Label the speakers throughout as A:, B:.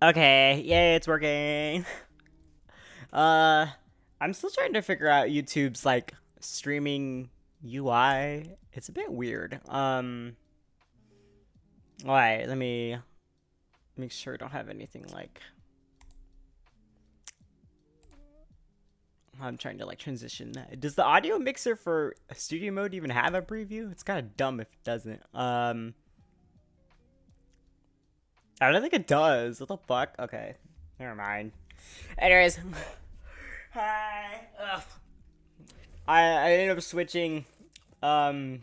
A: Okay, yay, it's working. Uh, I'm still trying to figure out YouTube's like streaming UI. It's a bit weird. Alright, let me make sure I don't have anything like. I'm trying to like transition that. Does the audio mixer for studio mode even have a preview? It's kind of dumb if it doesn't. I don't think it does. What the fuck? Okay, never mind. Anyways, hi. Ugh. I ended up switching from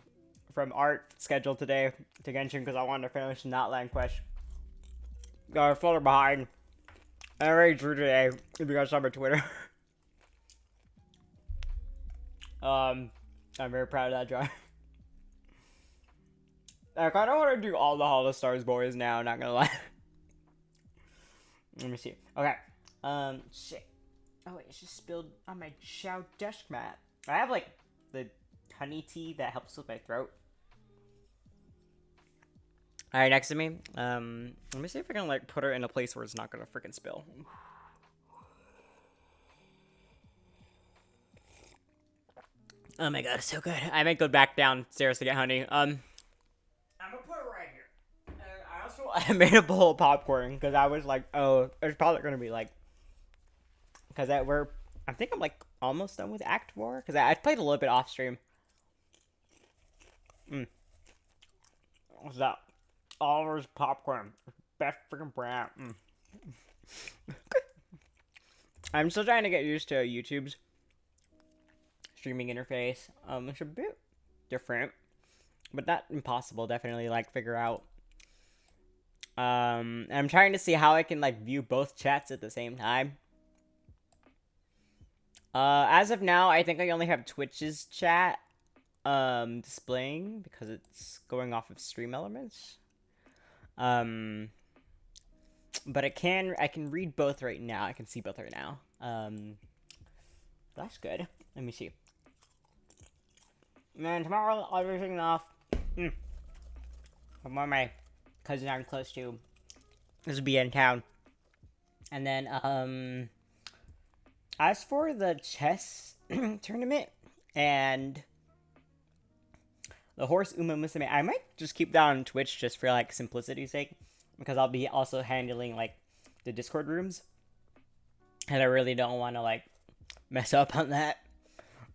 A: art schedule today to Genshin because I wanted to finish the Natlan quest. Got a further behind. I already drew today if you guys saw my Twitter. I'm very proud of that drawing. I kind of want to do all the Hollow Stars boys now, not gonna lie. Let me see. Okay. Shit. Oh wait, it's just spilled on my Xiao desk mat. I have like the honey tea that helps with my throat. Alright, next to me. Let me see if I can like put her in a place where it's not gonna freaking spill. Oh my god, it's so good. I might go back downstairs to get honey. I'm gonna put it right here. I also I made a bowl of popcorn because I was like, oh, it's probably gonna be like, because I think I'm like almost done with Act 4 because I played a little bit off stream. What's that? Oliver's popcorn, best freaking brand. I'm still trying to get used to YouTube's streaming interface. It's a bit different, but not impossible. Definitely like figure out. I'm trying to see how I can like view both chats at the same time. As of now, I think I only have Twitch's chat displaying because it's going off of Stream Elements. But I can read both right now. I can see both right now. That's good. Let me see. Man, tomorrow I'll be taking off. One of my cousins I'm close to. This will be in town. And then, as for the chess tournament and the horse Uma Musume, I might just keep that on Twitch just for like simplicity's sake, because I'll be also handling like the Discord rooms, and I really don't want to like mess up on that.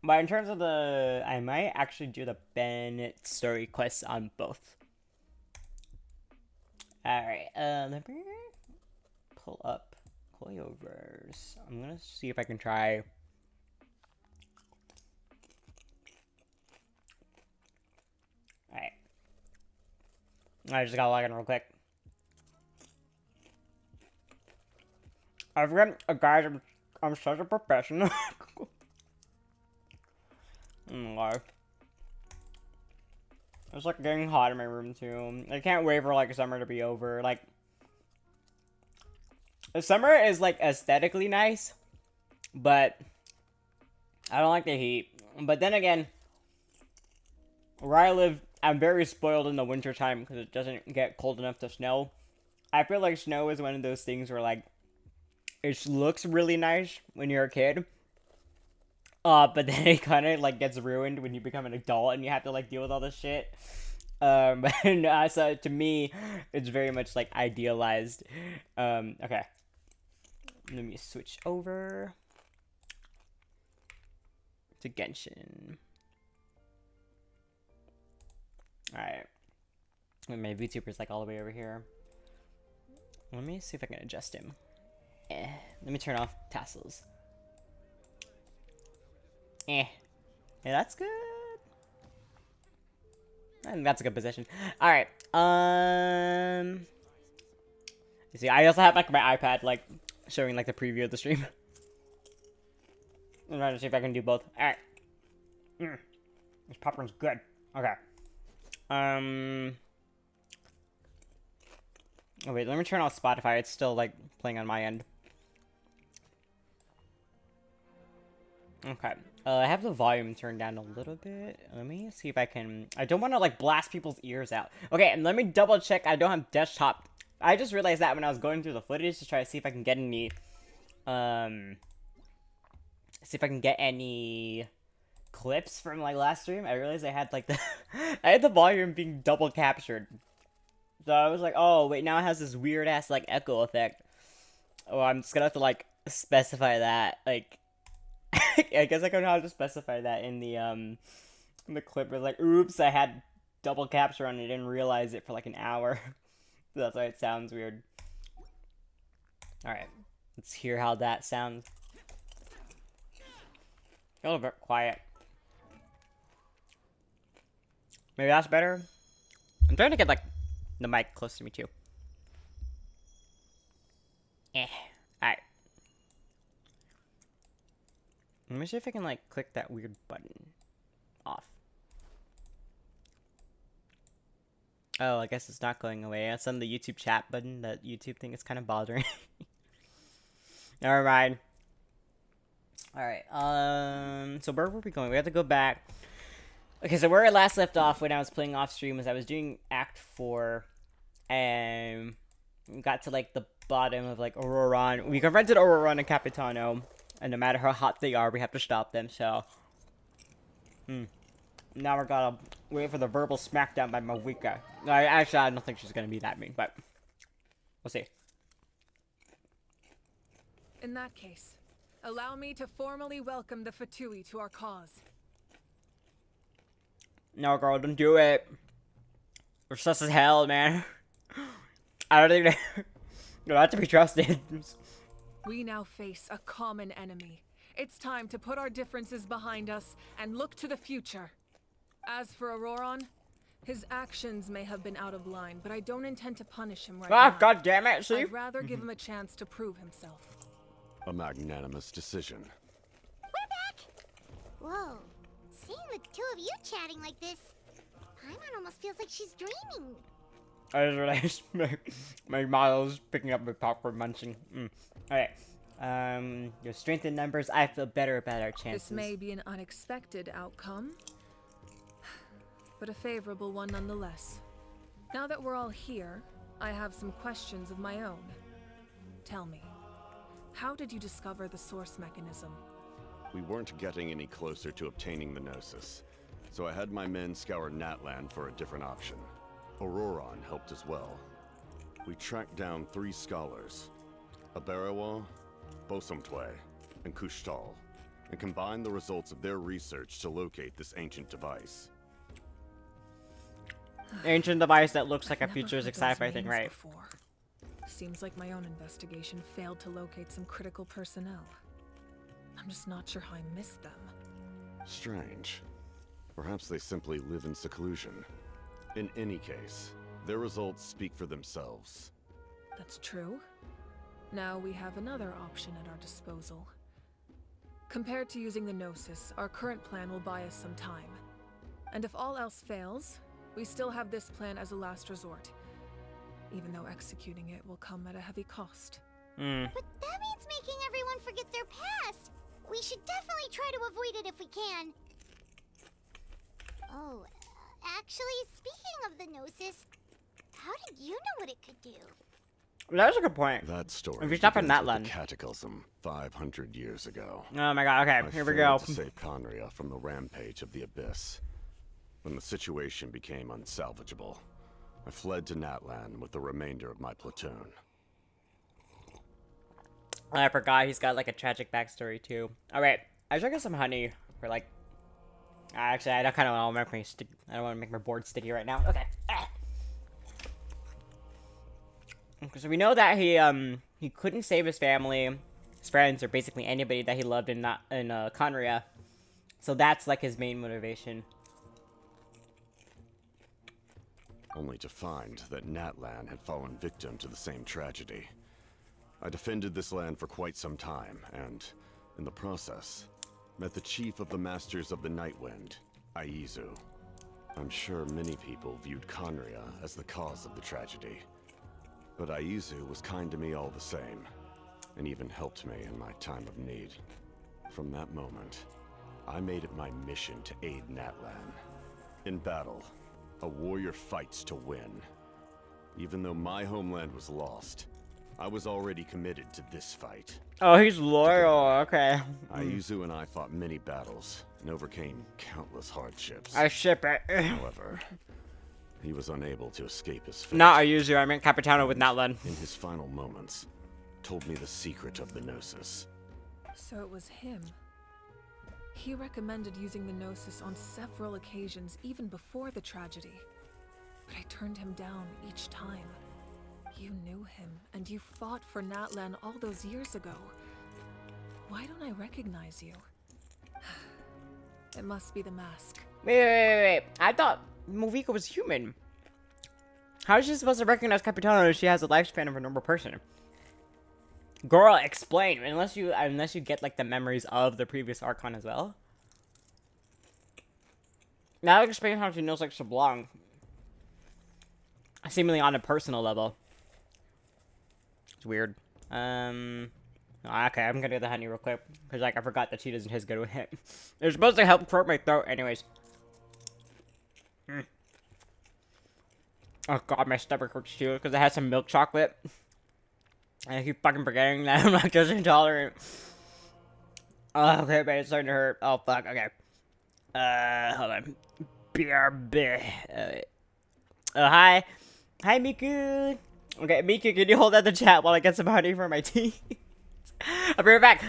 A: But in terms of I might actually do the Bennett story quests on both. Alright, let me pull up coilovers. I'm gonna see if I can try. Alright. I just gotta log in real quick. I forgot, guys, I'm such a professional. Oh my god. It's like getting hot in my room too. I can't wait for like summer to be over. Like, summer is like aesthetically nice, but I don't like the heat. But then again, where I live, I'm very spoiled in the winter time because it doesn't get cold enough to snow. I feel like snow is one of those things where like it looks really nice when you're a kid. But then it kind of like gets ruined when you become an adult and you have to like deal with all this shit. And so to me, it's very much like idealized. Okay. Let me switch over to Genshin. Alright. My VTuber's like all the way over here. Let me see if I can adjust him. Let me turn off tassels. Yeah, that's good. I think that's a good position. Alright, you see, I also have like my iPad like showing like the preview of the stream. I'm trying to see if I can do both. Alright. This popcorn's good. Okay. Oh wait, let me turn off Spotify. It's still like playing on my end. Okay. I have the volume turned down a little bit. Let me see if I can. I don't want to like blast people's ears out. Okay, and let me double check. I don't have desktop I just realized that when I was going through the footage to try to see if I can get any, clips from like last stream. I realized I had like the, I had the volume being double captured. So I was like, oh wait, now it has this weird ass like echo effect. Oh, I'm just gonna have to like specify that. Like, I guess I don't know how to specify that in the clip. It was like, oops, I had double capture on it. I didn't realize it for like an hour. That's why it sounds weird. Alright, let's hear how that sounds. A little bit quiet. Maybe that's better. I'm trying to get like the mic close to me too. Alright. Let me see if I can like click that weird button off. Oh, I guess it's not going away. It's on the YouTube chat button. That YouTube thing is kind of bothering. Never mind. Alright, so where were we going? We have to go back. Okay, so where I last left off when I was playing off stream was I was doing Act 4, and got to, like, the bottom of, like, Auroron. We confronted Auroron and Capitano, and no matter how hot they are, we have to stop them, so... Now we're gonna wait for the verbal smackdown by Mawika. Actually, I don't think she's gonna be that mean, but... we'll see.
B: In that case, allow me to formally welcome the Fatui to our cause.
A: No, girl, don't do it. We're sus as hell, man. I don't think they're not to be trusted.
B: We now face a common enemy. It's time to put our differences behind us and look to the future. As for Auroron, his actions may have been out of line, but I don't intend to punish him right now.
A: Ah, god damn it, see?
B: I'd rather give him a chance to prove himself.
C: A magnanimous decision.
D: We're back! Whoa. Seeing the two of you chatting like this, Paimon almost feels like she's dreaming.
A: I just realized my model's picking up my popcorn munching. Alright. Your strength in numbers, I feel better about our chances.
B: This may be an unexpected outcome, but a favorable one nonetheless. Now that we're all here, I have some questions of my own. Tell me, how did you discover the source mechanism?
C: We weren't getting any closer to obtaining the Gnosis, so I had my men scour Natlan for a different option. Auroron helped as well. We tracked down 3 scholars, Aberawa, Bosomtwe, and Kushtal, and combined the results of their research to locate this ancient device.
A: Ancient device that looks like a futuristic sci-fi thing, right?
B: Before. Seems like my own investigation failed to locate some critical personnel. I'm just not sure how I missed them.
C: Strange. Perhaps they simply live in seclusion. In any case, their results speak for themselves.
B: That's true. Now we have another option at our disposal. Compared to using the Gnosis, our current plan will buy us some time. And if all else fails, we still have this plan as a last resort. Even though executing it will come at a heavy cost.
D: But that means making everyone forget their past. We should definitely try to avoid it if we can. Oh, actually, speaking of the Gnosis, how did you know what it could do?
A: That's a good point.
C: That story
A: If you stop at
C: begins with
A: Natlan.
C: the Cataclysm 500 years ago.
A: Oh my god, okay,
C: I
A: here we go.
C: failed to save Conria from the rampage of the Abyss. When the situation became unsalvageable, I fled to Natlan with the remainder of my platoon.
A: I forgot he's got like a tragic backstory too. Alright, I should get some honey for like... Actually, I don't kind of want to make my I don't want to make my board sticky right now. Okay. So we know that he couldn't save his family, his friends, or basically anybody that he loved in Conria. So that's like his main motivation.
C: Only to find that Natlan had fallen victim to the same tragedy. I defended this land for quite some time, and, in the process, met the chief of the Masters of the Nightwind, Aizu. I'm sure many people viewed Conria as the cause of the tragedy. But Aizu was kind to me all the same, and even helped me in my time of need. From that moment, I made it my mission to aid Natlan. In battle, a warrior fights to win. Even though my homeland was lost, I was already committed to this fight.
A: Oh, he's loyal. Okay.
C: Ayuzu and I fought many battles and overcame countless hardships.
A: I ship it.
C: However, he was unable to escape his fate.
A: Not Ayuzu, I meant Capitano with Natlan.
C: In his final moments, told me the secret of the Gnosis.
B: So it was him. He recommended using the Gnosis on several occasions, even before the tragedy. But I turned him down each time. You knew him, and you fought for Natlan all those years ago. Why don't I recognize you? It must be the mask.
A: Wait. I thought Movika was human. How is she supposed to recognize Capitano if she has a lifespan of a normal person? Girl, explain. Unless you get like the memories of the previous Archon as well. Now explain how she knows like Sublong. Seemingly on a personal level. It's weird. Okay, I'm gonna do the honey real quick. Because, like, I forgot that she doesn't taste good with it. It's supposed to help throat my throat, anyways. Oh god, my stomach hurts too. Because it has some milk chocolate. And I keep fucking forgetting that I'm lactose intolerant. Oh, okay, but it's starting to hurt. Oh, fuck, okay. Hold on. Hi. Hi, Miku. Okay, Miku, can you hold out the chat while I get some honey for my tea? I'll be right back.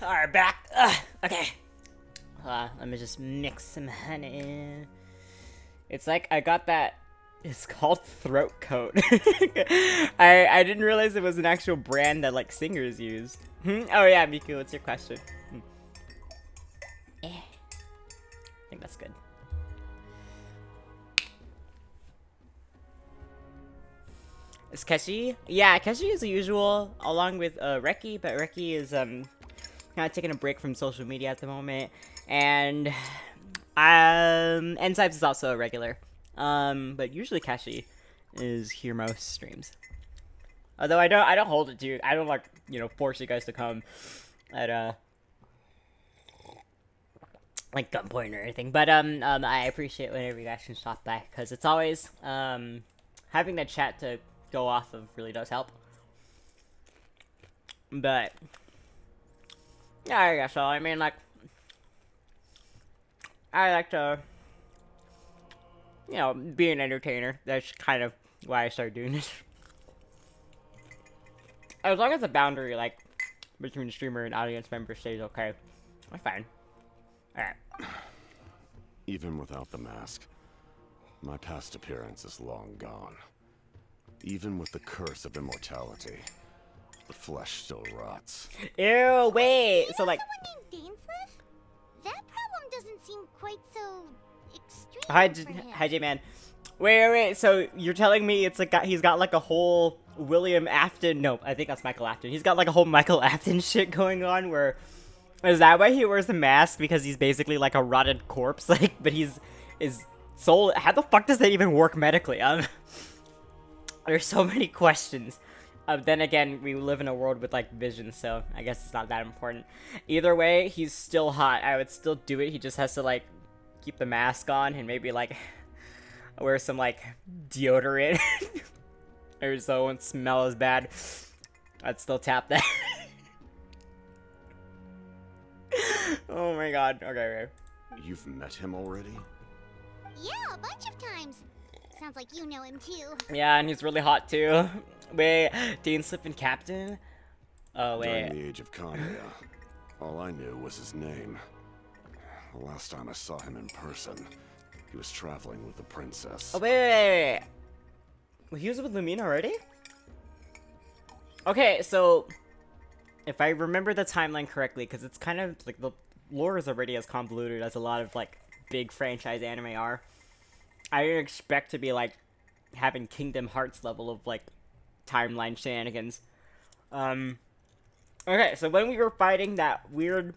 A: Alright, back. Okay. Let me just mix some honey. It's like I got that. It's called throat coat. I didn't realize it was an actual brand that like singers use. Oh yeah, Miku, what's your question? I think that's good. Is Keshi? Yeah, Keshi is the usual, along with Reki, but Reki is kind of taking a break from social media at the moment, and Enzymes is also a regular, but usually Keshi is here most streams. Although I don't hold it to you. I don't like force you guys to come at like gunpoint or anything. But I appreciate whenever you guys can stop by because it's always having the chat to go off of really does help. But yeah, I guess so. I mean, like, I like to, be an entertainer. That's kind of why I started doing this. As long as the boundary, like, between streamer and audience member stays okay, I'm fine. Alright.
C: Even without the mask, my past appearance is long gone. Even with the curse of immortality, the flesh still rots.
A: Ew, wait. So like,
D: someone named Dainsliff? That problem doesn't seem quite so extreme.
A: Hi, J-Man. Wait. So you're telling me it's like he's got like a whole William Afton? No, I think that's Michael Afton. He's got like a whole Michael Afton shit going on. Where is that why he wears the mask? Because he's basically like a rotted corpse. Like, but his soul. How the fuck does that even work medically? There's so many questions. Then again, we live in a world with like vision, so I guess it's not that important. Either way, he's still hot. I would still do it. He just has to like keep the mask on and maybe like wear some like deodorant or so it won't smell as bad. I'd still tap that. Oh my god. Okay.
C: You've met him already?
D: Yeah, a bunch of times. Sounds like you know him too.
A: Yeah, and he's really hot too. Wait, Dainsliff and Captain? Oh, wait.
C: During the age of Kanye, all I knew was his name. The last time I saw him in person, he was traveling with the princess.
A: Oh, wait. Well, he was with Lumine already? Okay, so if I remember the timeline correctly, because it's kind of like the lore is already as convoluted as a lot of like big franchise anime are. I didn't expect to be like having Kingdom Hearts level of like timeline shenanigans. Okay, so when we were fighting that weird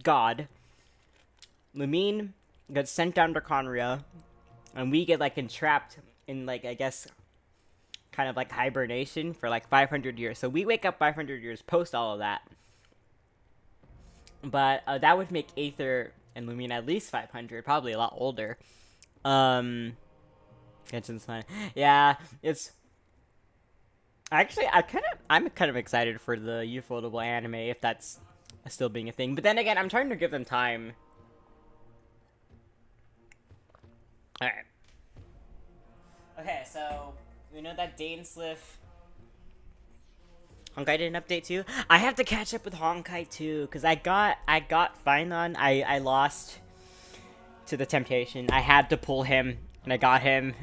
A: god, Lumine gets sent down to Conria, and we get like entrapped in like, I guess, kind of like hibernation for like 500 years. So we wake up 500 years post all of that. But that would make Aether and Lumine at least 500, probably a lot older. Genshin's fine. Yeah, it's actually I'm kind of excited for the Ufotable anime if that's still being a thing. But then again, I'm trying to give them time. All right. Okay, so we know that Dainsliff. Honkai did an update too. I have to catch up with Honkai too, cause I got Finon. I lost to the temptation. I had to pull him, and I got him.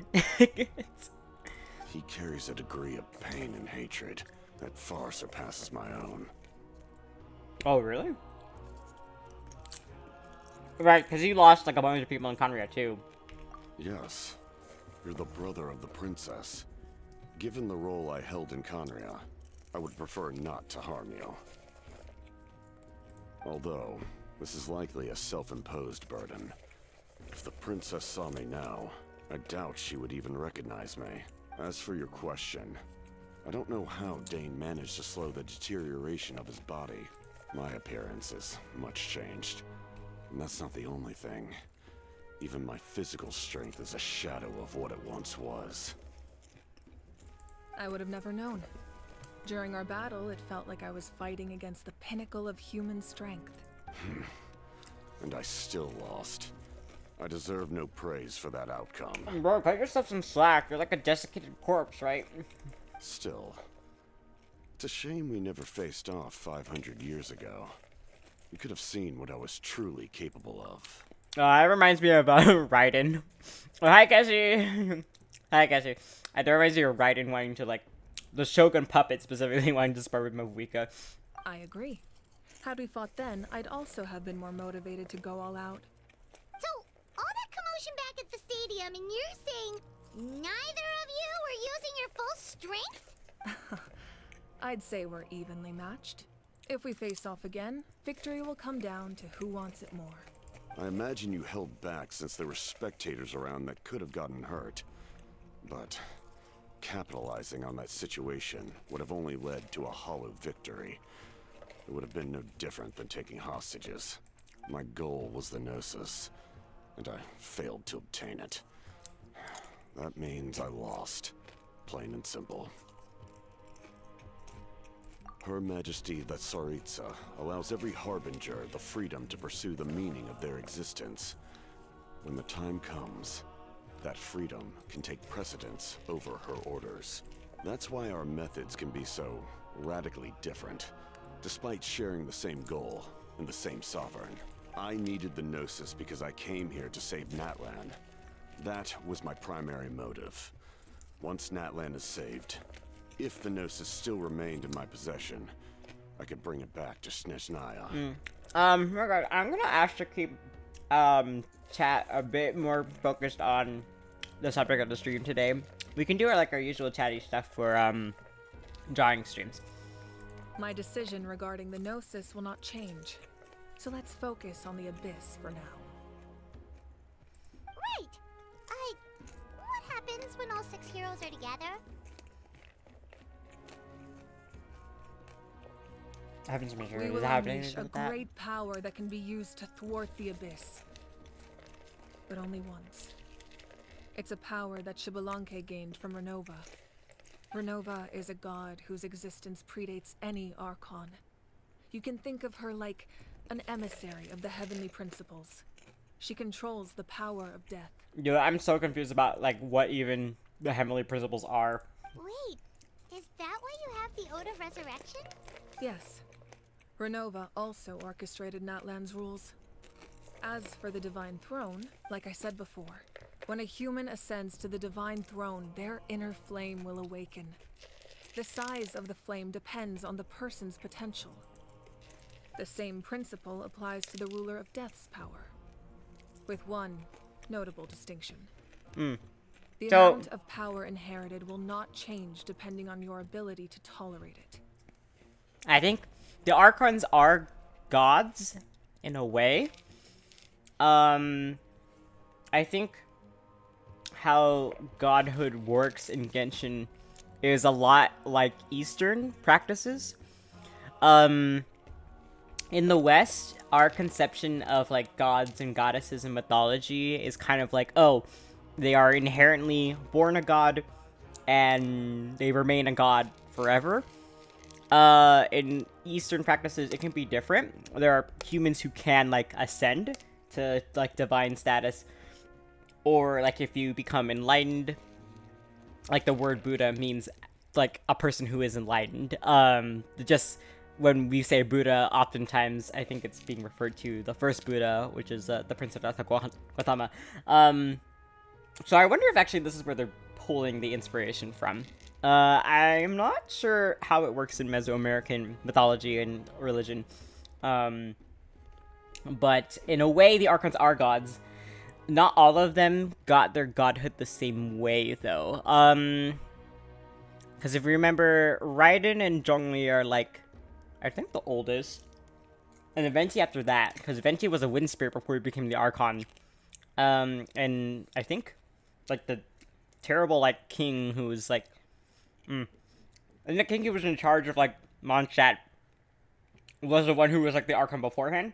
C: He carries a degree of pain and hatred that far surpasses my own.
A: Oh really? Right, cause you lost like a bunch of people in Conria too.
C: Yes, you're the brother of the princess. Given the role I held in Conria, I would prefer not to harm you. Although, this is likely a self-imposed burden. If the princess saw me now, I doubt she would even recognize me. As for your question, I don't know how Dane managed to slow the deterioration of his body. My appearance is much changed, and that's not the only thing. Even my physical strength is a shadow of what it once was.
B: I would have never known. During our battle, it felt like I was fighting against the pinnacle of human strength.
C: And I still lost. I deserve no praise for that outcome.
A: Bro, cut yourself some slack. You're like a desiccated corpse, right?
C: Still, it's a shame we never faced off 500 years ago. You could have seen what I was truly capable of.
A: That reminds me of Raiden. Oh, hi, Cassie. Hi, Cassie. That reminds me of Raiden wanting to, like, the Shogun puppet specifically wanting to spar with Mavuika.
B: I agree. Had we fought then, I'd also have been more motivated to go all out.
D: So, all that commotion back at the stadium, and you're saying neither of you were using your full strength?
B: I'd say we're evenly matched. If we face off again, victory will come down to who wants it more.
C: I imagine you held back since there were spectators around that could have gotten hurt. But capitalizing on that situation would have only led to a hollow victory. It would have been no different than taking hostages. My goal was the Gnosis, and I failed to obtain it. That means I lost, plain and simple. Her Majesty the Tsaritsa allows every Harbinger the freedom to pursue the meaning of their existence. When the time comes, that freedom can take precedence over her orders. That's why our methods can be so radically different, despite sharing the same goal and the same sovereign. I needed the Gnosis because I came here to save Natlan. That was my primary motive. Once Natlan is saved, if the Gnosis still remained in my possession, I could bring it back to Snezhnaya.
A: Regard, I'm gonna ask to keep, chat a bit more focused on the subject of the stream today. We can do our usual chatty stuff for, drawing streams.
B: My decision regarding the Gnosis will not change. So let's focus on the Abyss for now.
D: Right! What happens when all 6 heroes are together?
A: I haven't seen sure.
B: We
A: Is
B: will
A: that happening
B: unleash a
A: with that?
B: great power that can be used to thwart the Abyss. But only once. It's a power that Xbalanque gained from Renova. Renova is a god whose existence predates any Archon. You can think of her like an emissary of the heavenly principles. She controls the power of death.
A: Dude, I'm so confused about what even the heavenly principles are.
D: Wait, is that why you have the Ode of Resurrection?
B: Yes. Renova also orchestrated Natlan's rules. As for the Divine Throne, like I said before, when a human ascends to the Divine Throne, their inner flame will awaken. The size of the flame depends on the person's potential. The same principle applies to the Ruler of Death's power, with one notable distinction. The
A: So-
B: amount of power inherited will not change depending on your ability to tolerate it.
A: I think the Archons are gods in a way. I think how godhood works in Genshin is a lot like Eastern practices. In the West, our conception of like gods and goddesses in mythology is kind of like, oh, they are inherently born a god and they remain a god forever. In Eastern practices, it can be different. There are humans who can like ascend to like divine status, or like if you become enlightened, like the word Buddha means like a person who is enlightened. Just when we say Buddha, oftentimes I think it's being referred to the first Buddha, which is the Prince of Gautama. So I wonder if actually this is where they're pulling the inspiration from. I'm not sure how it works in Mesoamerican mythology and religion. But in a way, the Archons are gods. Not all of them got their godhood the same way, though. Because if you remember, Raiden and Zhongli are like, I think the oldest. And then Venti after that, because Venti was a wind spirit before he became the Archon. And I think, like, the terrible, like, king who was, like, and the king who was in charge of, like, Mondstadt was the one who was, like, the Archon beforehand.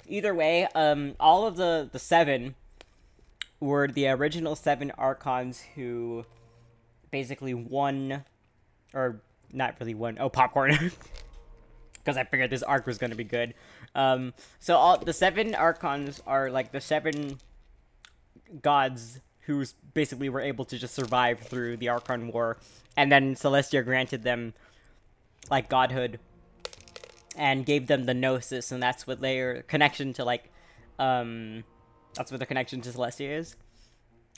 A: Either way, all of the seven were the original 7 Archons who basically won, or not really won, popcorn, because I figured this arc was going to be good. So all the 7 Archons are like the 7 gods who basically were able to just survive through the Archon War, and then Celestia granted them like godhood and gave them the Gnosis, and that's what their connection to like that's what the connection to Celestia is.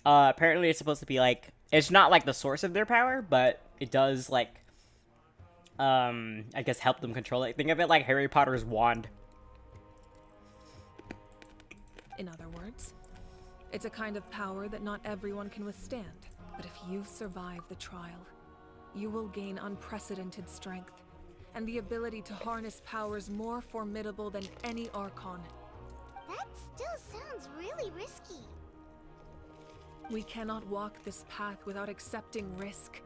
A: Apparently it's supposed to be like, it's not like the source of their power, but it does like I guess help them control it. Think of it like Harry Potter's wand.
B: In other words, it's a kind of power that not everyone can withstand. But if you survive the trial, you will gain unprecedented strength and the ability to harness powers more formidable than any Archon.
D: That still sounds really risky.
B: We cannot walk this path without accepting risk.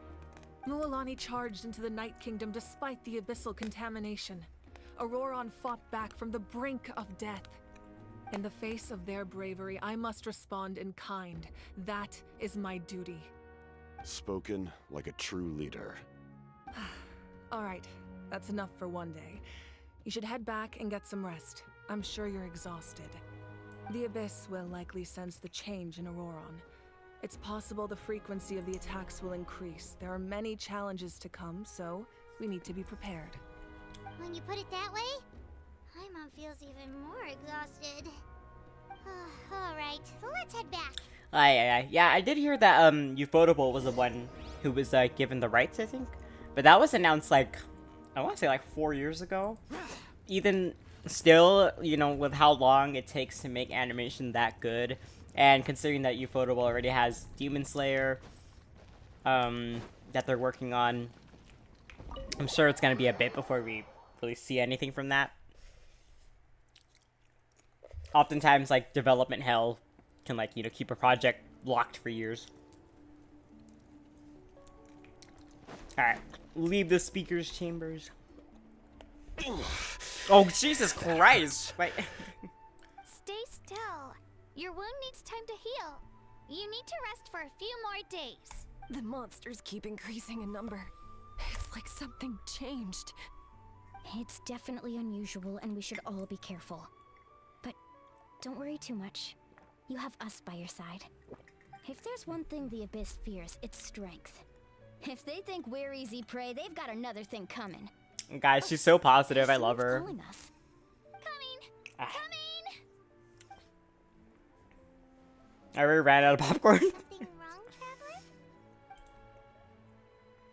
B: Mualani charged into the Night Kingdom despite the abyssal contamination. Auroron fought back from the brink of death. In the face of their bravery, I must respond in kind. That is my duty.
C: Spoken like a true leader.
B: All right, that's enough for one day. You should head back and get some rest. I'm sure you're exhausted. The Abyss will likely sense the change in Auroron. It's possible the frequency of the attacks will increase. There are many challenges to come, so we need to be prepared.
D: When you put it that way, Paimon feels even more exhausted. Alright, let's head back.
A: Yeah, I did hear that Ufotable was the one who was given the rights, I think. But that was announced like, I want to say like 4 years ago. Even still, you know, with how long it takes to make animation that good, and considering that Ufotable already has Demon Slayer that they're working on, I'm sure it's going to be a bit before we really see anything from that. Oftentimes, like, development hell can, like, you know, keep a project locked for years. Alright, leave the speaker's chambers. Oh, Jesus Christ! Wait.
D: Stay still. Your wound needs time to heal. You need to rest for a few more days.
E: The monsters keep increasing in number. It's like something changed.
F: It's definitely unusual, and we should all be careful. But don't worry too much. You have us by your side. If there's one thing the Abyss fears, it's strength. If they think we're easy prey, they've got another thing coming.
A: Guys, she's so positive. I love her.
F: Calling us.
D: Coming!
A: Ah.
D: Coming!
A: I already ran out of popcorn.
D: Something wrong, Traveler?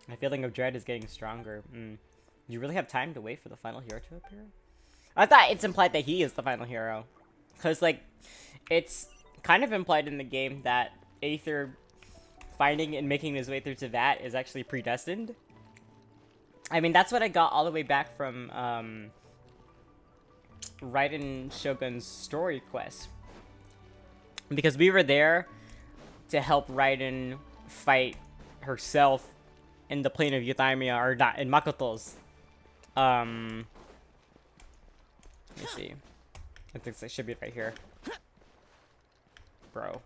A: My feeling of dread is getting stronger. You really have time to wait for the final hero to appear? I thought it's implied that he is the final hero. Because, like, it's kind of implied in the game that Aether finding and making his way through to that is actually predestined. I mean, that's what I got all the way back from Raiden Shogun's story quest. Because we were there to help Raiden fight herself in the plane of Euthymia, or not, in Makoto's. Let me see. I think it should be right here. Bro.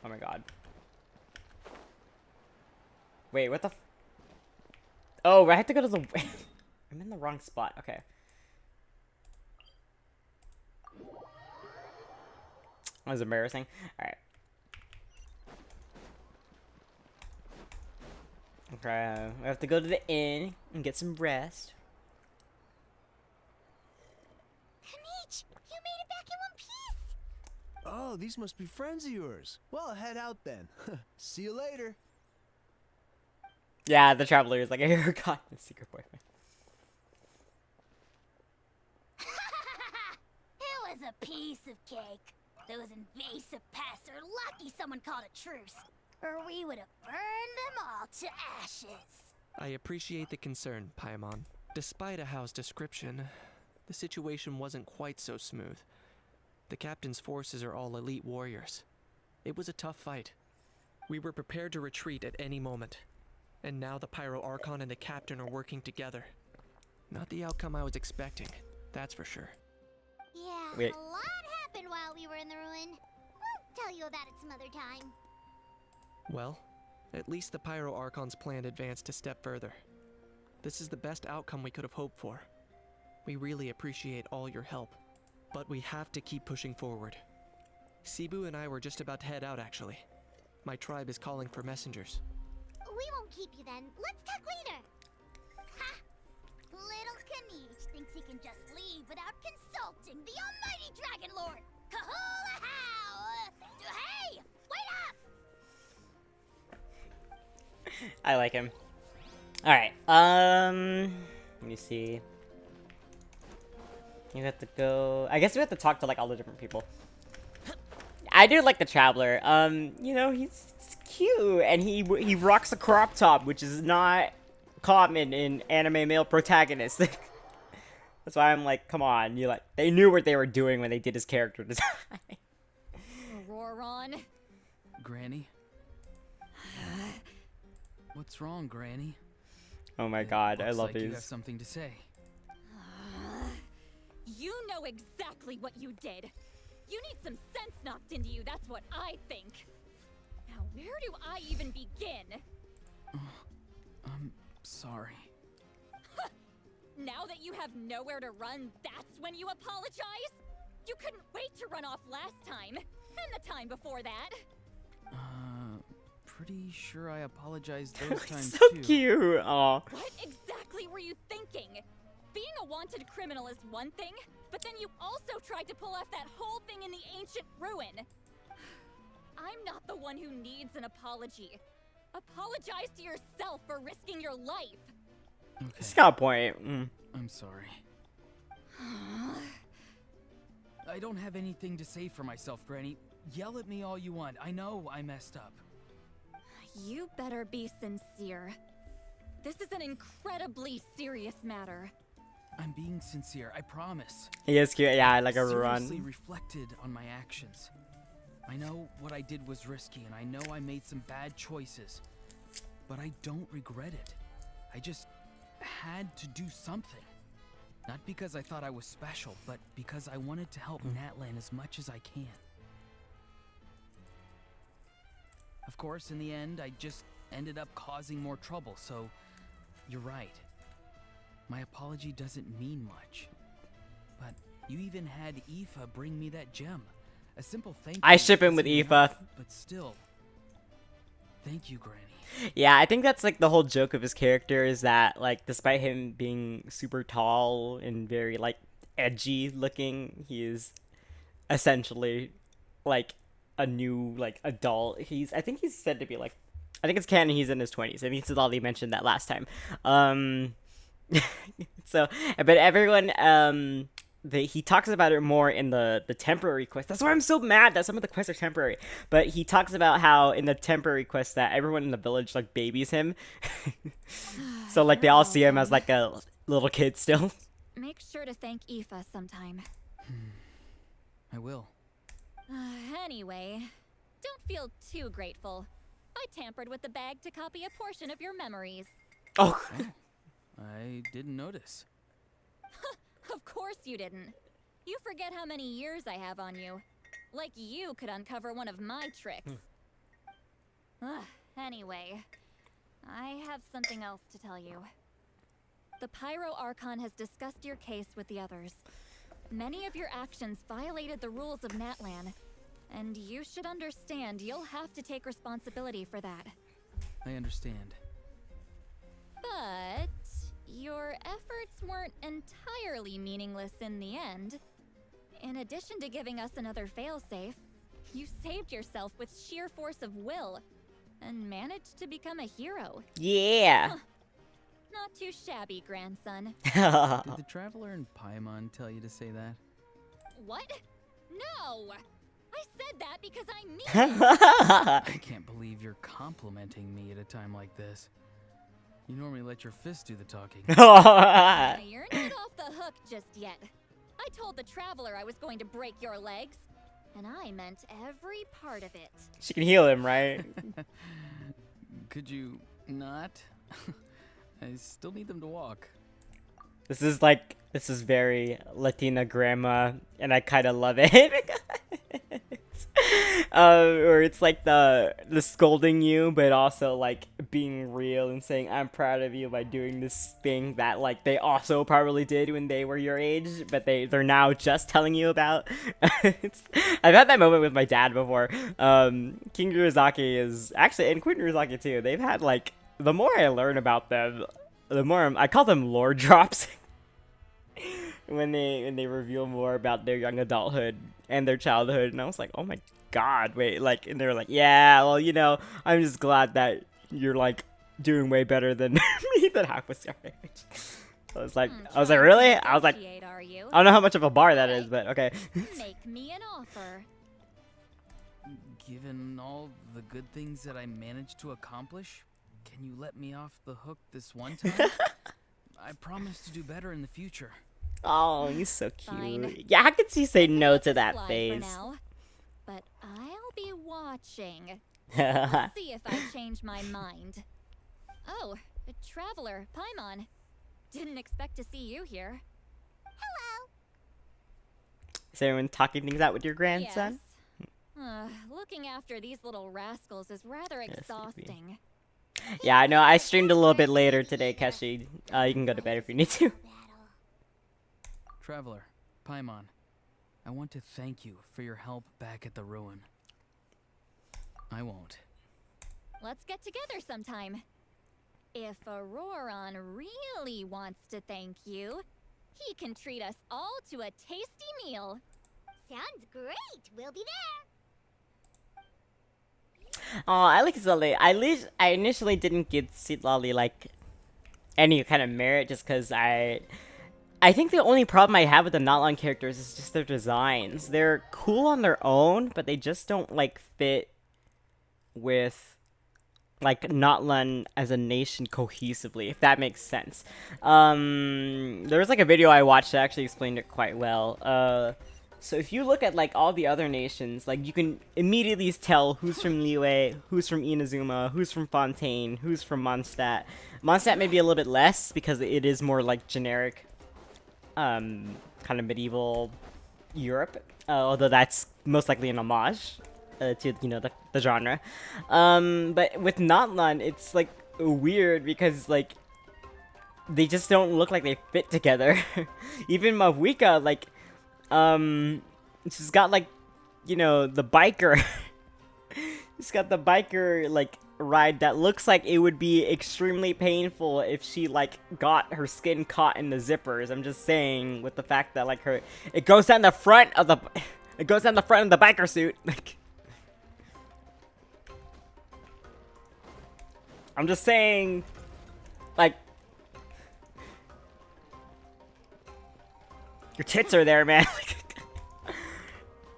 A: Oh my god. Wait, what the f- Oh, I have to go to the- I'm in the wrong spot. Okay. That was embarrassing. Alright. Okay, we have to go to the inn and get some rest.
D: Peach, you made it back in one piece!
G: Oh, these must be friends of yours. Well, head out then. See you later.
A: Yeah, the traveler is like a haircut and secret boyfriend.
D: It was a piece of cake. Those invasive pests are lucky someone called a truce, or we would have burned them all to ashes.
H: I appreciate the concern, Paimon. Despite Ahao's description, the situation wasn't quite so smooth. The captain's forces are all elite warriors. It was a tough fight. We were prepared to retreat at any moment. And now the Pyro Archon and the captain are working together. Not the outcome I was expecting, that's for sure.
D: Yeah,
A: Wait.
D: a lot happened while we were in the ruin. We'll tell you about it some other time.
H: Well, at least the Pyro Archon's plan advanced a step further. This is the best outcome we could have hoped for. We really appreciate all your help, but we have to keep pushing forward. Cebu and I were just about to head out, actually. My tribe is calling for messengers.
D: We won't keep you then. Let's talk later. Ha! Little Kanish thinks he can just leave without consulting the almighty Dragon Lord. Kahula how! Hey! Wait up!
A: I like him. Alright, let me see. You have to go... I guess we have to talk to, like, all the different people. I do like the Traveler. You know, he's cute, and he rocks a crop top, which is not common in anime male protagonists. That's why I'm like, come on, you like, they knew what they were doing when they did his character design.
I: Roron.
J: Granny? What's wrong, Granny?
A: Oh my god, I
J: Looks
A: love
J: like you have
A: these.
J: something to say.
I: You know exactly what you did. You need some sense knocked into you, that's what I think. Now, where do I even begin?
J: I'm sorry.
I: Now that you have nowhere to run, that's when you apologize? You couldn't wait to run off last time, and the time before that.
J: Pretty sure I apologized those times
A: So
J: too.
A: cute. Aw.
I: What exactly were you thinking? Being a wanted criminal is one thing, but then you also tried to pull off that whole thing in the ancient ruin. I'm not the one who needs an apology. Apologize to yourself for risking your life.
A: He's
J: Okay,
A: got a point.
J: I'm sorry. I don't have anything to say for myself, Granny. Yell at me all you want. I know I messed up.
I: You better be sincere. This is an incredibly serious matter.
J: I'm being sincere, I promise.
A: He is cute. Yeah, I like a
J: Seriously
A: run.
J: reflected on my actions. I know what I did was risky, and I know I made some bad choices. But I don't regret it. I just had to do something. Not because I thought I was special, but because I wanted to help Natlan as much as I can. Of course, in the end, I just ended up causing more trouble, so you're right. My apology doesn't mean much. But you even had Aoife bring me that gem. A simple thank you.
A: I ship him with
J: isn't
A: Aoife.
J: enough, but still. Thank you, Granny.
A: Yeah, I think that's like the whole joke of his character is that like despite him being super tall and very like edgy looking, he is essentially like a new like adult. I think he's said to be like, I think it's canon he's in his 20s. I think Sidali mentioned that last time. So, but everyone, he talks about it more in the temporary quest. That's why I'm so mad that some of the quests are temporary. But he talks about how in the temporary quest that everyone in the village like babies him. So like they all see him as like a little kid still.
I: Make sure to thank Aoife sometime.
J: I will.
I: Anyway, don't feel too grateful. I tampered with the bag to copy a portion of your memories.
A: Oh.
J: I didn't notice.
I: Of course you didn't. You forget how many years I have on you. Like you could uncover one of my tricks. Anyway, I have something else to tell you. The Pyro Archon has discussed your case with the others. Many of your actions violated the rules of Natlan, and you should understand you'll have to take responsibility for that.
J: I understand.
I: But your efforts weren't entirely meaningless in the end. In addition to giving us another failsafe, you saved yourself with sheer force of will and managed to become a hero.
A: Yeah.
I: Huh. Not too shabby, grandson.
J: Did the Traveler and Paimon tell you to say that?
I: What? No! I said that because I mean
J: I can't believe you're complimenting me at a time like this. You normally let your fists do the talking.
I: You're not off the hook just yet. I told the Traveler I was going to break your legs, and I meant every part of it.
A: She can heal him, right?
J: Could you not? I still need them to walk.
A: This is very Latina grandma, and I kind of love it. Or it's like the scolding you, but also like being real and saying I'm proud of you by doing this thing that like they also probably did when they were your age, but they're now just telling you about. I've had that moment with my dad before. King Uruzaki is actually, and Queen Uruzaki too. They've had like, the more I learn about them, the more I call them lore drops. when they reveal more about their young adulthood and their childhood, and I was like, oh my god, wait, like, and they were like, yeah, well, you know, I'm just glad that you're like doing way better than me that I was your age. I was like, really? I was like, I don't know how much of a bar that is, but okay.
I: Make me an offer.
J: Given all the good things that I managed to accomplish, can you let me off the hook this one time? I promise to do better in the future.
A: Oh, he's so cute.
I: Fine.
A: Yeah, how could she say no to
I: Let
A: that
I: this slide
A: face?
I: for now, but I'll be watching. We'll see if I change my mind. Oh, a Traveler, Paimon. Didn't expect to see you here.
D: Hello.
A: Is everyone talking things out with your grandson?
I: Yes. Looking after these little rascals is rather exhausting.
A: Yeah, I know. I streamed a little bit later today, Keshi. You can go to bed if you need to.
J: Traveler, Paimon, I want to thank you for your help back at the ruin. I won't.
I: Let's get together sometime. If Auroron really wants to thank you, he can treat us all to a tasty meal.
D: Sounds great. We'll be there.
A: Oh, I like Sully. I initially didn't give Sitlali like any kind of merit just because I think the only problem I have with the Natlan characters is just their designs. They're cool on their own, but they just don't like fit with like Natlan as a nation cohesively, if that makes sense. There was like a video I watched that actually explained it quite well. So if you look at like all the other nations, like you can immediately tell who's from Liyue, who's from Inazuma, who's from Fontaine, who's from Mondstadt. Mondstadt may be a little bit less because it is more like generic, kind of medieval Europe, although that's most likely an homage to, you know, the genre. But with Natlan, it's like weird because like they just don't look like they fit together. Even Mavuika, like, she's got like, you know, the biker. She's got the biker like ride that looks like it would be extremely painful if she like got her skin caught in the zippers. I'm just saying, with the fact that like it goes down the front of the biker suit. Like, I'm just saying, like, your tits are there, man.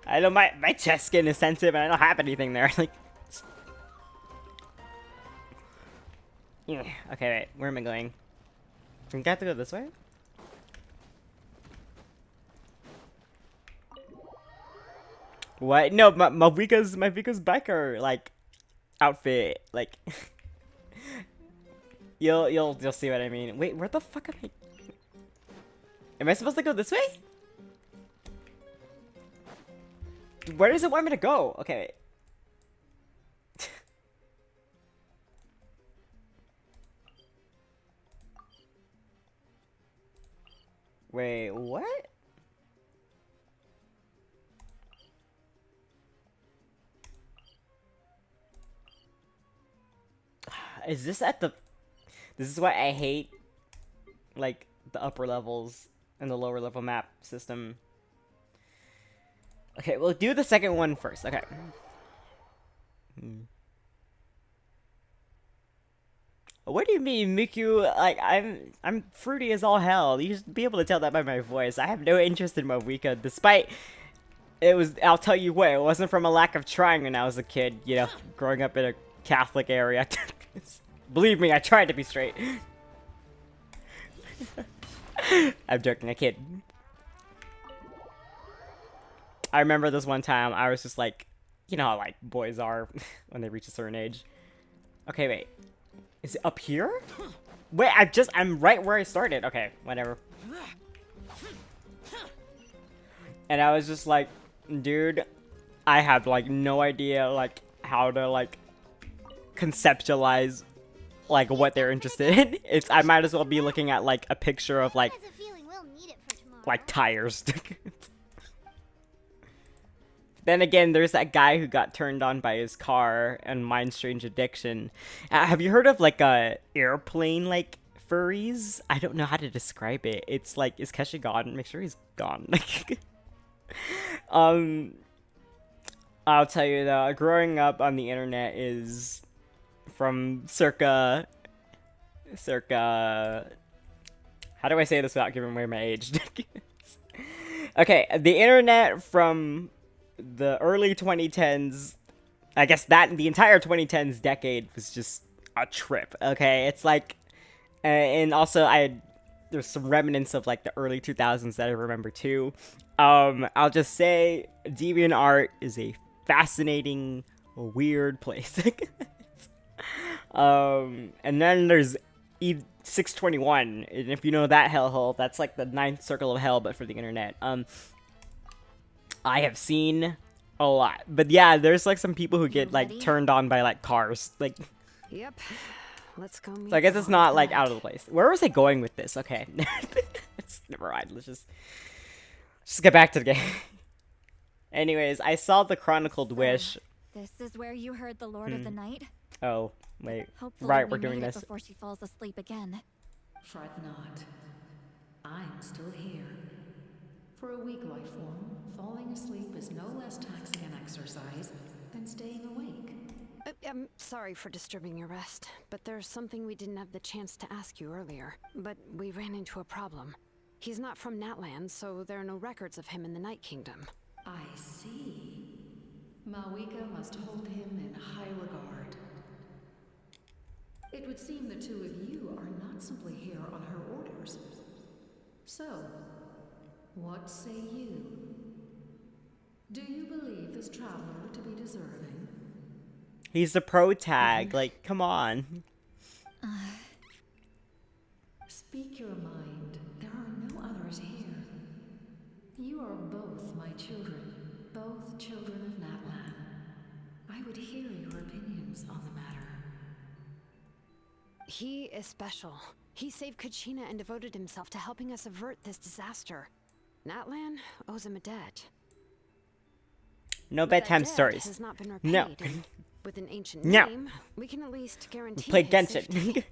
A: I know my chest skin is sensitive and I don't have anything there. Like, yeah. Okay, wait. Where am I going? I think I have to go this way? What? No, my Vika's biker like outfit. Like, you'll see what I mean. Wait, where the fuck am I? Am I supposed to go this way? Where does it want me to go? Okay. Wait, what? Is this at the... This is why I hate, like, the upper levels and the lower level map system. Okay, we'll do the second one first. Okay. What do you mean, Miku? Like, I'm fruity as all hell. You should be able to tell that by my voice. I have no interest in Mawika, despite it was... I'll tell you what, it wasn't from a lack of trying when I was a kid, you know, growing up in a Catholic area. Believe me, I tried to be straight. I'm joking, I kid. I remember this one time, I was just like, you know how like boys are when they reach a certain age. Okay, wait. Is it up here? Wait, I'm right where I started. Okay, whatever. And I was just like, dude, I have like no idea like how to like conceptualize like what they're interested in. I might as well be looking at like a picture of like tires. Then again, there's that guy who got turned on by his car and Mind Strange Addiction. Have you heard of like airplane like furries? I don't know how to describe it. It's like, is Keshi gone? Make sure he's gone. I'll tell you though, growing up on the internet is from circa, how do I say this without giving away my age? Okay, the internet from the early 2010s, I guess that the entire 2010s decade was just a trip. Okay, it's like, and also there's some remnants of like the early 2000s that I remember too. I'll just say DeviantArt is a fascinating, weird place. And then there's E621, and if you know that hellhole, that's like the ninth circle of hell, but for the internet. I have seen a lot, but yeah, there's like some people who get like turned on by like cars, like.
E: Yep. Let's go.
A: So I guess it's not like out of the place. Where was I going with this? Okay, never mind. Let's just get back to the game. Anyways, I saw the Chronicled Wish.
I: This is where you heard the Lord of the Night.
A: Oh wait,
I: Hopefully
A: right,
I: we
A: we're doing
I: made it
A: this
I: before she falls asleep again.
K: Fret not. I'm still here. For a weak life form, falling asleep is no less taxing an exercise than staying awake.
E: I'm sorry for disturbing your rest, but there's something we didn't have the chance to ask you earlier. But we ran into a problem. He's not from Natlan, so there are no records of him in the Night Kingdom.
K: I see. Mawika must hold him in high regard. It would seem the two of you are not simply here on her orders. So, what say you? Do you believe this traveler to be deserving?
A: He's the pro tag, like, come on.
K: Speak your mind. There are no others here. You are both my children, both children of Natlan. I would hear your opinions on the matter.
E: He is special. He saved Kachina and devoted himself to helping us avert this disaster. Natlan owes him a debt.
A: No
E: But that
A: bedtime
E: debt
A: stories.
E: has not been repaid,
A: No.
E: and with an ancient
A: No.
E: name, we can at least guarantee
A: Play
E: his
A: Genshin.
E: safety.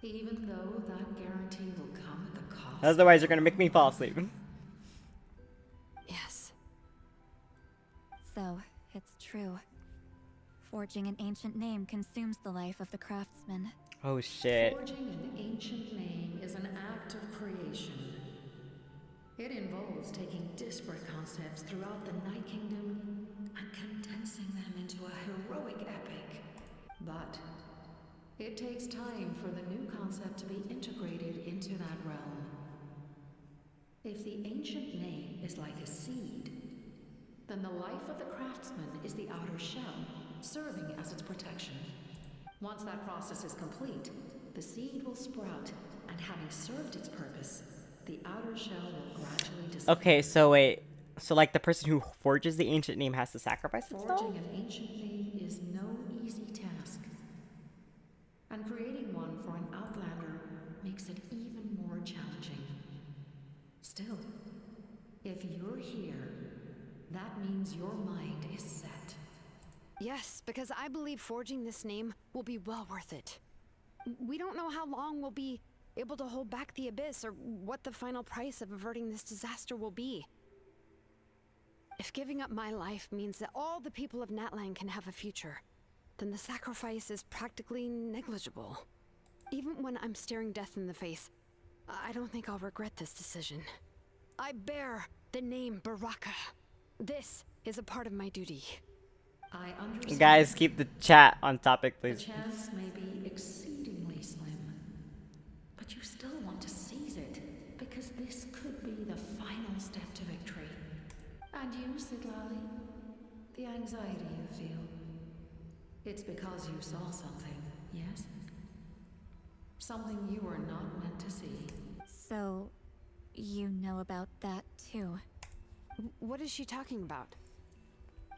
K: Even though that guarantee will come at the cost.
A: Otherwise, you're gonna make me fall asleep.
E: Yes.
I: So, it's true. Forging an ancient name consumes the life of the craftsman.
A: Oh shit.
K: Forging an ancient name is an act of creation. It involves taking disparate concepts throughout the Night Kingdom and condensing them into a heroic epic. But it takes time for the new concept to be integrated into that realm. If the ancient name is like a seed, then the life of the craftsman is the outer shell, serving as its protection. Once that process is complete, the seed will sprout, and having served its purpose, the outer shell will gradually disappear.
A: Okay, so wait. So like the person who forges the ancient name has to sacrifice itself?
K: Forging an ancient name is no easy task. And creating one for an outlander makes it even more challenging. Still, if you're here, that means your mind is set.
E: Yes, because I believe forging this name will be well worth it. We don't know how long we'll be able to hold back the abyss or what the final price of averting this disaster will be. If giving up my life means that all the people of Natlan can have a future, then the sacrifice is practically negligible. Even when I'm staring death in the face, I don't think I'll regret this decision. I bear the name Baraka. This is a part of my duty.
K: I understand.
A: Guys, keep the chat on topic,
K: The
A: please.
K: chance may be exceedingly slim, but you still want to seize it, because this could be the final step to victory. And you, Sidlali, the anxiety you feel, it's because you saw something, yes? Something you were not meant to see.
I: So, you know about that too.
E: What is she talking about?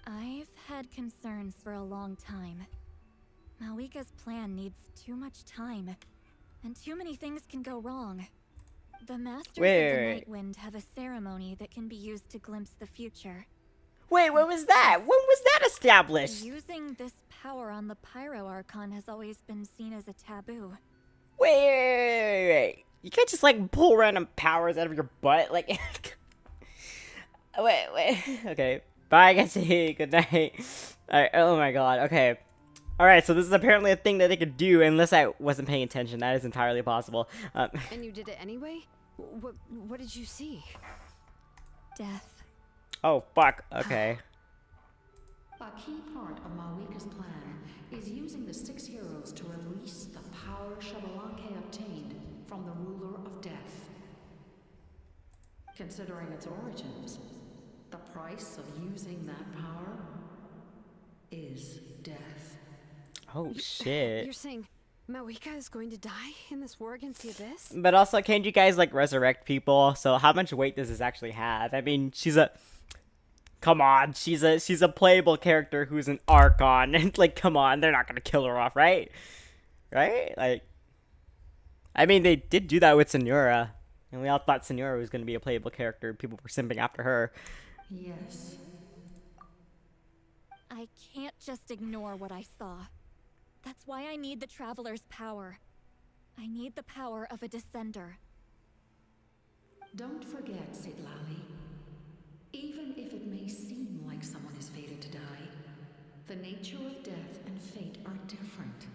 I: I've had concerns for a long time. Malika's plan needs too much time, and too many things can go wrong. The Masters of the
A: Wait.
I: Nightwind have a ceremony that can be used to glimpse the future.
A: Wait, what was that? When was that established?
I: Using this power on the Pyro Archon has always been seen as a taboo.
A: Wait. You can't just like pull random powers out of your butt, like. wait. Okay. Bye, Genshin. Good night. Alright. Oh my god. Okay. Alright, so this is apparently a thing that they could do, unless I wasn't paying attention. That is entirely possible.
E: And you did it anyway? What did you see?
I: Death.
A: Oh, fuck. Okay.
K: A key part of Malika's plan is using the 6 heroes to release the power Xbalanque obtained from the ruler of death. Considering its origins, the price of using that power is death.
A: Oh, shit.
E: You're saying Malika is going to die in this war against the Abyss?
A: But also, can't you guys, like, resurrect people? So how much weight does this actually have? I mean, she's a... Come on, she's a playable character who's an Archon. And, like, come on, they're not gonna kill her off, right? Right? Like... I mean, they did do that with Senora. And we all thought Senora was gonna be a playable character. People were simping after her.
K: Yes.
I: I can't just ignore what I saw. That's why I need the Traveler's power. I need the power of a Descender.
K: Don't forget, Sidlali. Even if it may seem like someone is fated to die, the nature of death and fate are different.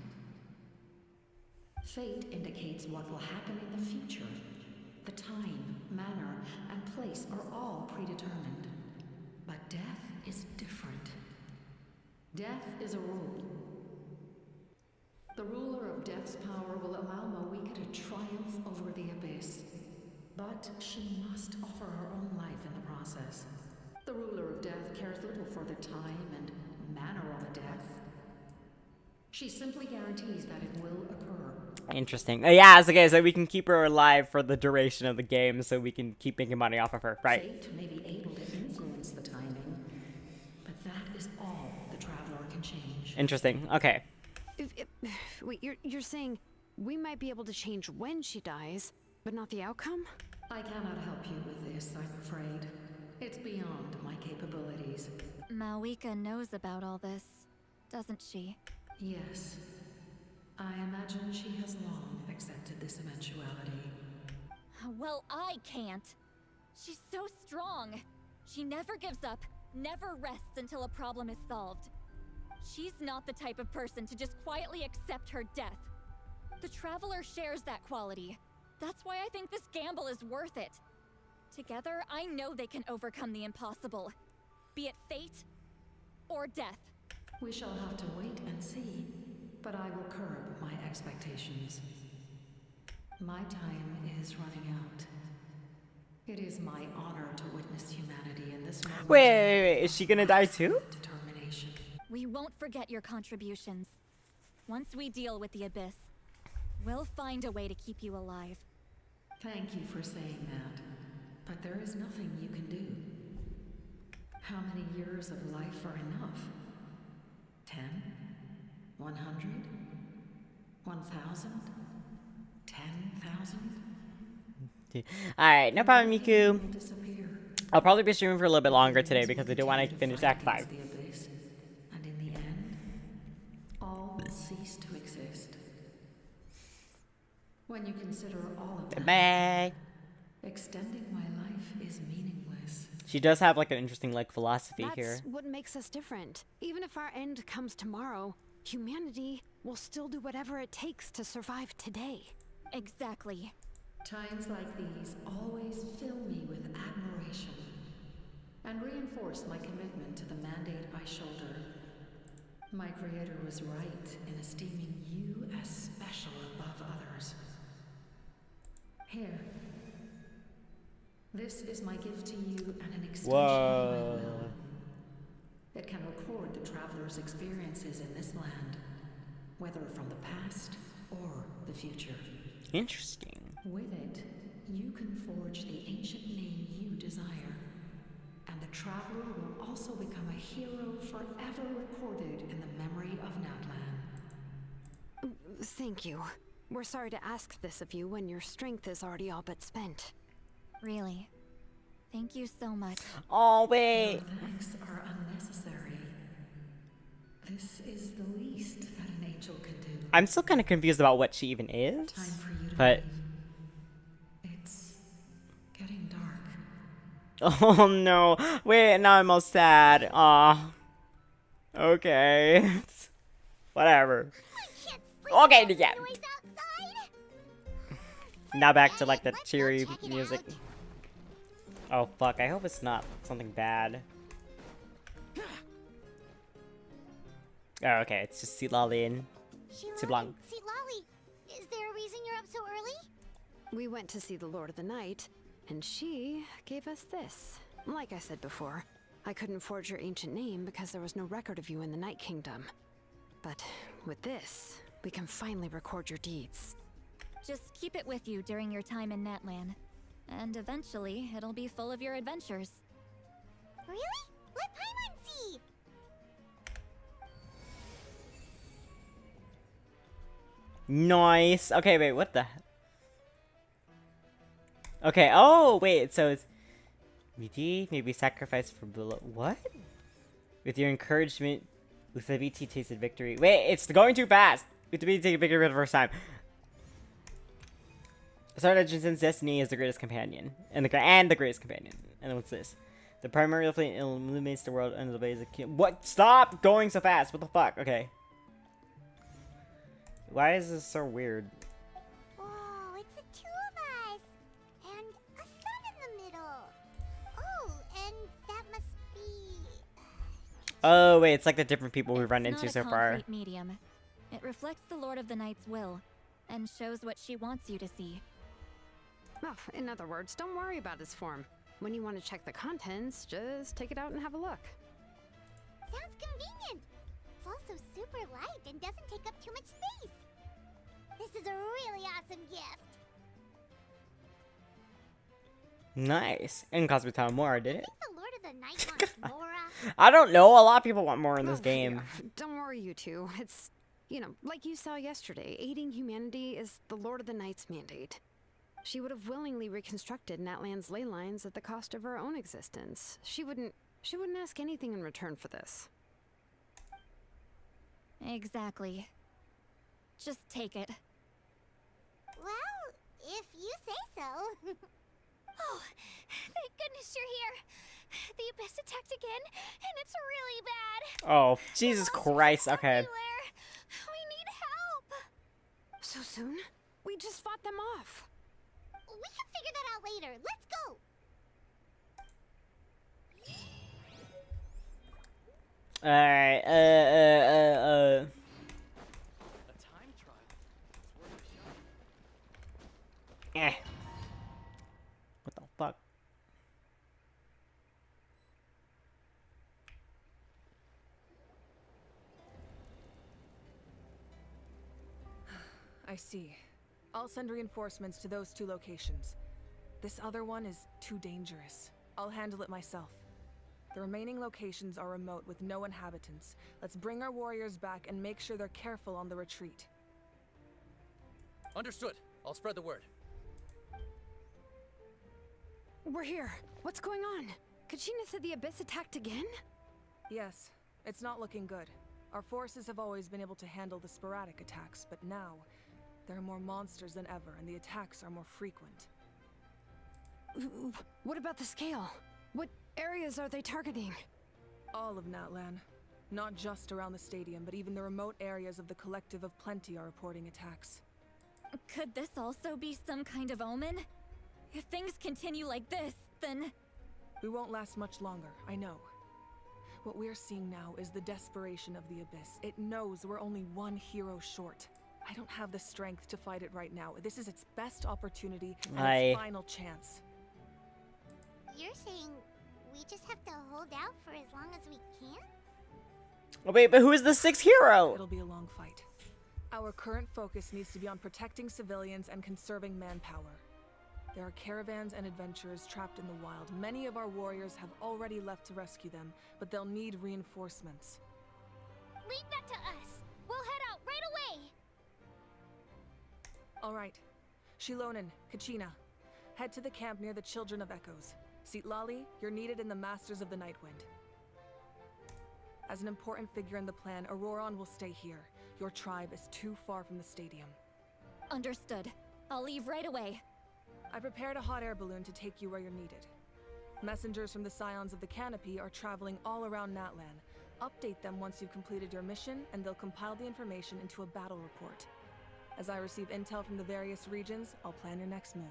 K: Fate indicates what will happen in the future. The time, manner, and place are all predetermined. But death is different. Death is a rule. The ruler of death's power will allow Malika to triumph over the abyss. But she must offer her own life in the process. The ruler of death cares little for the time and manner of a death. She simply guarantees that it will occur.
A: Interesting. Yeah, it's okay, so we can keep her alive for the duration of the game, so we can keep making money off of her, right?
K: Fate may be able to influence the timing, but that is all the Traveler can change.
A: Interesting. Okay.
E: Wait, you're saying we might be able to change when she dies, but not the outcome?
K: I cannot help you with this, I'm afraid. It's beyond my capabilities.
I: Malika knows about all this, doesn't she?
K: Yes. I imagine she has long accepted this eventuality.
I: Well, I can't. She's so strong. She never gives up, never rests until a problem is solved. She's not the type of person to just quietly accept her death. The Traveler shares that quality. That's why I think this gamble is worth it. Together, I know they can overcome the impossible. Be it fate or death.
K: We shall have to wait and see, but I will curb my expectations. My time is running out. It is my honor to witness humanity in this moment.
A: Wait, is she gonna die too?
K: Determination.
I: We won't forget your contributions. Once we deal with the Abyss, we'll find a way to keep you alive.
K: Thank you for saying that, but there is nothing you can do. How many years of life are enough? 10? 100? 1,000? 10,000?
A: Alright, no problem, Miku.
K: Will disappear.
A: I'll probably be streaming for a little bit longer today because I do want to finish Act 5.
K: The abyss, and in the end, all will cease to exist. When you consider all of that,
A: Bye.
K: extending my life is meaningless.
A: She does have like an interesting like philosophy
E: That's
A: here.
E: what makes us different. Even if our end comes tomorrow, humanity will still do whatever it takes to survive today.
I: Exactly.
K: Times like these always fill me with admiration and reinforce my commitment to the mandate I shoulder. My creator was right in esteeming you as special above others. Here. This is my gift to you and an extension of my will. It can record the traveler's experiences in this land, whether from the past or the future.
A: Interesting.
K: With it, you can forge the ancient name you desire, and the Traveler will also become a hero forever recorded in the memory of Natlan.
E: Thank you. We're sorry to ask this of you when your strength is already all but spent.
I: Really. Thank you so much.
A: Oh, wait.
K: Your thanks are unnecessary. This is the least that an angel can do.
A: I'm still kind of confused about what she even is.
K: Time for you to
A: But
K: leave. It's getting dark.
A: oh no. Wait, now I'm all sad. Aw. Okay. Whatever.
D: I can't sleep
A: Okay,
D: with
A: yeah.
D: the noise outside.
A: Now back to like the
D: Let's go
A: cheery
D: check it
A: music.
D: out.
A: Oh fuck, I hope it's not something bad. Oh, okay, it's just Lolly and Blanc.
D: See, Lolly, is there a reason you're up so early?
E: We went to see the Lord of the Night, and she gave us this. Like I said before, I couldn't forge your ancient name because there was no record of you in the Night Kingdom. But with this, we can finally record your deeds.
I: Just keep it with you during your time in Natlan. And eventually, it'll be full of your adventures.
D: Really? Let Paimon see.
A: Nice. Okay, wait, what the? Okay, oh, wait, so it's... VT, maybe sacrifice for below... What? With your encouragement, with the VT tasted victory. Wait, it's going too fast! With the VT take victory for the first time. Sarah Jensen's destiny is the greatest companion. And the greatest companion. And then what's this? The primary flame illuminates the world under the blaze of... What? Stop going so fast! What the fuck? Okay. Why is this so weird?
D: Oh, it's the two of us. And a sun in the middle. Oh, and that must be...
A: Oh, wait, it's like the different people we've run
I: It's
A: into
I: not
A: so
I: a
A: far.
I: concrete medium. It reflects the Lord of the Night's will, and shows what she wants you to see.
E: Oh, in other words, don't worry about its form. When you want to check the contents, just take it out and have a look.
D: Sounds convenient. It's also super light and doesn't take up too much space. This is a really awesome gift.
A: Nice. And cost me time more, did it?
D: I think the Lord of the Night wants Mora.
A: I don't know. A lot of people want more in this
E: Oh,
A: game.
E: yeah. Don't worry, you two. It's, you know, like you saw yesterday, aiding humanity is the Lord of the Night's mandate. She would have willingly reconstructed Natlan's ley lines at the cost of her own existence. She wouldn't ask anything in return for this.
I: Exactly. Just take it.
D: Well, if you say so.
I: Oh, thank goodness you're here.
F: The Abyss attacked again, and it's really bad.
A: Oh, Jesus Christ. Okay.
F: Everywhere. We need help.
E: So soon? We just fought them off.
D: We can figure that out later. Let's go.
A: Alright,
J: A time trial. It's worth a shot.
A: Eh. What the fuck?
B: I see. I'll send reinforcements to those 2 locations. This other one is too dangerous. I'll handle it myself. The remaining locations are remote with no inhabitants. Let's bring our warriors back and make sure they're careful on the retreat.
J: Understood. I'll spread the word.
E: We're here. What's going on? Kachina said the Abyss attacked again?
B: Yes, it's not looking good. Our forces have always been able to handle the sporadic attacks, but now there are more monsters than ever, and the attacks are more frequent.
E: What about the scale? What areas are they targeting?
B: All of Natlan. Not just around the stadium, but even the remote areas of the Collective of Plenty are reporting attacks.
I: Could this also be some kind of omen? If things continue like this, then...
B: We won't last much longer, I know. What we're seeing now is the desperation of the Abyss. It knows we're only one hero short. I don't have the strength to fight it right now. This is its best opportunity and its final chance.
D: You're saying we just have to hold out for as long as we can?
A: Oh, wait, but who is the 6th hero?
B: It'll be a long fight. Our current focus needs to be on protecting civilians and conserving manpower. There are caravans and adventurers trapped in the wild. Many of our warriors have already left to rescue them, but they'll need reinforcements.
D: Leave that to us. We'll head out right away.
B: All right. Shilonen, Kachina, head to the camp near the Children of Echoes. Lali, you're needed in the Masters of the Nightwind. As an important figure in the plan, Auroron will stay here. Your tribe is too far from the stadium.
I: Understood. I'll leave right away.
B: I prepared a hot air balloon to take you where you're needed. Messengers from the Scions of the Canopy are traveling all around Natlan. Update them once you've completed your mission, and they'll compile the information into a battle report. As I receive intel from the various regions, I'll plan your next move.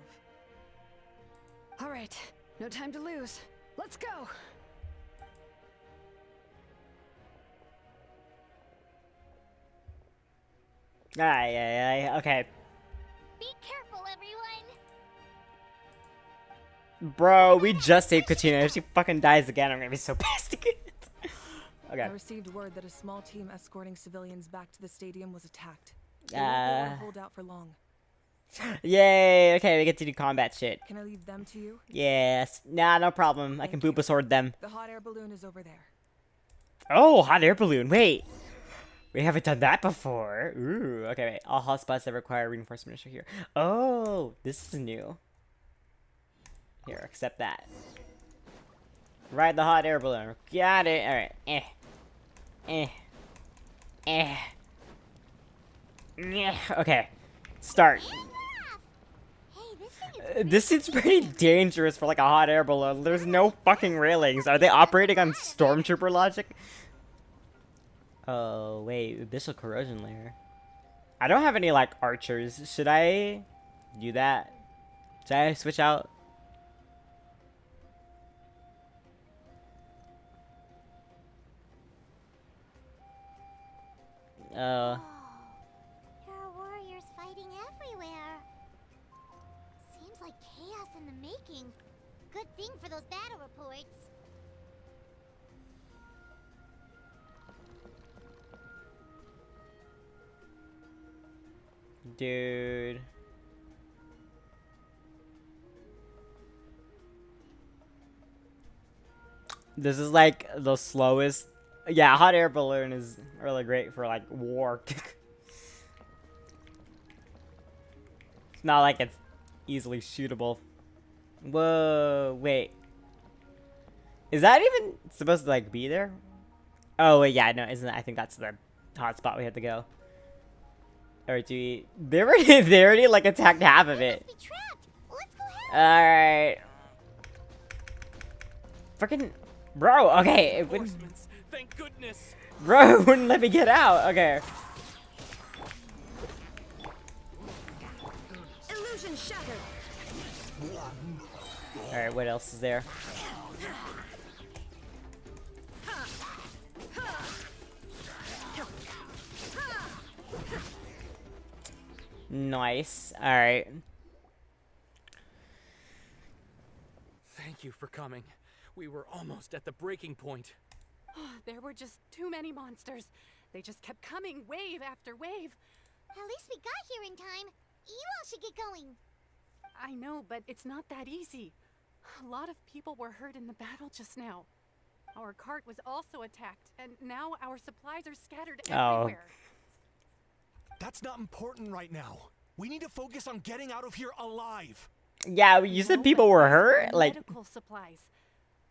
E: All right. No time to lose. Let's go!
A: Okay.
D: Be careful, everyone.
A: Bro, we just saved Kachina. If she fucking dies again, I'm gonna be so pissed again. Okay.
B: I received word that a small team escorting civilians back to the stadium was attacked. They won't be able to hold out for long.
A: Yay! Okay, we get to do combat shit.
B: Can I leave them to you?
A: Yes. Nah, no problem. I can Bulbasaur them.
B: The hot air balloon is over there.
A: Oh, hot air balloon. Wait. We haven't done that before. Ooh. Okay, wait. All hotspots that require reinforcement are here. Oh, this is new. Here, accept that. Ride the hot air balloon. Got it. Alright. Okay. Start. This seems pretty dangerous for like a hot air balloon. There's no fucking railings. Are they operating on stormtrooper logic? Oh, wait. Abyssal corrosion layer. I don't have any like archers. Should I do that? Should I switch out?
D: There are warriors fighting everywhere. Seems like chaos in the making. Good thing for those battle reports.
A: Dude. This is like the slowest. Yeah, hot air balloon is really great for like war. It's not like it's easily shootable. Whoa, wait. Is that even supposed to like be there? Oh wait, yeah, no, isn't it? I think that's the hot spot we have to go. Or do we? They already like attacked half of it. All right. Freaking bro. Okay, it wouldn't.
J: Reinforcements. Thank goodness.
A: Bro, it wouldn't let me get out. Okay.
E: Illusion shattered.
A: All right. What else is there? Nice. All right.
J: Thank you for coming. We were almost at the breaking point.
L: There were just too many monsters. They just kept coming, wave after wave.
D: At least we got here in time. You all should get going.
L: I know, but it's not that easy. A lot of people were hurt in the battle just now. Our cart was also attacked, and now our supplies are scattered everywhere.
G: That's not important right now. We need to focus on getting out of here alive.
A: Yeah, you said people were hurt. Like
L: medical supplies.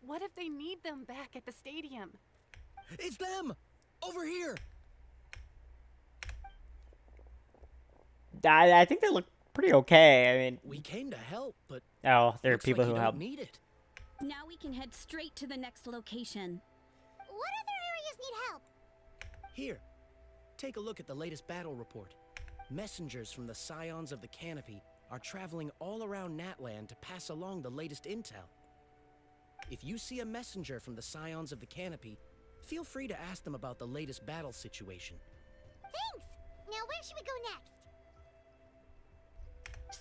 L: What if they need them back at the stadium?
G: It's them! Over here!
A: I think they look pretty okay. I mean,
M: we came to help, but
A: oh, there are
M: looks
A: people
M: like
A: who
M: you
A: help.
M: don't need it.
N: Now we can head straight to the next location.
D: What other areas need help?
M: Here, take a look at the latest battle report. Messengers from the Scions of the Canopy are traveling all around Natlan to pass along the latest intel. If you see a messenger from the Scions of the Canopy, feel free to ask them about the latest battle situation.
D: Thanks! Now where should we go next?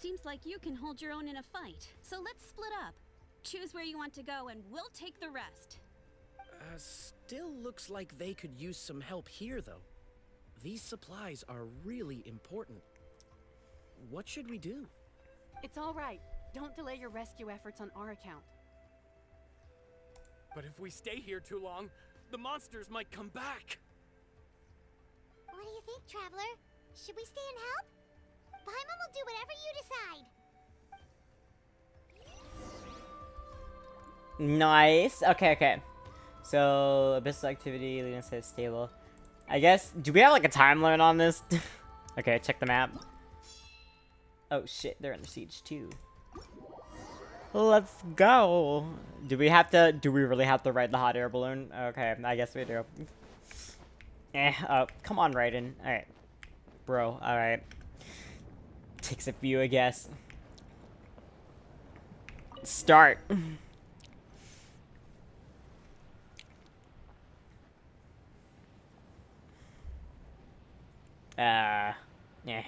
N: Seems like you can hold your own in a fight, so let's split up. Choose where you want to go and we'll take the rest.
M: Still looks like they could use some help here, though. These supplies are really important. What should we do?
L: It's all right. Don't delay your rescue efforts on our account.
J: But if we stay here too long, the monsters might come back.
D: What do you think, Traveler? Should we stay and help? Paimon will do whatever you decide.
A: Nice. Okay. So, abyssal activity, Lena says stable. I guess, do we have like a time limit on this? Okay, check the map. Oh shit, they're under siege too. Let's go. Do we really have to ride the hot air balloon? Okay, I guess we do. Come on, Raiden. Alright. Bro, alright. Takes a few, I guess. Start. Yeah.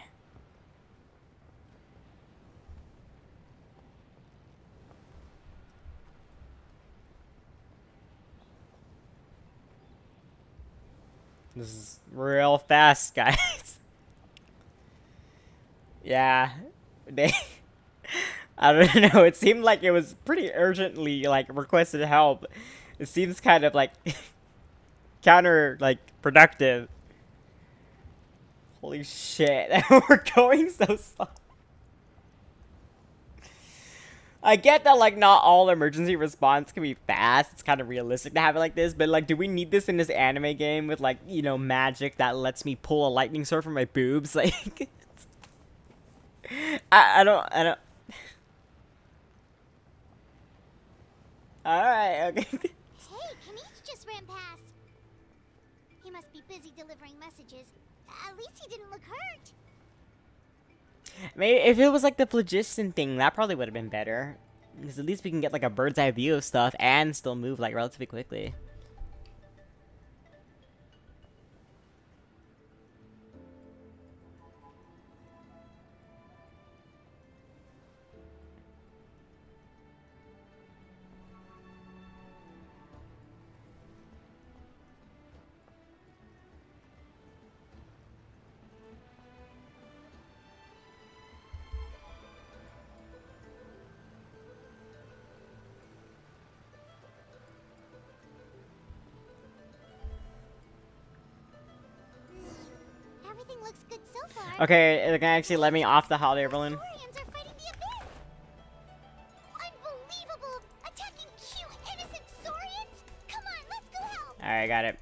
A: This is real fast, guys. Yeah. I don't know, it seemed like it was pretty urgently, like, requested help. It seems kind of, like, counter, like, productive. Holy shit, we're going so slow. I get that, like, not all emergency response can be fast. It's kind of realistic to have it like this. But, like, do we need this in this anime game with, like, you know, magic that lets me pull a lightning sword from my boobs? Like, I don't. Alright, okay.
D: Hey, Kanish just ran past. He must be busy delivering messages. At least he didn't look hurt.
A: Maybe if it was like the phlogiston thing, that probably would have been better. Because at least we can get like a bird's eye view of stuff and still move like relatively quickly.
D: Everything looks good so far.
A: Okay, they're gonna actually let me off the hot air balloon.
D: Saurians are fighting the abyss. Unbelievable! Attacking cute, innocent Saurians? Come on, let's go help.
A: Alright, got it.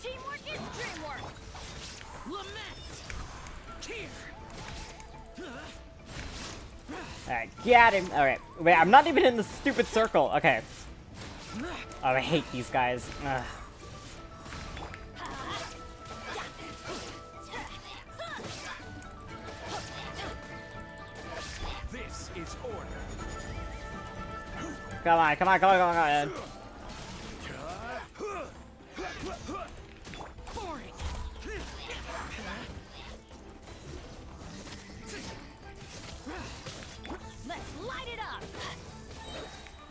L: Teamwork is dreamwork.
J: Lament. Tear.
A: Alright, Get him! Alright. Wait, I'm not even in the stupid circle. Okay. Oh, I hate these guys. Ugh.
G: This is order.
A: Come on, come on, come on, come on, come on.
I: Let's light it up!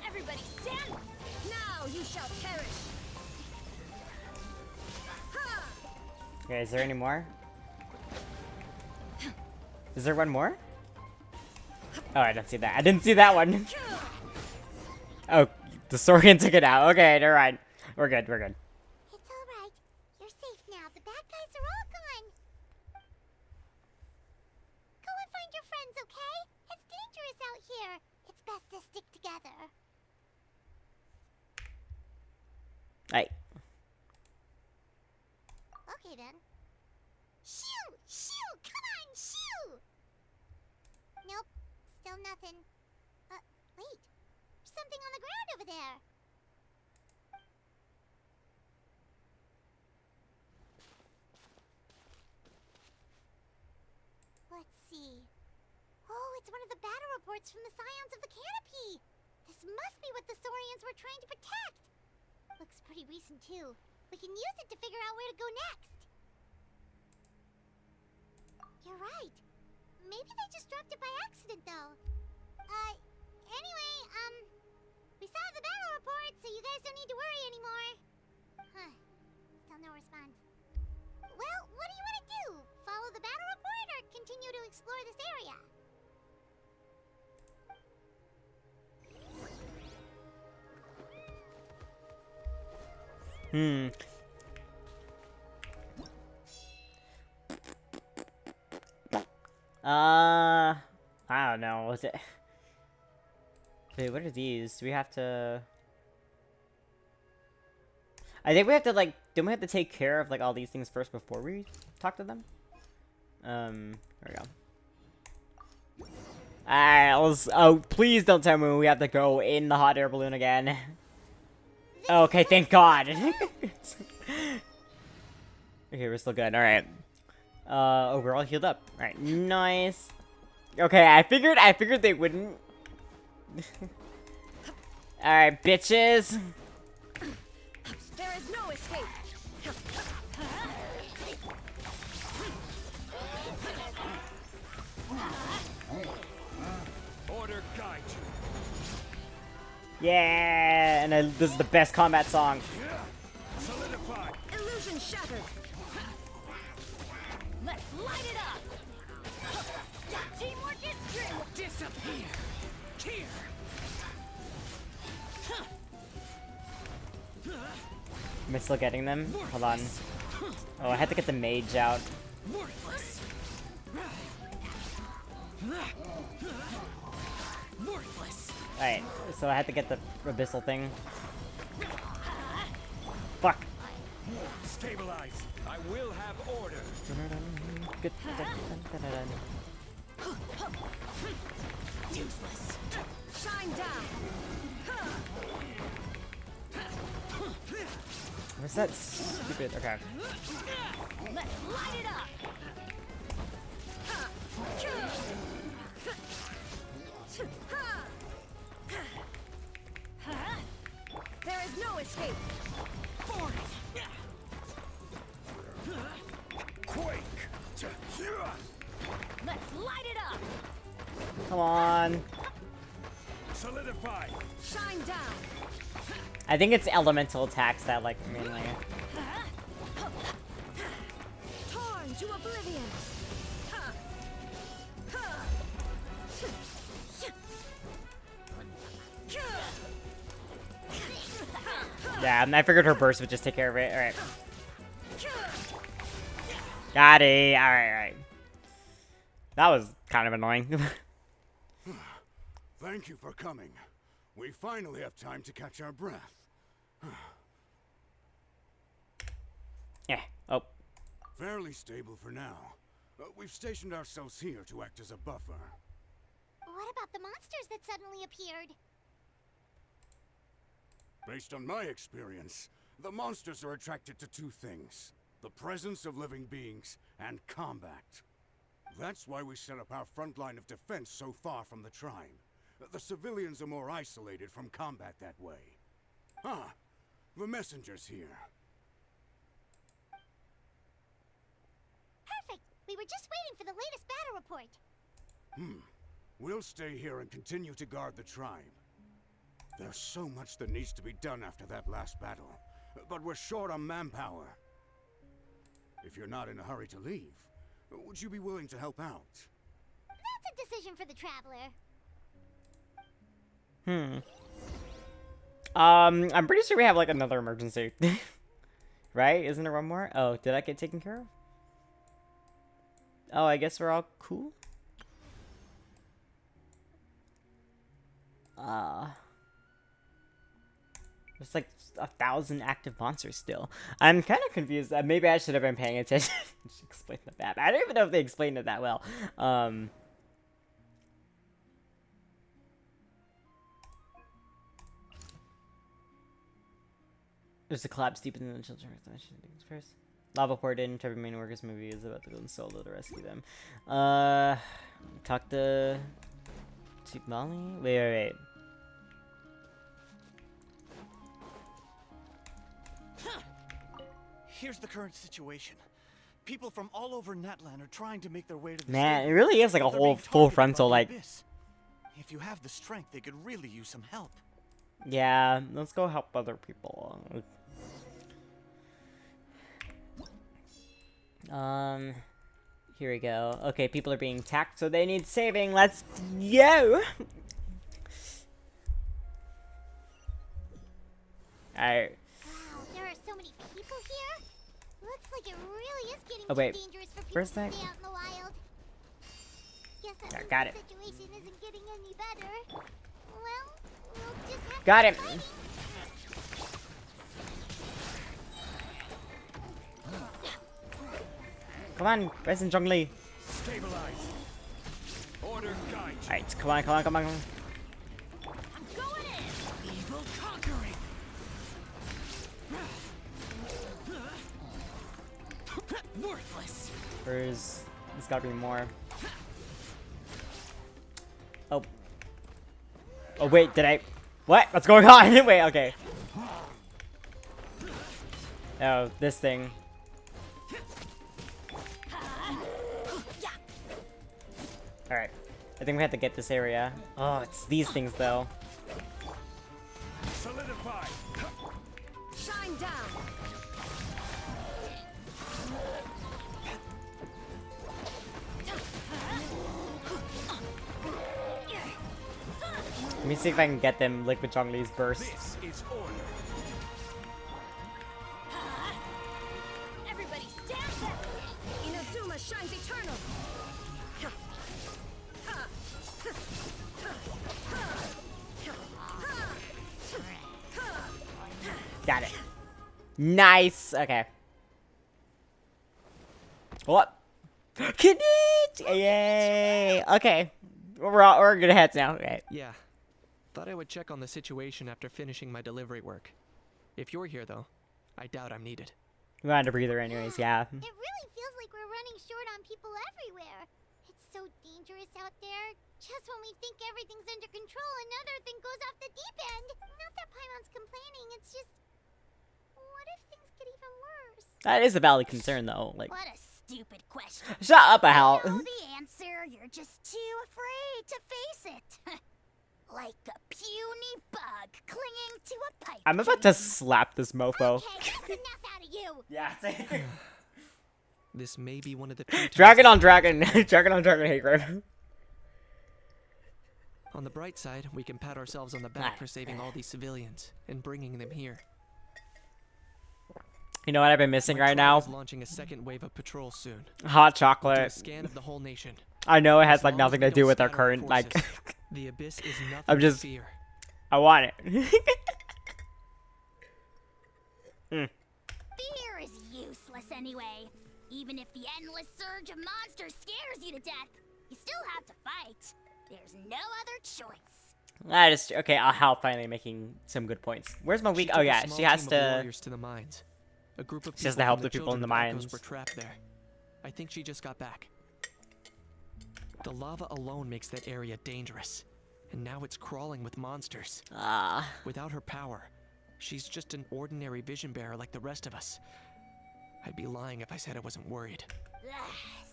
I: Everybody stand! Now you shall perish!
A: Okay, is there any more? Is there one more? Oh, I didn't see that. I didn't see that one. Oh, the Saurian took it out. Okay, never mind. We're good, we're good.
D: It's alright. You're safe now. The bad guys are all gone. Go and find your friends, okay? It's dangerous out here. It's best to stick together.
A: Right.
D: Okay then. Shoo! Shoo! Come on, shoo! Nope. Still nothing. Wait. There's something on the ground over there. Let's see. Oh, it's one of the battle reports from the Scions of the Canopy. This must be what the Saurians were trying to protect. Looks pretty recent too. We can use it to figure out where to go next. You're right. Maybe they just dropped it by accident though. Anyway, we saw the battle report, so you guys don't need to worry anymore. Huh. Still no response. Well, what do you want to do? Follow the battle report or continue to explore this area?
A: I don't know. Was it? Wait, what are these? Do we have to? I think we have to like. Don't we have to take care of like all these things first before we talk to them? There we go. Alright, let's. Oh, please don't tell me we have to go in the hot air balloon again. Okay, thank God. Okay, we're still good. All right. Oh, we're all healed up. All right, nice. Okay, I figured they wouldn't. All right, bitches.
I: There is no escape!
G: Order guide you.
A: Yeah, and this is the best combat song.
G: Solidify.
I: Illusion shattered! Let's light it up! Teamwork is true!
J: Disappear! Here!
A: Am I still getting them? Hold on. Oh, I had to get the mage out.
J: Worthless! Worthless!
A: Alright, so I had to get the abyssal thing. Fuck.
G: Stabilize. I will have order.
A: Good.
I: Useless! Shine down!
A: What's that stupid? Okay.
I: Let's light it up! There is no escape!
G: Quake!
I: Let's light it up!
A: Come on.
G: Solidify!
I: Shine down!
A: I think it's elemental attacks that like mainly.
I: Torn to oblivion!
A: Yeah, I figured her burst would just take care of it. All right. Got it. All right, all right. That was kind of annoying.
C: Thank you for coming. We finally have time to catch our breath.
A: Yeah. Oh.
C: Fairly stable for now. We've stationed ourselves here to act as a buffer.
D: What about the monsters that suddenly appeared?
O: Based on my experience, the monsters are attracted to two things: the presence of living beings and combat. That's why we set up our front line of defense so far from the tribe. The civilians are more isolated from combat that way. Ah, the messenger's here.
D: Perfect! We were just waiting for the latest battle report.
O: We'll stay here and continue to guard the tribe. There's so much that needs to be done after that last battle, but we're short on manpower. If you're not in a hurry to leave, would you be willing to help out?
D: That's a decision for the traveler.
A: I'm pretty sure we have like another emergency. Right? Isn't there one more? Oh, did that get taken care of? Oh, I guess we're all cool? There's like 1,000 active monsters still. I'm kind of confused. Maybe I should have been paying attention. Just explain the map. I don't even know if they explained it that well. There's a collapse deep in the children. First, lava poured in. Trevor main workers movie is about to go in solo to rescue them. Talk to Molly. Wait.
P: Here's the current situation. People from all over Natlan are trying to make their way to the
A: Man,
P: stadium.
A: it really is like a
P: They're
A: whole
P: being
A: full
P: targeted
A: frontal
P: by
A: like.
P: the Abyss. If you have the strength, they could really use some help.
A: Yeah, let's go help other people. Here we go. Okay, people are being attacked, so they need saving. Let's go! Alright.
D: Wow, there are so many people here. Looks like it really is getting
A: Oh, wait.
D: too dangerous for people
A: Where's
D: to
A: that?
D: stay out in the wild. Guess that means
A: got
D: the
A: it.
D: situation isn't getting any better. Well, we'll just have
A: Got
D: to
A: him!
D: keep fighting.
A: Come on, Resident Zhongli.
O: Stabilize. Order guide.
A: Alright, come on.
D: I'm going in.
P: Evil conquering. Worthless.
A: There's gotta be more. Oh. Oh, wait, did I? What? What's going on? Wait, okay. Oh, this thing. Alright. I think we have to get this area. Oh, it's these things, though.
O: Solidify.
E: Shine down.
A: Let me see if I can get them Liquid Zhongli's burst.
O: This is order.
D: Everybody stand back.
E: Inazuma shines eternal.
A: Got it. Nice. Okay. What? Can it? Yay. Okay. We're gonna head now. Okay.
H: Yeah. Thought I would check on the situation after finishing my delivery work. If you're here, though, I doubt I'm needed.
A: We wanted a breather anyways, yeah.
D: It really feels like we're running short on people everywhere. It's so dangerous out there. Just when we think everything's under control, another thing goes off the deep end. Not that Paimon's complaining, it's just... What if things get even worse?
A: That is a valid concern, though. Like,
D: What a stupid question.
A: shut up, Ahal.
D: I know the answer, you're just too afraid to face it. Like a puny bug clinging to a pipe.
A: I'm about to slap this mofo.
D: Okay, that's enough out of you.
A: Yeah,
H: This may be one of the few
A: Dragon
H: times-
A: on dragon. Dragon on dragon hate crime.
H: On the bright side, we can pat ourselves on the back for saving all these civilians and bringing them here.
A: You know what I've been missing
H: My
A: right
H: tribe
A: now?
H: is launching a second wave of patrol soon.
A: Hot
H: We'll do a
A: chocolate.
H: scan of the whole nation.
A: I know it has
H: As
A: like
H: long as
A: nothing
H: we
A: to do
H: don't
A: with our
H: scatter
A: current like.
H: forces, the abyss is nothing
A: I'm
H: to
A: just.
H: fear.
A: I want it.
D: Fear is useless anyway. Even if the endless surge of monsters scares you to death, you still have to fight. There's no other choice.
A: That is okay. I'll finally making some good points. Where's my weak? Oh yeah, she has to.
H: Warriors to the mines. A group of
A: She has
H: people
A: to help
H: from
A: the people in the
H: children of Archons
A: mines.
H: were trapped there. I think she just got back. The lava alone makes that area dangerous, and now it's crawling with monsters.
A: Ah.
H: Without her power, she's just an ordinary vision bearer like the rest of us. I'd be lying if I said I wasn't worried.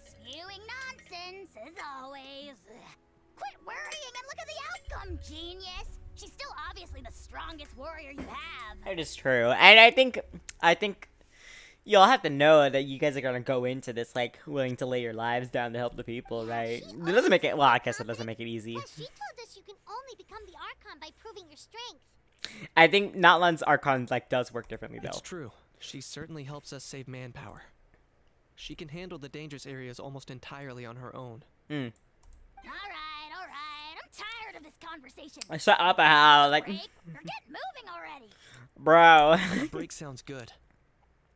D: Spewing nonsense, as always. Quit worrying and look at the outcome, genius. She's still obviously the strongest warrior you have.
A: That is true, and I think you'll have to know that you guys are gonna go into this like willing to lay your lives down to help the people, right? It doesn't make it. Well, I guess it doesn't make it easy.
D: She told us you can only become the Archon by proving your strength.
A: I think Natlan's Archon like does work differently though.
H: It's true. She certainly helps us save manpower. She can handle the dangerous areas almost entirely on her own.
A: Mm.
D: All right. I'm tired of this conversation.
A: Shut up, Al. Like,
D: Break, or get moving already.
A: bro.
H: The break sounds good.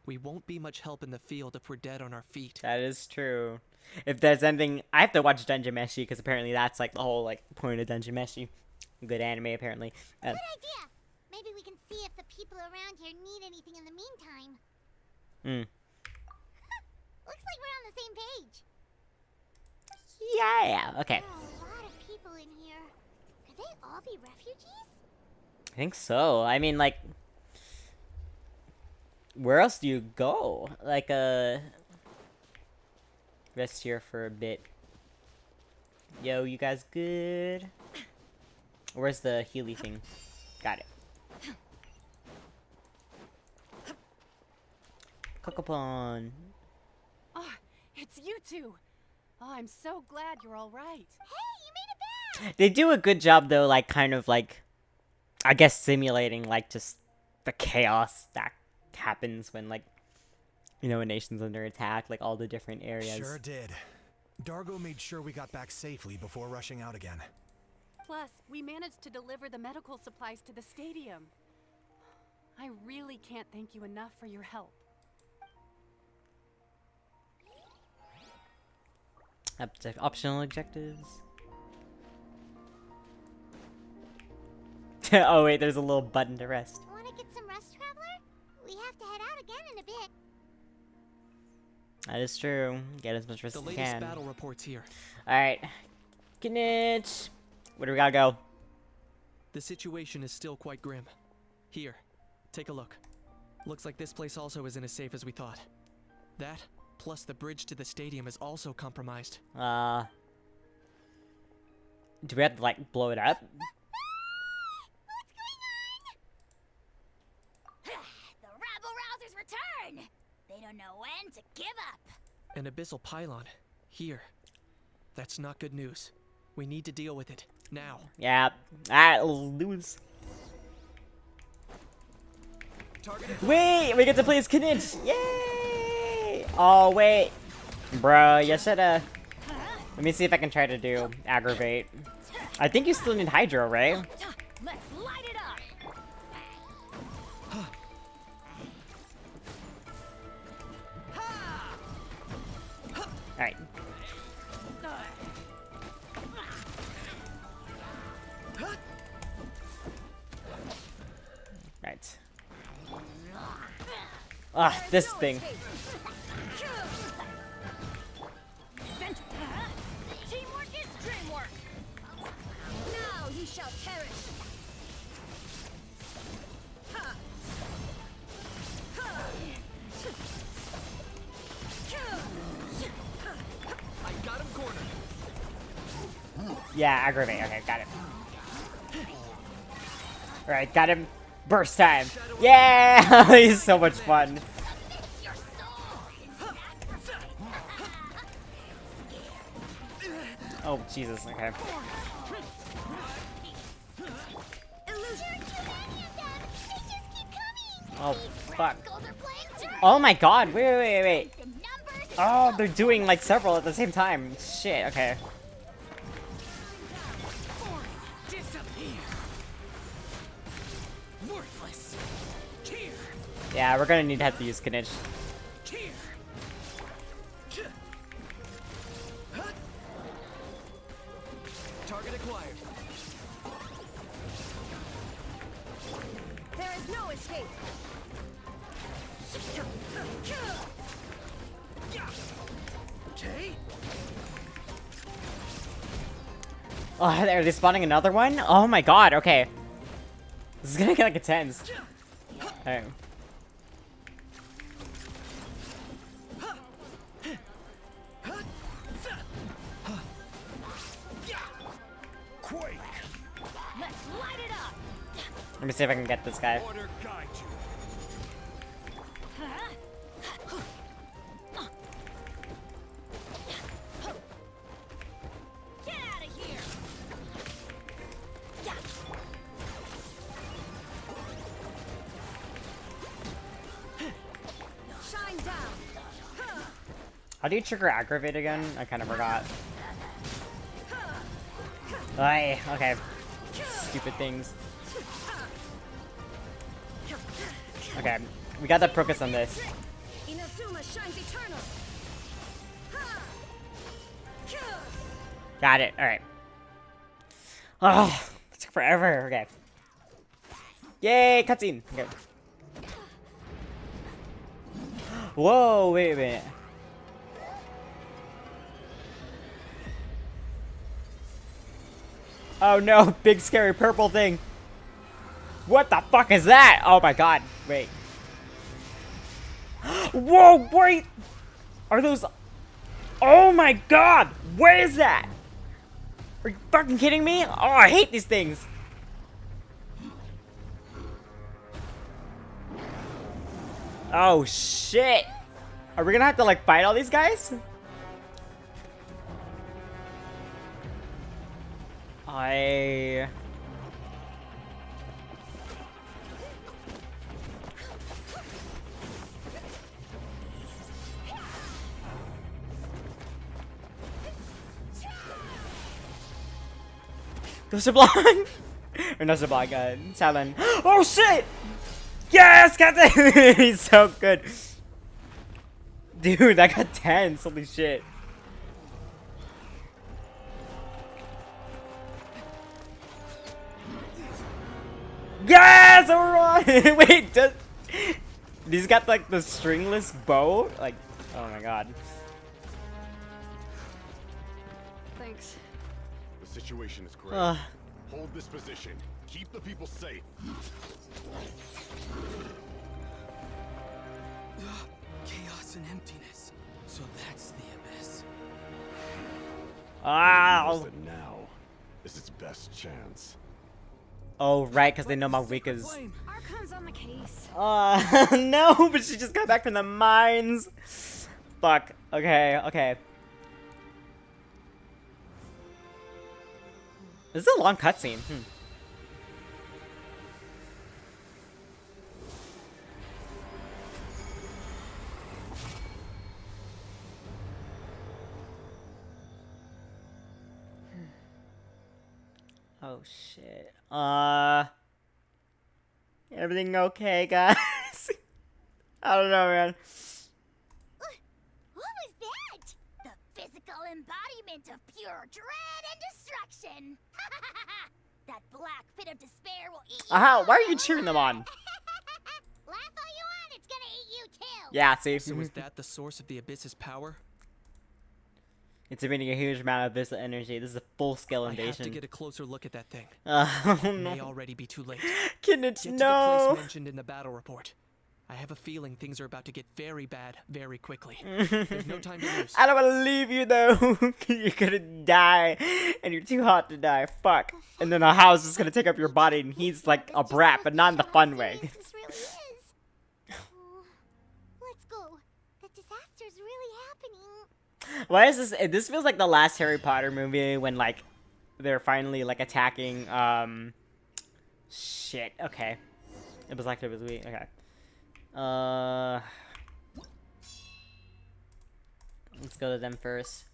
H: We won't be much help in the field if we're dead on our feet.
A: That is true. If there's anything, I have to watch Dungeon Meshi because apparently that's like the whole like point of Dungeon Meshi. Good anime apparently.
D: Good idea. Maybe we can see if the people around here need anything in the meantime.
A: Hmm.
D: Looks like we're on the same page.
A: Yeah. Okay.
D: There are a lot of people in here. Could they all be refugees?
A: I think so. I mean, like, where else do you go? Like, rest here for a bit. Yo, you guys good? Where's the Healy thing? Got it. Kokopon.
L: Oh, it's you two. Oh, I'm so glad you're all right.
D: Hey, you made it back!
A: They do a good job, though, like, kind of, like, I guess simulating, like, just the chaos that happens when, like, you know, a nation's under attack, like, all the different areas.
G: Sure did. Dargo made sure we got back safely before rushing out again.
L: Plus, we managed to deliver the medical supplies to the stadium. I really can't thank you enough for your help.
A: Optional objectives. Oh wait, there's a little button to rest.
D: Want to get some rest, Traveler? We have to head out again in a bit.
A: That is true. Get as much rest as you
H: The latest
A: can.
H: battle reports here.
A: Alright. Getting it. Where do we gotta go?
H: The situation is still quite grim. Here, take a look. Looks like this place also isn't as safe as we thought. That, plus the bridge to the stadium is also compromised.
A: Do we have to, like, blow it up?
D: The rabble-rousers return! They don't know when to give up.
H: An abyssal pylon. Here. That's not good news. We need to deal with it. Now.
A: Yeah. Alright, lose. Wait! We get to play as Knit! Yay! Oh, wait. Bro, you shoulda... Let me see if I can try to do aggravate. I think you still need Hydro, right?
I: Let's light it up.
A: Alright. Right. Ah, this thing.
I: Teamwork is dreamwork. Now you shall perish.
J: I got him cornered.
A: Yeah, aggravate. Okay, got it. Alright, got him. Burst time. Yeah! He's so much fun. Oh, Jesus. Okay. Oh, fuck. Oh my god. Wait. Oh, they're doing like several at the same time. Shit, okay.
J: Worthless. Here.
A: Yeah, we're gonna need to have to use Knit.
J: Here. Target required.
Q: There is no escape.
J: Okay.
A: Oh, are they spawning another one? Oh my god, okay. This is gonna get like intense. Alright.
P: Quake.
Q: Let's light it up.
A: Let me see if I can get this guy.
P: Order guide you.
Q: Get out of here. Shine down.
A: How do you trigger aggravate again? I kind of forgot. Aye, okay. Stupid things. Okay, we got the focus on this.
Q: Inazuma shines eternal.
A: Got it, alright. Oh, it took forever, okay. Yay, cutscene! Okay. Whoa, wait a minute. Oh no, big scary purple thing. What the fuck is that? Oh my god, wait. Whoa, wait! Are those... Oh my god! What is that? Are you fucking kidding me? Oh, I hate these things. Oh shit! Are we gonna have to like fight all these guys? Go Sublime! Or no Sublime, Talon. Oh shit! Yes, Captain! He's so good. Dude, that got tense. Holy shit. Yes! Overrun! Wait, he's got like the stringless bow? Like, oh my god.
E: Thanks.
C: The situation is great. Hold this position. Keep the people safe.
J: Chaos and emptiness. So that's the abyss.
A: Ow!
C: Now is its best chance.
A: Oh, right, because they know my weak is...
E: Archon's on the case.
A: No, but she just got back from the mines. Fuck. Okay, okay. This is a long cutscene. Oh shit. Everything okay, guys? I don't know, man.
D: What was that? The physical embodiment of pure dread and destruction. That black pit of despair will eat you.
A: Why are you cheering them on?
D: Laugh all you want, it's gonna eat you too.
A: Yeah, see?
H: So is that the source of the Abyss's power?
A: It's emitting a huge amount of abyssal energy. This is a full-scale invasion.
H: I have to get a closer look at that thing.
A: Oh,
H: It
A: no.
H: may already be too late.
A: Kinnich,
H: Get to the
A: no!
H: place mentioned in the battle report. I have a feeling things are about to get very bad very quickly. There's no time to lose.
A: I don't want to leave you, though. You're gonna die, and you're too hot to die. Fuck. And then a house is gonna take up your body, and he's like a brat, but not in the fun way.
D: This really is. Let's go. The disaster's really happening.
A: Why is this? This feels like the last Harry Potter movie when like they're finally like attacking. Shit. Okay. It was like it was weak. Okay. Let's go to them first.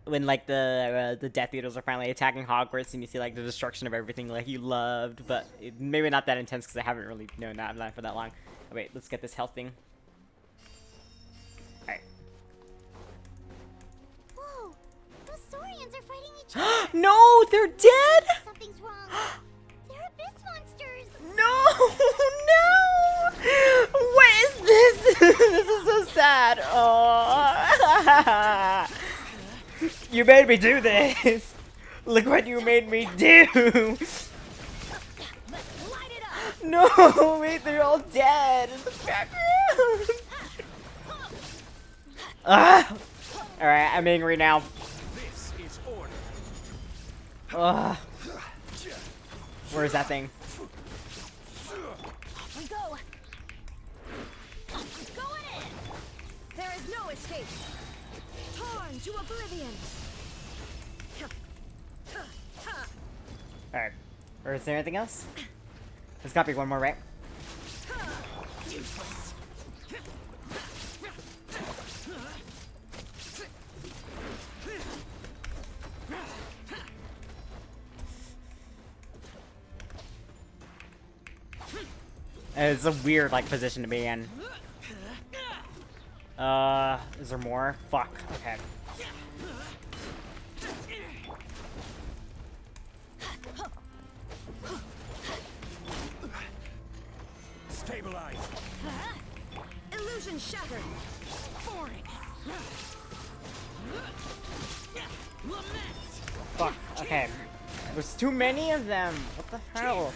A: When like the Death Eaters are finally attacking Hogwarts, and you see like the destruction of everything like you loved, but maybe not that intense because I haven't really known that for that long. Oh, wait, let's get this health thing. Alright.
D: Whoa, those Saurians Scions are fighting each other.
A: No, they're dead.
D: Something's wrong. They're abyss monsters.
A: No, no. What is this? This is so sad. Oh. You made me do this. Look what you made me do. No, wait, they're all dead in the background. Ah. All right, I'm angry now.
G: This is order.
A: Ugh. Where's that thing?
Q: Off we go. Going in. There is no escape. Torn to oblivion.
A: Alright. Or is there anything else? There's gotta be one more, right?
Q: Useless.
A: It's a weird, like, position to be in. Is there more? Fuck. Okay.
G: Stabilize.
Q: Illusion shattered. Boring.
A: Fuck. Okay. There's too many of them. What the hell?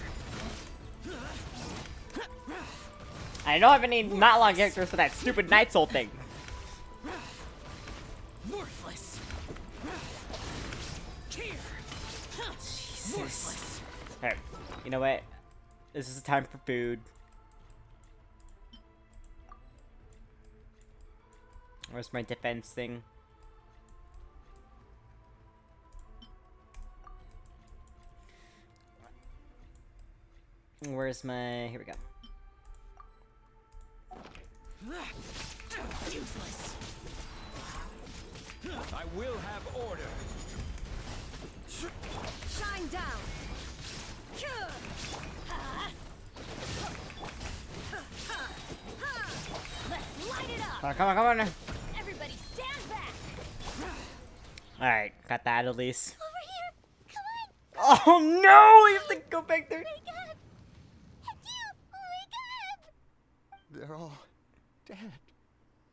A: I don't have any Natlan characters for that stupid Night Soul thing.
Q: Worthless.
A: Jesus. Alright. You know what? This is time for food. Where's my defense thing? Where's my... Here we go.
Q: Useless.
G: I will have order.
Q: Shine down. Let's light it up.
A: Come on, come on.
Q: Everybody stand back.
A: Alright, got that at least.
D: Over here. Come on.
A: Oh no! We have to go back there.
D: Wake up. Wake up.
C: They're all dead.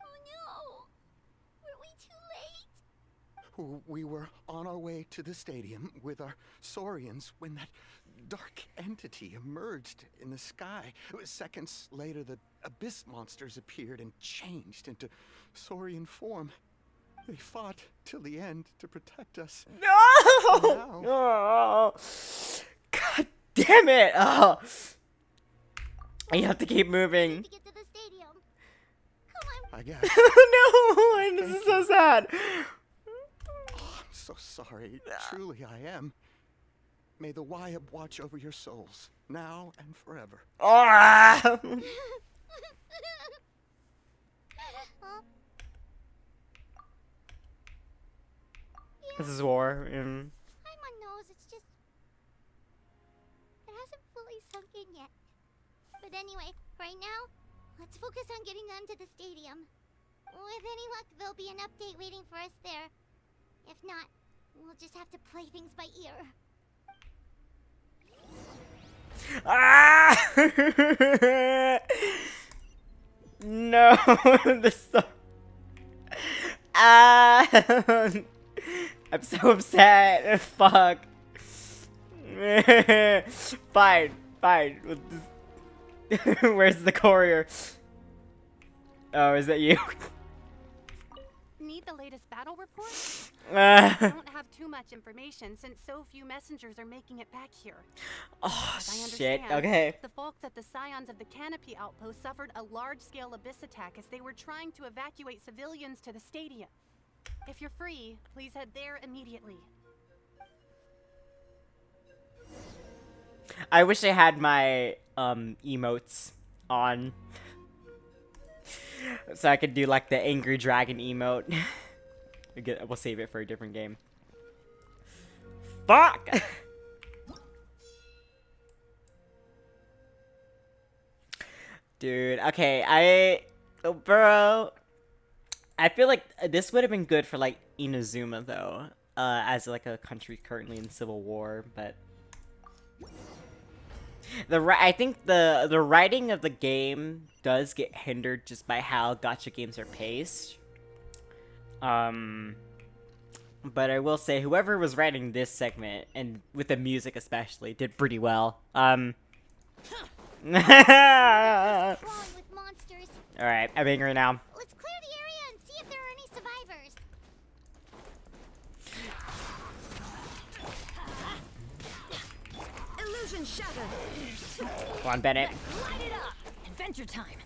D: Oh no. Were we too late?
C: We were on our way to the stadium with our Saurians when that dark entity emerged in the sky. Seconds later, the abyss monsters appeared and changed into Saurian form. They fought till the end to protect us.
A: No!
C: Now,
A: Oh. God damn it! Oh. You have to keep moving.
D: To get to the stadium. Come on.
C: I guess.
A: No! This is so sad.
C: Oh, I'm so sorry. Truly, I am. May the Wyab watch over your souls, now and forever.
A: Ah! This is war.
D: Paimon knows, it's just... It hasn't fully sunk in yet. But anyway, right now, let's focus on getting them to the stadium. With any luck, there'll be an update waiting for us there. If not, we'll just have to play things by ear.
A: Ah! No, this. Ah! I'm so upset. Fuck. Fine, fine. Where's the courier? Oh, is that you?
L: Need the latest battle report?
A: Ah.
L: I don't have too much information since so few messengers are making it back here.
A: Oh,
L: As I
A: shit.
L: understand,
A: Okay.
L: The folks at the Scions of the Canopy outpost suffered a large-scale abyss attack as they were trying to evacuate civilians to the stadium. If you're free, please head there immediately.
A: I wish I had my emotes on, so I could do like the angry dragon emote. We'll save it for a different game. Fuck! Dude, okay, bro, I feel like this would have been good for like Inazuma though. as like a country currently in civil war, but I think the writing of the game does get hindered just by how gacha games are paced. But I will say, whoever was writing this segment, and with the music especially, did pretty well. Alright, I'm angry now.
D: Let's clear the area and see if there are any survivors.
Q: Illusion shattered.
A: Come on, Bennett.
Q: Light it up. Adventure time.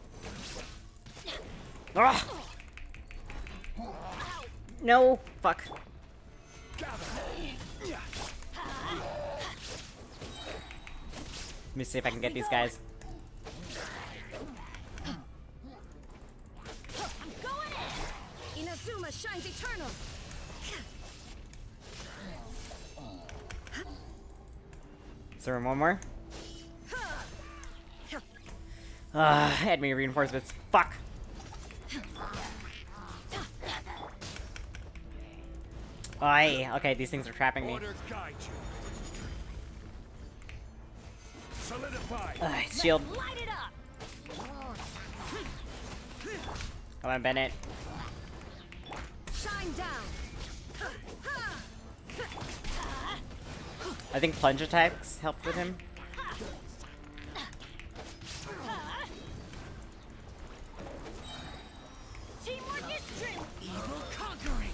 A: Ugh. No, fuck. Let me see if I can get these guys.
Q: I'm going in. Inazuma shines eternal.
A: Is there one more? Enemy reinforcements. Fuck. Aye. Okay, these things are trapping me. Shield.
Q: Light it up.
A: Come on, Bennett.
Q: Shine down.
A: I think plunge attacks helped with him.
Q: Teamwork is strength. Evil conquering.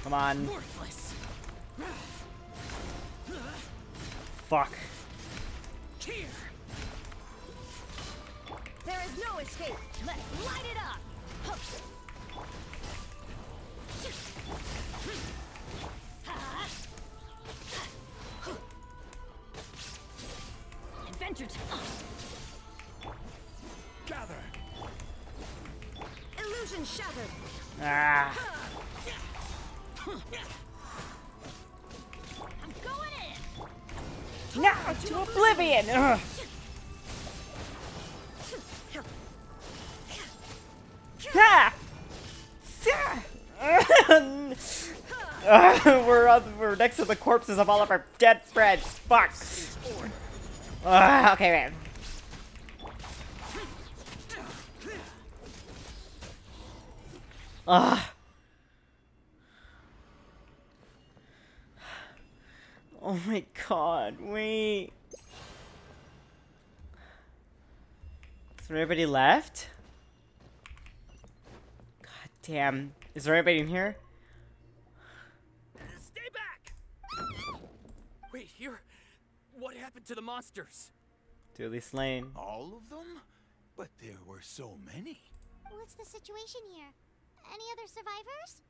A: Come on.
Q: Worthless.
A: Fuck.
Q: Here. There is no escape. Let's light it up. Adventure time.
G: Gather.
Q: Illusion shattered.
A: Ah.
Q: I'm going in.
A: No, to oblivion. Ugh. Ha! We're next to the corpses of all of our dead friends. Fuck. Okay, man. Oh my god, wait. Is there anybody left? God damn. Is there anybody in here?
J: Stay back! Wait, here? What happened to the monsters?
A: Duly slain.
R: All of them? But there were so many.
D: What's the situation here? Any other survivors?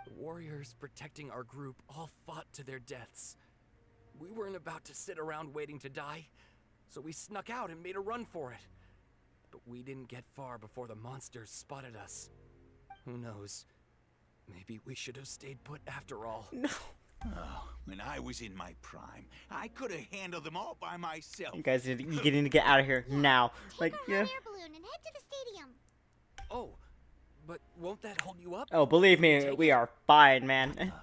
J: The warriors protecting our group all fought to their deaths. We weren't about to sit around waiting to die, so we snuck out and made a run for it. But we didn't get far before the monsters spotted us. Who knows? Maybe we should have stayed put after all.
A: No.
R: Oh, when I was in my prime, I could have handled them all by myself.
A: You guys need to get out of here now. Like, yeah.
D: Air balloon and head to the stadium.
J: Oh, but won't that hold you up?
A: Oh, believe me, we are fine, man.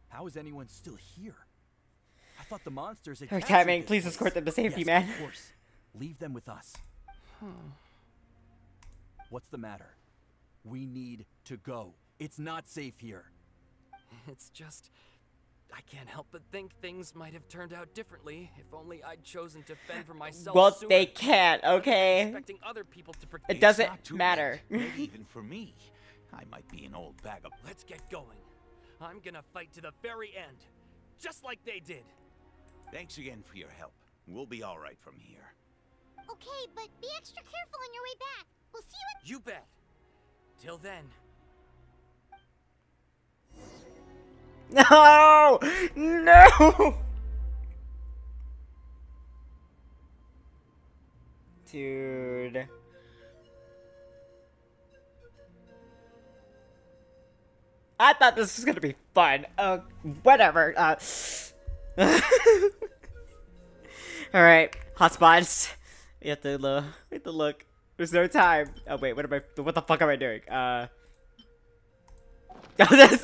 S: How is anyone still here? I thought the monsters had
A: Timing,
S: captured this
A: please
S: place.
A: escort them to safety,
S: Yes,
A: man.
S: Of course. Leave them with us. What's the matter? We need to go. It's not safe here.
J: It's just... I can't help but think things might have turned out differently if only I'd chosen to fend for myself
A: Well,
J: sooner.
A: they can't, okay?
J: Expecting other people to protect.
A: It doesn't
R: Not too
A: matter.
R: late. Maybe even for me. I might be an old bag of...
J: Let's get going. I'm gonna fight to the very end. Just like they did.
R: Thanks again for your help. We'll be all right from here.
D: Okay, but be extra careful on your way back. We'll see you at...
J: You bet. Till then.
A: No! No! Dude. I thought this was gonna be fun. Whatever. Alright, hotspots. We have to look. There's no time. Oh wait, what the fuck am I doing? That was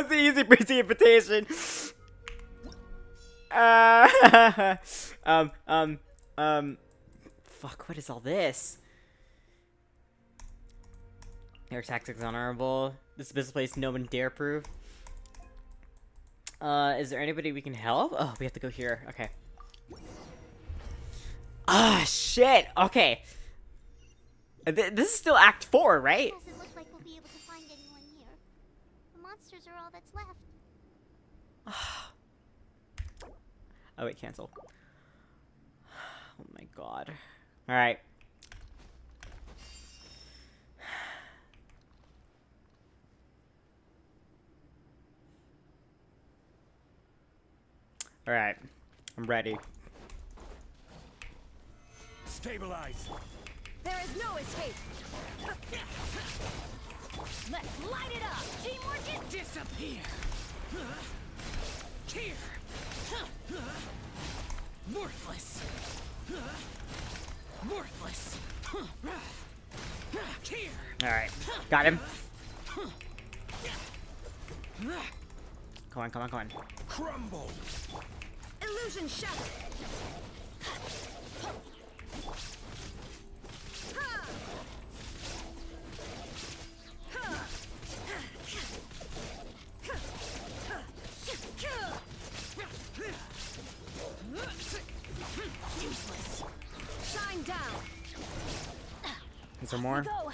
A: the easy breezy invitation. Fuck, what is all this? Their tactics honorable. This business place no one dare prove. Is there anybody we can help? Oh, we have to go here. Okay. Ah, shit. Okay. This is still Act 4, right?
D: Doesn't look like we'll be able to find anyone here. The monsters are all that's left.
A: Oh, wait, cancel. Oh my god. Alright. Alright. I'm ready.
G: Stabilize.
Q: There is no escape.
N: Let's light it up! Teamwork is
J: Disappear. Here. Worthless. Worthless. Here.
A: Alright. Got him. Come on, come on, come on.
G: Crumble.
Q: Illusion shattered.
N: useless.
Q: Shine down.
A: Is there more?
D: Nope.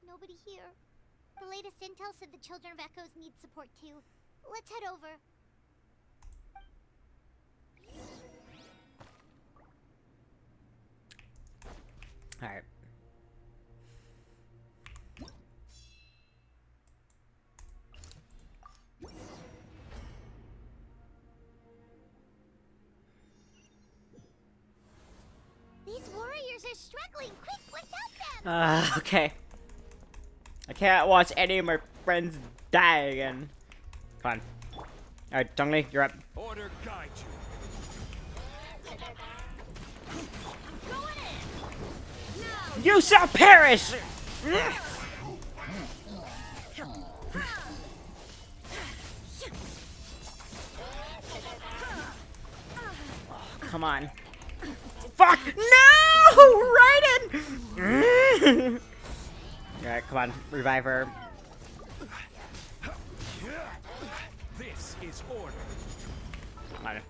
D: Nobody here. The latest intel said the Children of Echoes need support too. Let's head over.
A: Alright.
D: These warriors are struggling. Quick, let's help them!
A: Okay. I can't watch any of my friends die again. Come on. Alright, Zhongli, you're up.
G: Order guide you.
A: You shall perish! Come on. Fuck! No! Right in! Alright, come on. Revive her.
G: This is order.
A: Come on.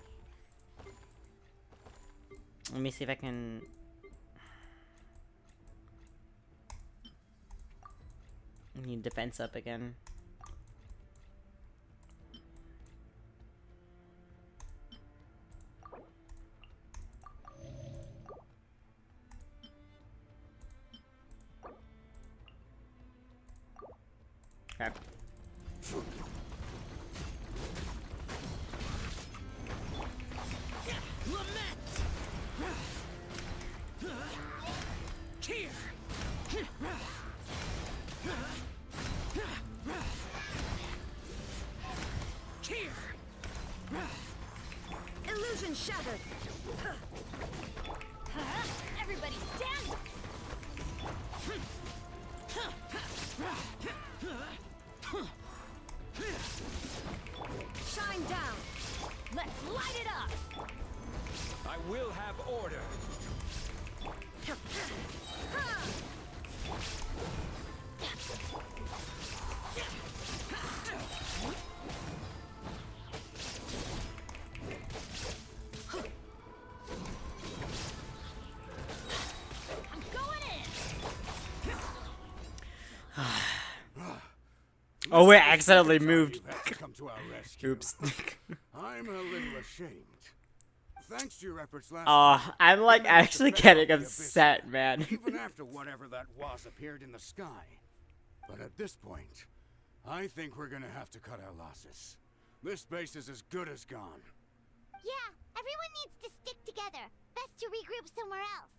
A: Let me see if I can... I need defense up again. Okay.
Q: Illusion shattered.
N: Everybody stand!
Q: Shine down.
N: Let's light it up!
G: I will have order.
N: I'm going in!
A: Oh wait, I accidentally moved.
O: Come to our rescue.
A: Oops.
O: I'm a little ashamed. Thanks to your efforts last
A: Oh, I'm like actually getting upset, man.
O: even after whatever that was appeared in the sky. But at this point, I think we're gonna have to cut our losses. This base is as good as gone.
D: Yeah, everyone needs to stick together. Best to regroup somewhere else.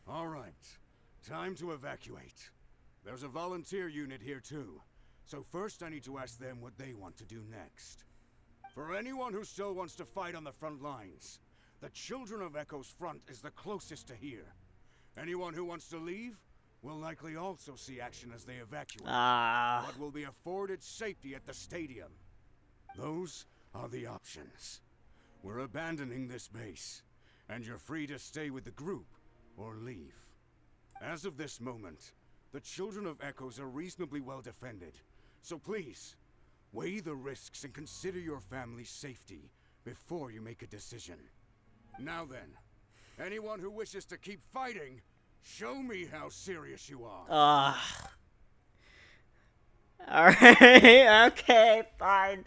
O: All right, time to evacuate. There's a volunteer unit here too. So first I need to ask them what they want to do next. For anyone who still wants to fight on the front lines, the Children of Echo's front is the closest to here. Anyone who wants to leave will likely also see action as they evacuate, but will be afforded safety at the stadium. Those are the options. We're abandoning this base, and you're free to stay with the group or leave. As of this moment, the Children of Echoes are reasonably well defended, so please, weigh the risks and consider your family's safety before you make a decision. Now then, anyone who wishes to keep fighting, show me how serious you are.
A: Alright, okay, fine.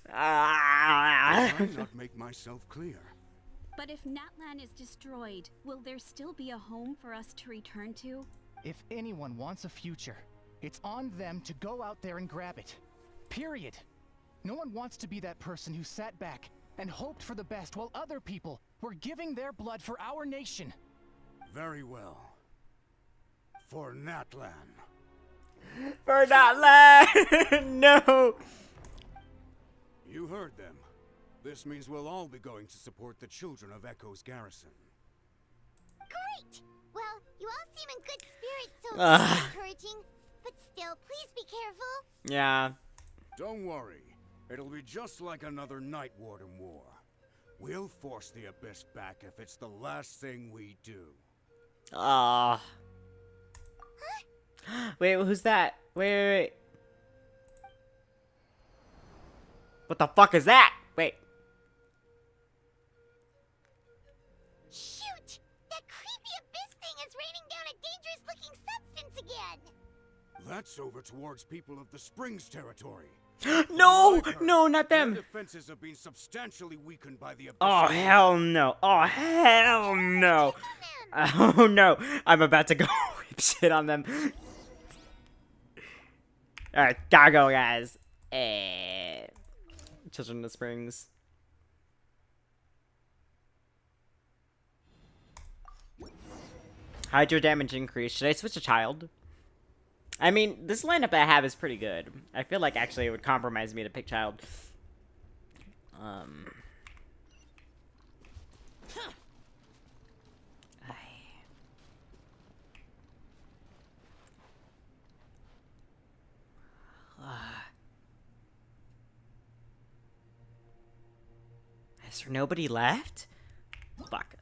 O: Did I not make myself clear?
N: But if Natlan is destroyed, will there still be a home for us to return to?
T: If anyone wants a future, it's on them to go out there and grab it. Period. No one wants to be that person who sat back and hoped for the best while other people were giving their blood for our nation.
O: Very well. For Natlan.
A: For Natlan! No!
O: You heard them. This means we'll all be going to support the Children of Echo's garrison.
D: Great! Well, you all seem in good spirits, so that's encouraging. But still, please be careful.
A: Yeah.
O: Don't worry. It'll be just like another Night Warden war. We'll force the Abyss back if it's the last thing we do.
A: Wait, who's that? Wait. What the fuck is that? Wait.
D: Shoot! That creepy Abyss thing is raining down a dangerous-looking substance again!
O: That's over towards people of the Springs territory.
A: No! No, not them!
O: Their defenses have been substantially weakened by the Abyss.
A: Oh, hell no. Oh, hell no. Oh, no. I'm about to go whip shit on them. Alright, gotta go, guys. Children of the Springs. Hydro damage increase. Should I switch to child? I mean, this lineup I have is pretty good. I feel like actually it would compromise me to pick child. Is there nobody left? Fuck.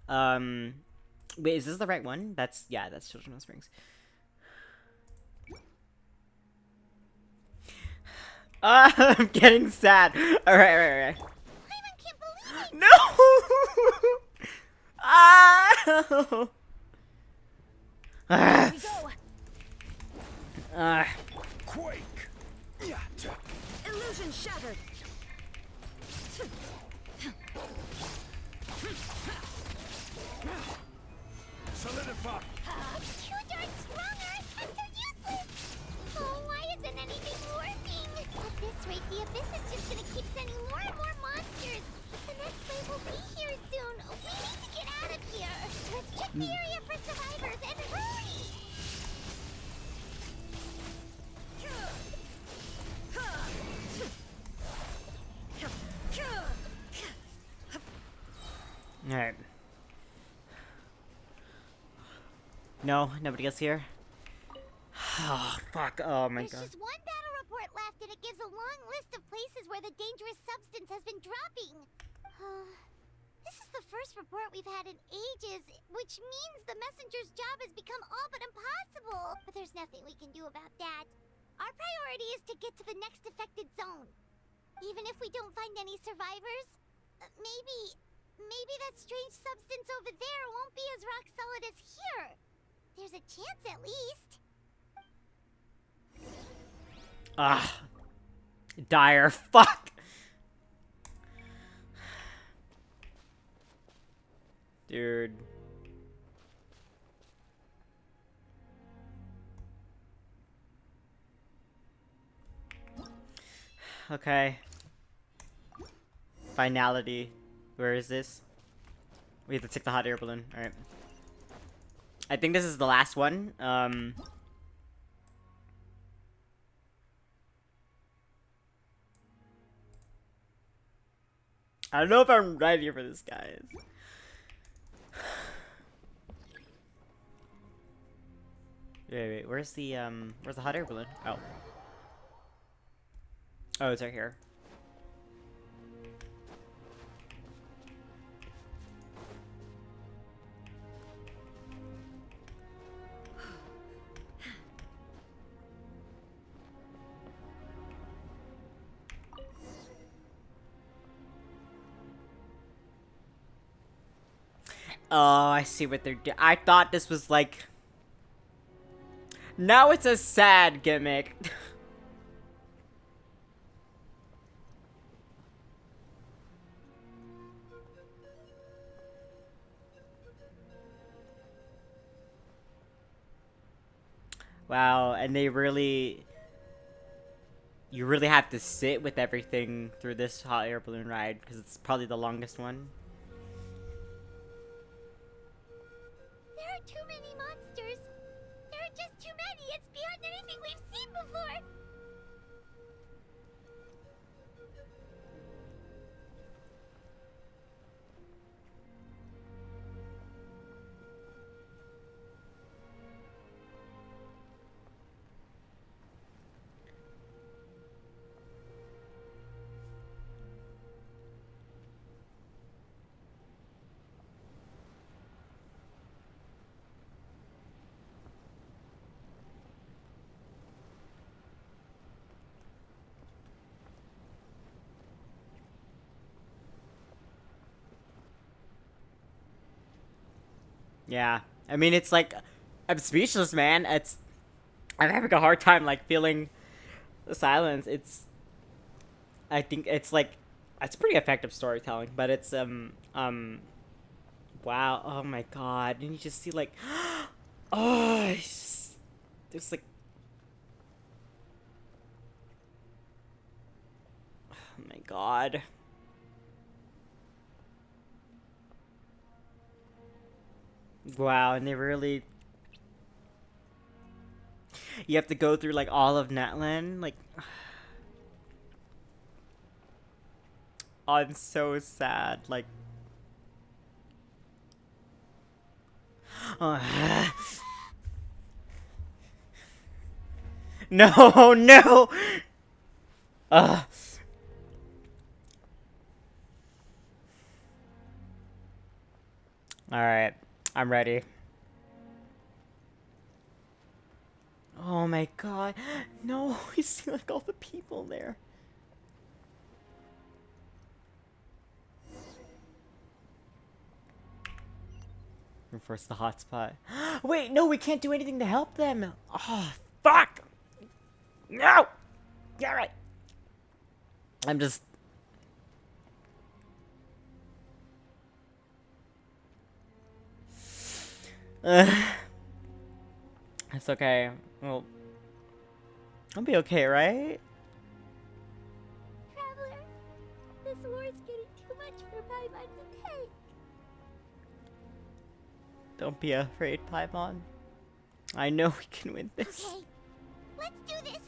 A: Wait, is this the right one? That's Children of the Springs. I'm getting sad. Alright. No!
G: Quake!
Q: Illusion shattered!
G: Solidify!
D: Too darn strong, our attacks are useless! Oh, why isn't anything working? At this rate, the Abyss is just gonna keep sending more and more monsters. The next wave will be here soon. We need to get out of here. Let's check the area for survivors and hurry!
A: Alright. No, nobody else here. Oh, fuck. Oh my god.
D: There's just one battle report left, and it gives a long list of places where the dangerous substance has been dropping. This is the first report we've had in ages, which means the messenger's job has become all but impossible. But there's nothing we can do about that. Our priority is to get to the next affected zone. Even if we don't find any survivors, maybe that strange substance over there won't be as rock solid as here. There's a chance at least.
A: Dire. Fuck. Dude. Okay. Finality. Where is this? We have to take the hot air balloon. Alright. I think this is the last one. I don't know if I'm ready for this, guys. Wait, where's the hot air balloon? Oh. Oh, it's right here. Oh, I see what they're doing. I thought this was like... Now it's a sad gimmick. Wow, and they really... You really have to sit with everything through this hot air balloon ride, because it's probably the longest one.
D: There are too many monsters. There are just too many. It's beyond anything we've seen before.
A: Yeah, I mean, it's like, I'm speechless, man. I'm having a hard time, like, feeling the silence. I think it's like, it's pretty effective storytelling, but it's, wow, oh my god, and you just see, like, oh, it's just like, oh my god. Wow, and they really... You have to go through, like, all of Natlan, like... Oh, I'm so sad, like... No, no! Alright. I'm ready. Oh my god. No, you see like all the people there. First the hotspot. Wait, no, we can't do anything to help them. Oh, fuck! No! Yeah, right. I'm just... It's okay. Well, I'll be okay, right?
D: Traveler, this war is getting too much for Paimon to take.
A: Don't be afraid, Paimon. I know we can win this.
D: Okay, let's do this.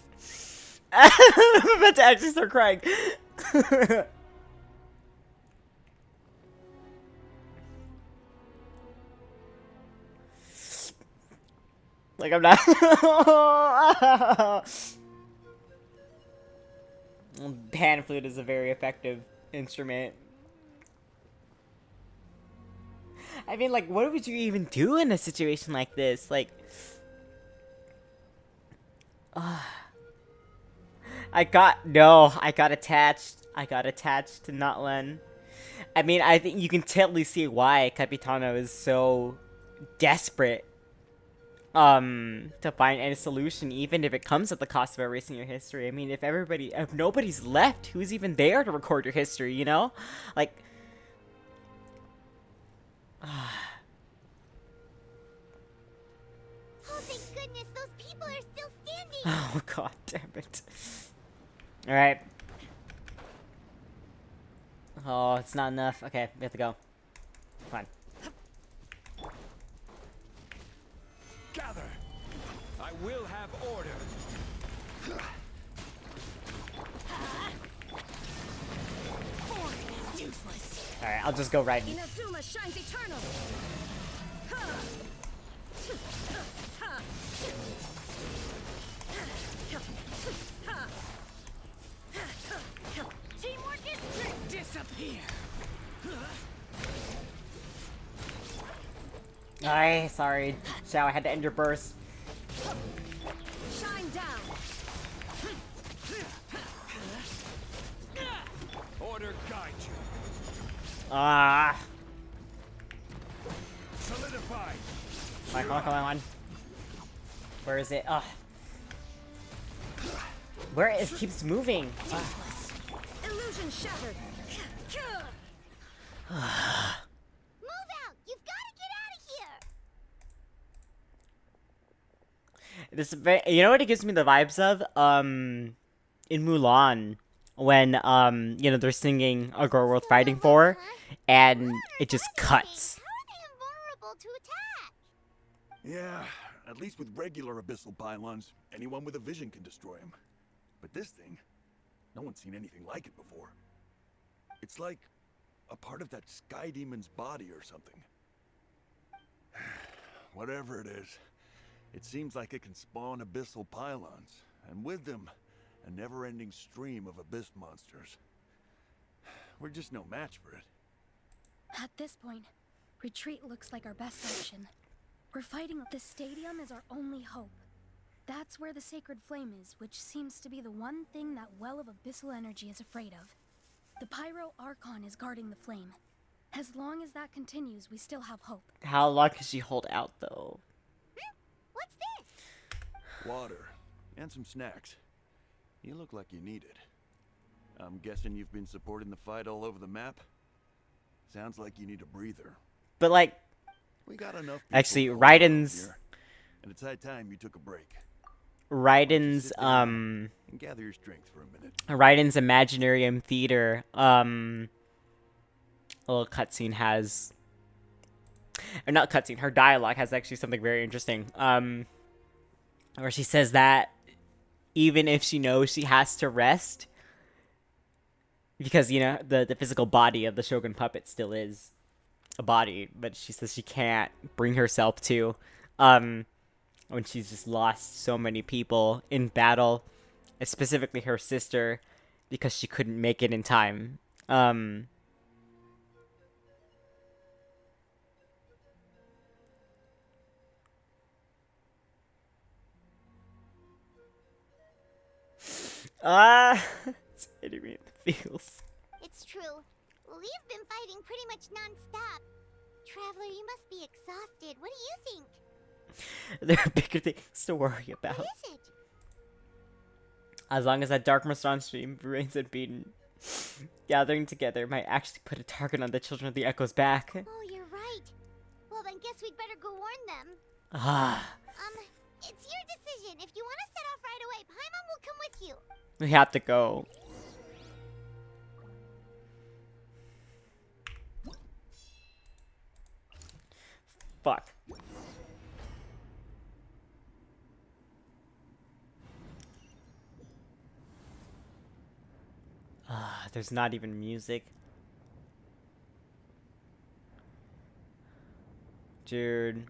A: I'm about to actually start crying. Like, I'm not... Pan flute is a very effective instrument. I mean, like, what would you even do in a situation like this? Like... I got attached. I got attached to Natlan. I mean, I think you can totally see why Capitano is so desperate to find any solution, even if it comes at the cost of erasing your history. I mean, if nobody's left, who's even there to record your history, you know? Like...
D: Oh, thank goodness, those people are still standing!
A: Oh, god damn it. Alright. Oh, it's not enough. Okay, we have to go. Fine.
G: Gather! I will have order.
D: Useless.
A: Alright, I'll just go right in.
Q: Inazuma shines eternal.
N: Teamwork is
Q: disappear.
A: Ay, sorry. Xiao, I had to end your burst.
Q: Shine down.
G: Order guide you.
A: Ah.
G: Solidify.
A: Come on, come on. Where is it? Ugh. Where it keeps moving.
Q: Illusion shattered.
D: Move out! You've got to get out of here!
A: This you know what it gives me the vibes of? In Mulan, when you know, they're singing "A Girl Worth Fighting For," and it just cuts.
D: Invulnerable to attack!
S: Yeah, at least with regular abyssal pylons, anyone with a vision can destroy them. But this thing, no one's seen anything like it before. It's like a part of that sky demon's body or something. Whatever it is, it seems like it can spawn abyssal pylons, and with them, a never-ending stream of abyss monsters. We're just no match for it.
F: At this point, retreat looks like our best option. We're fighting this stadium is our only hope. That's where the sacred flame is, which seems to be the one thing that well of abyssal energy is afraid of. The Pyro Archon is guarding the flame. As long as that continues, we still have hope.
A: How long can she hold out, though?
D: What's this?
S: Water, and some snacks. You look like you need it. I'm guessing you've been supporting the fight all over the map? Sounds like you need a breather.
A: But like,
S: we got enough
A: actually,
S: people
A: Raiden's
S: here, and it's high time you took a break.
A: Raiden's
S: And gather your strength for a minute.
A: Raiden's Imaginarium Theater a little cutscene has, or not cutscene, her dialogue has actually something very interesting. Where she says that even if she knows she has to rest, because, you know, the physical body of the Shogun puppet still is a body, but she says she can't bring herself to, when she's just lost so many people in battle, specifically her sister, because she couldn't make it in time. It's hitting me in the feels.
D: It's true. We've been fighting pretty much non-stop. Traveler, you must be exhausted. What do you think?
A: There are bigger things to worry about.
D: What is it?
A: As long as that Dark Mist on stream remains unbeaten, gathering together might actually put a target on the Children of the Echo's back.
D: Oh, you're right. Well, then guess we'd better go warn them. It's your decision. If you want to set off right away, Paimon will come with you.
A: We have to go. Fuck. There's not even music. Dude.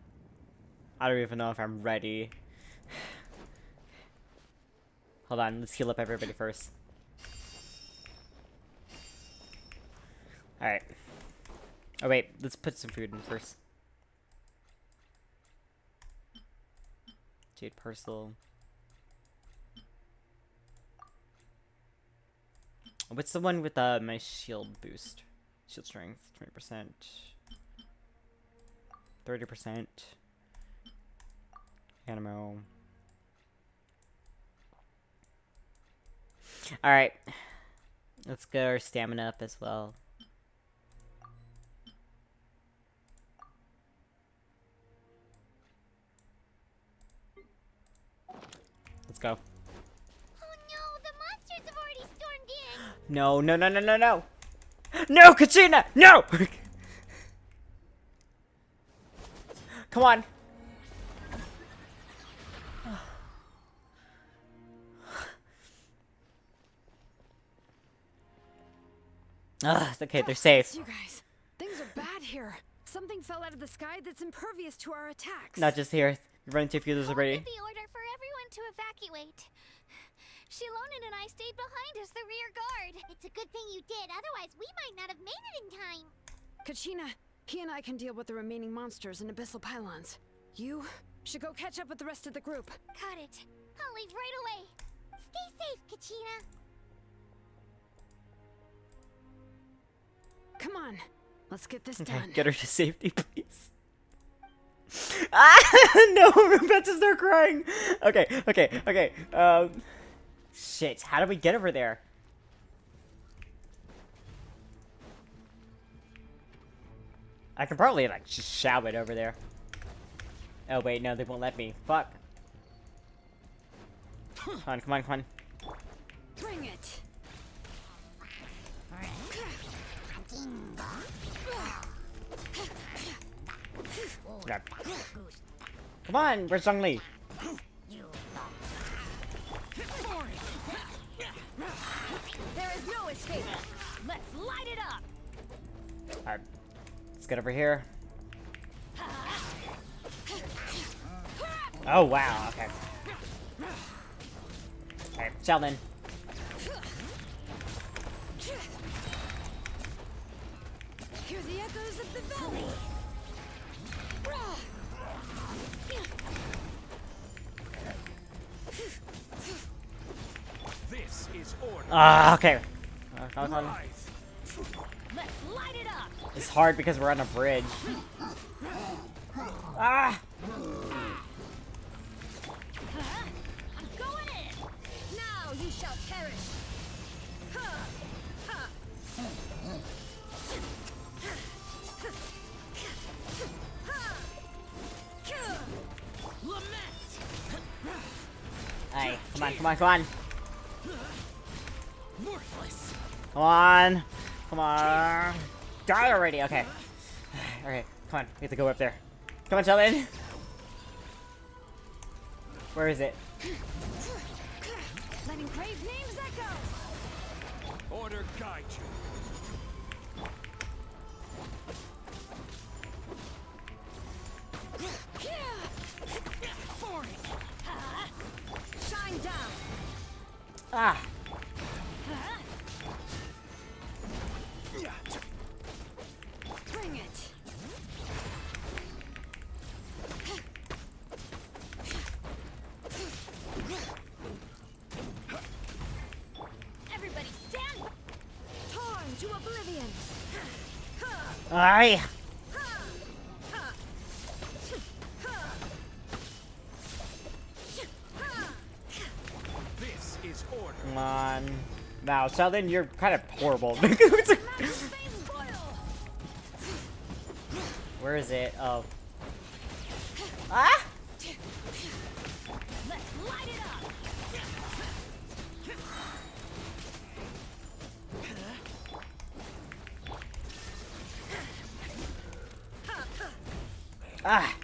A: I don't even know if I'm ready. Hold on, let's heal up everybody first. Alright. Oh wait, let's put some food in first. Jade Parcel. What's the one with my shield boost? Shield strength, 20%. 30%. Animo. Alright. Let's get our stamina up as well. Let's go.
D: Oh no, the monsters have already stormed in.
A: No, no, no, no, no, no! No, Katrina! No! Come on. It's okay, they're safe.
B: You guys.
E: here. Something fell out of the sky that's impervious to our attacks.
A: Not just here. You run into a few of those already.
D: The order for everyone to evacuate. Shilonen and I stayed behind as the rear guard. It's a good thing you did, otherwise we might not have made it in time.
E: Kachina, he and I can deal with the remaining monsters and abyssal pylons. You should go catch up with the rest of the group.
D: Got it. I'll leave right away. Stay safe, Kachina.
E: Come on, let's get this
A: Okay,
E: done.
A: get her to safety, please. Ah, no, we're about to start crying. Okay. Shit, how do we get over there? I can probably, like, just shout it over there. Oh, wait, no, they won't let me. Fuck. Come on.
E: Bring it.
A: Okay. Come on, where's Zhongli?
Q: There is no escape.
I: Let's light it up.
A: Alright, let's get over here. Oh, wow, okay. Alright, Sheldon.
E: Hear the echoes of the valley.
G: This is order.
A: Okay. Come on.
I: Let's light it up.
A: It's hard because we're on a bridge. Ah!
I: I'm going in.
Q: Now you shall perish.
A: Hey, come on.
J: Worthless.
A: Come on. Die already, okay. Alright, come on, we have to go up there. Come on, Sheldon. Where is it?
E: Let engraved names echo.
G: Order guide you.
Q: Shine down.
A: Ah!
E: Bring it.
I: Everybody stand.
Q: Torn to oblivion.
A: Aye!
G: This is order.
A: Come on. Now, Sheldon, you're kind of horrible. Where is it? Oh. Ah!
I: Let's light it up.
A: Ah!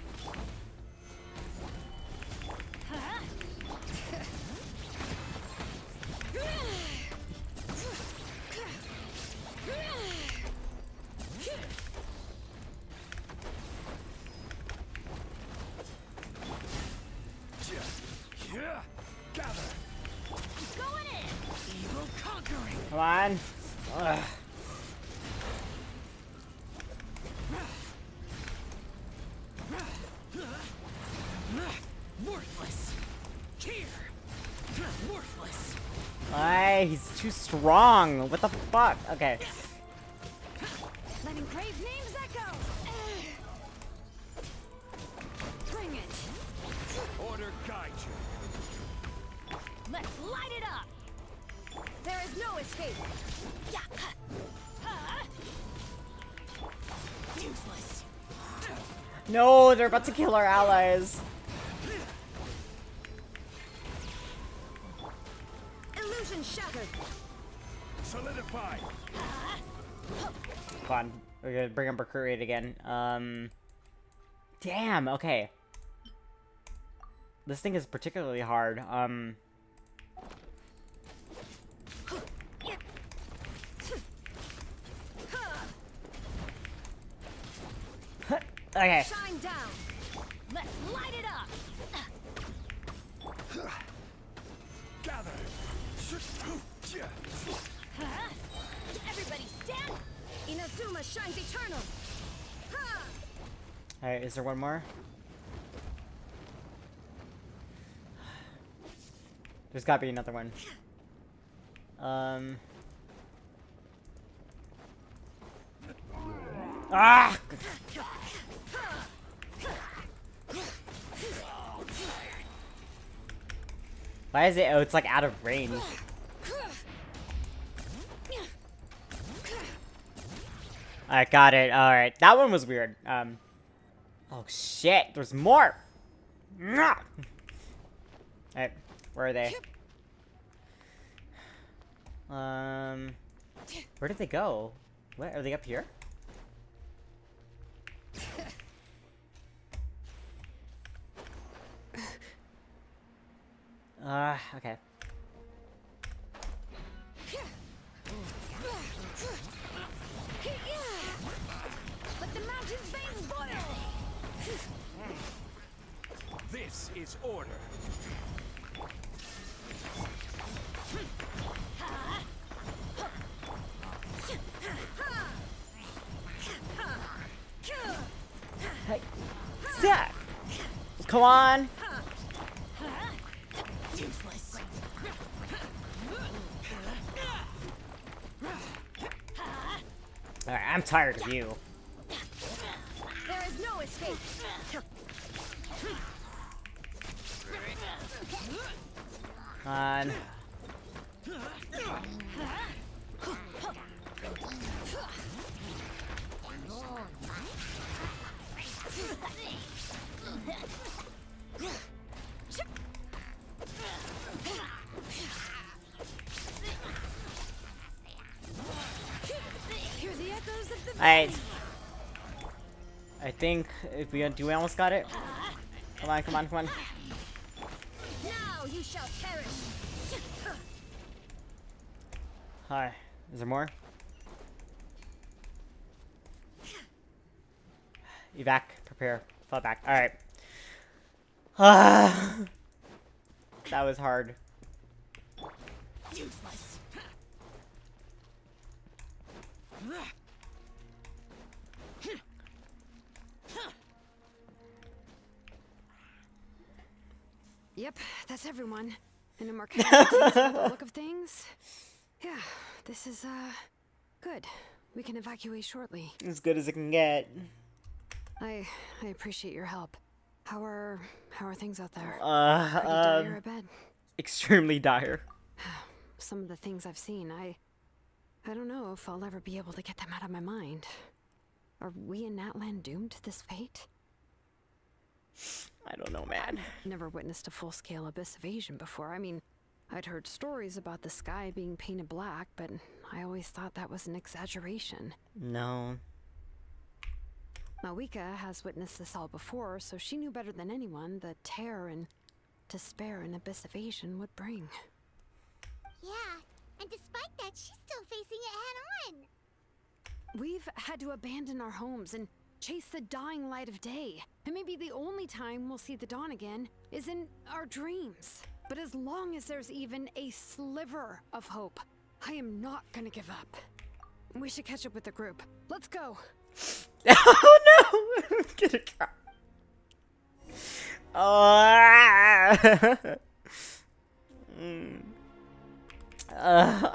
G: Gather.
I: Going in.
J: Evil conquering.
A: Come on. Ugh.
J: Worthless. Here. Worthless.
A: Aye, he's too strong. What the fuck? Okay.
E: Let engraved names echo. Bring it.
G: Order guide you.
I: Let's light it up.
Q: There is no escape.
I: Useless.
A: No, they're about to kill our allies.
Q: Illusion shattered.
G: Solidify.
A: Come on. We're gonna bring up Mercuriate again. Damn, okay. This thing is particularly hard. Okay.
Q: Shine down.
I: Let's light it up.
G: Gather.
I: Everybody stand.
Q: Inazuma shines eternal. Ha!
A: Alright, is there one more? There's gotta be another one. Ah! Why is it? Oh, it's like out of range. I got it. All right, that one was weird. Oh shit, there's more. Alright, where are they? Where did they go? What, are they up here? Okay.
Q: Let the mountains veins boil.
G: This is order.
A: Hey, Zach! Come on!
Q: Useless.
A: Alright, I'm tired of you.
Q: There is no escape.
A: Come on.
Q: Hear the echoes of the
A: Alright. I think if we do, we almost got it. Come on, come on, come on.
Q: Now you shall perish.
A: Hi. Is there more? Evac, prepare, fall back. Alright. That was hard.
Q: Useless.
E: Yep, that's everyone. In a more casual look of things. Yeah, this is good. We can evacuate shortly.
A: As good as it can get.
E: I appreciate your help. How are things out there? Pretty dire, I bet.
A: Extremely dire.
E: Some of the things I've seen, I don't know if I'll ever be able to get them out of my mind. Are we in Natlan doomed to this fate?
A: I don't know, man.
E: Never witnessed a full-scale abyss invasion before. I mean, I'd heard stories about the sky being painted black, but I always thought that was an exaggeration.
A: No.
E: Malika has witnessed this all before, so she knew better than anyone the terror and despair an abyss invasion would bring.
D: Yeah, and despite that, she's still facing it head on.
E: We've had to abandon our homes and chase the dying light of day. And maybe the only time we'll see the dawn again is in our dreams. But as long as there's even a sliver of hope, I am not gonna give up. We should catch up with the group. Let's go.
A: Oh no! I'm gonna cry.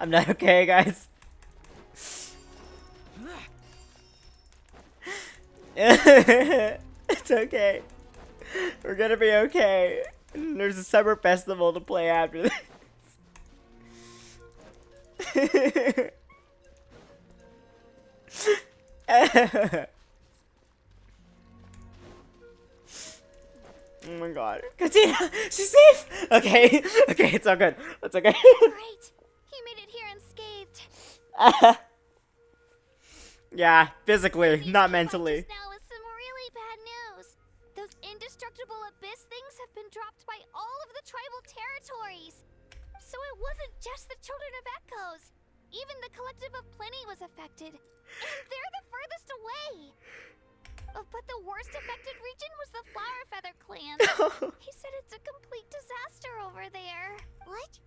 A: I'm not okay, guys. It's okay. We're gonna be okay. There's a summer festival to play after this. Oh my god. Katina! She's safe! Okay. Okay, it's all good. It's okay.
D: Great! He made it here unscathed.
A: Yeah, physically, not mentally.
D: Now with some really bad news. Those indestructible abyss things have been dropped by all of the tribal territories. So it wasn't just the Children of Echoes. Even the Collective of Plenty was affected. And they're the furthest away.
F: But the worst affected region was the Flower Feather clan. He said it's a complete disaster over there.
D: What?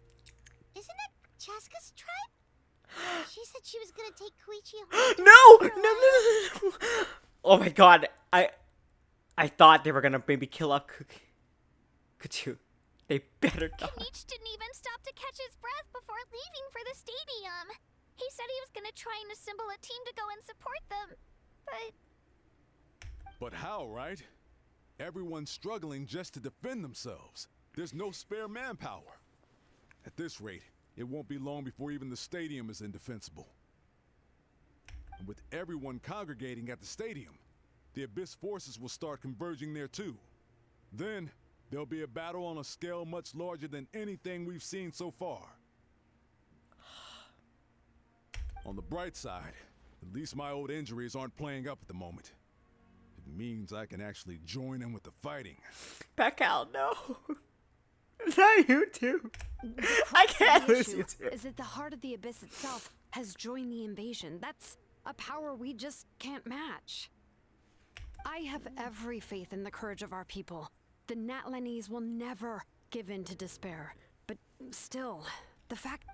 D: Isn't that Chaska's tribe? She said she was gonna take Koichi
A: No! Oh my god, I thought they were gonna maybe kill off Kuchu. They better not.
F: Kanich didn't even stop to catch his breath before leaving for the stadium. He said he was gonna try and assemble a team to go and support them,
U: But how, right? Everyone's struggling just to defend themselves. There's no spare manpower. At this rate, it won't be long before even the stadium is indefensible. And with everyone congregating at the stadium, the Abyss forces will start converging there too. Then, there'll be a battle on a scale much larger than anything we've seen so far. On the bright side, at least my old injuries aren't playing up at the moment. It means I can actually join in with the fighting.
A: Back out, no. Not you too. I can't lose you too.
E: Is that the heart of the Abyss itself has joined the invasion? That's a power we just can't match. I have every faith in the courage of our people. The Natlanese will never give in to despair. But still, the fact...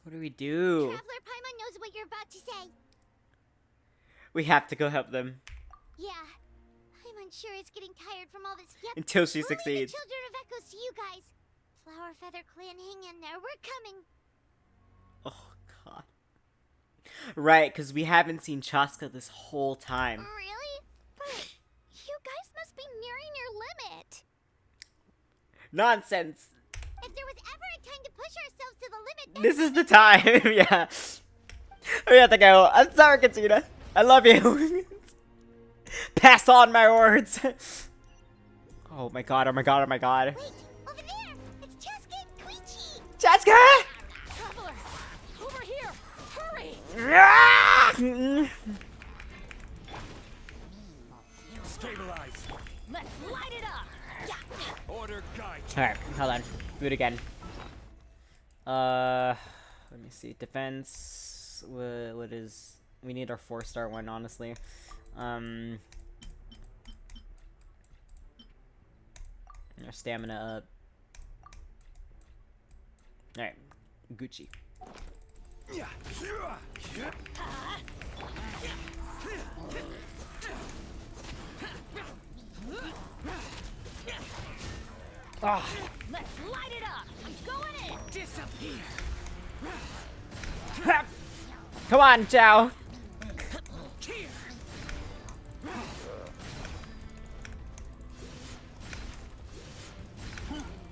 A: What do we do?
D: Traveler Paimon knows what you're about to say.
A: We have to go help them.
D: Yeah. Paimon sure is getting tired from all this. Yep.
A: Until she
D: We'll leave
A: succeeds.
D: the Children of Echoes to you guys. Flower Feather Clan, hang in there. We're coming.
A: Oh, God. Right, because we haven't seen Chaska this whole time.
F: Really? But you guys must be nearing your limit.
A: Nonsense.
D: If there was ever a time to push ourselves to the limit,
A: This is the time. Yeah. We have to go. I'm sorry, Katina. I love you. Pass on my words. Oh my god, oh my god, oh my god.
D: Wait, over there! It's Chaska and Koichi!
A: Chaska!
L: Traveler! Over here! Hurry!
G: Stabilize.
I: Let's light it up!
G: Order guide.
A: Alright, hold on. Do it again. Let me see. Defense. What is... We need our 4-star one, honestly. Our stamina up. Alright. Gucci. Ah.
I: Let's light it up! I'm going in!
L: Disappear!
A: Come on, Zhao.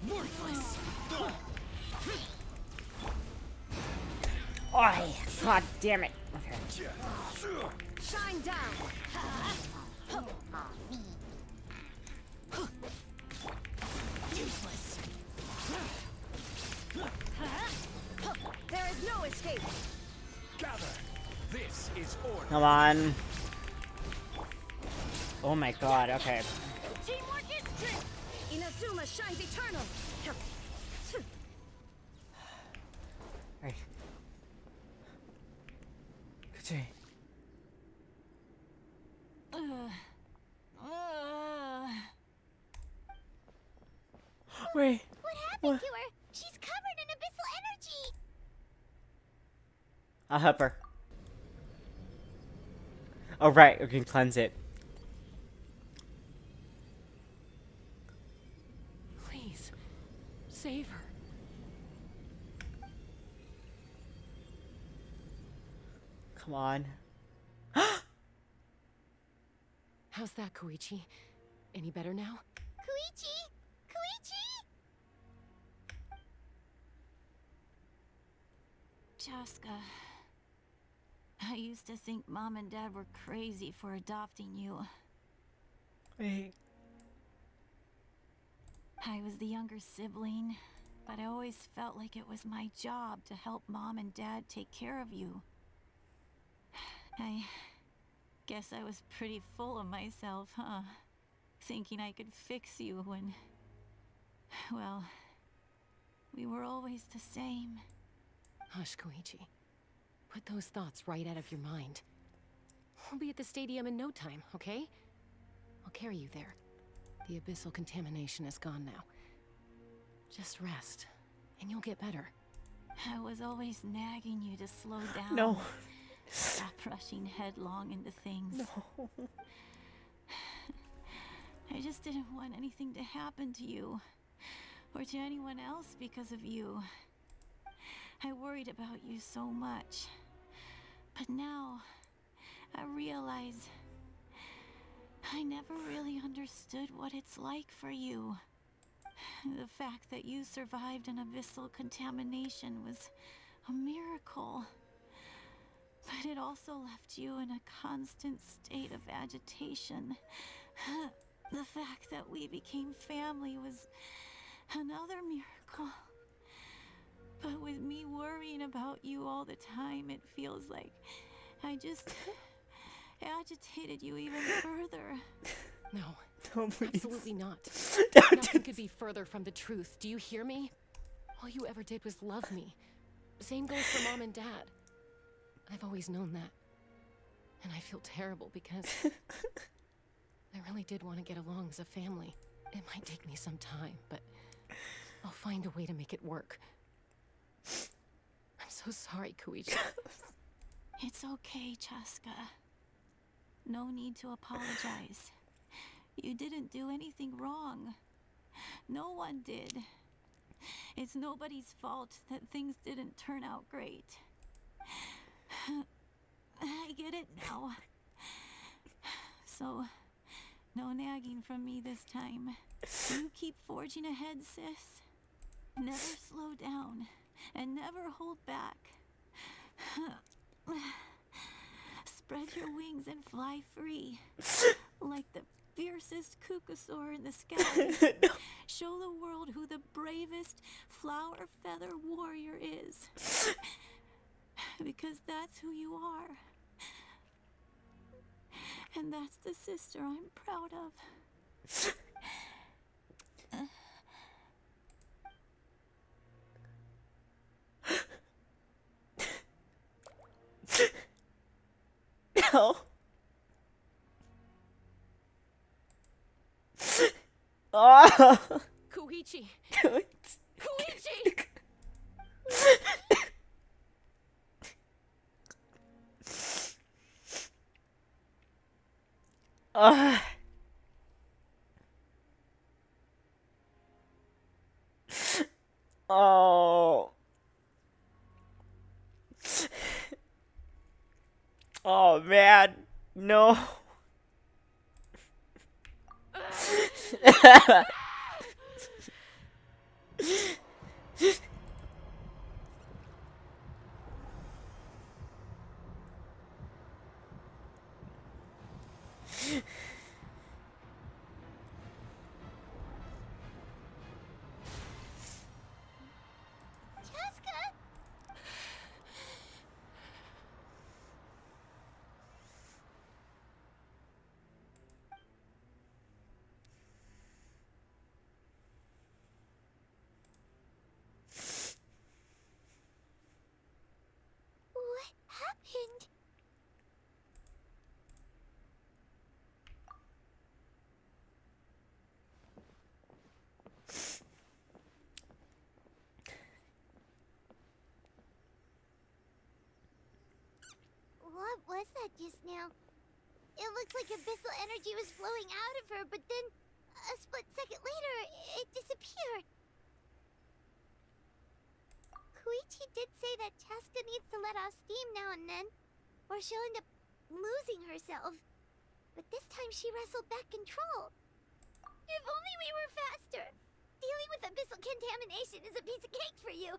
L: Worthless!
A: Oh, god damn it. Okay.
Q: Shine down.
L: Useless!
Q: There is no escape.
G: Gather. This is order.
A: Come on. Oh my god, okay.
Q: Teamwork is strength. Inazuma shines eternal.
A: Hey. Gucci. Wait.
D: What happened to her? She's covered in abyssal energy!
A: I'll help her. Oh right, we can cleanse it.
L: Please, save her.
A: Come on.
L: How's that, Koichi? Any better now?
D: Koichi! Koichi!
V: Chaska, I used to think Mom and Dad were crazy for adopting you.
A: Wait.
V: I was the younger sibling, but I always felt like it was my job to help Mom and Dad take care of you. I guess I was pretty full of myself, huh? Thinking I could fix you when... well, we were always the same.
L: Hush, Koichi. Put those thoughts right out of your mind.
K: We'll be at the stadium in no time, okay? I'll carry you there. The abyssal contamination is gone now. Just rest, and you'll get better.
V: I was always nagging you to slow down.
A: No.
V: Stop rushing headlong into things.
A: No.
V: I just didn't want anything to happen to you. Or to anyone else because of you. I worried about you so much. But now, I realize I never really understood what it's like for you. The fact that you survived an abyssal contamination was a miracle. But it also left you in a constant state of agitation. The fact that we became family was another miracle. But with me worrying about you all the time, it feels like I just agitated you even further.
K: No,
A: Oh, please.
K: absolutely not.
A: Don't
K: Nothing could be further from the truth. Do you hear me? All you ever did was love me. Same goes for Mom and Dad. I've always known that. And I feel terrible because I really did want to get along as a family. It might take me some time, but I'll find a way to make it work. I'm so sorry, Koichi.
V: It's okay, Chaska. No need to apologize. You didn't do anything wrong. No one did. It's nobody's fault that things didn't turn out great. I get it now. So, no nagging from me this time. You keep forging ahead, sis. Never slow down, and never hold back. Spread your wings and fly free. Like the fiercest kukasaur in the sky.
A: No.
V: Show the world who the bravest flower feather warrior is. Because that's who you are. And that's the sister I'm proud of.
A: No. Oh.
K: Koichi!
A: Koichi!
K: Koichi!
A: Oh. Oh man, no.
D: What happened? What was that just now? It looked like abyssal energy was flowing out of her, but then a split second later, it disappeared. Koichi did say that Chaska needs to let off steam now and then, or she'll end up losing herself. But this time she wrestled back control. If only we were faster! Dealing with abyssal contamination is a piece of cake for you.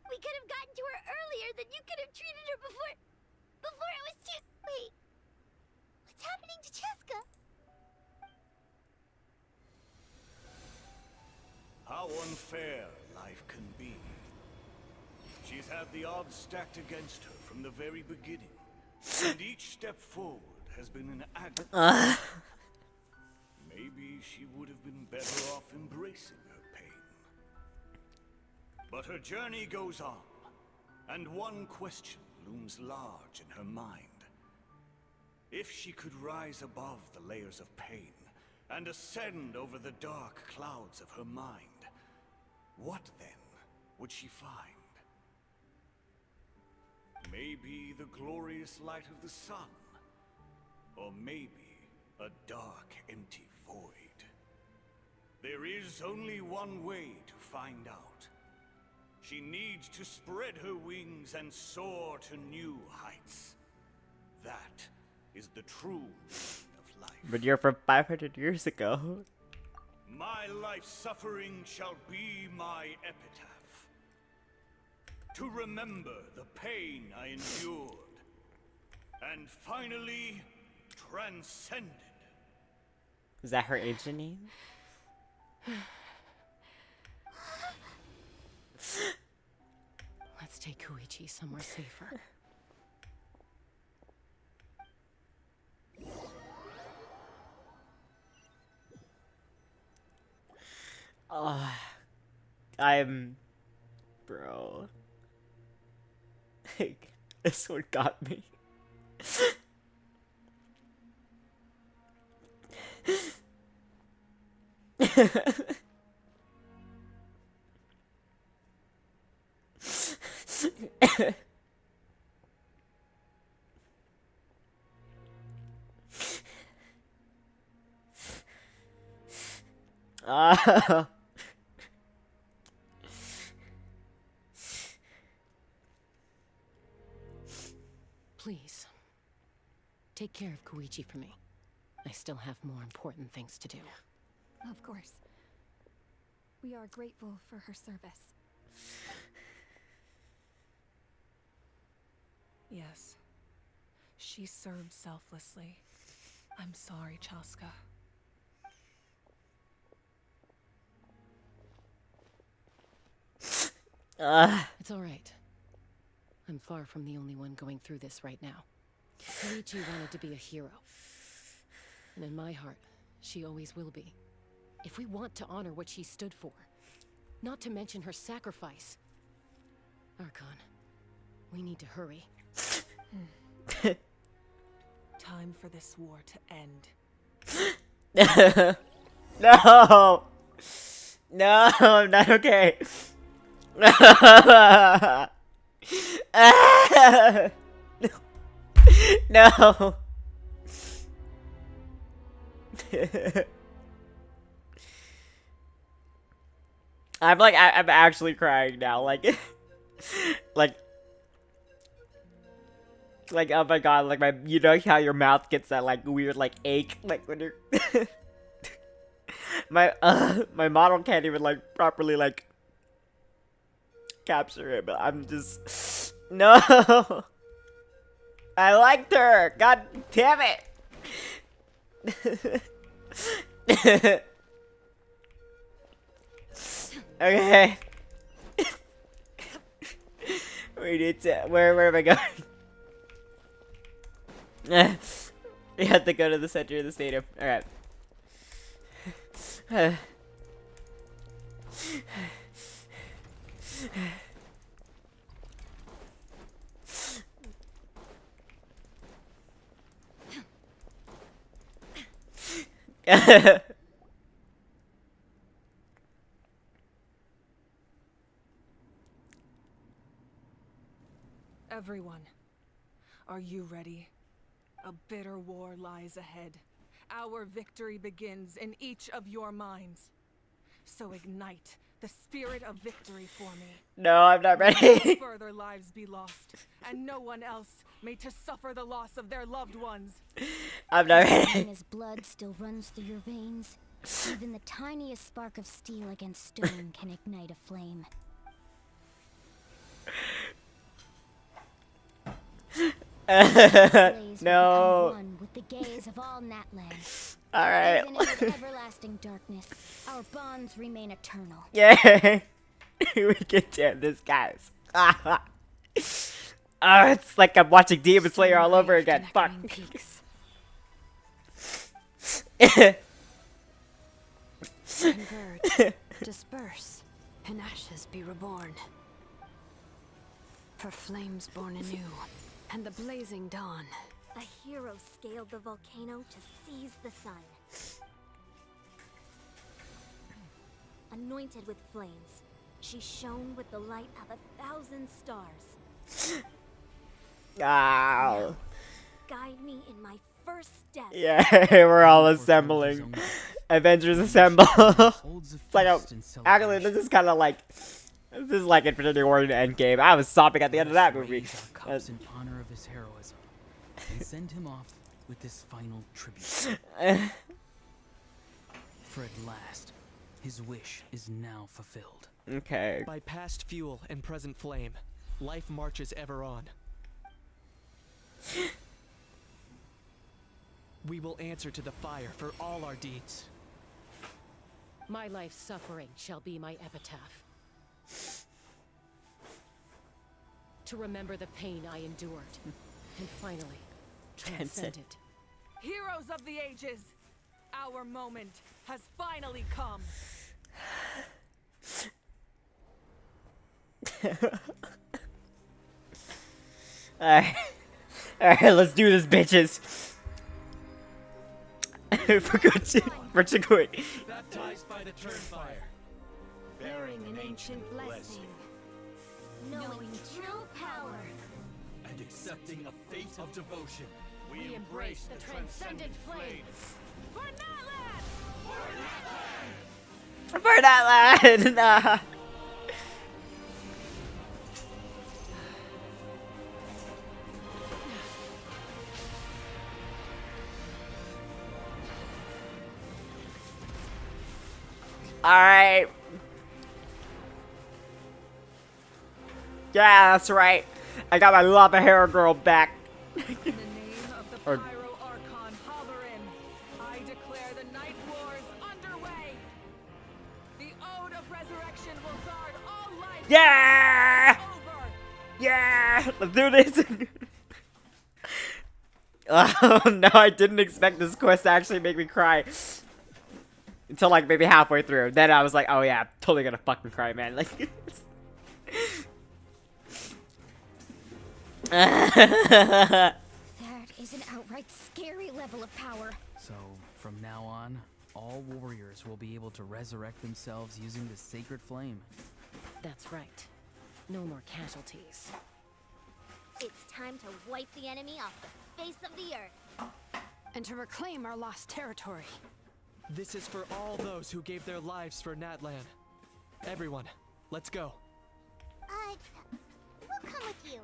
D: We could have gotten to her earlier, then you could have treated her before it was too... Wait. What's happening to Chaska?
M: How unfair life can be. She's had the odds stacked against her from the very beginning, and each step forward has been an agony. Maybe she would have been better off embracing her pain. But her journey goes on, and one question looms large in her mind. If she could rise above the layers of pain and ascend over the dark clouds of her mind, what then would she find? Maybe the glorious light of the sun, or maybe a dark, empty void. There is only one way to find out. She needs to spread her wings and soar to new heights. That is the true meaning of life.
A: But you're from 500 years ago.
M: My life's suffering shall be my epitaph. To remember the pain I endured, and finally transcended.
A: Is that her ancient name?
K: Let's take Koichi somewhere safer.
A: I'm... Bro. This one got me.
K: Please, take care of Koichi for me. I still have more important things to do.
B: Of course. We are grateful for her service. Yes. She served selflessly. I'm sorry, Chaska.
K: It's all right. I'm far from the only one going through this right now. Koichi wanted to be a hero. And in my heart, she always will be. If we want to honor what she stood for, not to mention her sacrifice. Archon, we need to hurry.
B: Time for this war to end.
A: No! No, I'm not okay. No. I'm actually crying now, like oh my god, like you know how your mouth gets that like weird like ache, like when you're my model can't even like properly like capture it, but I'm just no. I liked her. God damn it. Okay. We need to. Where am I going? We have to go to the center of the stadium. All right.
B: Everyone, are you ready? A bitter war lies ahead. Our victory begins in each of your minds. So ignite the spirit of victory for me.
A: No, I'm not ready.
B: No further lives be lost, and no one else made to suffer the loss of their loved ones.
A: I'm not ready.
F: As blood still runs through your veins, even the tiniest spark of steel against stone can ignite a flame.
A: No.
F: One with the gaze of all Natlan.
A: All right.
F: Even in the everlasting darkness, our bonds remain eternal.
A: Yeah. We can do this, guys. It's like I'm watching Demon Slayer all over again. Fuck.
E: Converge, disperse, and ashes be reborn. For flames born anew, and the blazing dawn,
F: A hero scaled the volcano to seize the sun. Anointed with flames, she shone with the light of 1,000 stars.
A: Ow.
F: Guide me in my first step.
A: Yeah, we're all assembling. Avengers assemble. It's like actually, this is kind of like Infinity War and Endgame. I was sobbing at the end of that movie.
J: Cups in honor of his heroism, and send him off with this final tribute. For at last, his wish is now fulfilled.
A: Okay.
H: By past fuel and present flame, life marches ever on. We will answer to the fire for all our deeds.
K: My life's suffering shall be my epitaph. To remember the pain I endured, and finally, transcend it.
B: Heroes of the ages, our moment has finally come.
A: Alright, let's do this, bitches. For Chikui.
H: Baptized by the turn fire,
Q: Bearing an ancient blessing.
D: Knowing true power.
G: And accepting a fate of devotion,
K: we embrace the transcendent flame.
B: For Natlan!
A: For Natlan! Nah. Alright. Yeah, that's right. I got my lava hair girl back.
B: In the name of the Pyro Archon Halloran, I declare the Night Wars underway. The Ode of Resurrection will guard all life.
A: Yeah! Yeah! Let's do this! Oh no, I didn't expect this quest to actually make me cry. Until like maybe halfway through. Then I was like, oh yeah, I'm totally gonna fucking cry, man. Like
F: That is an outright scary level of power.
J: So, from now on, all warriors will be able to resurrect themselves using the sacred flame.
K: That's right. No more casualties.
D: It's time to wipe the enemy off the face of the earth.
E: And to reclaim our lost territory.
H: This is for all those who gave their lives for Natlan. Everyone, let's go.
D: We'll come with you.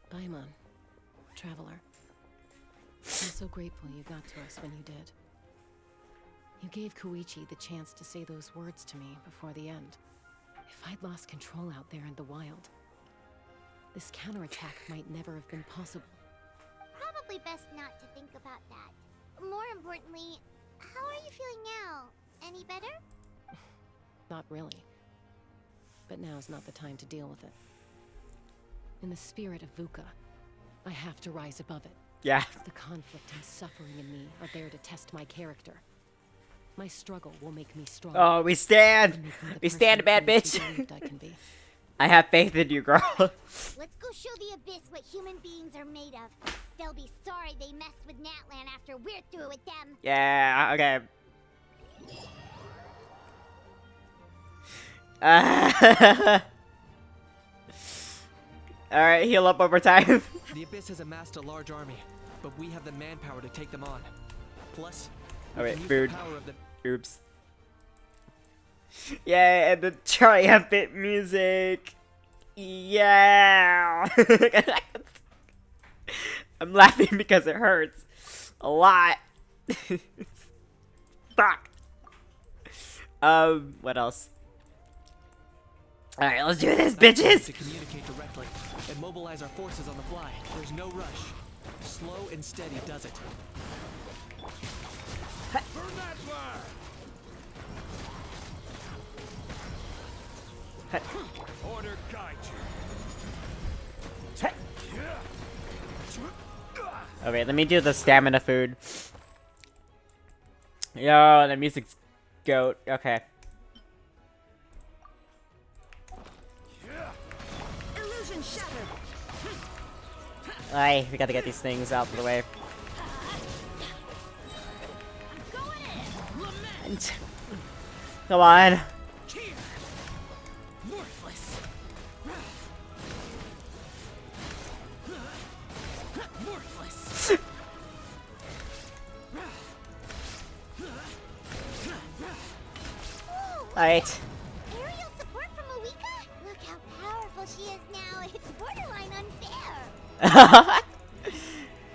K: Paimon, traveler. I'm so grateful you got to us when you did. You gave Koichi the chance to say those words to me before the end. If I'd lost control out there in the wild, this counterattack might never have been possible.
D: Probably best not to think about that. More importantly, how are you feeling now? Any better?
K: Not really. But now's not the time to deal with it. In the spirit of VUCA, I have to rise above it.
A: Yeah.
K: The conflict and suffering in me are there to test my character. My struggle will make me strong.
A: Oh, we stand! We stand, bad bitch!
K: I can be.
A: I have faith in you, girl.
D: Let's go show the Abyss what human beings are made of. They'll be sorry they messed with Natlan after we're through with them.
A: Yeah, okay. Alright, heal up over time.
H: The Abyss has amassed a large army, but we have the manpower to take them on. Plus,
A: oh wait,
H: we can use
A: food.
H: the power of the...
A: Oops. Yeah, and the triumphant music. Yeah. I'm laughing because it hurts a lot. Fuck. What else? All right, let's do this, bitches.
H: To communicate directly and mobilize our forces on the fly. There's no rush. Slow and steady does it.
O: Order guide
A: Okay, let me do the stamina food. Yo, the music's goat. Okay.
Q: Illusion shattered.
A: Aye, we gotta get these things out of the way. Come on. Alright.
D: Aerial support from Awika? Look how powerful she is now. It's borderline unfair.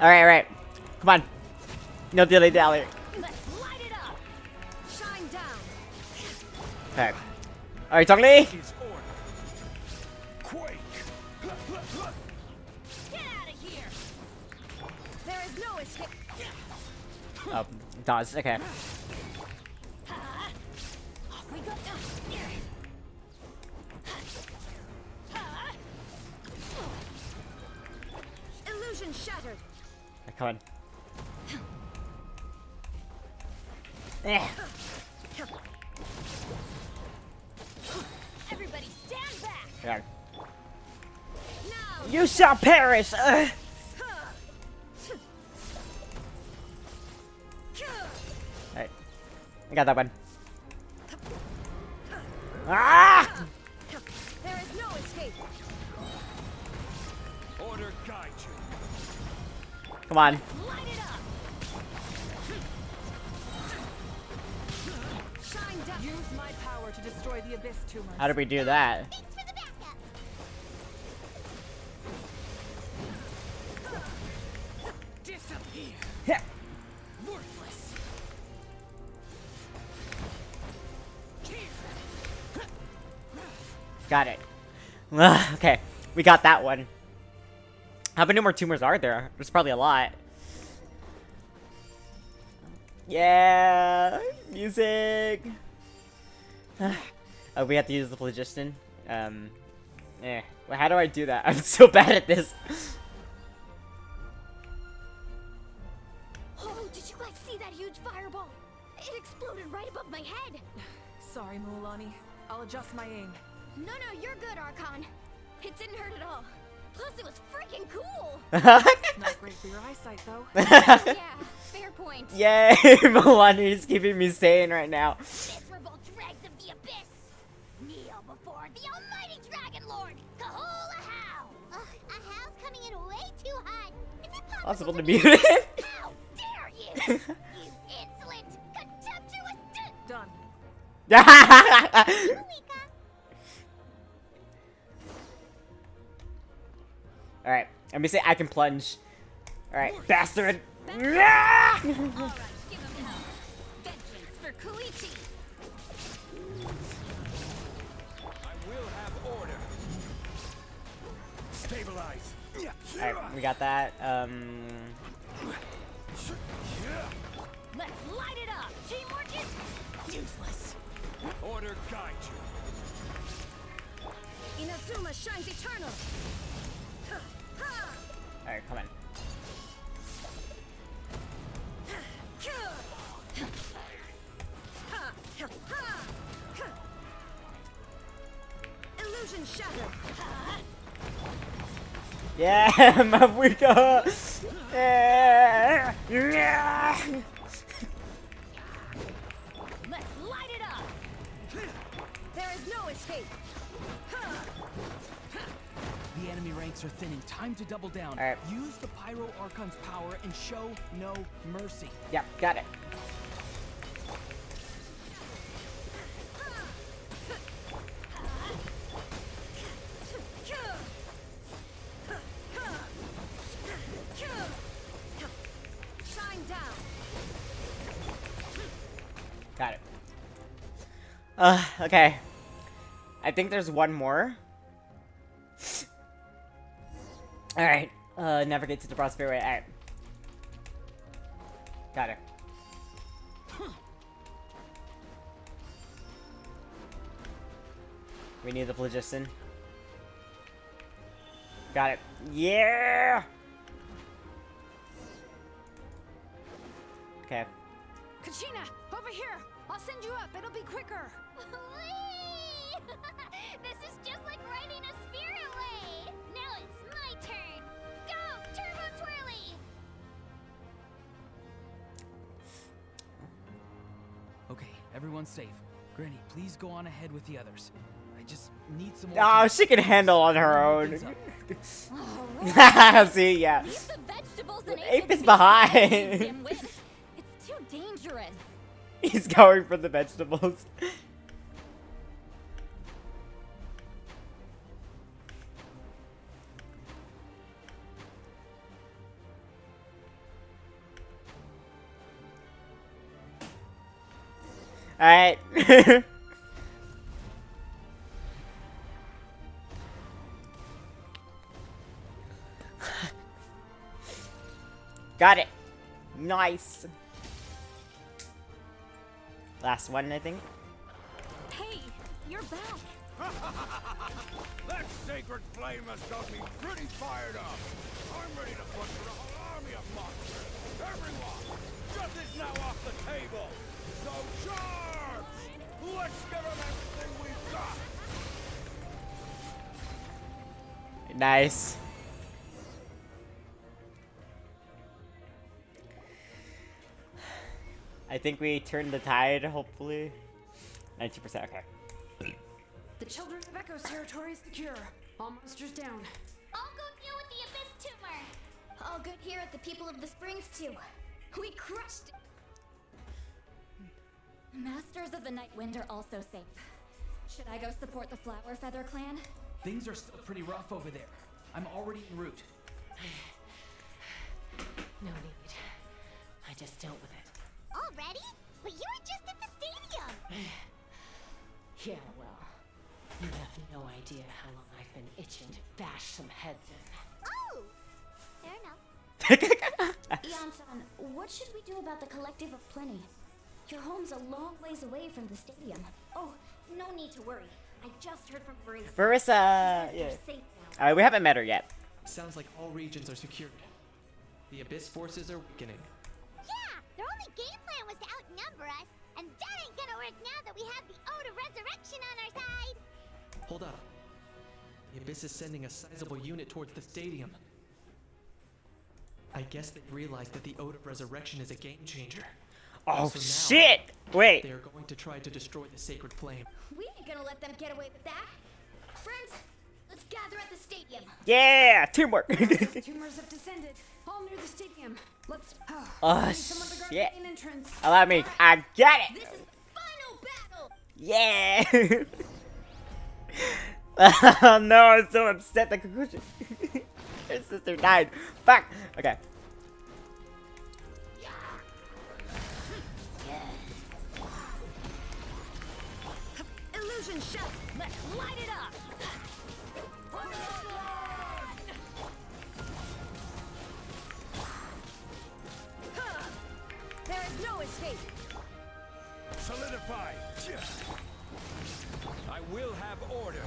A: Alright. Come on. No dilly dally.
Q: Let's light it up. Shine down.
A: Okay. Alright, Tongli.
Q: Quake. Get out of here. There is no escape.
A: Oh, does. Okay.
Q: Off we go. Illusion shattered.
A: Come on. Eh.
Q: Everybody stand back.
A: Yeah.
Q: Now.
A: You shall perish! Alright. I got that one. Ah!
Q: There is no escape.
G: Order guide you.
A: Come on.
Q: Light it up. Shine down.
B: Use my power to destroy the abyss tumors.
A: How did we do that?
Q: Disappear.
A: Yeah.
Q: Worthless.
A: Got it. Okay, we got that one. How many more tumors are there? There's probably a lot. Yeah, music. Oh, we have to use the phlogiston. Well, how do I do that? I'm so bad at this.
F: Oh, did you guys see that huge fireball? It exploded right above my head.
B: Sorry, Mualani. I'll adjust my aim.
F: No, you're good, Archon. It didn't hurt at all. Plus, it was freaking cool.
B: Not great for your eyesight, though.
F: Yeah, fair point.
A: Yay, Milani's keeping me sane right now.
D: Miserable dregs of the abyss! Kneel before the almighty Dragon Lord! Kahula How! Ugh, a how's coming in way too hot. Is it
A: Possible to
D: to
A: mute it?
D: How dare you! You insolent, contemptuous
B: Done.
A: Alright, let me say I can plunge. Alright, bastard!
Q: Alright, give him hell. Vengeance for Koichi.
G: I will have order. Stabilize.
A: Alright, we got that.
Q: Let's light it up. Teamwork is useless.
G: Order guide you.
Q: Inazuma shines eternal.
A: Alright, come on.
Q: Illusion shattered.
A: Yeah, Mabuika! Yeah!
Q: Let's light it up. There is no escape.
J: The enemy ranks are thinning. Time to double down.
A: Alright.
J: Use the Pyro Archon's power and show no mercy.
A: Yep, got it.
Q: Shine down.
A: Got it. Okay. I think there's one more. Alright. Navigate to the Prosperity Way. Alright. Got it. We need the phlogiston. Got it. Yeah! Okay.
E: Kachina, over here! I'll send you up. It'll be quicker.
D: This is just like riding a spirit way! Now it's my turn! Go, turn
J: Everyone's safe. Granny, please go on ahead with the others. I just need some more
A: Oh,
J: time.
A: she can handle on her own. See, yeah.
I: Leave the vegetables and
A: Ape is
I: aphids
A: behind.
I: dimwit. It's too dangerous.
A: He's going for the vegetables. Alright. Got it. Nice. Last one, I think.
N: Hey, you're back.
O: That sacred flame has got me pretty fired up. I'm ready to put through a whole army of monsters. Everyone, death is now off the table. So charge! Let's give them everything we've got.
A: Nice. I think we turned the tide, hopefully. 90%, okay.
E: The Children of Echo's territory is secure. All monsters down.
F: I'll go deal with the Abyss tumor. All good here at the People of the Springs too. We crushed it.
I: Masters of the Night Wind are also safe. Should I go support the Flower Feather clan?
J: Things are still pretty rough over there. I'm already en route.
K: No need. I just dealt with it.
D: Already? But you were just at the stadium.
K: Yeah, well, you have no idea how long I've been itching to bash some heads in.
D: Oh, fair enough.
F: Yan-san, what should we do about the Collective of Plenty? Your home's a long ways away from the stadium. Oh, no need to worry. I just heard from Marisa.
A: Marissa,
F: She says
A: yeah.
F: they're safe now.
A: We haven't met her yet.
H: Sounds like all regions are secured. The Abyss forces are weakening.
D: Yeah, their only game plan was to outnumber us, and that ain't gonna work now that we have the Ode of Resurrection on our side.
H: Hold up. The Abyss is sending a sizable unit towards the stadium. I guess they've realized that the Ode of Resurrection is a game changer.
A: Oh,
H: So now,
A: shit! Wait.
H: They are going to try to destroy the sacred flame.
F: We ain't gonna let them get away with that. Friends, let's gather at the stadium.
A: Yeah! Teamwork!
E: Tumors have descended. All near the stadium. Let's.
A: Oh,
E: need someone to guard
A: shit.
E: the main entrance.
A: Allow me. I got it!
F: This is the final battle.
A: Yeah! Oh no, I'm so upset. The conclusion. Her sister died. Fuck! Okay.
Q: Illusion shell.
I: Let's light it up.
Q: There is no escape.
O: Solidify. I will have order.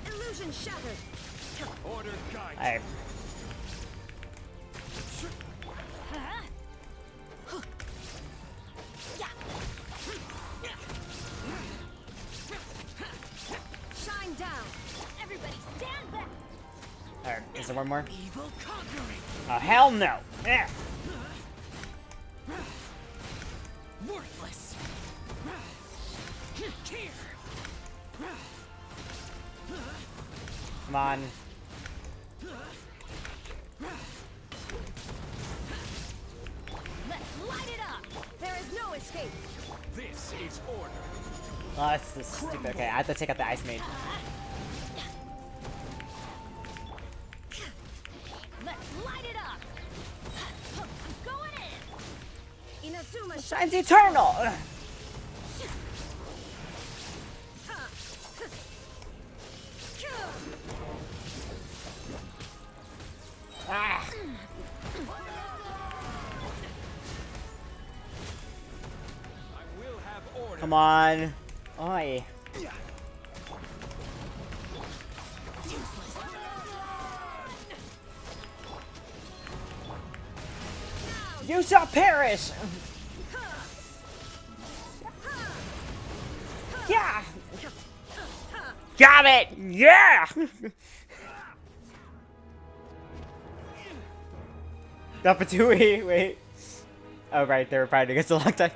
Q: Illusion shattered.
O: Order guide.
A: Alright.
Q: Shine down.
I: Everybody stand back.
A: Alright, is there one more?
O: Evil conquering.
A: Oh, hell no! Yeah.
K: Worthless.
O: Here.
A: Come on.
I: Let's light it up.
Q: There is no escape.
O: This is order.
A: Oh, that's the stupid. Okay, I have to take out the ice mage.
I: Let's light it up. I'm going in.
Q: Inazuma
A: Shine's eternal! Ugh. Ah.
O: I will have order.
A: Come on. Oi. You shall perish! Yeah! Got it! Yeah! Rapatouille, wait. Oh, right, they were fighting us a long time.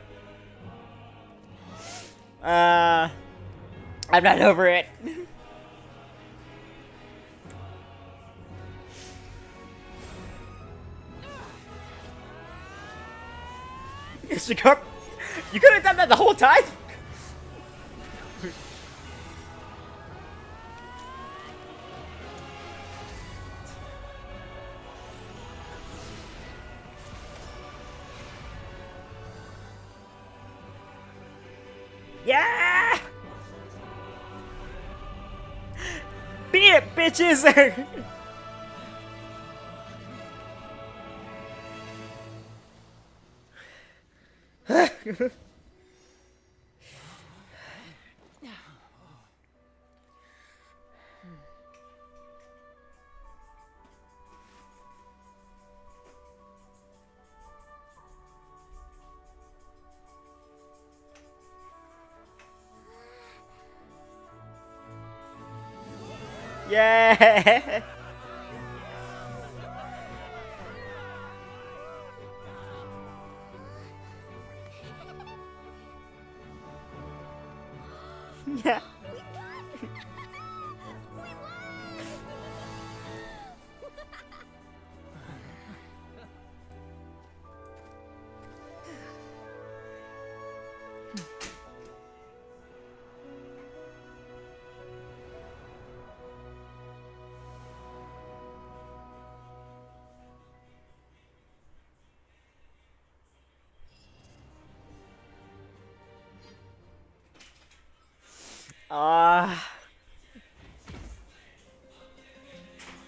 A: I'm not over it. You could have done that the whole time? Yeah! Beat it, bitches! Yeah! Yeah.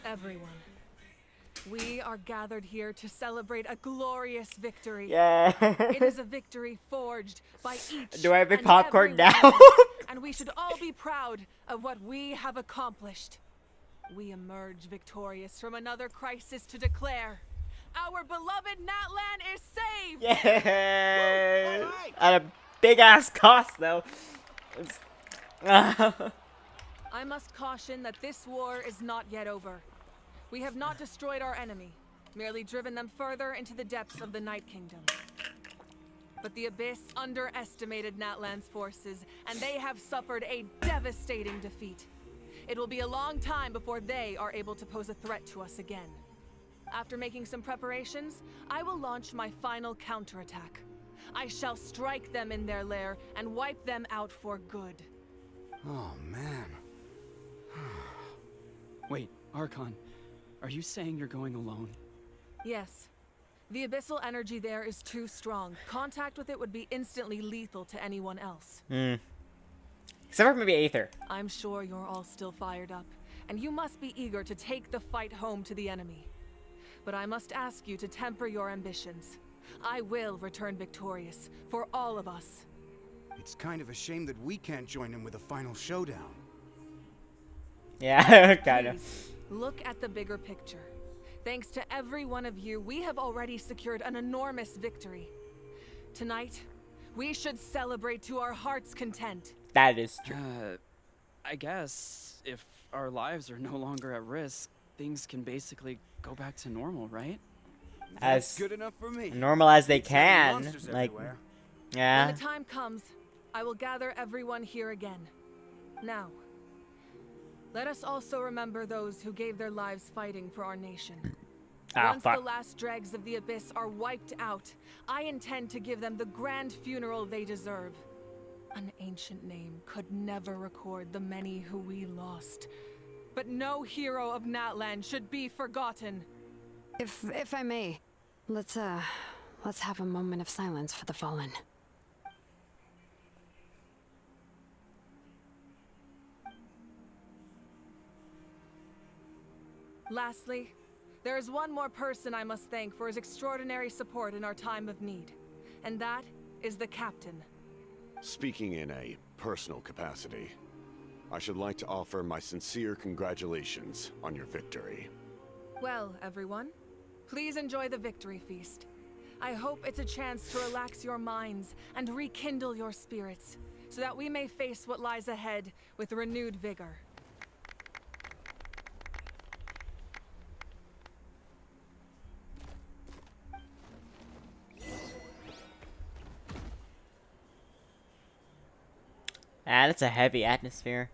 B: Everyone, we are gathered here to celebrate a glorious victory.
A: Yeah.
B: It is a victory forged by each
A: Do I have a
B: and
A: popcorn
B: every
A: now?
B: one of us, and we should all be proud of what we have accomplished. We emerge victorious from another crisis to declare our beloved Natlan is saved!
A: Yeah. At a big ass cost, though.
B: I must caution that this war is not yet over. We have not destroyed our enemy, merely driven them further into the depths of the Night Kingdom. But the Abyss underestimated Natlan's forces, and they have suffered a devastating defeat. It will be a long time before they are able to pose a threat to us again. After making some preparations, I will launch my final counterattack. I shall strike them in their lair and wipe them out for good.
C: Oh, man.
P: Wait, Archon, are you saying you're going alone?
B: Yes. The abyssal energy there is too strong. Contact with it would be instantly lethal to anyone else.
A: Except for maybe Aether.
B: I'm sure you're all still fired up, and you must be eager to take the fight home to the enemy. But I must ask you to temper your ambitions. I will return victorious, for all of us.
C: It's kind of a shame that we can't join him with a final showdown.
A: Yeah, kind of.
B: Look at the bigger picture. Thanks to every one of you, we have already secured an enormous victory. Tonight, we should celebrate to our heart's content.
A: That is true.
P: I guess if our lives are no longer at risk, things can basically go back to normal, right?
C: That's good enough for me.
A: Normal as they can. Like, yeah.
B: When the time comes, I will gather everyone here again. Now, let us also remember those who gave their lives fighting for our nation. Once the last dregs of the Abyss are wiped out, I intend to give them the grand funeral they deserve. An ancient name could never record the many who we lost. But no hero of Natlan should be forgotten.
E: If I may, let's have a moment of silence for the fallen.
B: Lastly, there is one more person I must thank for his extraordinary support in our time of need, and that is the Captain.
W: Speaking in a personal capacity, I should like to offer my sincere congratulations on your victory.
B: Well, everyone, please enjoy the victory feast. I hope it's a chance to relax your minds and rekindle your spirits, so that we may face what lies ahead with renewed vigor.
A: Ah, that's a heavy atmosphere.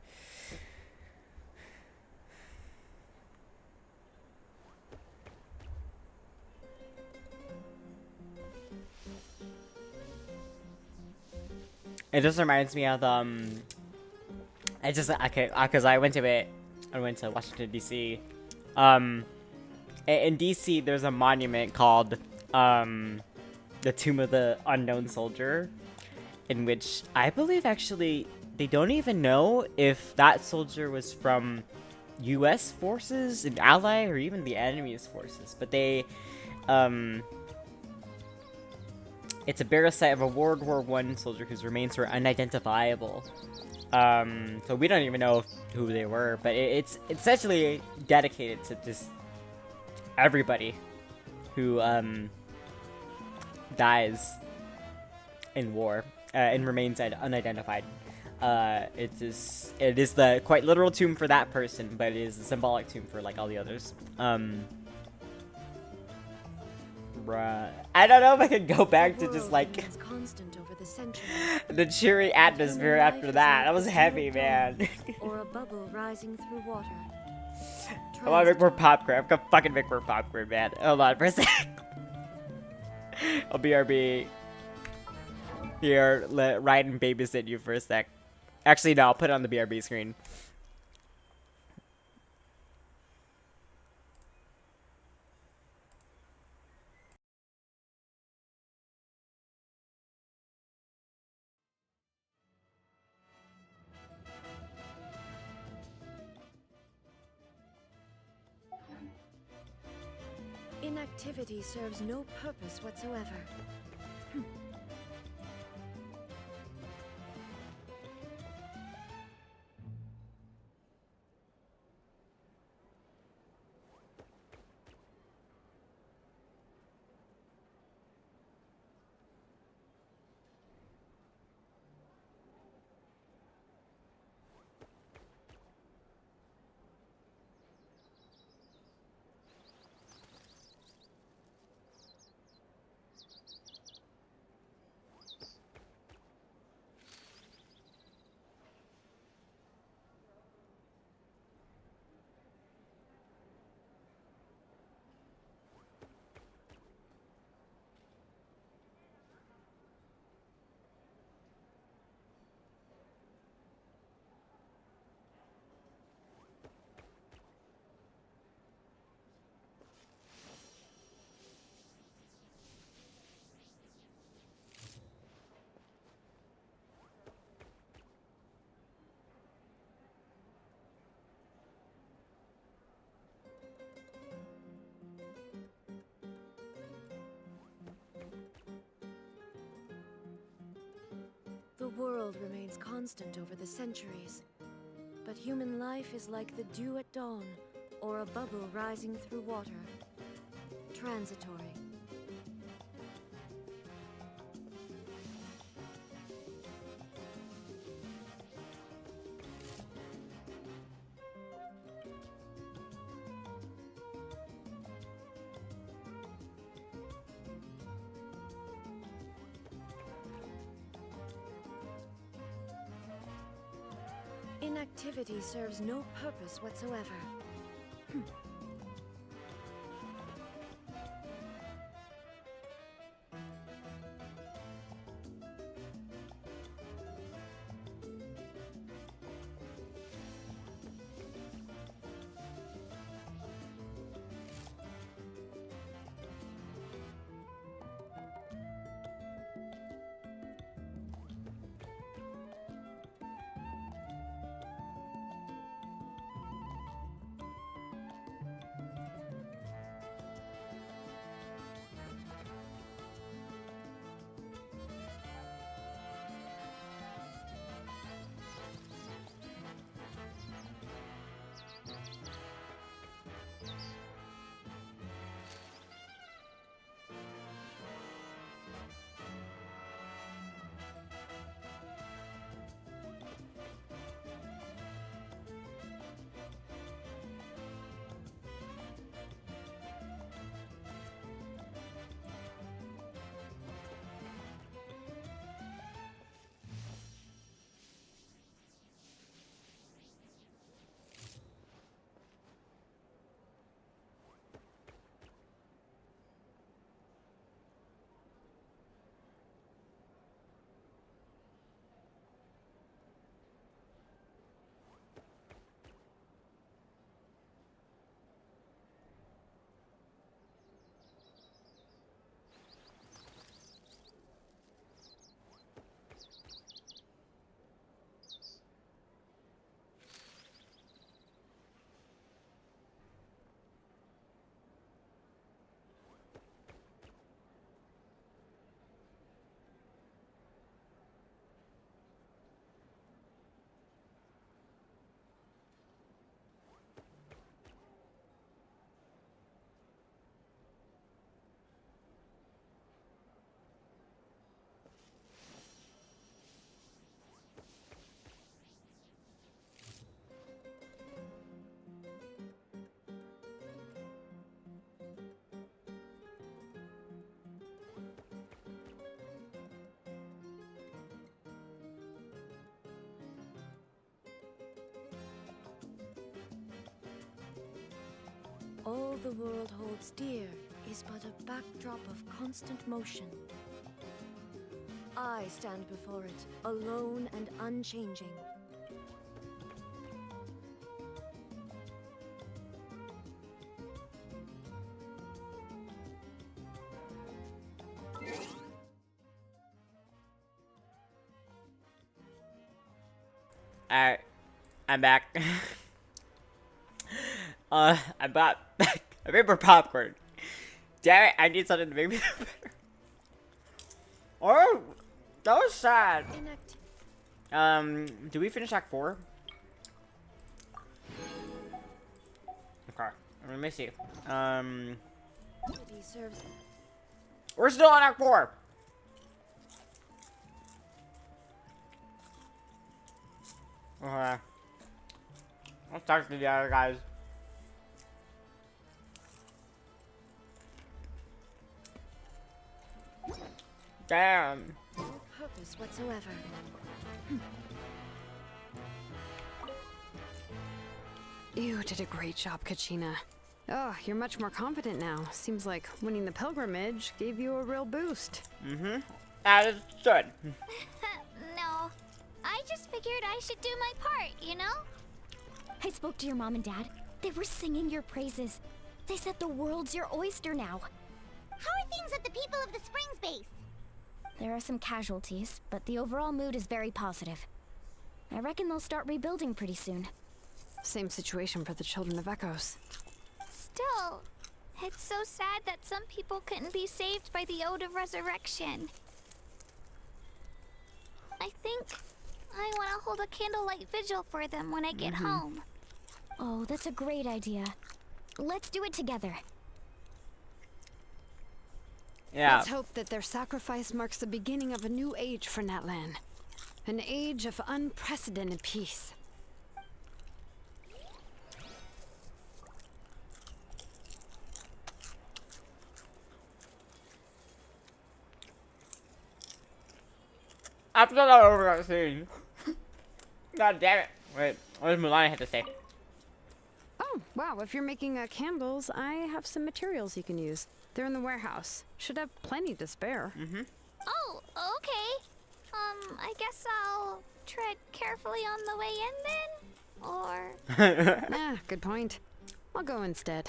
A: It just reminds me of I just okay because I went to Washington D.C. In D.C. there's a monument called the Tomb of the Unknown Soldier, in which I believe actually they don't even know if that soldier was from U.S. forces, an ally, or even the enemy's forces, but they it's a burial site of a World War I soldier whose remains were unidentifiable. So we don't even know who they were, but it's essentially dedicated to just everybody who dies in war and remains unidentified. It is the quite literal tomb for that person, but it is a symbolic tomb for like all the others. I don't know if I can go back to just like the cheery atmosphere after that. That was heavy, man.
Q: Or a bubble rising through water.
A: I want to make more popcorn. I'm gonna fucking make more popcorn, man. Hold on for a sec. I'll BRB here, let Ryan babysit you for a sec. Actually, no, I'll put it on the BRB screen.
Q: Inactivity serves no purpose whatsoever. The world remains constant over the centuries, but human life is like the dew at dawn, or a bubble rising through water. Transitory. Inactivity serves no purpose whatsoever. All the world holds dear is but a backdrop of constant motion. I stand before it, alone and unchanging.
A: Alright, I'm back. I bought a paper popcorn. Damn it, I need something to make me feel better. Oh, that was sad. Do we finish Act 4? Okay, let me see. We're still on Act 4. Okay. Let's talk to the other guys. Damn.
Q: No purpose whatsoever.
E: You did a great job, Kachina. Oh, you're much more confident now. Seems like winning the pilgrimage gave you a real boost.
A: Mm-hmm. That is good.
F: No. I just figured I should do my part, you know? I spoke to your mom and dad. They were singing your praises. They said the world's your oyster now.
D: How are things at the People of the Springs base?
F: There are some casualties, but the overall mood is very positive. I reckon they'll start rebuilding pretty soon.
E: Same situation for the Children of Echoes.
R: Still, it's so sad that some people couldn't be saved by the Ode of Resurrection. I think I want to hold a candlelight vigil for them when I get home.
F: Oh, that's a great idea. Let's do it together.
A: Yeah.
E: Let's hope that their sacrifice marks the beginning of a new age for Natlan. An age of unprecedented peace.
A: After that over that scene. God damn it. Wait, what does Mulan have to say?
E: Oh, wow, if you're making candles, I have some materials you can use. They're in the warehouse. Should have plenty to spare.
A: Mm-hmm.
R: Oh, okay. I guess I'll tread carefully on the way in then? Or...
E: Good point. I'll go instead.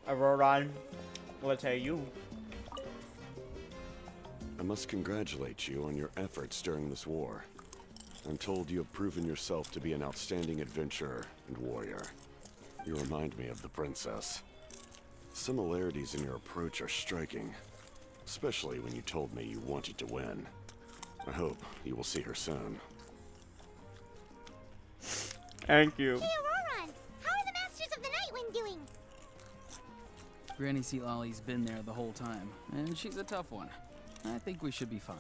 A: Auroron, what say you?
W: I must congratulate you on your efforts during this war. I'm told you have proven yourself to be an outstanding adventurer and warrior. You remind me of the princess. Similarities in your approach are striking, especially when you told me you wanted to win. I hope you will see her soon.
A: Thank you.
D: Hey, Auroron! How are the Masters of the Nightwind doing?
J: Granny Sealolly's been there the whole time, and she's a tough one. I think we should be fine.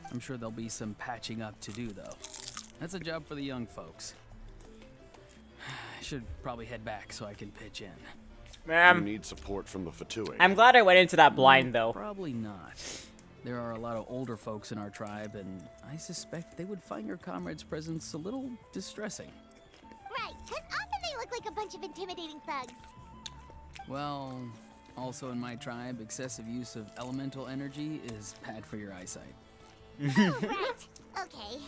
J: I'm sure there'll be some patching up to do, though. That's a job for the young folks. I should probably head back so I can pitch in.
W: You need support from the Fatui.
A: I'm glad I went into that blind, though.
J: Probably not. There are a lot of older folks in our tribe, and I suspect they would find your comrade's presence a little distressing.
D: Right, because often they look like a bunch of intimidating thugs.
J: Well, also in my tribe, excessive use of elemental energy is bad for your eyesight.
D: Oh, right. Okay.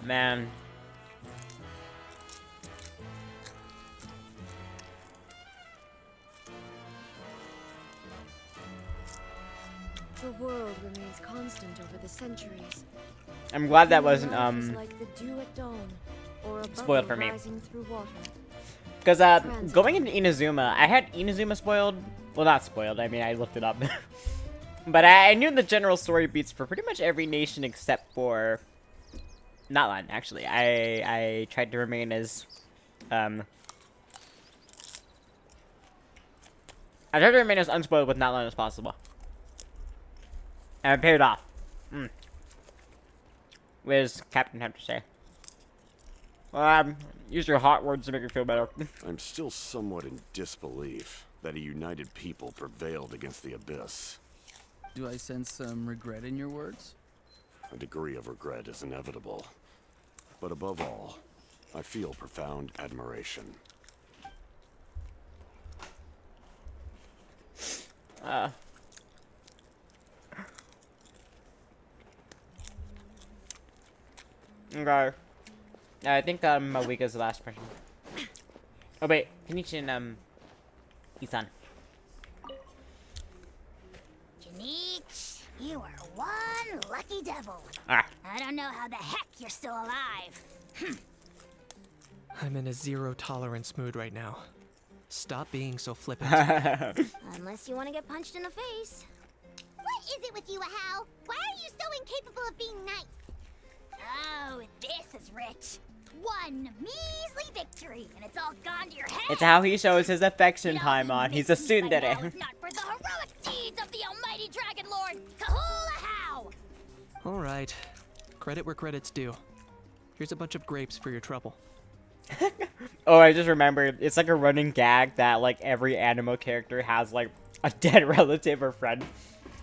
A: Man.
Q: The world remains constant over the centuries.
A: I'm glad that wasn't
Q: Life is like the dew at dawn, or a
A: spoiled
Q: bubble
A: for me.
Q: rising through water.
A: Because going into Inazuma, I had Inazuma spoiled. Well, not spoiled. I mean, I looked it up. But I knew the general story beats for pretty much every nation except for Natlan. Actually, I tried to remain as I tried to remain as unspoiled with Natlan as possible, and it paid off. What does Captain have to say? Use your hot words to make me feel better.
W: I'm still somewhat in disbelief that a united people prevailed against the Abyss.
J: Do I sense some regret in your words?
W: A degree of regret is inevitable. But above all, I feel profound admiration.
A: Okay. I think Mawika's the last person. Oh wait, Kenichi and Isan.
D: Janich, you are one lucky devil.
A: Ah.
D: I don't know how the heck you're still alive.
H: I'm in a zero tolerance mood right now. Stop being so flippant.
D: Unless you want to get punched in the face. What is it with you, Ahau? Why are you so incapable of being nice? Oh, this is rich. One measly victory, and it's all gone to your head.
A: It's how he shows his affection, Paimon. He's a student at it.
D: Not for the heroic deeds of the almighty Dragon Lord, Kahul Ahau!
H: Alright. Credit where credit's due. Here's a bunch of grapes for your trouble.
A: Oh, I just remembered. It's like a running gag that like every anime character has like a dead relative or friend.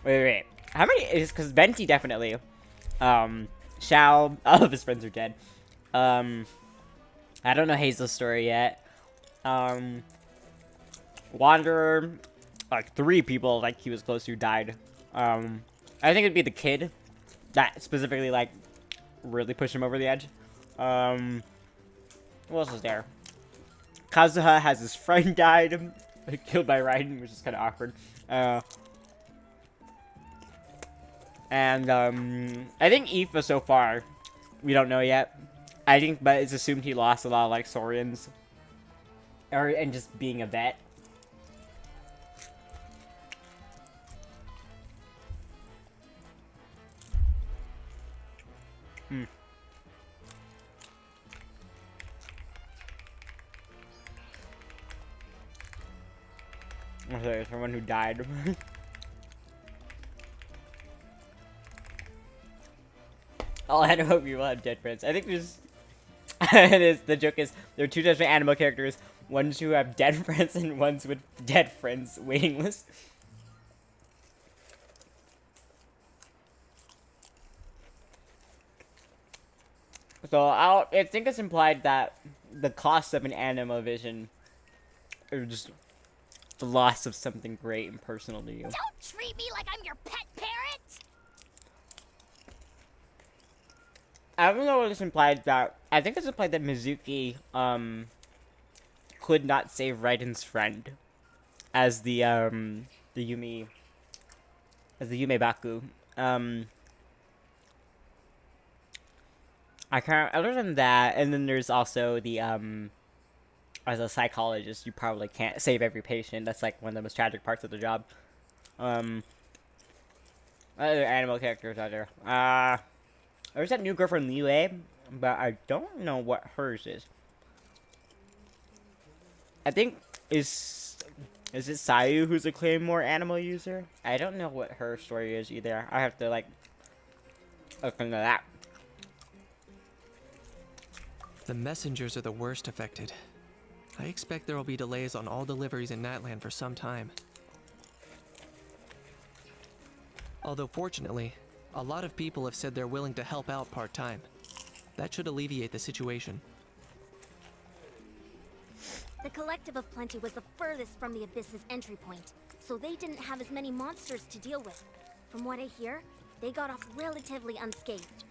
A: Wait. How many is because Venti definitely. Shao, all of his friends are dead. I don't know Hazel's story yet. Wanderer, like 3 people like he was close to died. I think it'd be the kid that specifically like really pushed him over the edge. What else is there? Kazuha has his friend died, killed by Raiden, which is kind of awkward. And I think Aoife so far, we don't know yet. I think, but it's assumed he lost a lot of like Saurians, and just being a vet. Okay, someone who died. All anime people have dead friends. I think there's... the joke is, there are 2 different anime characters. Ones who have dead friends and ones with dead friends waiting list. So, I think it's implied that the cost of an anime vision is just the loss of something great and personal to you.
D: Don't treat me like I'm your pet parrot!
A: I don't know what it's implied that... I think it's implied that Mizuki, could not save Raiden's friend as the Yume... as the Yume Baku. I can't... Other than that, and then there's also the, as a psychologist, you probably can't save every patient. That's, like, one of the most tragic parts of the job. Other animal characters out there. There's that new girl from Liyue, but I don't know what hers is. I think, is it Sayu who's a Claymore animal user? I don't know what her story is either. I have to, like, look into that.
H: The messengers are the worst affected. I expect there will be delays on all deliveries in Natlan for some time. Although fortunately, a lot of people have said they're willing to help out part-time. That should alleviate the situation.
R: The Collective of Plenty was the furthest from the Abyss's entry point, so they didn't have as many monsters to deal with. From what I hear, they got off relatively unscathed.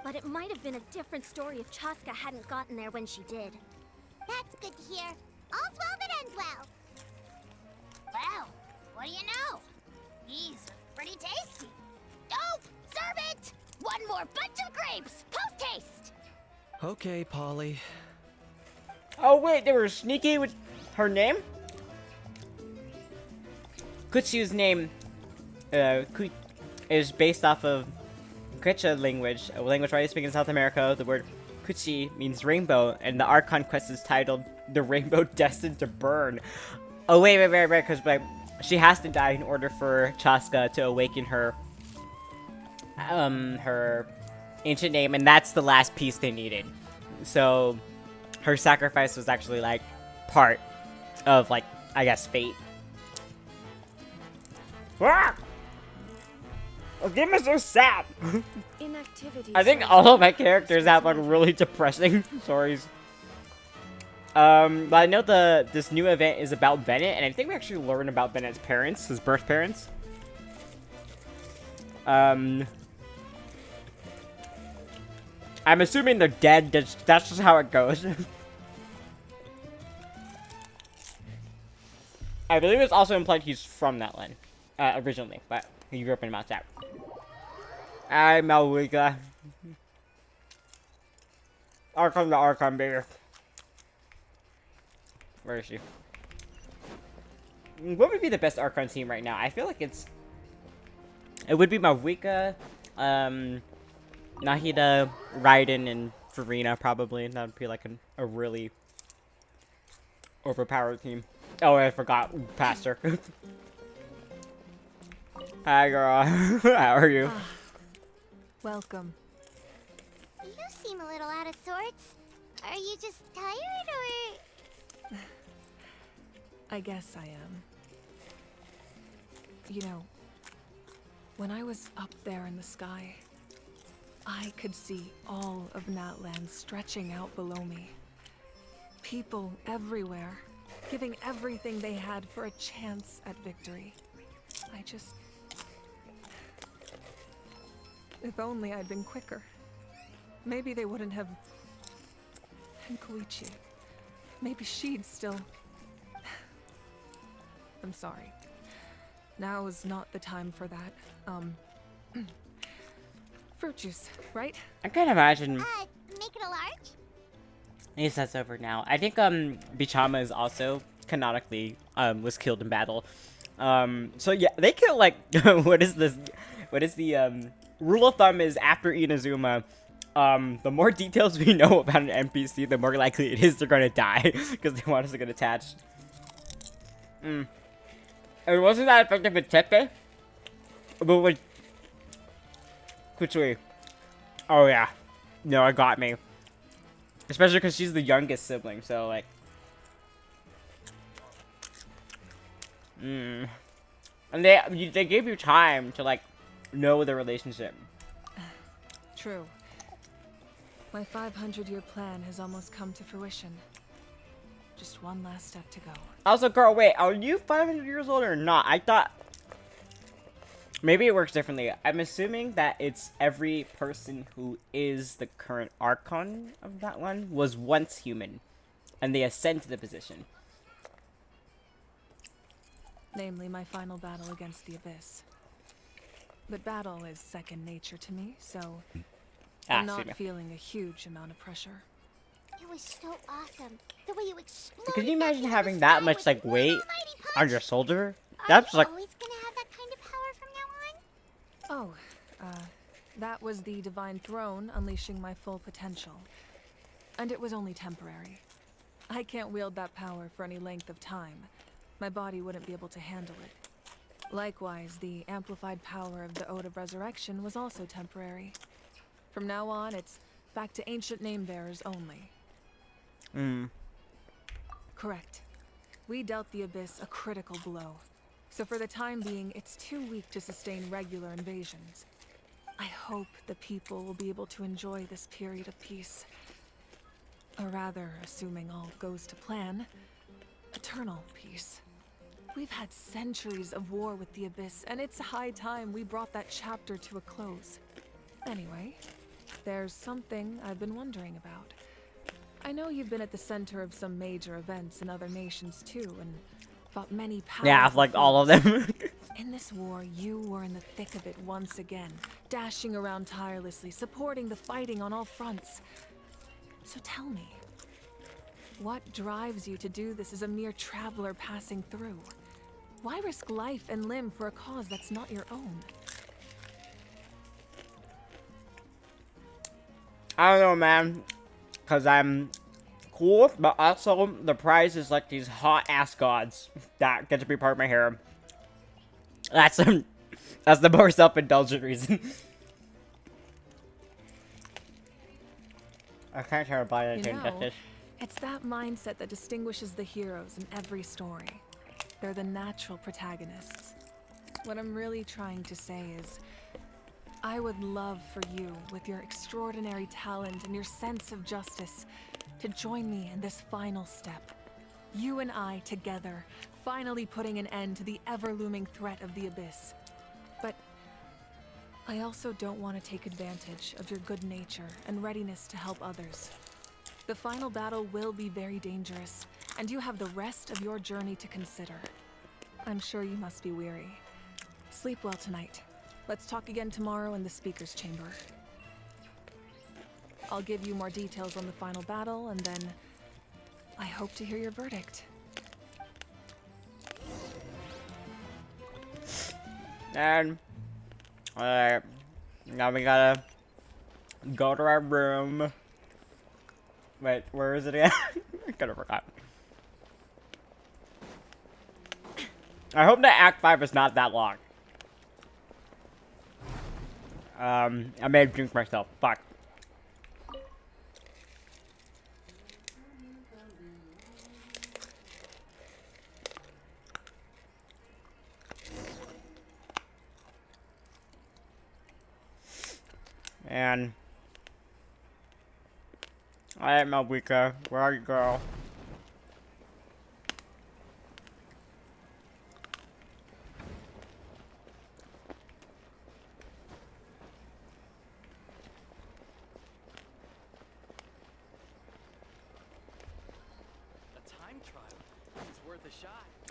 R: But it might have been a different story if Chaska hadn't gotten there when she did.
D: That's good to hear. All's well that ends well. Well, what do you know? These are pretty tasty. Dope! Serve it! One more bunch of grapes! Post-haste!
H: Okay, Polly.
A: Oh wait, they were sneaky with her name? Kutsu's name is based off of Quechua language, a language widely spoken in South America. The word Kuchi means rainbow, and the Archon quest is titled "The Rainbow Destined to Burn." Oh wait, because like she has to die in order for Chaska to awaken her her ancient name, and that's the last piece they needed. So her sacrifice was actually like part of, like, I guess, fate. Ah! The game is so sad.
Q: Inactivity.
A: I think all of my characters have like really depressing stories. But I know this new event is about Bennett, and I think we actually learn about Bennett's parents, his birth parents. I'm assuming they're dead. That's just how it goes. I believe it's also implied he's from Natlan, originally, but he grew up in Mount Sap. I'm Malwika. Archon the Archon, baby. Where is she? What would be the best Archon team right now? I feel like it would be Malwika, Nahida, Raiden, and Farina, probably. That would be like a really overpowered team. Oh, I forgot. Pastor. Hi, girl. How are you?
B: Welcome.
D: You seem a little out of sorts. Are you just tired, or...?
B: I guess I am. You know, when I was up there in the sky, I could see all of Natlan stretching out below me. People everywhere, giving everything they had for a chance at victory. I just... If only I'd been quicker. Maybe they wouldn't have... And Koichi. Maybe she'd still... I'm sorry. Now is not the time for that. Fruit juice, right?
A: I can't imagine...
D: Make it a large?
A: I guess that's over now. I think, Bichama is also canonically, was killed in battle. So yeah, they kill, like, what is this? What is the, rule of thumb is after Inazuma, the more details we know about an NPC, the more likely it is they're gonna die, because they want us to get attached. It wasn't that effective with Tepe, but with Kutsui. Oh yeah. No, it got me. Especially because she's the youngest sibling, so like... And they gave you time to like, know the relationship.
B: True. My 500-year plan has almost come to fruition. Just one last step to go.
A: Also, girl, wait, are you 500 years old or not? I thought... Maybe it works differently. I'm assuming that it's every person who is the current Archon of that one was once human. And they ascend to the position.
B: Namely, my final battle against the Abyss. But battle is second nature to me, so... I'm not feeling a huge amount of pressure.
D: It was so awesome. The way you exploded.
A: Could you imagine having that much like weight on your shoulder? That's like...
D: Always gonna have that kind of power from now on?
B: Oh, that was the Divine Throne unleashing my full potential. And it was only temporary. I can't wield that power for any length of time. My body wouldn't be able to handle it. Likewise, the amplified power of the Ode of Resurrection was also temporary. From now on, it's back to ancient name-bearers only. Correct. We dealt the Abyss a critical blow. So for the time being, it's too weak to sustain regular invasions. I hope the people will be able to enjoy this period of peace. Or rather, assuming all goes to plan, eternal peace. We've had centuries of war with the Abyss, and it's high time we brought that chapter to a close. Anyway, there's something I've been wondering about. I know you've been at the center of some major events in other nations too, and fought many powerful
A: Yeah, like all of them.
B: In this war, you were in the thick of it once again, dashing around tirelessly, supporting the fighting on all fronts. So tell me, what drives you to do this as a mere traveler passing through? Why risk life and limb for a cause that's not your own?
A: I don't know, man. Because I'm cool, but also the prize is like these hot-ass gods that get to be part of my harem. That's the more self-indulgent reason. I can't tell about it.
B: You know, it's that mindset that distinguishes the heroes in every story. They're the natural protagonists. What I'm really trying to say is, I would love for you, with your extraordinary talent and your sense of justice, to join me in this final step. You and I together, finally putting an end to the ever-looming threat of the Abyss. But I also don't want to take advantage of your good nature and readiness to help others. The final battle will be very dangerous, and you have the rest of your journey to consider. I'm sure you must be weary. Sleep well tonight. Let's talk again tomorrow in the speaker's chamber. I'll give you more details on the final battle, and then I hope to hear your verdict.
A: And alright, now we gotta go to our room. Wait, where is it again? I kinda forgot. I hope that Act 5 is not that long. I may have jinxed myself. Fuck. And alright, Malvika, where are you, girl?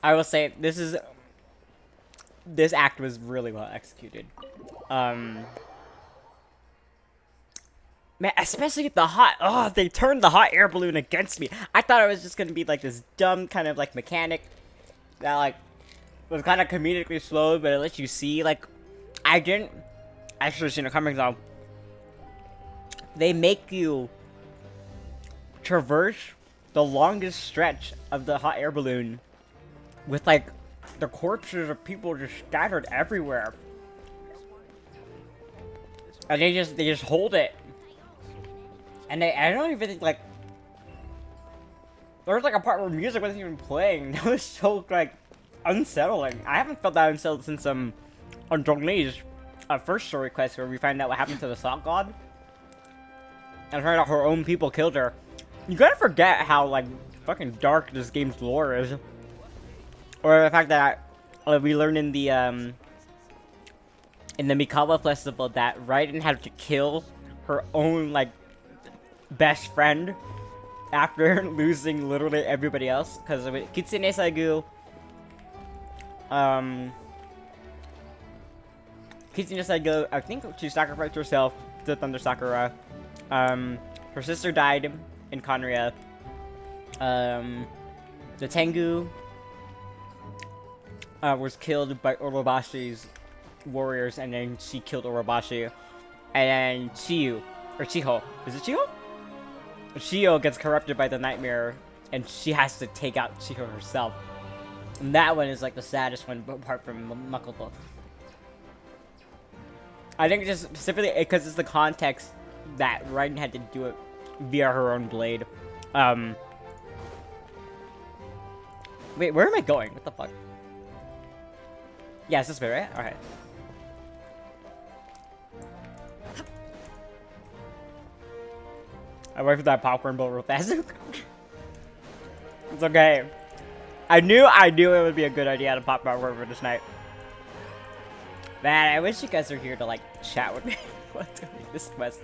A: I will say this act was really well executed. Man, especially the hot, they turned the hot air balloon against me. I thought it was just gonna be like this dumb kind of like mechanic that like was kind of comedically slow, but it lets you see. Like, I should have seen it coming though. They make you traverse the longest stretch of the hot air balloon with like the corpses of people just scattered everywhere, and they just hold it, and I don't even think like there was like a part where music wasn't even playing. That was so like unsettling. I haven't felt that unsettled since on Zhongli's first story quest, where we find out what happened to the Salt God and find out her own people killed her. You gotta forget how like fucking dark this game's lore is. Or the fact that we learned in the Mikawa festival that Raiden had to kill her own like best friend after losing literally everybody else because of it. Kitsune Saigu, I think she sacrificed herself to Thunder Sakura. Her sister died in Conria. The Tengu was killed by Orobashi's warriors, and then she killed Orobashi. And then Chiyu, or Chiho, is it Chiho? Chiyo gets corrupted by the nightmare, and she has to take out Chiho herself. And that one is like the saddest one, apart from Makoto. I think just specifically because it's the context that Raiden had to do it via her own blade. Wait, where am I going? What the fuck? Yeah, it's this way, right? Alright. I wait for that popcorn bowl real fast. It's okay. I knew it would be a good idea to pop popcorn for this night. Man, I wish you guys were here to like chat with me while doing this quest.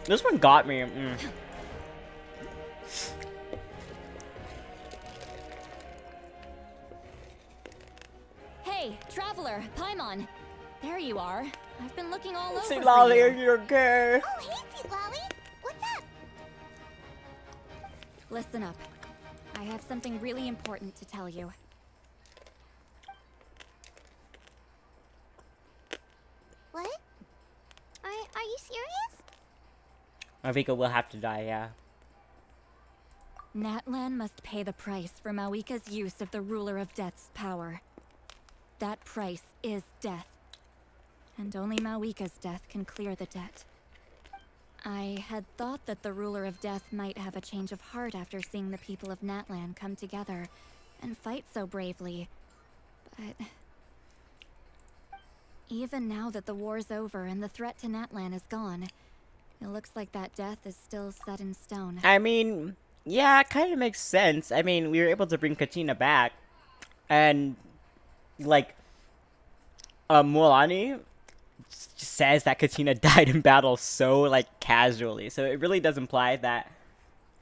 A: This one got me.
I: Hey, Traveler, Paimon. There you are. I've been looking all over
A: See,
I: for
A: Lolly,
I: you.
A: are you okay?
D: Oh, hey, Sweet Lolly. What's up?
I: Listen up. I have something really important to tell you.
D: What? Are you serious?
A: Mavika will have to die, yeah.
I: Natlan must pay the price for Mawika's use of the Ruler of Death's power. That price is death. And only Mawika's death can clear the debt. I had thought that the Ruler of Death might have a change of heart after seeing the people of Natlan come together and fight so bravely. But
F: Even now that the war's over and the threat to Natlan is gone, it looks like that death is still set in stone.
A: I mean, yeah, it kind of makes sense. I mean, we were able to bring Katina back, and like, Mualani says that Katina died in battle so like casually, so it really does imply that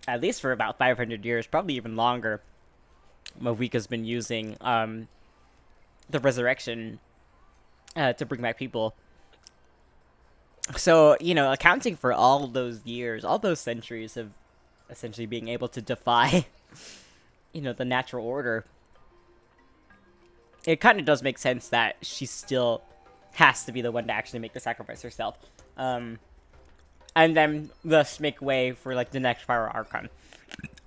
A: at least for about 500 years, probably even longer, Mavika's been using the resurrection to bring back people. So, you know, accounting for all those years, all those centuries of essentially being able to defy, you know, the natural order, it kind of does make sense that she still has to be the one to actually make the sacrifice herself. And then thus make way for, like, the next Pyro Archon.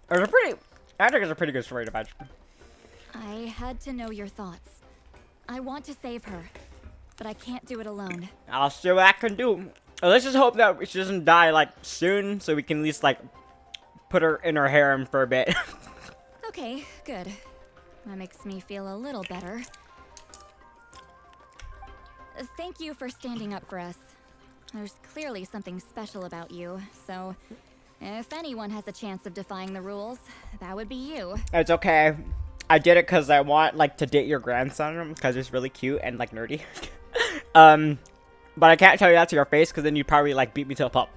A: I think it's a pretty good story to match.
F: I had to know your thoughts. I want to save her, but I can't do it alone.
A: I'll see what I can do. Let's just hope that she doesn't die, like, soon, so we can at least, like, put her in her harem for a bit.
F: Okay, good. That makes me feel a little better. Thank you for standing up for us. There's clearly something special about you, so if anyone has a chance of defying the rules, that would be you.
A: It's okay. I did it because I want, like, to date your grandson, because he's really cute and, like, nerdy. But I can't tell you that to your face, because then you'd probably, like, beat me to a pulp.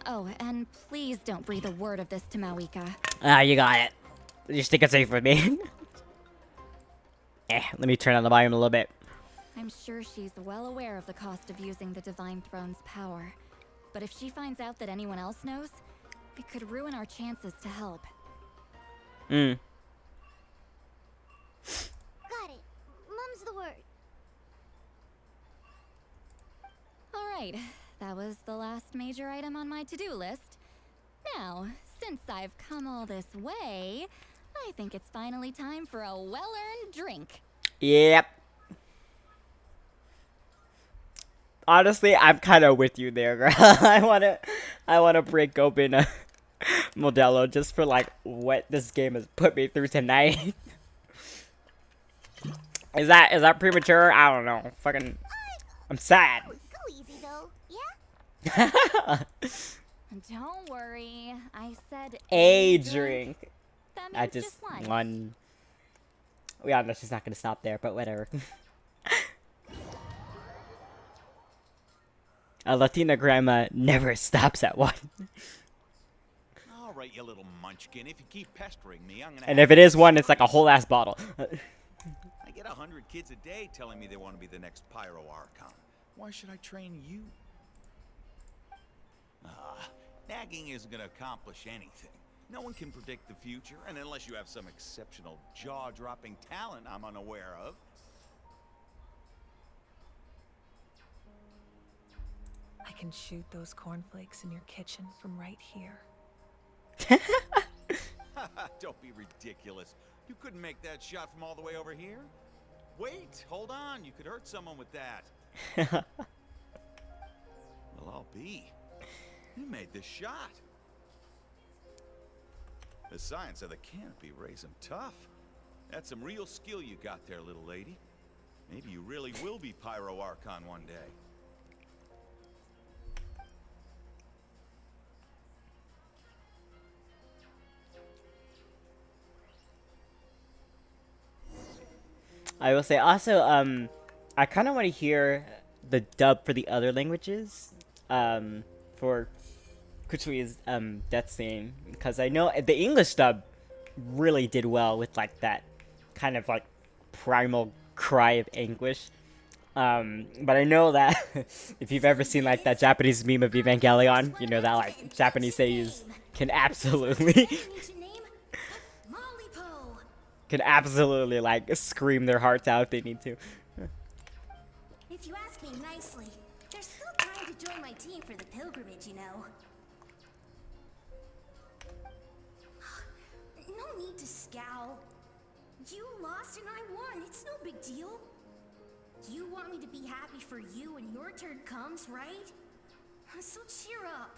F: Oh, and please don't breathe a word of this to Mawika.
A: Ah, you got it. You stick it safe with me. Let me turn on the volume a little bit.
F: I'm sure she's well aware of the cost of using the Divine Throne's power. But if she finds out that anyone else knows, it could ruin our chances to help.
D: Got it. Mum's the word.
F: Alright, that was the last major item on my to-do list. Now, since I've come all this way, I think it's finally time for a well-earned drink.
A: Yep. Honestly, I'm kind of with you there, girl. I wanna break open a Modelo just for, like, what this game has put me through tonight. Is that premature? I don't know. Fucking, I'm sad.
D: Go easy though, yeah?
F: Don't worry, I said
A: A drink.
F: That
A: I
F: means
A: just
F: one.
A: one. We all know she's not gonna stop there, but whatever. A Latina grandma never stops at one.
S: All right, you little munchkin. If you keep pestering me, I'm gonna.
A: And if it is one, it's like a whole ass bottle.
S: I get 100 kids a day telling me they want to be the next Pyro Archon. Why should I train you? Nagging isn't gonna accomplish anything. No one can predict the future, and unless you have some exceptional jaw-dropping talent I'm unaware of.
B: I can shoot those cornflakes in your kitchen from right here.
S: Don't be ridiculous. You couldn't make that shot from all the way over here? Wait, hold on. You could hurt someone with that. Well, I'll be. You made this shot. The science of the canopy raised him tough. That's some real skill you got there, little lady. Maybe you really will be Pyro Archon one day.
A: I will say also, I kind of want to hear the dub for the other languages, for Kutsui's death scene, because I know the English dub really did well with like that kind of like primal cry of anguish. But I know that if you've ever seen like that Japanese meme of Evangelion, you know that like Japanese seiyus can absolutely like scream their hearts out if they need to.
R: If you ask me nicely, there's still time to join my team for the pilgrimage, you know. No need to scowl. You lost and I won. It's no big deal. You want me to be happy for you when your turn comes, right? So cheer up.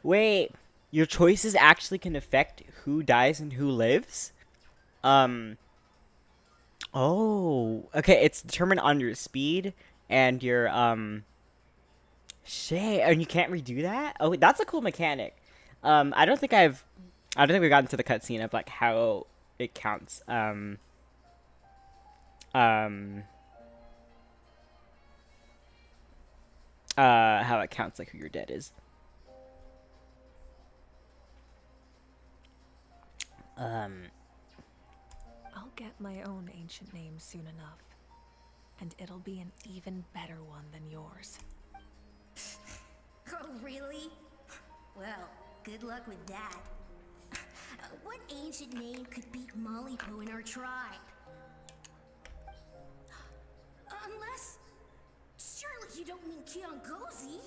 A: Wait, your choices actually can affect who dies and who lives? Oh, okay. It's determined on your speed and your shit, and you can't redo that. Oh, that's a cool mechanic. I don't think we've gotten to the cutscene of like how it counts. Um, how it counts like who your dead is.
B: I'll get my own ancient name soon enough, and it'll be an even better one than yours.
D: Oh, really? Well, good luck with that. What ancient name could beat Mollypo in our tribe? Unless... surely you don't mean Kiangozi?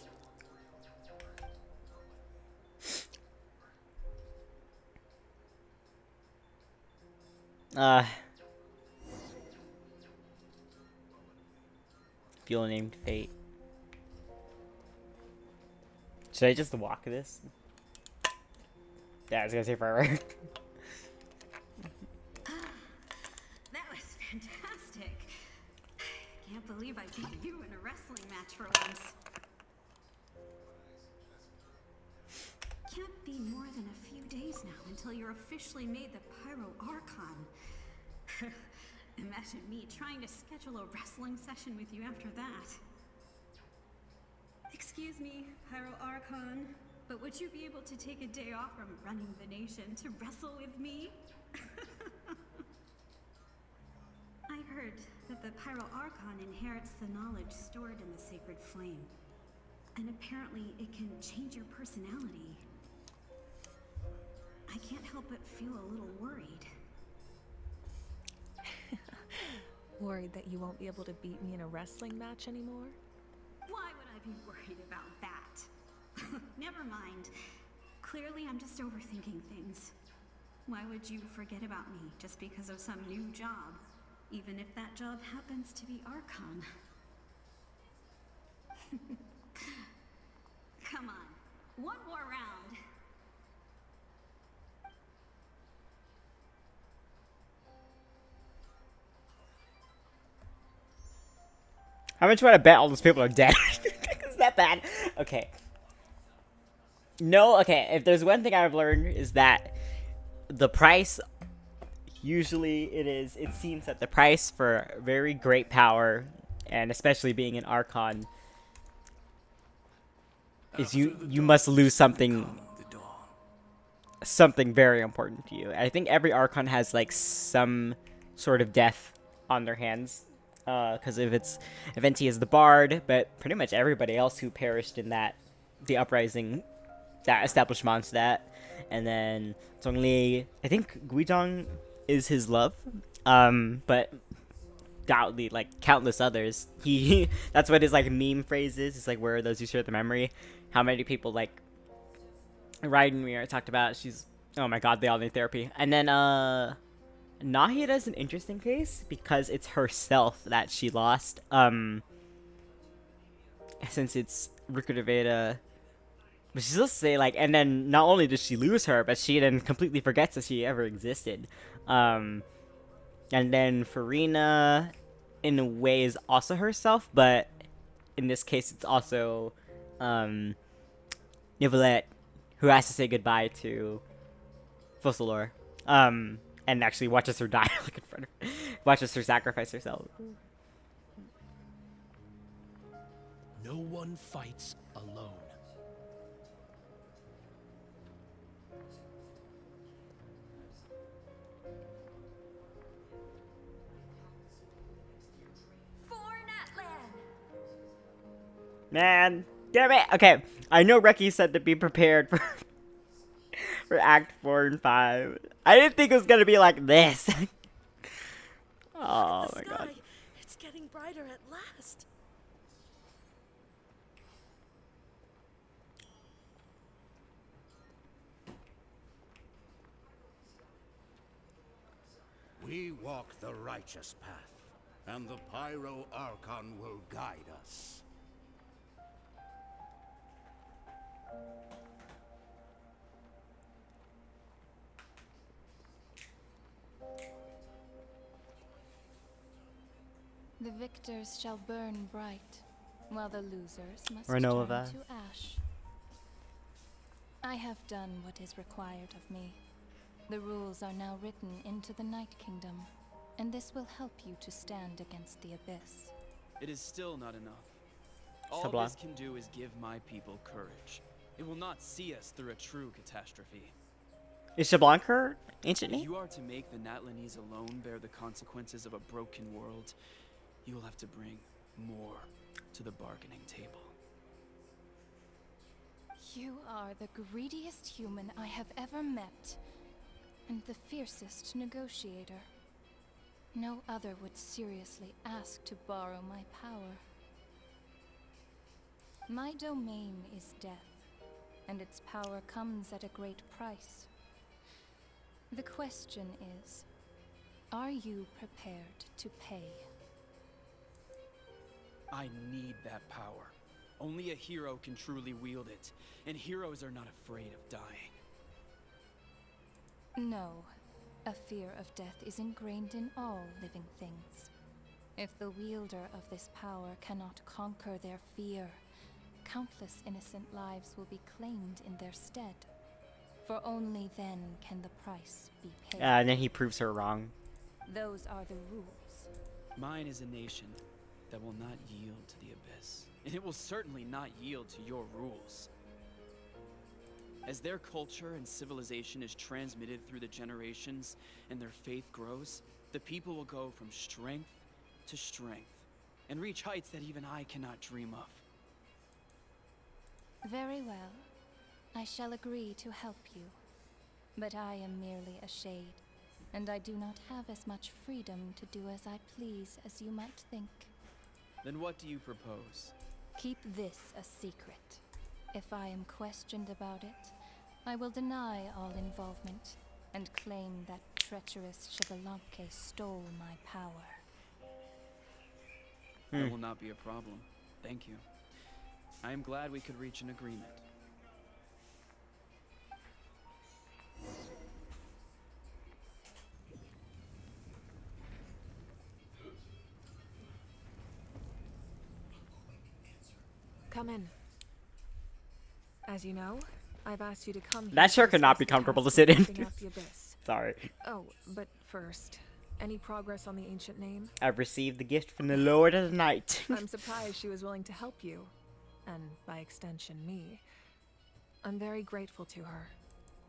A: Feel named Fate. Should I just walk this? Yeah, I was gonna say forever.
N: That was fantastic. Can't believe I beat you in a wrestling match for once. Can't be more than a few days now until you're officially made the Pyro Archon. Imagine me trying to schedule a wrestling session with you after that. Excuse me, Pyro Archon, but would you be able to take a day off from running the nation to wrestle with me? I heard that the Pyro Archon inherits the knowledge stored in the sacred flame. And apparently it can change your personality. I can't help but feel a little worried.
B: Worried that you won't be able to beat me in a wrestling match anymore?
N: Why would I be worried about that? Never mind. Clearly I'm just overthinking things. Why would you forget about me just because of some new job? Even if that job happens to be Archon. Come on, one more round.
A: How much would I bet all those people are dead? Is that bad? Okay. No, okay. If there's one thing I've learned is that the price, usually it seems that the price for very great power, and especially being an Archon, is you must lose something very important to you. I think every Archon has like some sort of death on their hands. Because if NT is the Bard, but pretty much everybody else who perished in the uprising that established Mondstadt, and then Zhongli, I think Guizhong is his love, but doubtly like countless others. That's what his like meme phrase is. It's like, where are those who share the memory? How many people like Raiden we talked about? She's, oh my god, they all need therapy. And then Nahida is an interesting case because it's herself that she lost. Since it's Rikuta Veda. But she's supposed to say, like, and then not only does she lose her, but she then completely forgets that she ever existed. And then Farina, in a way, is also herself, but in this case, it's also Nicolette, who has to say goodbye to Fossilor. And actually watches her die like in front of her. Watches her sacrifice herself.
G: No one fights alone.
N: For Natlan!
A: Man, damn it. Okay, I know Reki said to be prepared for Act 4 and 5. I didn't think it was gonna be like this. Oh my god.
Q: It's getting brighter at last.
O: We walk the righteous path, and the Pyro Archon will guide us.
L: The victors shall burn bright, while the losers must
A: Renova.
L: turn to ash. I have done what is required of me. The rules are now written into the Night Kingdom, and this will help you to stand against the Abyss.
P: It is still not enough. All
A: Sabla.
P: this can do is give my people courage. It will not see us through a true catastrophe.
A: Is Shablanc her ancient
P: If
A: name?
P: you are to make the Natlanese alone bear the consequences of a broken world, you will have to bring more to the bargaining table.
L: You are the greediest human I have ever met, and the fiercest negotiator. No other would seriously ask to borrow my power. My domain is death, and its power comes at a great price. The question is, are you prepared to pay?
P: I need that power. Only a hero can truly wield it, and heroes are not afraid of dying.
L: No, a fear of death is ingrained in all living things. If the wielder of this power cannot conquer their fear, countless innocent lives will be claimed in their stead. For only then can the price be paid.
A: And then he proves her wrong.
L: Those are the rules.
P: Mine is a nation that will not yield to the Abyss, and it will certainly not yield to your rules. As their culture and civilization is transmitted through the generations and their faith grows, the people will go from strength to strength and reach heights that even I cannot dream of.
L: Very well. I shall agree to help you. But I am merely a shade, and I do not have as much freedom to do as I please as you might think.
P: Then what do you propose?
L: Keep this a secret. If I am questioned about it, I will deny all involvement and claim that treacherous Xbalanque stole my power.
P: That will not be a problem. Thank you. I am glad we could reach an agreement.
B: Come in. As you know, I've asked you to come here.
A: That sure could not be comfortable to sit in. Sorry.
B: Oh, but first, any progress on the ancient name?
A: I've received the gift from the Lord of the Night.
B: I'm surprised she was willing to help you, and by extension me. I'm very grateful to her.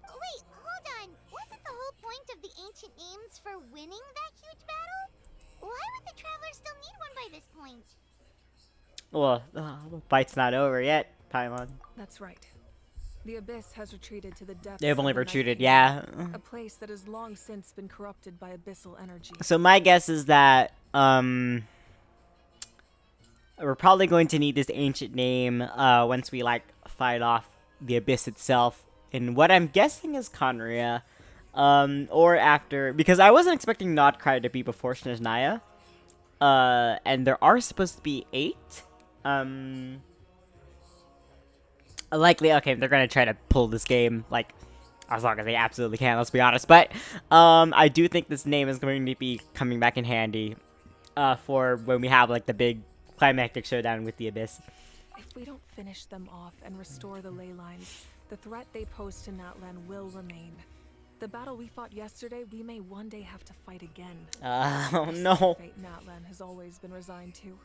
D: Wait, hold on. Wasn't the whole point of the ancient names for winning that huge battle? Why would the Travelers still need one by this point?
A: Well, the fight's not over yet, Paimon.
B: That's right. The Abyss has retreated to the depths.
A: They've only
B: of the Night
A: retreated,
B: Kingdom,
A: yeah.
B: A place that has long since been corrupted by abyssal energy.
A: So my guess is that we're probably going to need this ancient name once we like fight off the Abyss itself in what I'm guessing is Conria, or after, because I wasn't expecting Notcry to be before Snezhnaya, and there are supposed to be 8. Likely, okay, they're gonna try to pull this game, like, as long as they absolutely can, let's be honest, but, I do think this name is going to be coming back in handy, for when we have, like, the big climactic showdown with the Abyss.
B: If we don't finish them off and restore the ley lines, the threat they pose to Natlan will remain. The battle we fought yesterday, we may one day have to fight again.
A: Oh no.
B: Fate Natlan has always been resigned to.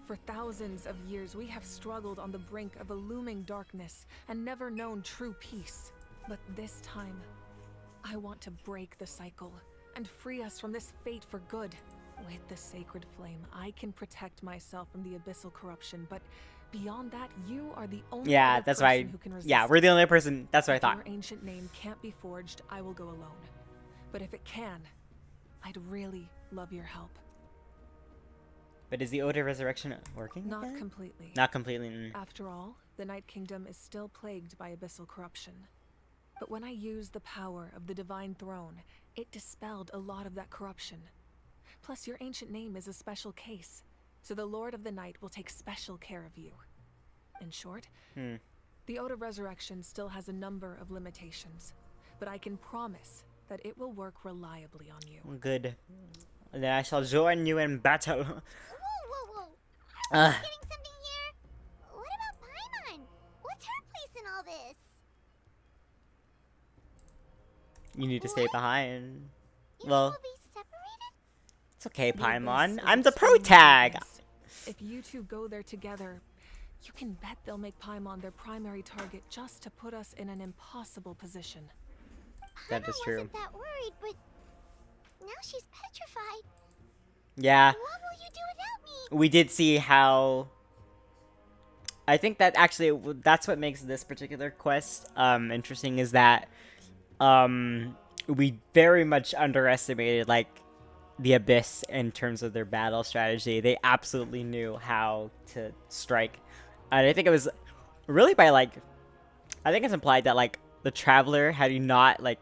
B: For thousands of years, we have struggled on the brink of a looming darkness and never known true peace. But this time, I want to break the cycle and free us from this fate for good. With the sacred flame, I can protect myself from the abyssal corruption, but beyond that, you are the only
A: Yeah,
B: other
A: that's
B: person
A: why.
B: who can resist.
A: Yeah, we're the only person. That's what I
B: If
A: thought.
B: your ancient name can't be forged, I will go alone. But if it can, I'd really love your help.
A: But is the Ode of Resurrection working?
B: Not
A: again?
B: completely.
A: Not completely.
B: After all, the Night Kingdom is still plagued by abyssal corruption. But when I used the power of the Divine Throne, it dispelled a lot of that corruption. Plus, your ancient name is a special case, so the Lord of the Night will take special care of you. In short, the Ode of Resurrection still has a number of limitations, but I can promise that it will work reliably on you.
A: Good. And then I shall join you in battle.
D: Whoa, whoa, whoa.
A: Uh.
D: Are we getting something here? What about Paimon? What's her place in all this?
A: You need to stay behind.
D: You
A: Well,
D: will be separated?
A: it's okay,
B: The
A: Paimon.
B: Abyss is
A: I'm the pro
B: extremely
A: tag.
B: dangerous. If you two go there together, you can bet they'll make Paimon their primary target just to put us in an impossible position.
A: That is true.
D: Wasn't that worried, but now she's petrified.
A: Yeah.
D: What will you do without me?
A: We did see how. I think that actually that's what makes this particular quest interesting, is that we very much underestimated like the Abyss in terms of their battle strategy. They absolutely knew how to strike. And I think it was really by like, I think it's implied that like the Traveler, had he not like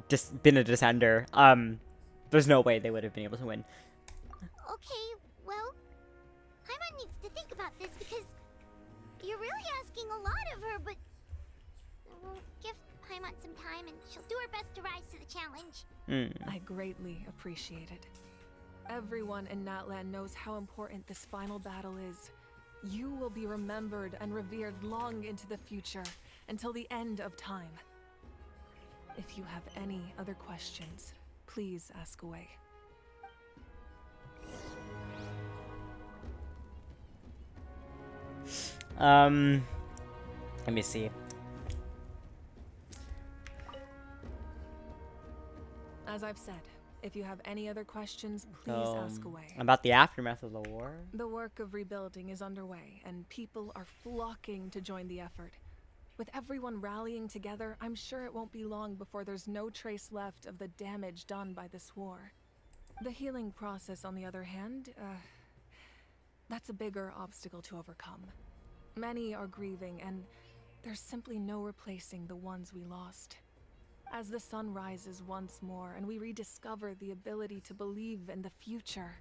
A: just been a Descender, there's no way they would have been able to win.
D: Okay, well, Paimon needs to think about this because you're really asking a lot of her, but we'll give Paimon some time and she'll do her best to rise to the challenge.
B: I greatly appreciate it. Everyone in Natlan knows how important this final battle is. You will be remembered and revered long into the future, until the end of time. If you have any other questions, please ask away.
A: Let me see.
B: As I've said, if you have any other questions, please ask away.
A: About the aftermath of the war?
B: The work of rebuilding is underway, and people are flocking to join the effort. With everyone rallying together, I'm sure it won't be long before there's no trace left of the damage done by this war. The healing process, on the other hand, that's a bigger obstacle to overcome. Many are grieving, and there's simply no replacing the ones we lost. As the sun rises once more and we rediscover the ability to believe in the future,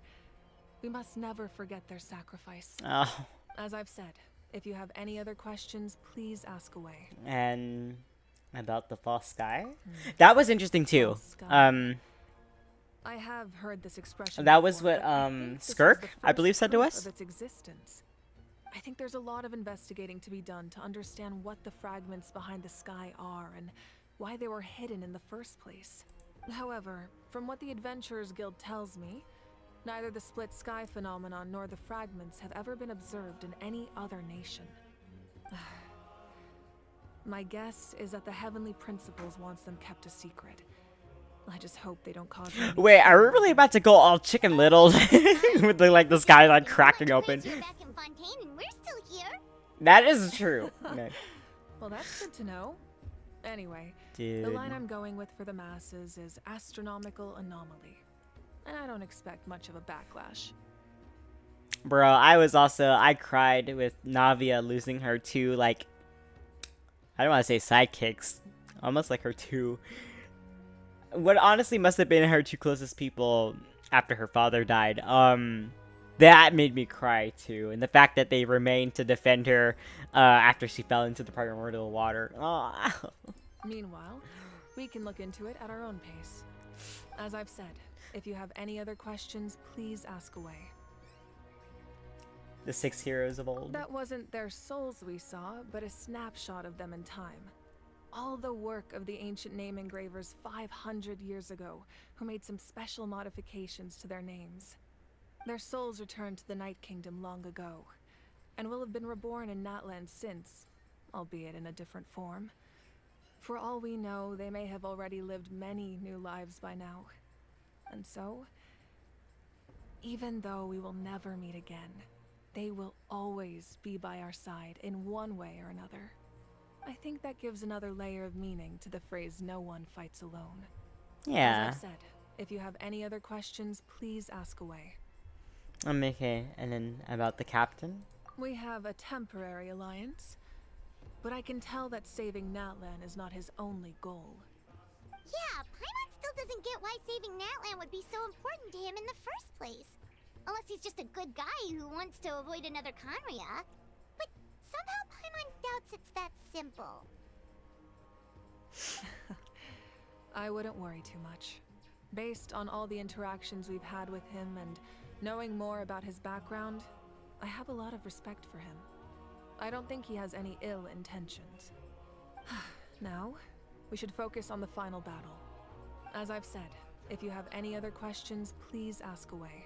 B: we must never forget their sacrifice.
A: Oh.
B: As I've said, if you have any other questions, please ask away.
A: And about the false sky? That was interesting too.
B: I have heard this expression
A: That was
B: before,
A: what
B: but I think this is
A: Skirk,
B: the
A: I believe,
B: first
A: said to
B: proof
A: us.
B: of its existence. I think there's a lot of investigating to be done to understand what the fragments behind the sky are and why they were hidden in the first place. However, from what the Adventurers Guild tells me, neither the split sky phenomenon nor the fragments have ever been observed in any other nation. My guess is that the Heavenly Principles wants them kept a secret. I just hope they don't cause any
A: Wait, are we really about to go all Chicken Little with the sky like cracking open?
D: Back in Fontaine and we're still here.
A: That is true. No.
B: Well, that's good to know. Anyway, the
A: Dude.
B: line I'm going with for the masses is astronomical anomaly. And I don't expect much of a backlash.
A: Bro, I cried with Navia losing her two, like, I don't want to say sidekicks, almost like her two, what honestly must have been her two closest people after her father died. That made me cry too, and the fact that they remained to defend her after she fell into the primordial water. Oh.
B: Meanwhile, we can look into it at our own pace. As I've said, if you have any other questions, please ask away.
A: The 6 heroes of old.
B: That wasn't their souls we saw, but a snapshot of them in time. All the work of the ancient name engravers 500 years ago, who made some special modifications to their names. Their souls returned to the Night Kingdom long ago, and will have been reborn in Natlan since, albeit in a different form. For all we know, they may have already lived many new lives by now. And so, even though we will never meet again, they will always be by our side in one way or another. I think that gives another layer of meaning to the phrase "no one fights alone."
A: Yeah.
B: As I've said, if you have any other questions, please ask away.
A: Okay, and then about the captain?
B: We have a temporary alliance, but I can tell that saving Natlan is not his only goal.
D: Yeah, Paimon still doesn't get why saving Natlan would be so important to him in the first place. Unless he's just a good guy who wants to avoid another Conria. But somehow Paimon doubts it's that simple.
B: I wouldn't worry too much. Based on all the interactions we've had with him and knowing more about his background, I have a lot of respect for him. I don't think he has any ill intentions. Now, we should focus on the final battle. As I've said, if you have any other questions, please ask away.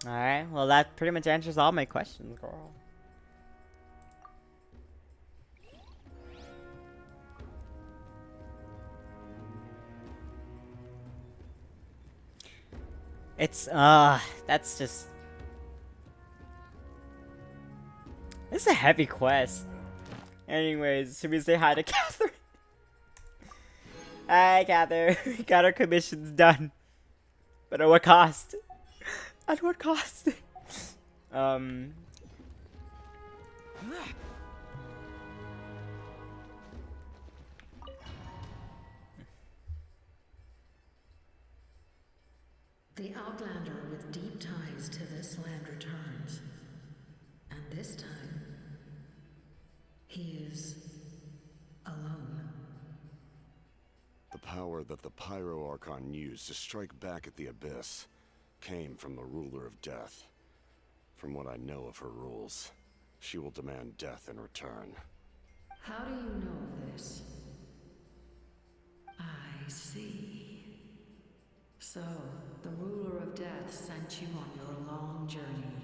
A: Alright, well that pretty much answers all my questions, girl. It's, that's just... This is a heavy quest. Anyways, should we say hi to Catherine? Hi, Catherine. We got our commissions done. But at what cost? At what cost?
T: The Outlander with deep ties to this land returns. And this time, he is alone.
W: The power that the Pyro Archon used to strike back at the Abyss came from the Ruler of Death. From what I know of her rules, she will demand death in return.
T: How do you know this? I see. So, the Ruler of Death sent you on your long journey.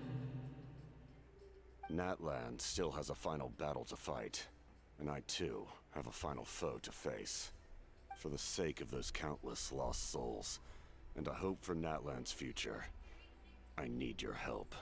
W: Natlan still has a final battle to fight, and I too have a final foe to face. For the sake of those countless lost souls, and a hope for Natlan's future, I need your help.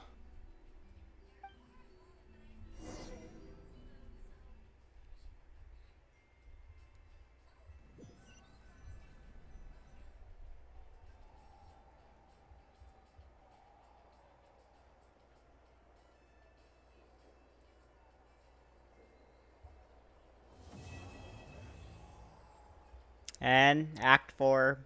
A: And Act 4.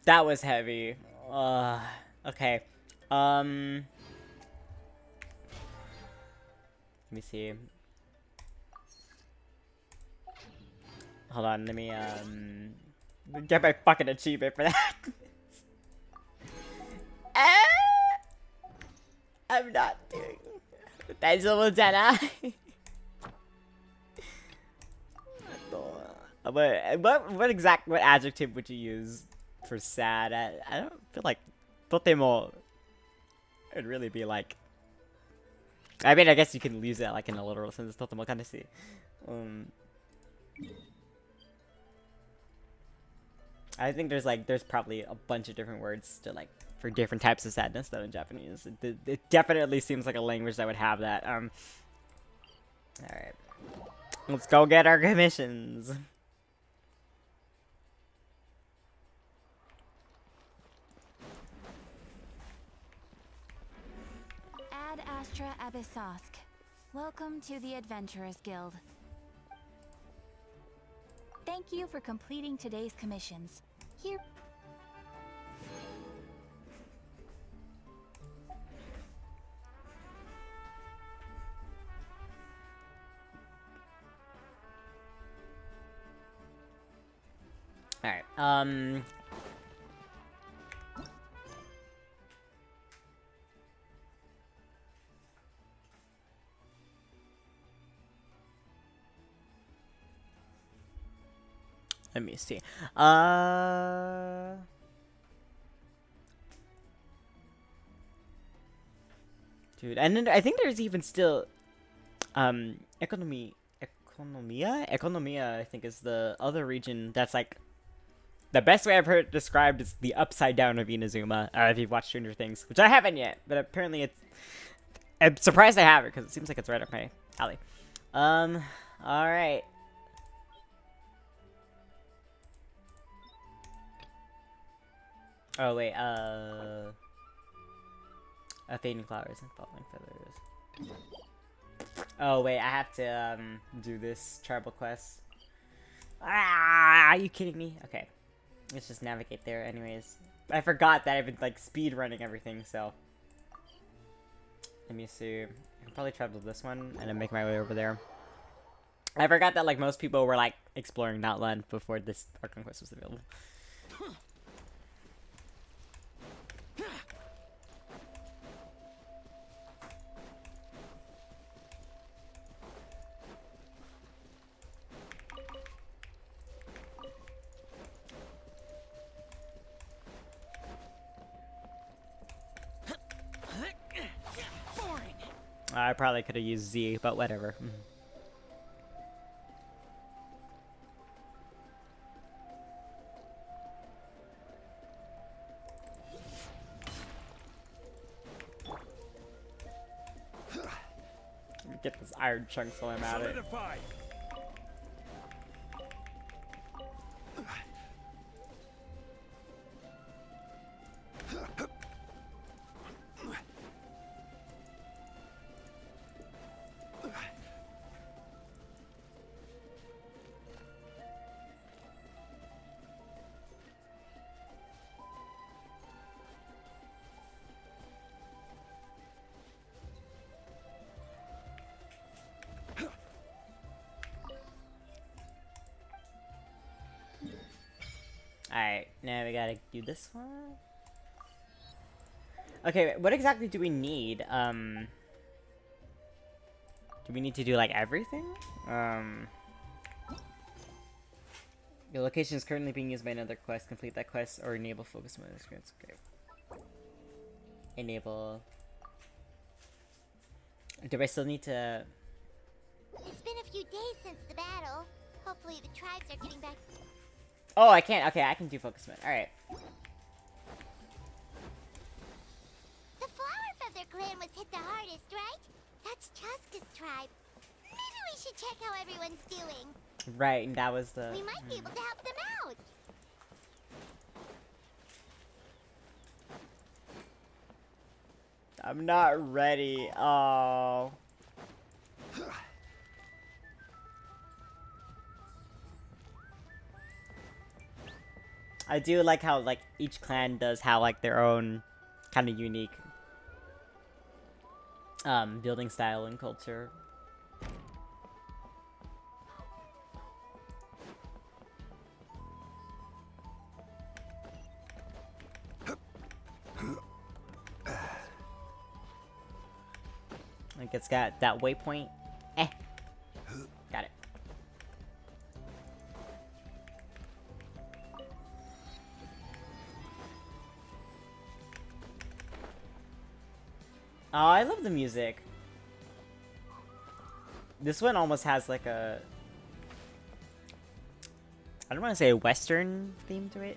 A: That was heavy. Okay. Let me see. Hold on, let me get my fucking achievement for that. I'm not doing it. That's almost done. What adjective would you use for sad? I don't feel like Totemo would really be like. I mean, I guess you can use that like in a literal sense. Totemo kaneshii. I think there's probably a bunch of different words to like for different types of sadness though in Japanese. It definitely seems like a language that would have that. All right, let's go get our commissions.
U: Ad Astra Abyssosk. Welcome to the Adventurers Guild. Thank you for completing today's commissions. Here.
A: Alright, let me see. Dude, and then I think there's even still Economia, I think is the other region that's like the best way I've heard it described is the upside down of Inazuma. If you've watched Stranger Things, which I haven't yet, but apparently I'm surprised I have it because it seems like it's right up my alley. All right. Oh wait, a fading flowers and falling feathers. Oh wait, I have to do this tribal quest. Are you kidding me? Okay, let's just navigate there. Anyways, I forgot that I've been like speed running everything, so let me see. I can probably travel this one and then make my way over there. I forgot that like most people were like exploring Natlan before this Archon quest was available. I probably could have used Z, but whatever. Get this iron chunk so I'm at it. Alright, now we gotta do this one. Okay, what exactly do we need? Do we need to do like everything? Your location is currently being used by another quest. Complete that quest or enable focus mode experience. Okay. Enable. Do I still need to...
D: It's been a few days since the battle. Hopefully the tribes are getting back.
A: Oh, I can't. Okay, I can do focus mode. Alright.
D: The Flower Feather clan was hit the hardest, right? That's Chaska's tribe. Maybe we should check how everyone's doing.
A: Right, and that was the...
D: We might be able to help them out.
A: I'm not ready. Oh. I do like how like each clan does have like their own kind of unique building style and culture. Like it's got that waypoint. Got it. Oh, I love the music. This one almost has like a... I don't want to say a Western theme to it.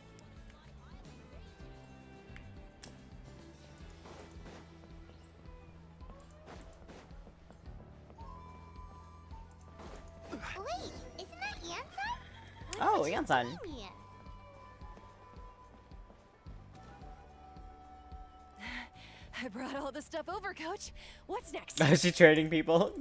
D: Wait, isn't that Yansan?
A: Oh, Yansan.
K: I brought all the stuff over, Coach. What's next?
A: Is she trading people?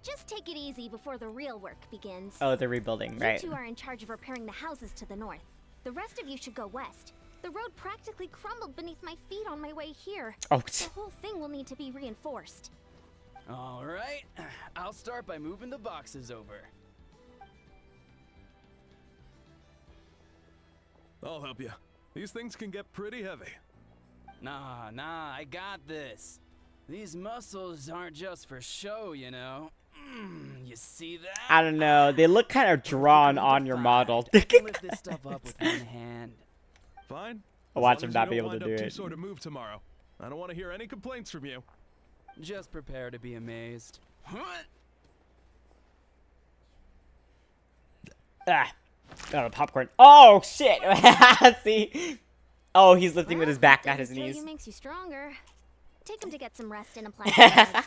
R: Just take it easy before the real work begins.
A: Oh, they're rebuilding, right.
R: You two are in charge of repairing the houses to the north. The rest of you should go west. The road practically crumbled beneath my feet on my way here.
A: Oh.
R: The whole thing will need to be reinforced.
P: All right, I'll start by moving the boxes over.
G: I'll help you. These things can get pretty heavy.
P: Nah, I got this. These muscles aren't just for show, you know. You see that?
A: I don't know. They look kind of drawn on your model.
P: I can lift this stuff up with one hand.
G: Fine.
A: I'll watch him not be able to do it.
G: Too sore to move tomorrow. I don't want to hear any complaints from you.
P: Just prepare to be amazed.
A: Ah. Oh, popcorn. Oh, shit. See? Oh, he's lifting with his back, not his knees.
R: He makes you stronger. Take him to get some rest and apply some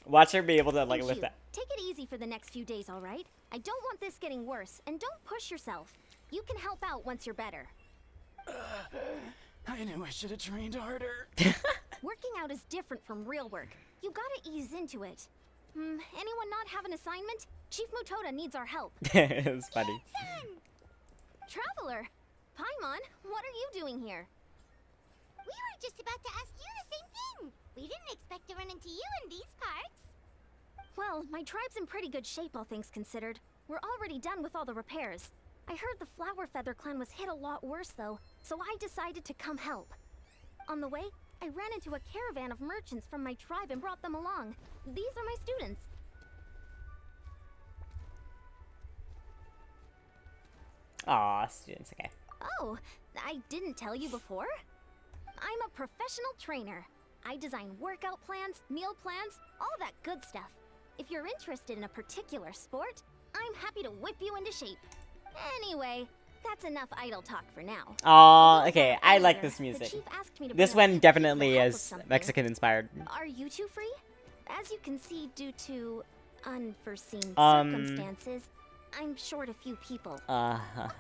A: Watch her be able to, like, lift that.
R: Take it easy for the next few days, all right? I don't want this getting worse, and don't push yourself. You can help out once you're better.
P: I knew I should have trained harder.
R: Working out is different from real work. You gotta ease into it. Anyone not have an assignment? Chief Mutoda needs our help.
A: It's funny.
R: Traveler! Paimon, what are you doing here?
D: We were just about to ask you the same thing. We didn't expect to run into you in these parts.
R: Well, my tribe's in pretty good shape, all things considered. We're already done with all the repairs. I heard the Flower Feather clan was hit a lot worse, though, so I decided to come help. On the way, I ran into a caravan of merchants from my tribe and brought them along. These are my students.
A: Aw, students, okay.
R: Oh, I didn't tell you before? I'm a professional trainer. I design workout plans, meal plans, all that good stuff. If you're interested in a particular sport, I'm happy to whip you into shape. Anyway, that's enough idle talk for now.
A: Aw, okay, I like this
R: The
A: music.
R: chief asked me to
A: This
R: bring a
A: one
R: few
A: definitely
R: people help with
A: is
R: something.
A: Mexican inspired.
R: Are you two free? As you can see, due to unforeseen
A: Um,
R: circumstances, I'm short a few people.
D: Of course,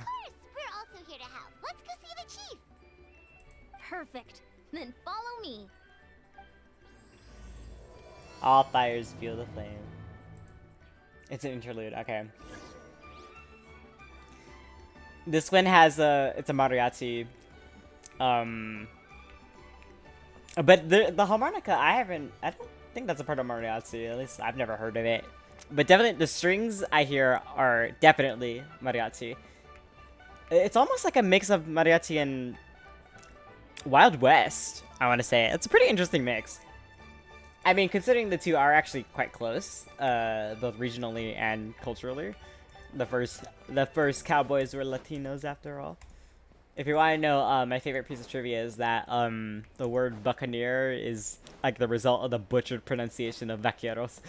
D: we're also here to help. Let's go see the chief.
R: Perfect. Then follow me.
A: All fires feel the flame. It's an interlude, okay. This one has it's a mariachi. But the harmonica, I don't think that's a part of mariachi, at least I've never heard of it. But definitely, the strings I hear are definitely mariachi. It's almost like a mix of mariachi and Wild West, I want to say. It's a pretty interesting mix. I mean, considering the two are actually quite close, both regionally and culturally. The first cowboys were Latinos, after all. If you want to know, my favorite piece of trivia is that the word buccaneer is like the result of the butchered pronunciation of vaqueros.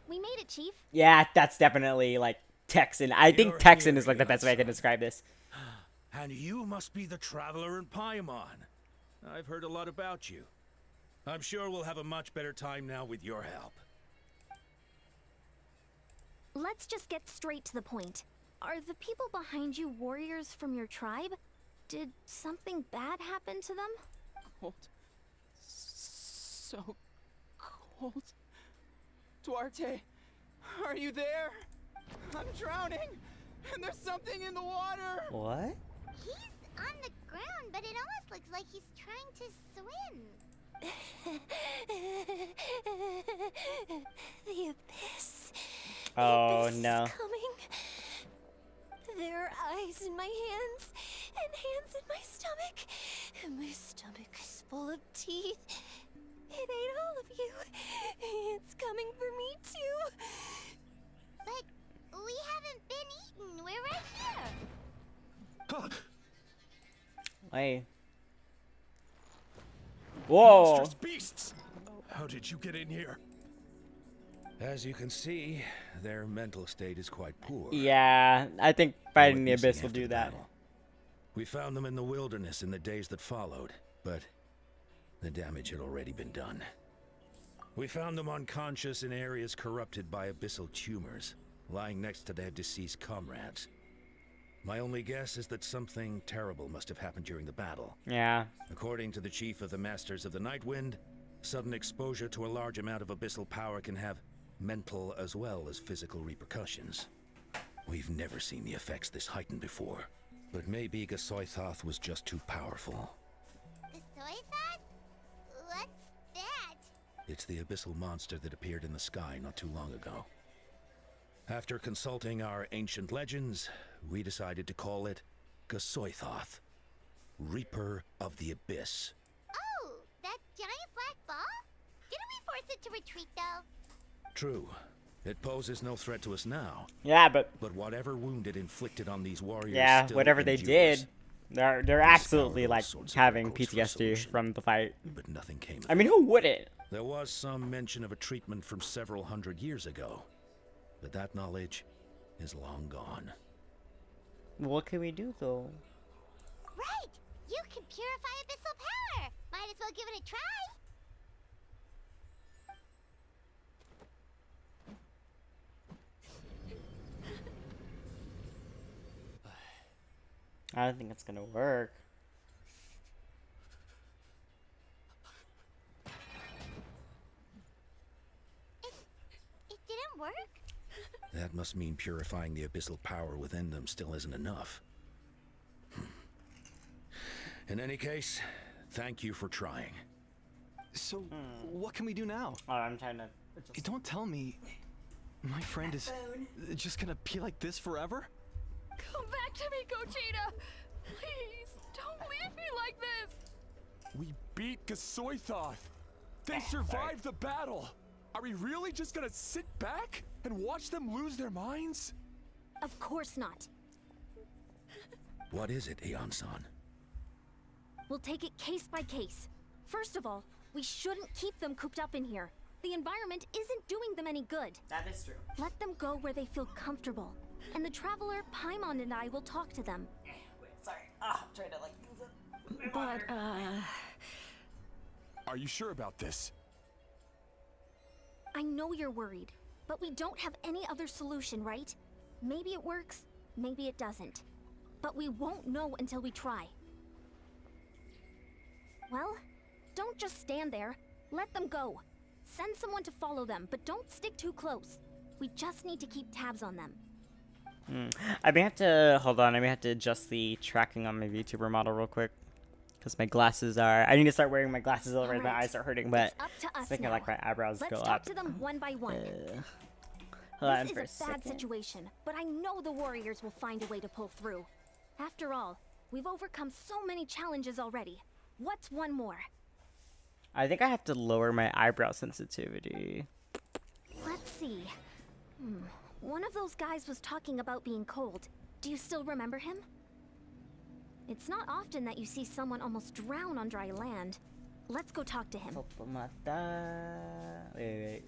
R: We made it, Chief.
A: Yeah, that's definitely like Texan. I think Texan is like the best way I can describe this.
C: And you must be the traveler in Paimon. I've heard a lot about you. I'm sure we'll have a much better time now with your help.
R: Let's just get straight to the point. Are the people behind you warriors from your tribe? Did something bad happen to them?
P: Cold. So cold. Duarte, are you there? I'm drowning, and there's something in the water.
A: What?
D: He's on the ground, but it almost looks like he's trying to swim.
F: The abyss.
A: Oh
F: The abyss
A: no.
F: is coming. There are eyes in my hands, and hands in my stomach, and my stomach is full of teeth. It ate all of you. It's coming for me too.
D: But we haven't been eaten. We're right here.
A: Hey. Whoa.
C: Monstrous beasts! How did you get in here? As you can see, their mental state is quite poor.
A: Yeah, I think fighting the
C: Missing
A: abyss will
C: after
A: do
C: the
A: that.
C: battle. We found them in the wilderness in the days that followed, but the damage had already been done. We found them unconscious in areas corrupted by abyssal tumors, lying next to their deceased comrades. My only guess is that something terrible must have happened during the battle.
A: Yeah.
C: According to the chief of the Masters of the Nightwind, sudden exposure to a large amount of abyssal power can have mental as well as physical repercussions. We've never seen the effects this heightened before, but maybe Gasoithoth was just too powerful.
D: The soy thought? What's that?
C: It's the abyssal monster that appeared in the sky not too long ago. After consulting our ancient legends, we decided to call it Gasoithoth, Reaper of the Abyss.
D: Oh, that giant black ball? Didn't we force it to retreat, though?
C: True. It poses no threat to us now.
A: Yeah, but
C: whatever wound it inflicted on these warriors,
A: yeah,
C: still
A: whatever they
C: endures.
A: did, they're absolutely like having PTSD from the fight.
C: But nothing came of
A: I mean, who wouldn't?
C: There was some mention of a treatment from several hundred years ago, but that knowledge is long gone.
A: What can we do though?
D: Right! You can purify abyssal power! Might as well give it a try!
A: I don't think it's gonna work.
D: It didn't work?
C: That must mean purifying the abyssal power within them still isn't enough. In any case, Thank you for trying.
G: So, what can we do now?
A: Oh, I'm trying to...
G: Don't tell me my friend is just gonna be like this forever?
K: Come back to me, Gogeta! Please, don't leave me like this!
G: We beat Gasoithoth! They survived the battle! Are we really just gonna sit back and watch them lose their minds?
R: Of course not.
C: What is it, Aeon-san?
R: We'll take it case by case. First of all, we shouldn't keep them cooped up in here. The environment isn't doing them any good.
A: That is true.
R: Let them go where they feel comfortable. And the Traveler, Paimon, and I will talk to them.
A: Wait, sorry. I'm trying to, like, use it.
R: But,
G: Are you sure about this?
R: I know you're worried, but we don't have any other solution, right? Maybe it works, maybe it doesn't. But we won't know until we try. Well, don't just stand there. Let them go. Send someone to follow them, but don't stick too close. We just need to keep tabs on them.
A: I may have to... Hold on, I may have to adjust the tracking on my VTuber model real quick. Because my glasses are... I need to start wearing my glasses over as my eyes start hurting, but...
R: It's up to us
A: I think
R: now.
A: like my eyebrows
R: Let's
A: go
R: talk
A: up.
R: to them one by one.
A: Hold on
R: This
A: for
R: is a bad
A: second.
R: situation, but I know the warriors will find a way to pull through. After all, we've overcome so many challenges already. What's one more?
A: I think I have to lower my eyebrow sensitivity.
R: Let's see. One of those guys was talking about being cold. Do you still remember him? It's not often that you see someone almost drown on dry land. Let's go talk to him.
A: Wait.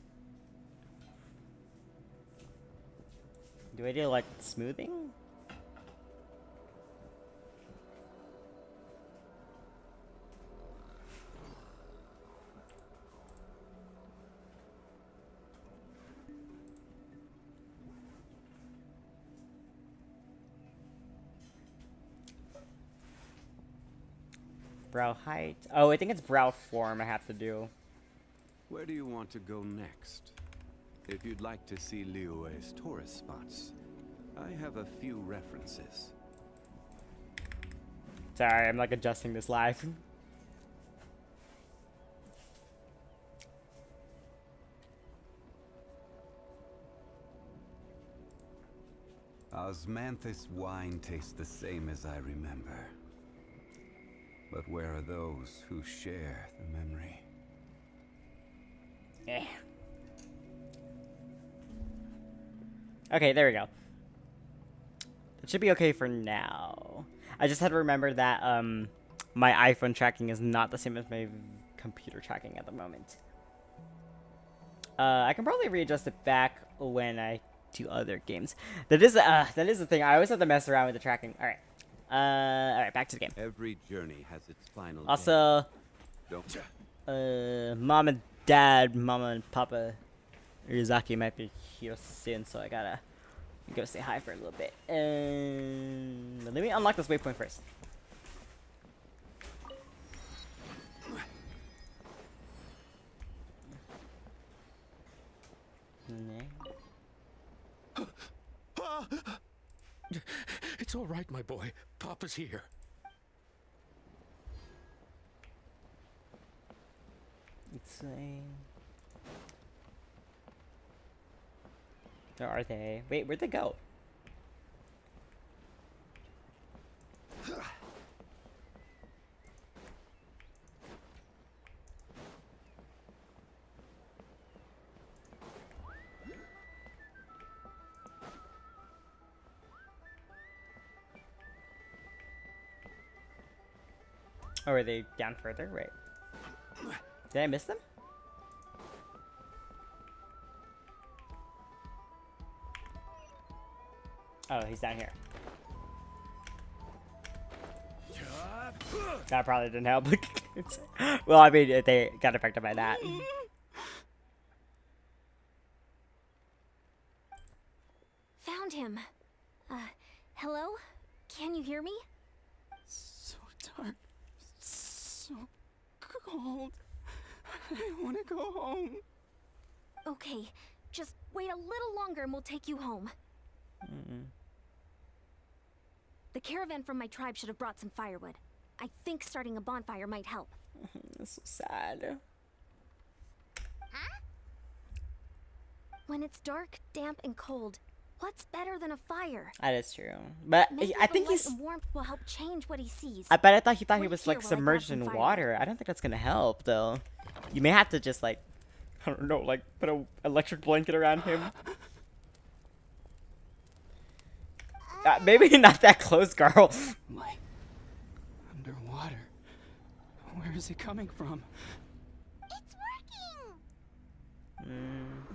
A: Do I do like smoothing? Brow height. Oh, I think it's brow form I have to do.
E: Where do you want to go next? If you'd like to see Liyue's tourist spots, I have a few references.
A: Sorry, I'm like adjusting this live.
E: Osmanthus wine tastes the same as I remember. But where are those who share the memory?
A: Yeah. Okay, there we go. It should be okay for now. I just had to remember that my iPhone tracking is not the same as my computer tracking at the moment. I can probably readjust it back when I do other games. That is the thing. I always have to mess around with the tracking. All right, back to the game.
E: Every journey has its final
A: Also,
E: Don't.
A: Mom and Dad, Mama and Papa, Ryuzaki might be here soon, so I gotta go say hi for a little bit. But let me unlock this waypoint first.
C: It's all right, my boy. Papa's here.
A: It's where are they? Wait, where'd they go? Oh, are they down further? Wait. Did I miss them? Oh, he's down here. That probably didn't help. Well, I mean, they got affected by that.
R: Found him. Hello? Can you hear me?
M: So dark. So cold. I want to go home.
R: Okay, just wait a little longer and we'll take you home. The caravan from my tribe should have brought some firewood. I think starting a bonfire might help.
A: That's so sad.
R: Huh? When it's dark, damp, and cold, what's better than a fire?
A: That is true. But
R: Maybe
A: I
R: the
A: think
R: light
A: he's.
R: and warmth will help change what he sees.
A: I bet he thought he
R: Wait
A: was
R: here
A: like
R: while I grab
A: submerged
R: some
A: in
R: firewood.
A: water. I don't think that's gonna help though. You may have to just like, I don't know, like put a electric blanket around him. Maybe not that close, Carl.
M: Light. Underwater. Where is it coming from?
D: It's working!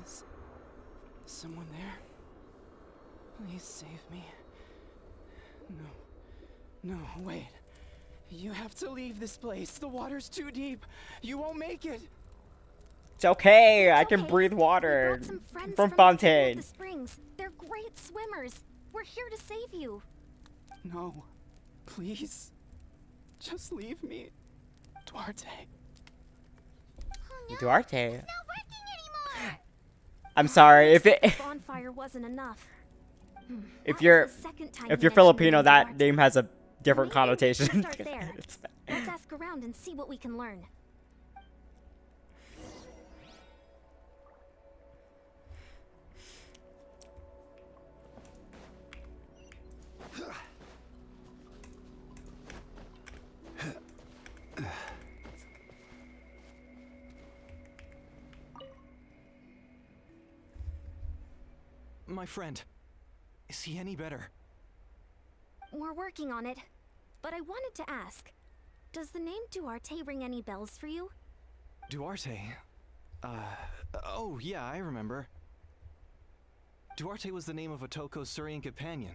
M: Is someone there? Please save me. No, wait. You have to leave this place. The water's too deep. You won't make it.
A: It's okay.
R: It's
A: I can
R: okay.
A: breathe water
R: Some friends
A: from
R: the
A: Fontaine.
R: The springs. They're great swimmers. We're here to save you.
M: No. Please. Just leave me. Duarte.
A: Duarte. I'm sorry if it.
R: Bonfire wasn't enough.
A: If you're Filipino, that name has a different
R: Maybe
A: connotation.
R: we can start there. Let's ask around and see what we can learn.
H: My friend, is he any better?
R: We're working on it. But I wanted to ask, does the name Duarte ring any bells for you?
H: Duarte? Oh yeah, I remember. Duarte was the name of Otoko's Surian companion.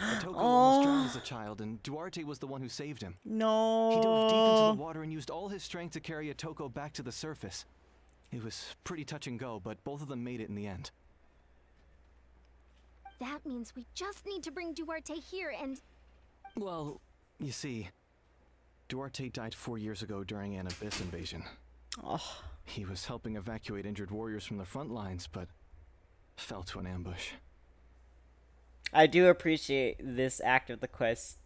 H: Otoko almost drowned as a child, and Duarte was the one who saved him.
A: No.
H: He dove deep into the water and used all his strength to carry Otoko back to the surface. It was pretty touch and go, but both of them made it in the end.
R: That means we just need to bring Duarte here and...
H: Well, you see, Duarte died 4 years ago during an Abyss invasion.
A: Oh.
H: He was helping evacuate injured warriors from the front lines, but fell to an ambush.
A: I do appreciate this act of the quest,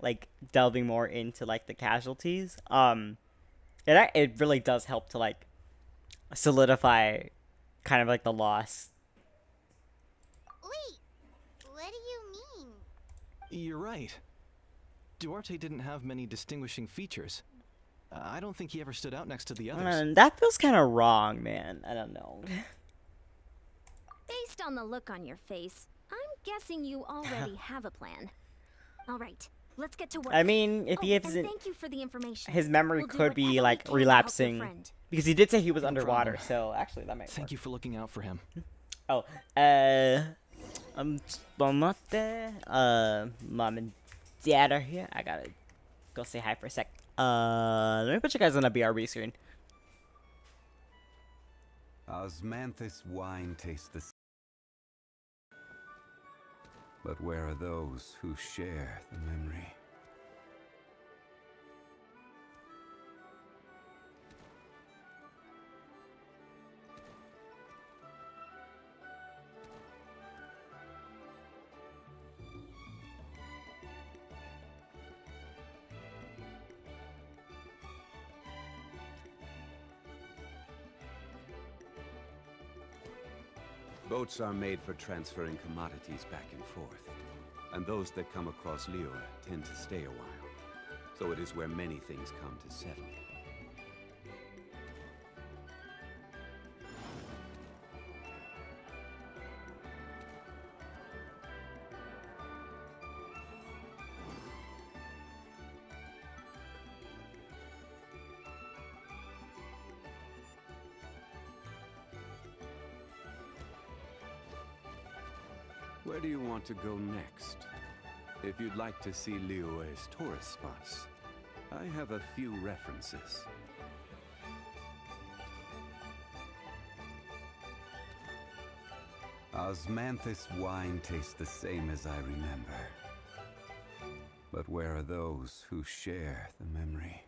A: like delving more into like the casualties. It really does help to like solidify kind of like the loss.
D: Wait, what do you mean?
H: You're right. Duarte didn't have many distinguishing features. I don't think he ever stood out next to the others.
A: That feels kind of wrong, man. I don't know.
R: Based on the look on your face, I'm guessing you already have a plan. All right, let's get to work.
A: I mean, if he
R: and thank you for the information.
A: his memory
R: We'll do
A: could be
R: whatever
A: like
R: we can to help your
A: relapsing
R: friend.
A: because he did say he was
H: No
A: underwater.
H: problem.
A: So actually, that might.
H: Thank you for looking out for him.
A: Oh, mom and dad are here. I gotta go say hi for a sec. Let me put you guys on a BRB screen.
E: Osmanthus wine tastes the same. But where are those who share the memory? Boats are made for transferring commodities back and forth, and those that come across Liyue tend to stay a while, so it is where many things come to settle. Where do you want to go next? If you'd like to see Liyue's tourist spots, I have a few references. Osmanthus wine tastes the same as I remember. But where are those who share the memory?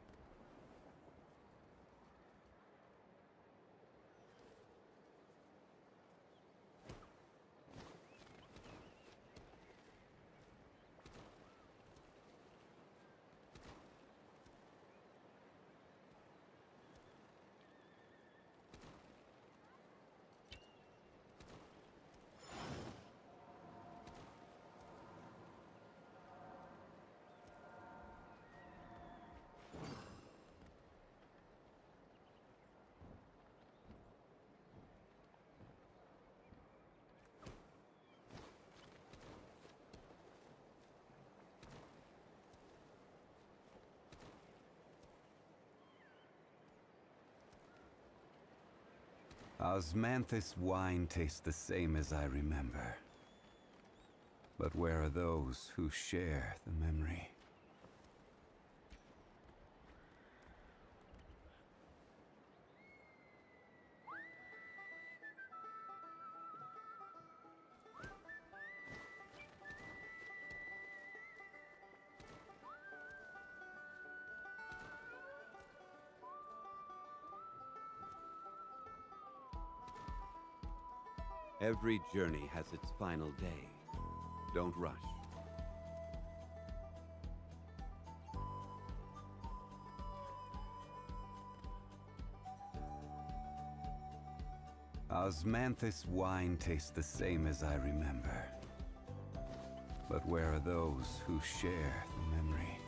E: Osmanthus wine tastes the same as I remember. But where are those who share the memory? Every journey has its final day. Don't rush. Osmanthus wine tastes the same as I remember. But where are those who share the memory?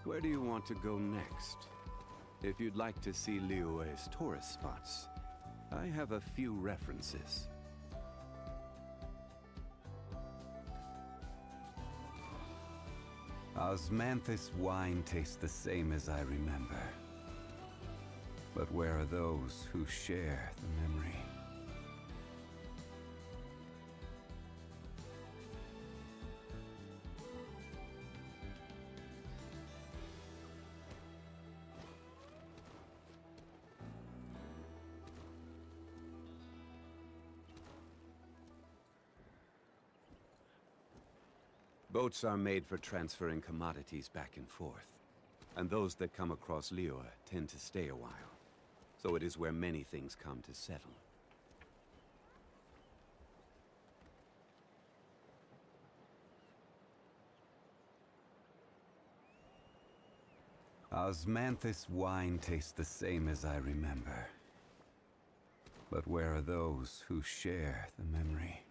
E: Where do you want to go next? If you'd like to see Liyue's tourist spots, I have a few references. Osmanthus wine tastes the same as I remember. But where are those who share the memory? Boats are made for transferring commodities back and forth, and those that come across Liyue tend to stay a while. So it is where many things come to settle. Osmanthus wine tastes the same as I remember. But where are those who share the memory?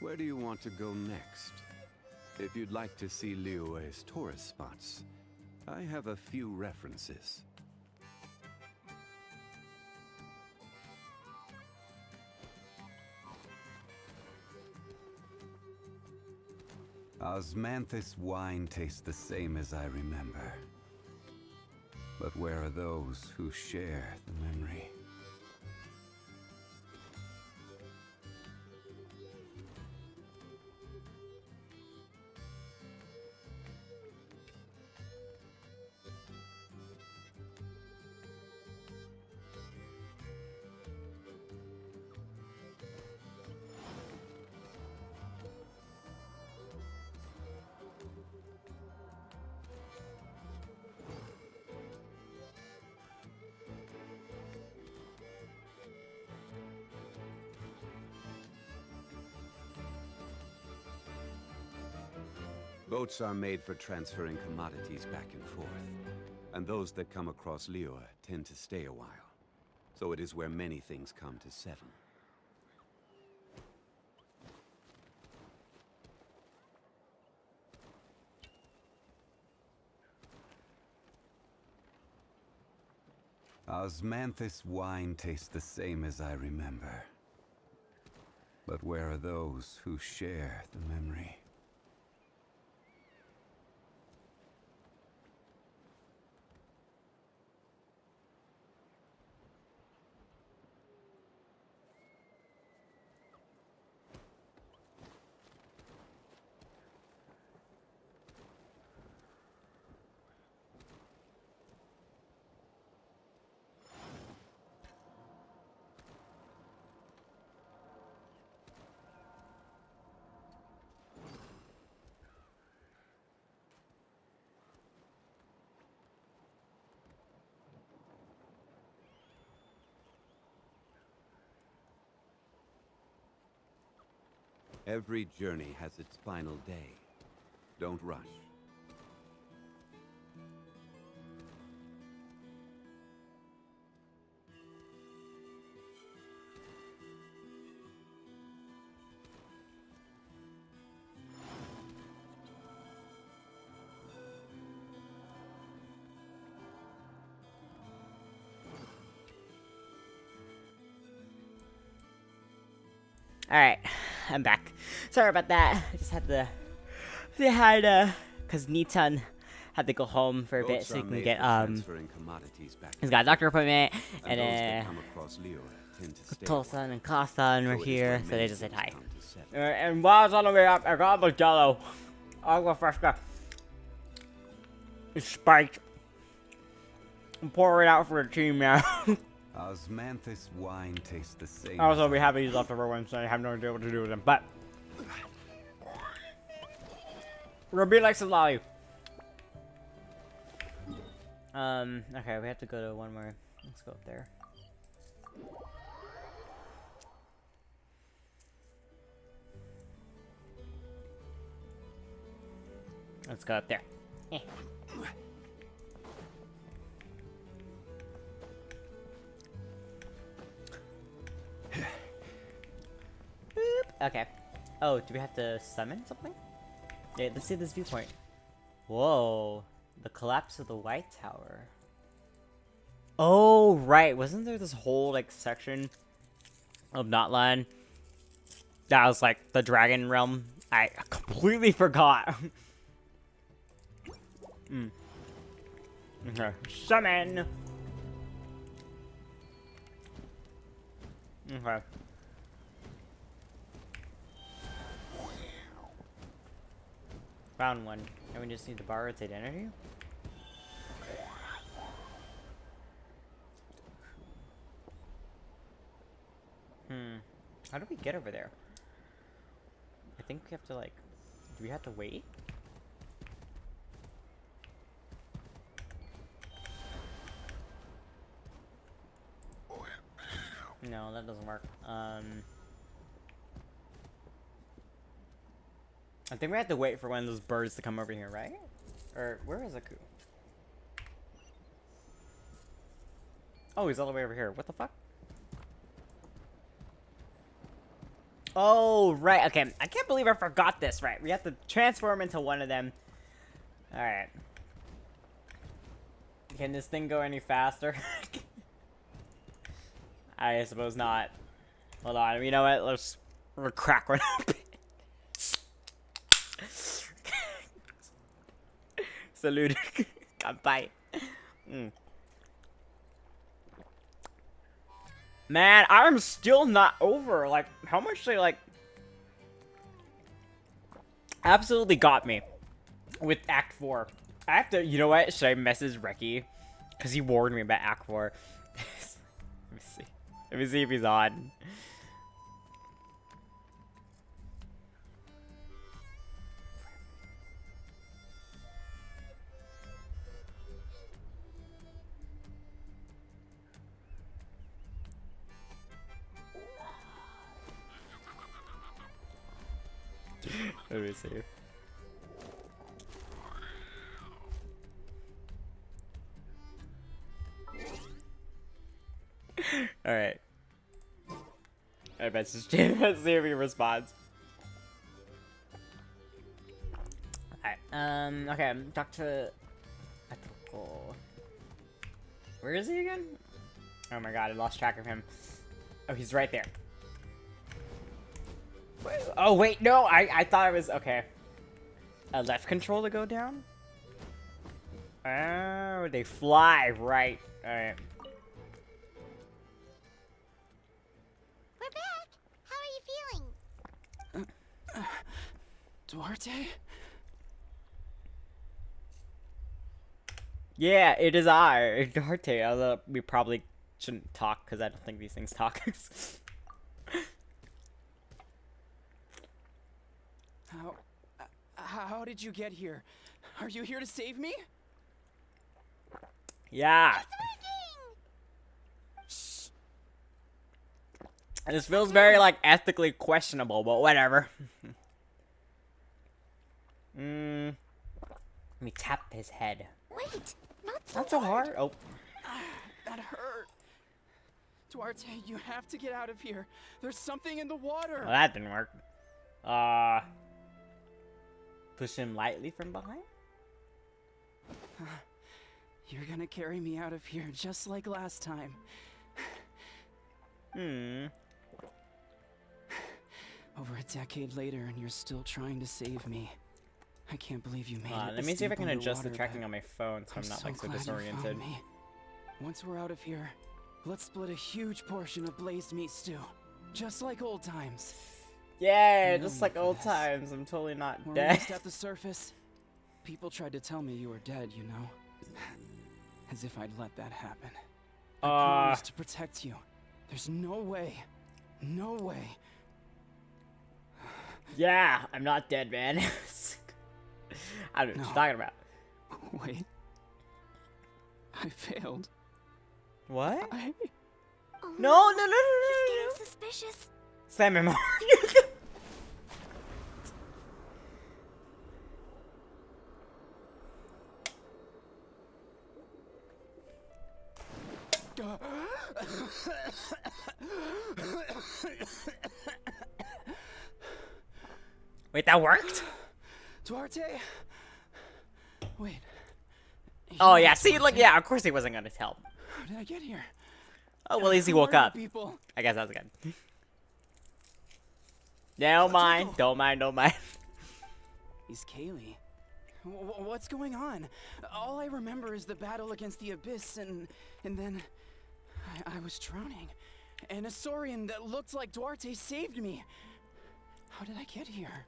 E: Where do you want to go next? If you'd like to see Liyue's tourist spots, I have a few references. Osmanthus wine tastes the same as I remember. But where are those who share the memory? Boats are made for transferring commodities back and forth, and those that come across Liyue tend to stay a while. So it is where many things come to settle. Osmanthus wine tastes the same as I remember. But where are those who share the memory? Every journey has its final day. Don't rush.
A: Alright, I'm back. Sorry about that. I just had to cause Natlan had to go home for a bit so he can get he's got a doctor appointment, and Tulsan and Kostan were here, so they just said hi. And while I was on the way up, I got the Jello. Agua fresca. It's spiked. I'm pouring it out for the team now.
E: Osmanthus wine tastes the same.
A: Also, we have these leftover ones, so I have no idea what to do with them. But we're gonna be like some lolly. Okay, we have to go to one more. Let's go up there. Let's go up there. Eh. Okay. Oh, do we have to summon something? Yeah, let's see this viewpoint. Whoa. The collapse of the White Tower. Oh, right. Wasn't there this whole, like, section of Natlan that was, like, the Dragon Realm? I completely forgot. Okay. Summon! Okay. Found one. And we just need to borrow its identity? How do we get over there? I think we have to, like... Do we have to wait? No, that doesn't work. I think we have to wait for one of those birds to come over here, right? Or, where is Aku? Oh, he's all the way over here. What the fuck? Oh, right. Okay. I can't believe I forgot this, right? We have to transform into one of them. Alright. Can this thing go any faster? I suppose not. Hold on. You know what? We'll crack one open. Salute. Bye. Man, I'm still not over. Like, how much they, like... Absolutely got me. With Act 4. I have to... You know what? Should I message Reki? Because he warned me about Act 4. Let me see. Let me see if he's on. Let me see. Alright. I messaged him. Let's see if he responds. Alright, okay, Dr. Where is he again? Oh my god, I lost track of him. Oh, he's right there. Oh wait, no, I thought it was okay. Left control to go down? Oh, they fly, right. Alright.
D: We're back! How are you feeling?
M: Duarte?
A: Yeah, it is I, Duarte. Although we probably shouldn't talk because I don't think these things talk.
M: How did you get here? Are you here to save me?
A: Yeah.
D: It's
A: This feels very, like, ethically questionable, but whatever. Let me tap his head.
R: Wait,
A: not so hard. Oh.
M: That hurt. Duarte, you have to get out of here. There's something in the water.
A: Well, that didn't work. Push him lightly from behind?
M: You're gonna carry me out of here just like last time. Over a decade later, and you're still trying to save me. I can't believe you made it.
A: Let me see if I can adjust the
M: underwater,
A: tracking
M: but
A: on my phone so I'm not like so
M: glad you found
A: disoriented.
M: me. Once we're out of here, let's split a huge portion of blazed meat stew, just like old times.
A: Yeah,
M: I know
A: just
M: you
A: like
M: for
A: old
M: this.
A: times. I'm totally not
M: We're
A: dead.
M: almost at the surface. People tried to tell me you were dead, you know. As if I'd let that happen. I promised to protect you. There's no way. No way.
A: Yeah, I'm not dead, man. I don't know what you're talking about.
M: Wait. I failed.
A: What?
M: I...
R: Oh,
A: No.
R: He's getting suspicious.
A: Slam him hard. Wait, that worked?
M: Duarte? Wait.
A: Oh, yeah, see, look, yeah, of course he wasn't gonna tell.
M: How did I get here?
A: Oh, well, at least he
M: Who
A: woke
M: are you
A: up.
M: people?
A: I guess that's good. Don't mind.
M: He's Kaylee. What's going on? All I remember is the battle against the Abyss, and then I was drowning. And a Saurian that looked like Duarte saved me. How did I get here?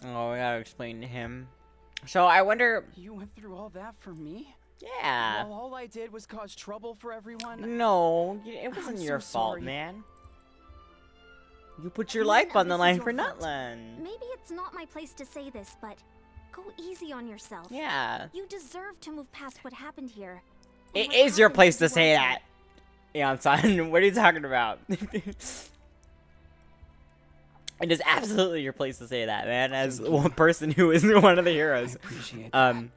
A: Oh, we gotta explain to him. So, I wonder...
M: You went through all that for me?
A: Yeah.
M: While all I did was cause trouble for everyone?
A: No, it wasn't
M: I'm
A: your
M: so
A: fault,
M: sorry.
A: man. You put your
R: None
A: life
R: of
A: on the
R: this is
A: line
R: your
A: for
R: fault.
A: Natlan.
R: Maybe it's not my place to say this, but go easy on yourself.
A: Yeah.
R: You deserve to move past what happened here.
A: It is your place to say that. Eon-san, what are you talking about? It is absolutely your place to say that, man, as one person who is one of the heroes.
M: Appreciate
R: Go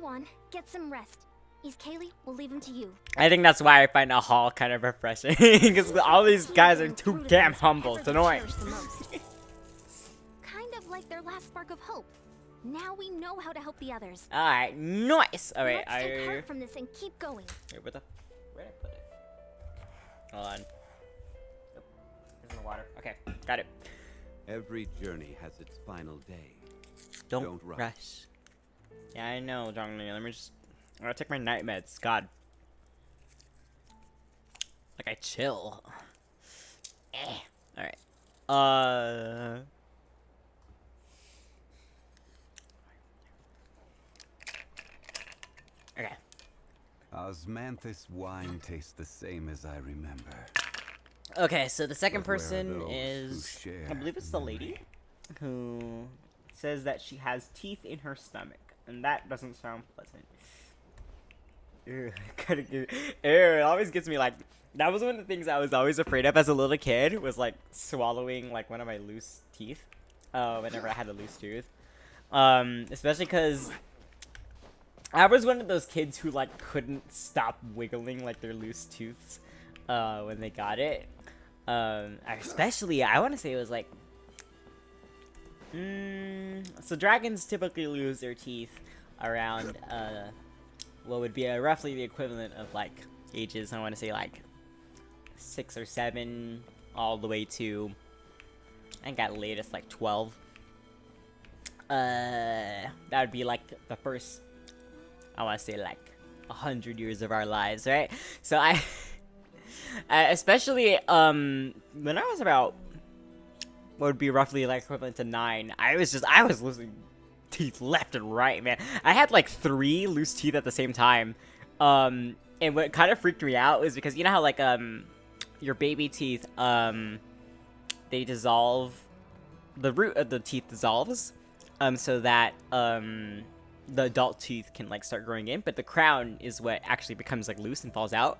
R: on, get some rest. Is Kaylee? We'll leave him to you.
A: I think that's why I find a hall kind of refreshing, because all these guys are too damn humble. It's annoying.
R: Kind of like their last spark of hope. Now we know how to help the others.
A: Alright, nice. Alright,
R: Let's take heart from this and keep going.
A: Wait, where'd I put it? Hold on. Nope. It's in the water. Okay, got it.
E: Every journey has its final day.
A: Don't rush. Yeah, I know, Zhongli. Let me just... I gotta take my night meds. God. Like, I chill. Alright. Okay.
E: Osmanthus wine tastes the same as I remember.
A: Okay, so the second
E: But where are
A: person
E: those who
A: is...
E: share
A: I believe it's the lady who says that she has teeth in her stomach. And that doesn't sound pleasant. Ew, it always gets me like... That was one of the things I was always afraid of as a little kid, was like swallowing like one of my loose teeth. Whenever I had a loose tooth. Especially because I was one of those kids who like couldn't stop wiggling like their loose tooths when they got it. Especially, I want to say it was like... so dragons typically lose their teeth around what would be roughly the equivalent of like ages, I want to say like 6 or 7 all the way to, I think at latest like 12. That would be like the first, I want to say like 100 years of our lives, right? So I especially when I was about what would be roughly like equivalent to 9, I was losing teeth left and right, man. I had like 3 loose teeth at the same time. And what kind of freaked me out was because you know how like your baby teeth they dissolve, the root of the teeth dissolves, so that the adult teeth can like start growing in, but the crown is what actually becomes like loose and falls out.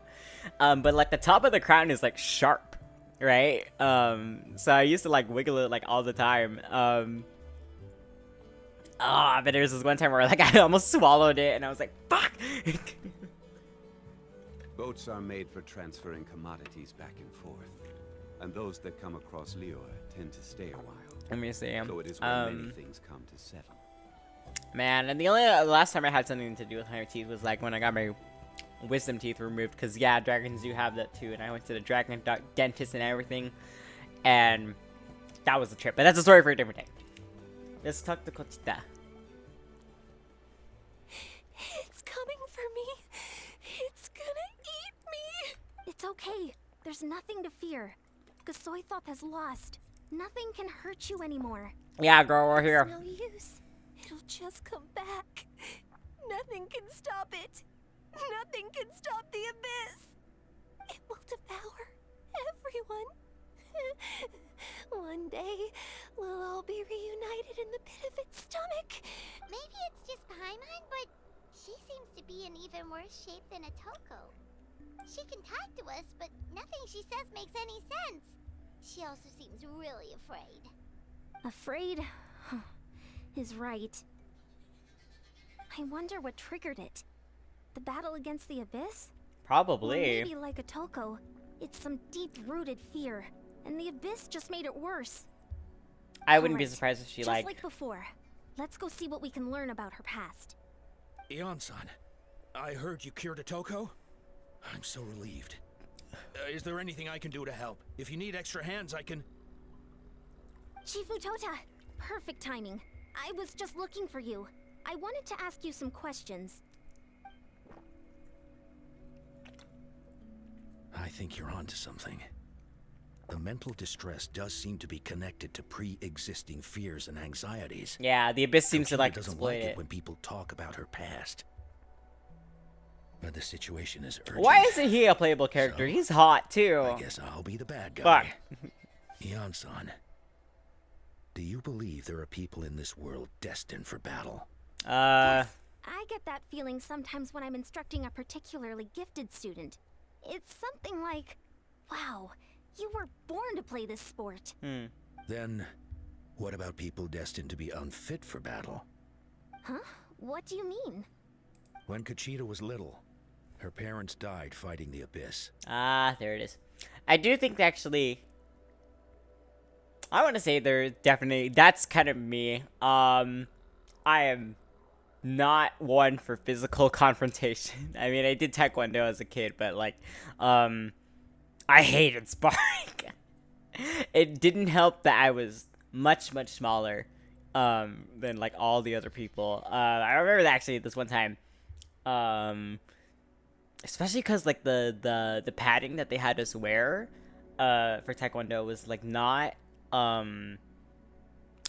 A: But like the top of the crown is like sharp, right? So I used to like wiggle it like all the time. But there was this one time where like I almost swallowed it, and I was like, fuck.
E: Boats are made for transferring commodities back and forth, and those that come across Lior tend to stay a while.
A: Let me see.
E: So it is where many things come to settle.
A: Man, and the last time I had something to do with my teeth was like when I got my wisdom teeth removed, because yeah, dragons do have that too, and I went to the dragon dentist and everything, and that was a trip. But that's a story for a different day. Let's talk to Kochita.
F: It's coming for me. It's gonna eat me. It's okay. There's nothing to fear. Gasoithoth has lost. Nothing can hurt you anymore.
A: Yeah, girl, we're here.
F: It's no use. It'll just come back. Nothing can stop it. Nothing can stop the abyss. It will devour everyone. One day, we'll all be reunited in the pit of its stomach.
D: Maybe it's just Paimon, but she seems to be in even worse shape than Otoko. She can talk to us, but nothing she says makes any sense. She also seems really afraid.
F: Afraid? Is right. I wonder what triggered it. The battle against the abyss?
A: Probably.
F: Or maybe like Otoko, it's some deep-rooted fear, and the abyss just made it worse.
A: I wouldn't be surprised if she
F: just like before. Let's go see what we can learn about her past.
C: Ion-san, I heard you cured Otoko? I'm so relieved. Is there anything I can do to help? If you need extra hands, I can...
F: Chifu Tota! Perfect timing. I was just looking for you. I wanted to ask you some questions.
C: I think you're onto something. The mental distress does seem to be connected to pre-existing fears and anxieties.
A: Yeah, the abyss seems to like
C: doesn't
A: exploit
C: like
A: it.
C: it when people talk about her past. But the situation is urgent.
A: Why isn't he a playable character? He's hot too.
C: I guess I'll be the bad guy.
A: Fuck.
C: Ion-san, do you believe there are people in this world destined for battle?
F: Yes, I get that feeling sometimes when I'm instructing a particularly gifted student. It's something like, wow, you were born to play this sport.
C: Then, what about people destined to be unfit for battle?
F: Huh? What do you mean?
C: When Kachita was little, her parents died fighting the abyss.
A: Ah, there it is. I do think actually, I want to say there definitely, that's kind of me. I am not one for physical confrontation. I mean, I did taekwondo as a kid, but like, I hated sparring. It didn't help that I was much smaller than like all the other people. I remember that actually this one time, especially because like the padding that they had us wear for taekwondo was like not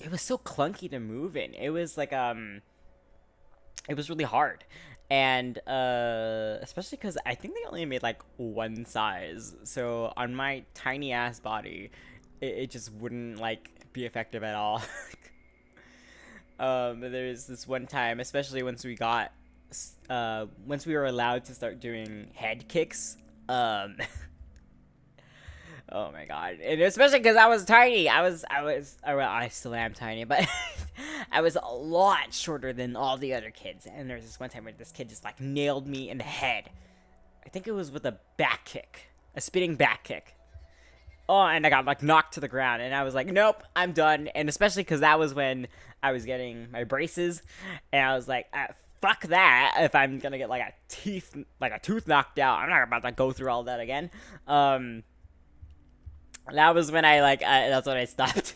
A: it was so clunky to move in. It was like it was really hard. And especially because I think they only made like one size, so on my tiny ass body it just wouldn't like be effective at all. There's this one time, especially once we were allowed to start doing head kicks, oh my god. And especially because I was tiny. I still am tiny, but I was a lot shorter than all the other kids. And there was this one time where this kid just like nailed me in the head. I think it was with a back kick, a spinning back kick. Oh, and I got like knocked to the ground, and I was like, nope, I'm done. And especially because that was when I was getting my braces, and I was like, fuck that. If I'm gonna get like a tooth knocked out, I'm not about to go through all that again. That was when that's when I stopped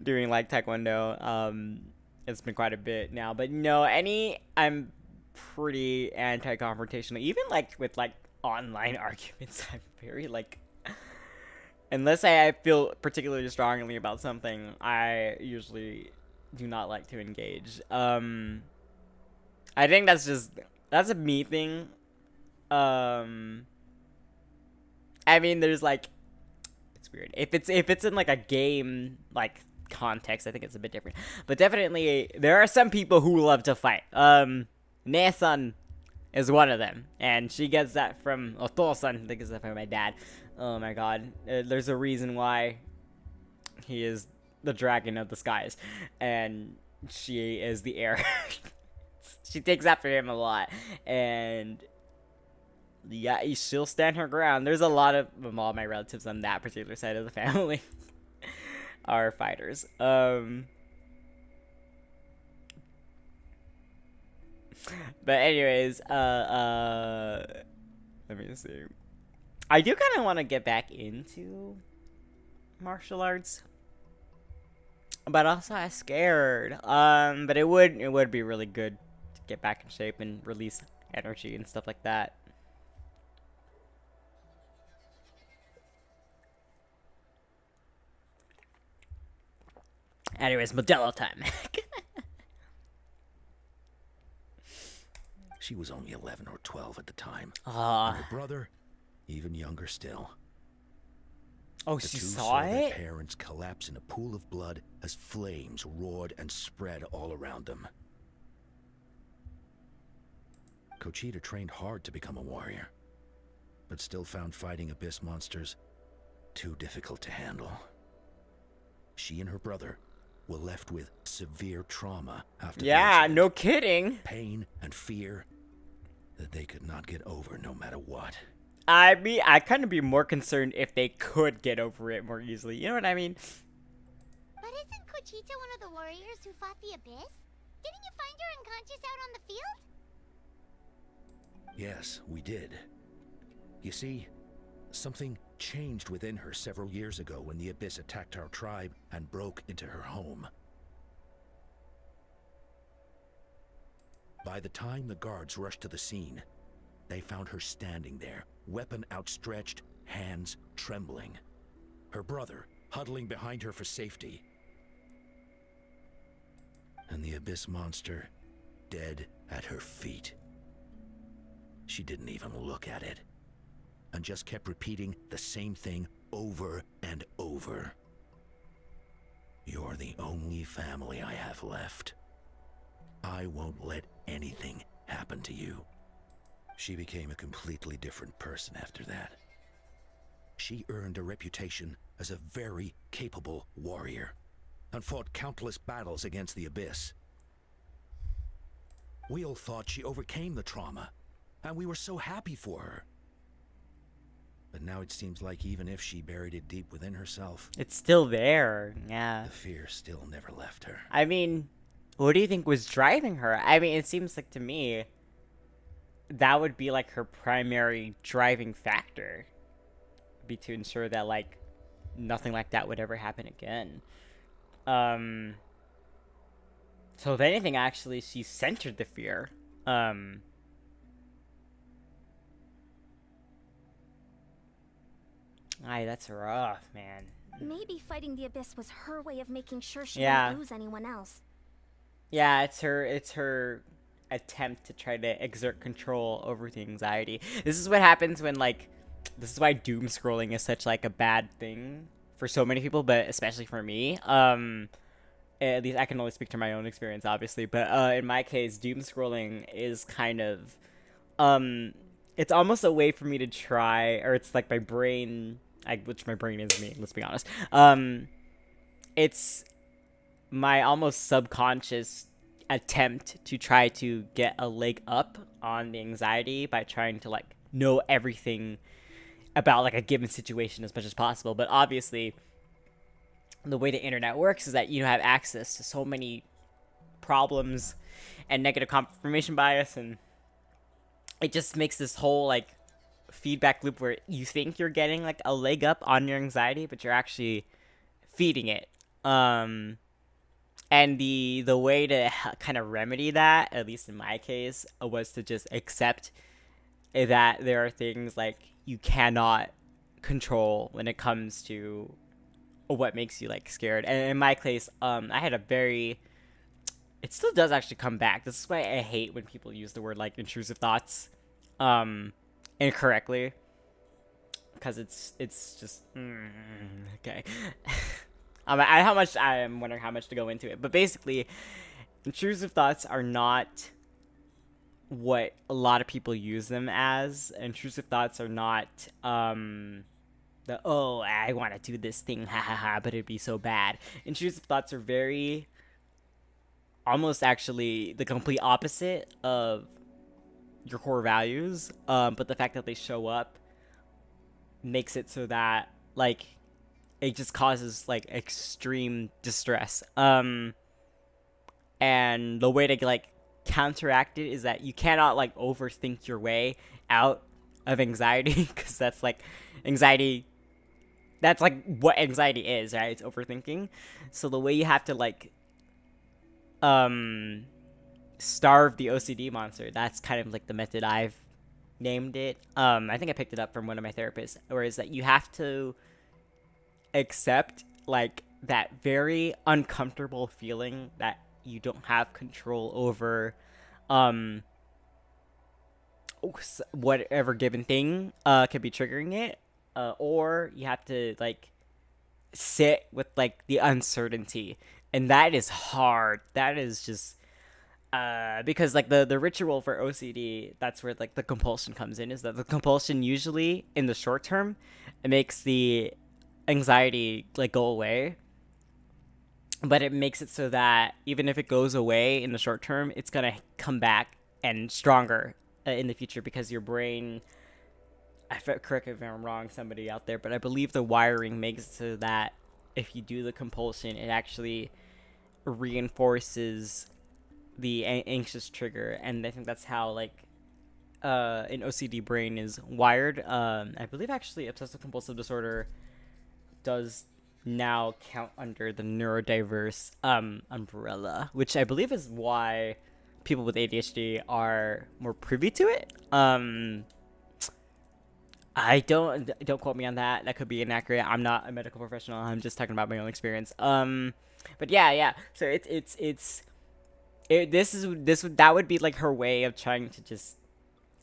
A: doing like taekwondo. It's been quite a bit now, but no, I'm pretty anti-confrontational. Even like with like online arguments, I'm very like, unless I feel particularly strongly about something, I usually do not like to engage. I think that's a me thing. I mean, there's like, it's weird. If it's in like a game like context, I think it's a bit different. But definitely, there are some people who love to fight. Natlan is one of them, and she gets that from Otosan. I think it's that from my dad. Oh my god, there's a reason why he is the dragon of the skies, and she is the heir. She takes after him a lot, and yeah, she'll stand her ground. There's a lot of all my relatives on that particular side of the family are fighters. But anyways, let me see. I do kind of want to get back into martial arts, but also I'm scared. But it would be really good to get back in shape and release energy and stuff like that. Anyways, Modelo time.
C: She was only 11 or 12 at the time.
A: Ah.
C: And her brother, even younger still.
A: Oh,
C: The
A: she
C: two
A: saw
C: their
A: it?
C: parents collapse in a pool of blood as flames roared and spread all around them. Kochita trained hard to become a warrior, but still found fighting abyss monsters too difficult to handle. She and her brother were left with severe trauma after the
A: Yeah,
C: incident.
A: no kidding.
C: Pain and fear that they could not get over no matter what.
A: I'd kind of be more concerned if they could get over it more easily. You know what I mean?
D: But isn't Kochita one of the warriors who fought the Abyss? Didn't you find her unconscious out on the field?
C: Yes, we did. You see, something changed within her several years ago when the Abyss attacked our tribe and broke into her home. By the time the guards rushed to the scene, they found her standing there, weapon outstretched, hands trembling. Her brother huddling behind her for safety. And the Abyss monster dead at her feet. She didn't even look at it, and just kept repeating the same thing over and over. You're the only family I have left. I won't let anything happen to you. She became a completely different person after that. She earned a reputation as a very capable warrior, and fought countless battles against the Abyss. We all thought she overcame the trauma, and we were so happy for her. But now it seems like even if she buried it deep within herself,
A: It's still there. Yeah.
C: the fear still never left her.
A: I mean, what do you think was driving her? I mean, it seems like to me that would be like her primary driving factor, be to ensure that like nothing like that would ever happen again. So if anything, actually, she centered the fear. Aye, that's rough, man.
R: Maybe fighting the Abyss was her way of making sure she
A: Yeah.
R: wouldn't lose anyone else.
A: Yeah, it's her attempt to try to exert control over the anxiety. This is what happens when like this is why doom scrolling is such like a bad thing for so many people, but especially for me. At least I can only speak to my own experience, obviously, but in my case, doom scrolling is kind of it's almost a way for me to try, or it's like my brain, which my brain is me, let's be honest. It's my almost subconscious attempt to try to get a leg up on the anxiety by trying to like know everything about like a given situation as much as possible. But obviously the way the internet works is that you have access to so many problems and negative confirmation bias, and it just makes this whole like feedback loop where you think you're getting like a leg up on your anxiety, but you're actually feeding it. And the way to kind of remedy that, at least in my case, was to just accept that there are things like you cannot control when it comes to what makes you like scared. And in my case, I had a very, it still does actually come back. This is why I hate when people use the word like intrusive thoughts incorrectly, because it's just okay. I'm wondering how much to go into it, but basically, intrusive thoughts are not what a lot of people use them as. Intrusive thoughts are not oh, I want to do this thing, ha ha ha, but it'd be so bad. Intrusive thoughts are very almost actually the complete opposite of your core values, but the fact that they show up makes it so that like it just causes like extreme distress. And the way to like counteract it is that you cannot like overthink your way out of anxiety, because that's like anxiety. That's like what anxiety is, right? It's overthinking. So the way you have to like starve the OCD monster, that's kind of like the method I've named it. I think I picked it up from one of my therapists, whereas that you have to accept like that very uncomfortable feeling that you don't have control over whatever given thing could be triggering it, or you have to like sit with like the uncertainty, and that is hard. That is just because like the ritual for OCD, that's where like the compulsion comes in, is that the compulsion usually in the short term, it makes the anxiety like go away, but it makes it so that even if it goes away in the short term, it's gonna come back and stronger in the future, because your brain, correct if I'm wrong, somebody out there, but I believe the wiring makes it so that if you do the compulsion, it actually reinforces the anxious trigger. And I think that's how like an OCD brain is wired. I believe actually obsessive compulsive disorder does now count under the neurodiverse umbrella, which I believe is why people with ADHD are more privy to it. I don't quote me on that. That could be inaccurate. I'm not a medical professional. I'm just talking about my own experience. But yeah. So that would be like her way of trying to just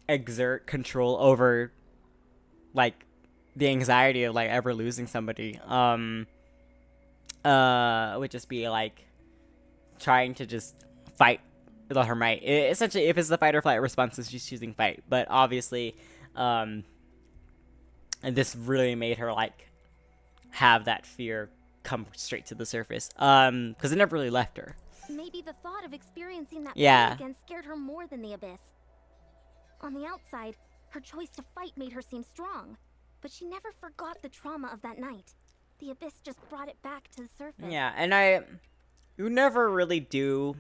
A: exert control over like the anxiety of like ever losing somebody. Would just be like trying to just fight with all her might. Essentially, if it's the fight or flight response, she's choosing fight. But obviously, and this really made her like have that fear come straight to the surface. Because it never really left her.
R: Maybe the thought of experiencing that
A: Yeah.
R: pain again scared her more than the abyss. On the outside, her choice to fight made her seem strong, but she never forgot the trauma of that night. The abyss just brought it back to the surface.
A: Yeah, and you never really do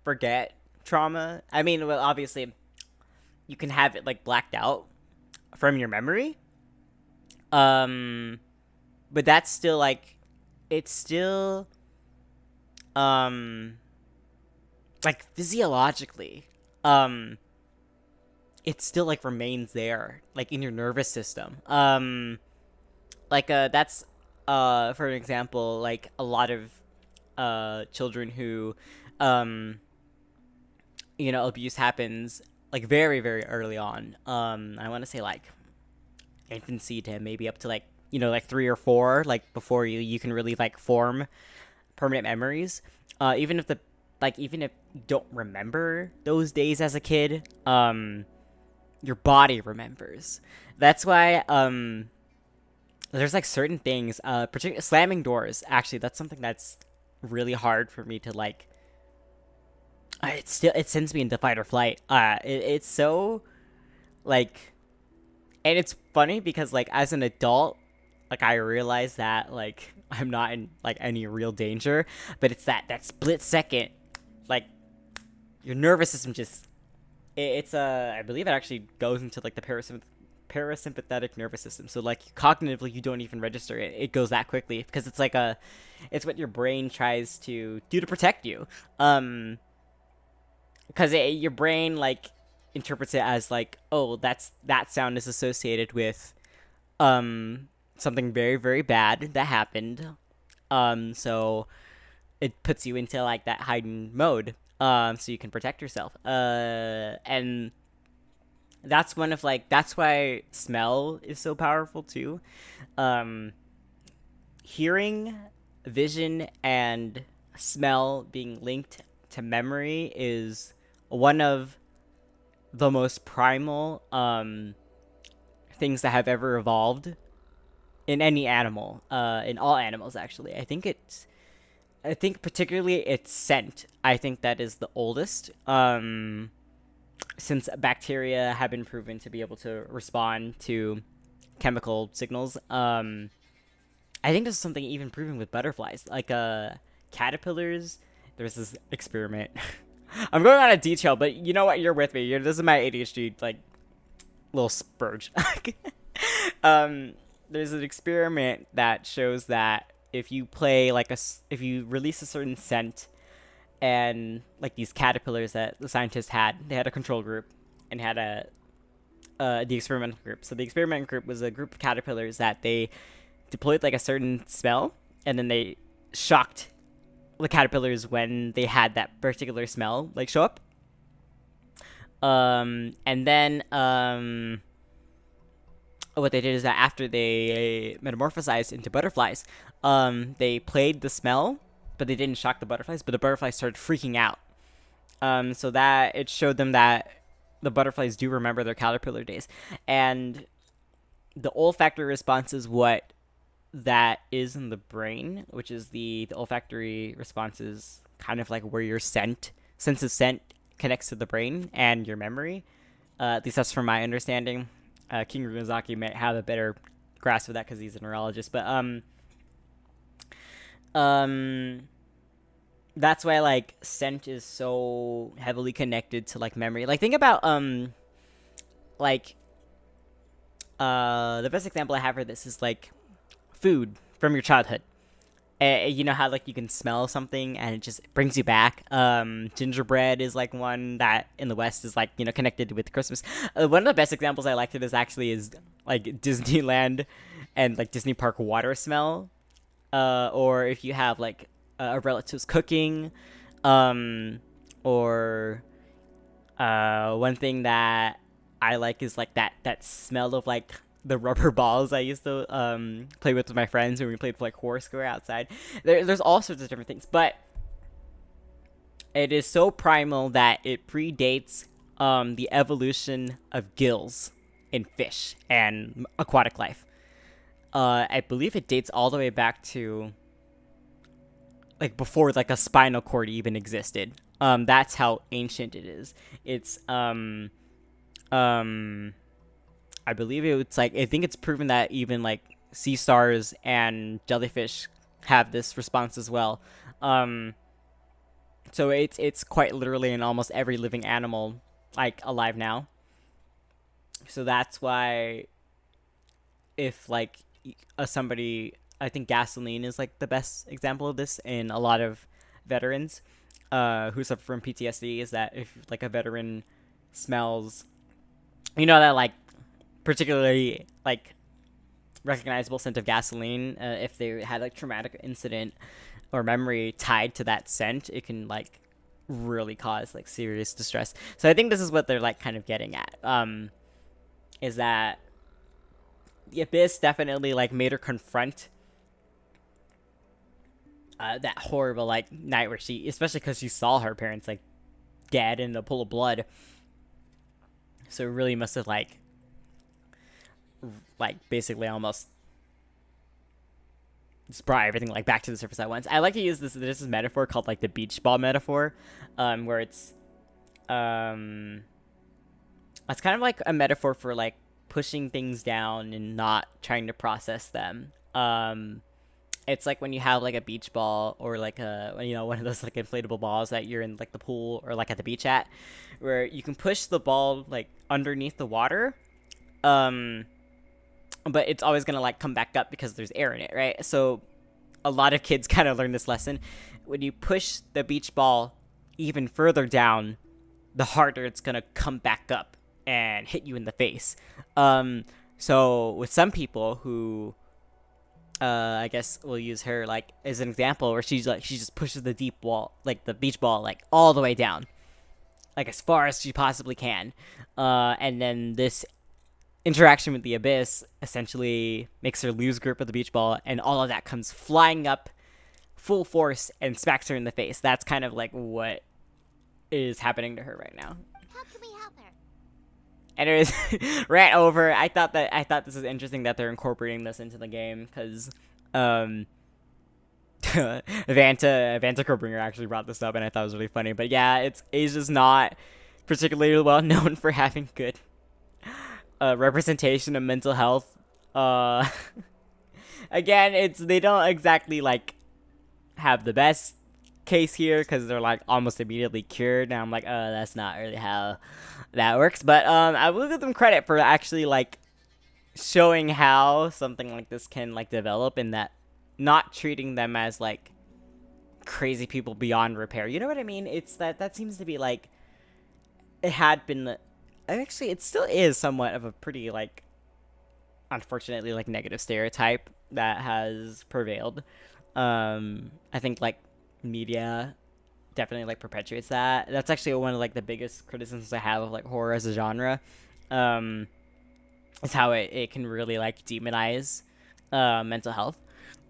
A: forget trauma. I mean, well, obviously, you can have it like blacked out from your memory. But that's still like, it's still, like physiologically, it still like remains there, like in your nervous system. That's for an example, like a lot of children who abuse happens like very, very early on. I want to say like infancy to maybe up to like, like 3 or 4, like before you can really like form permanent memories. Even if you don't remember those days as a kid, your body remembers. That's why there's like certain things, particularly slamming doors. Actually, that's something that's really hard for me to like. It sends me into fight or flight. It's so like, and it's funny because like as an adult, like I realize that like I'm not in like any real danger, but it's that split second, like your nervous system just, I believe it actually goes into like the parasympathetic nervous system. So like cognitively you don't even register it. It goes that quickly because it's like it's what your brain tries to do to protect you. Because your brain like interprets it as like, oh, that sound is associated with something very, very bad that happened. So it puts you into like that hiding mode, so you can protect yourself. And that's that's why smell is so powerful too. Hearing vision and smell being linked to memory is one of the most primal things that have ever evolved in any animal, in all animals actually. I think particularly it's scent. I think that is the oldest. Since bacteria have been proven to be able to respond to chemical signals. I think this is something even proven with butterflies. Like caterpillars, there's this experiment. I'm going on a detail, but you know what? You're with me. This is my ADHD, like, little spurge. There's an experiment that shows that if you play, like, if you release a certain scent, and, like, these caterpillars that the scientists had, they had a control group, and had the experimental group. So the experimental group was a group of caterpillars that they deployed, like, a certain smell, and then they shocked the caterpillars when they had that particular smell, like, show up. And then, what they did is that after they metamorphosized into butterflies, they played the smell, but they didn't shock the butterflies, but the butterflies started freaking out. So that it showed them that the butterflies do remember their caterpillar days. And the olfactory response is what that is in the brain, which is the olfactory response is kind of like where your sense of scent connects to the brain and your memory. At least that's from my understanding. King Runozaki may have a better grasp of that because he's a neurologist. But that's why, like, scent is so heavily connected to, like, memory. Like, think about the best example I have for this is, like, food from your childhood. You know how, like, you can smell something and it just brings you back. Gingerbread is, like, one that in the West is, like, you know, connected with Christmas. One of the best examples I liked of this actually is, like, Disneyland and, like, Disney Park water smell. Or if you have, like, a relative's cooking. Or one thing that I like is, like, that smell of, like, the rubber balls I used to play with my friends when we played, like, Foursquare outside. There's all sorts of different things, but it is so primal that it predates the evolution of gills in fish and aquatic life. I believe it dates all the way back to, like, before, like, a spinal cord even existed. That's how ancient it is. It's I believe it's, like, I think it's proven that even, like, sea stars and jellyfish have this response as well. So it's quite literally in almost every living animal, like, alive now. So that's why if, like, somebody, I think gasoline is, like, the best example of this in a lot of veterans who suffer from PTSD, is that if, like, a veteran smells, you know, that, like, particularly, like, recognizable scent of gasoline, if they had, like, traumatic incident or memory tied to that scent, it can, like, really cause, like, serious distress. So I think this is what they're, like, kind of getting at, is that the Abyss definitely, like, made her confront that horrible, like, night where she, especially because she saw her parents, like, dead in a pool of blood. So it really must have, like, basically almost just brought everything, like, back to the surface at once. I like to use this metaphor called, like, the beach ball metaphor, where it's kind of like a metaphor for, like, pushing things down and not trying to process them. It's like when you have, like, a beach ball or, like, one of those, like, inflatable balls that you're in, like, the pool or, like, at the beach at, where you can push the ball, like, underneath the water, but it's always gonna, like, come back up because there's air in it, right? So a lot of kids kind of learn this lesson. When you push the beach ball even further down, the harder it's gonna come back up and hit you in the face. So with some people who, I guess we'll use her, like, as an example, where she just pushes the deep ball, like, the beach ball, like, all the way down, like, as far as she possibly can. And then this interaction with the Abyss essentially makes her lose grip of the beach ball, and all of that comes flying up full force and smacks her in the face. That's kind of like what is happening to her right now.
D: How can we help her?
A: And it was ran over. I thought this is interesting that they're incorporating this into the game because Vanta Corbringer actually brought this up and I thought it was really funny. But yeah, Asia's not particularly well known for having good representation of mental health. Again, they don't exactly like have the best case here because they're like almost immediately cured. Now I'm like, oh, that's not really how that works. But I will give them credit for actually like showing how something like this can like develop, in that not treating them as like crazy people beyond repair. You know what I mean? It's that seems to be like it had been. Actually, it still is somewhat of a pretty like, unfortunately, like negative stereotype that has prevailed. I think like media definitely like perpetuates that. That's actually one of like the biggest criticisms I have of like horror as a genre. Is how it can really like demonize mental health.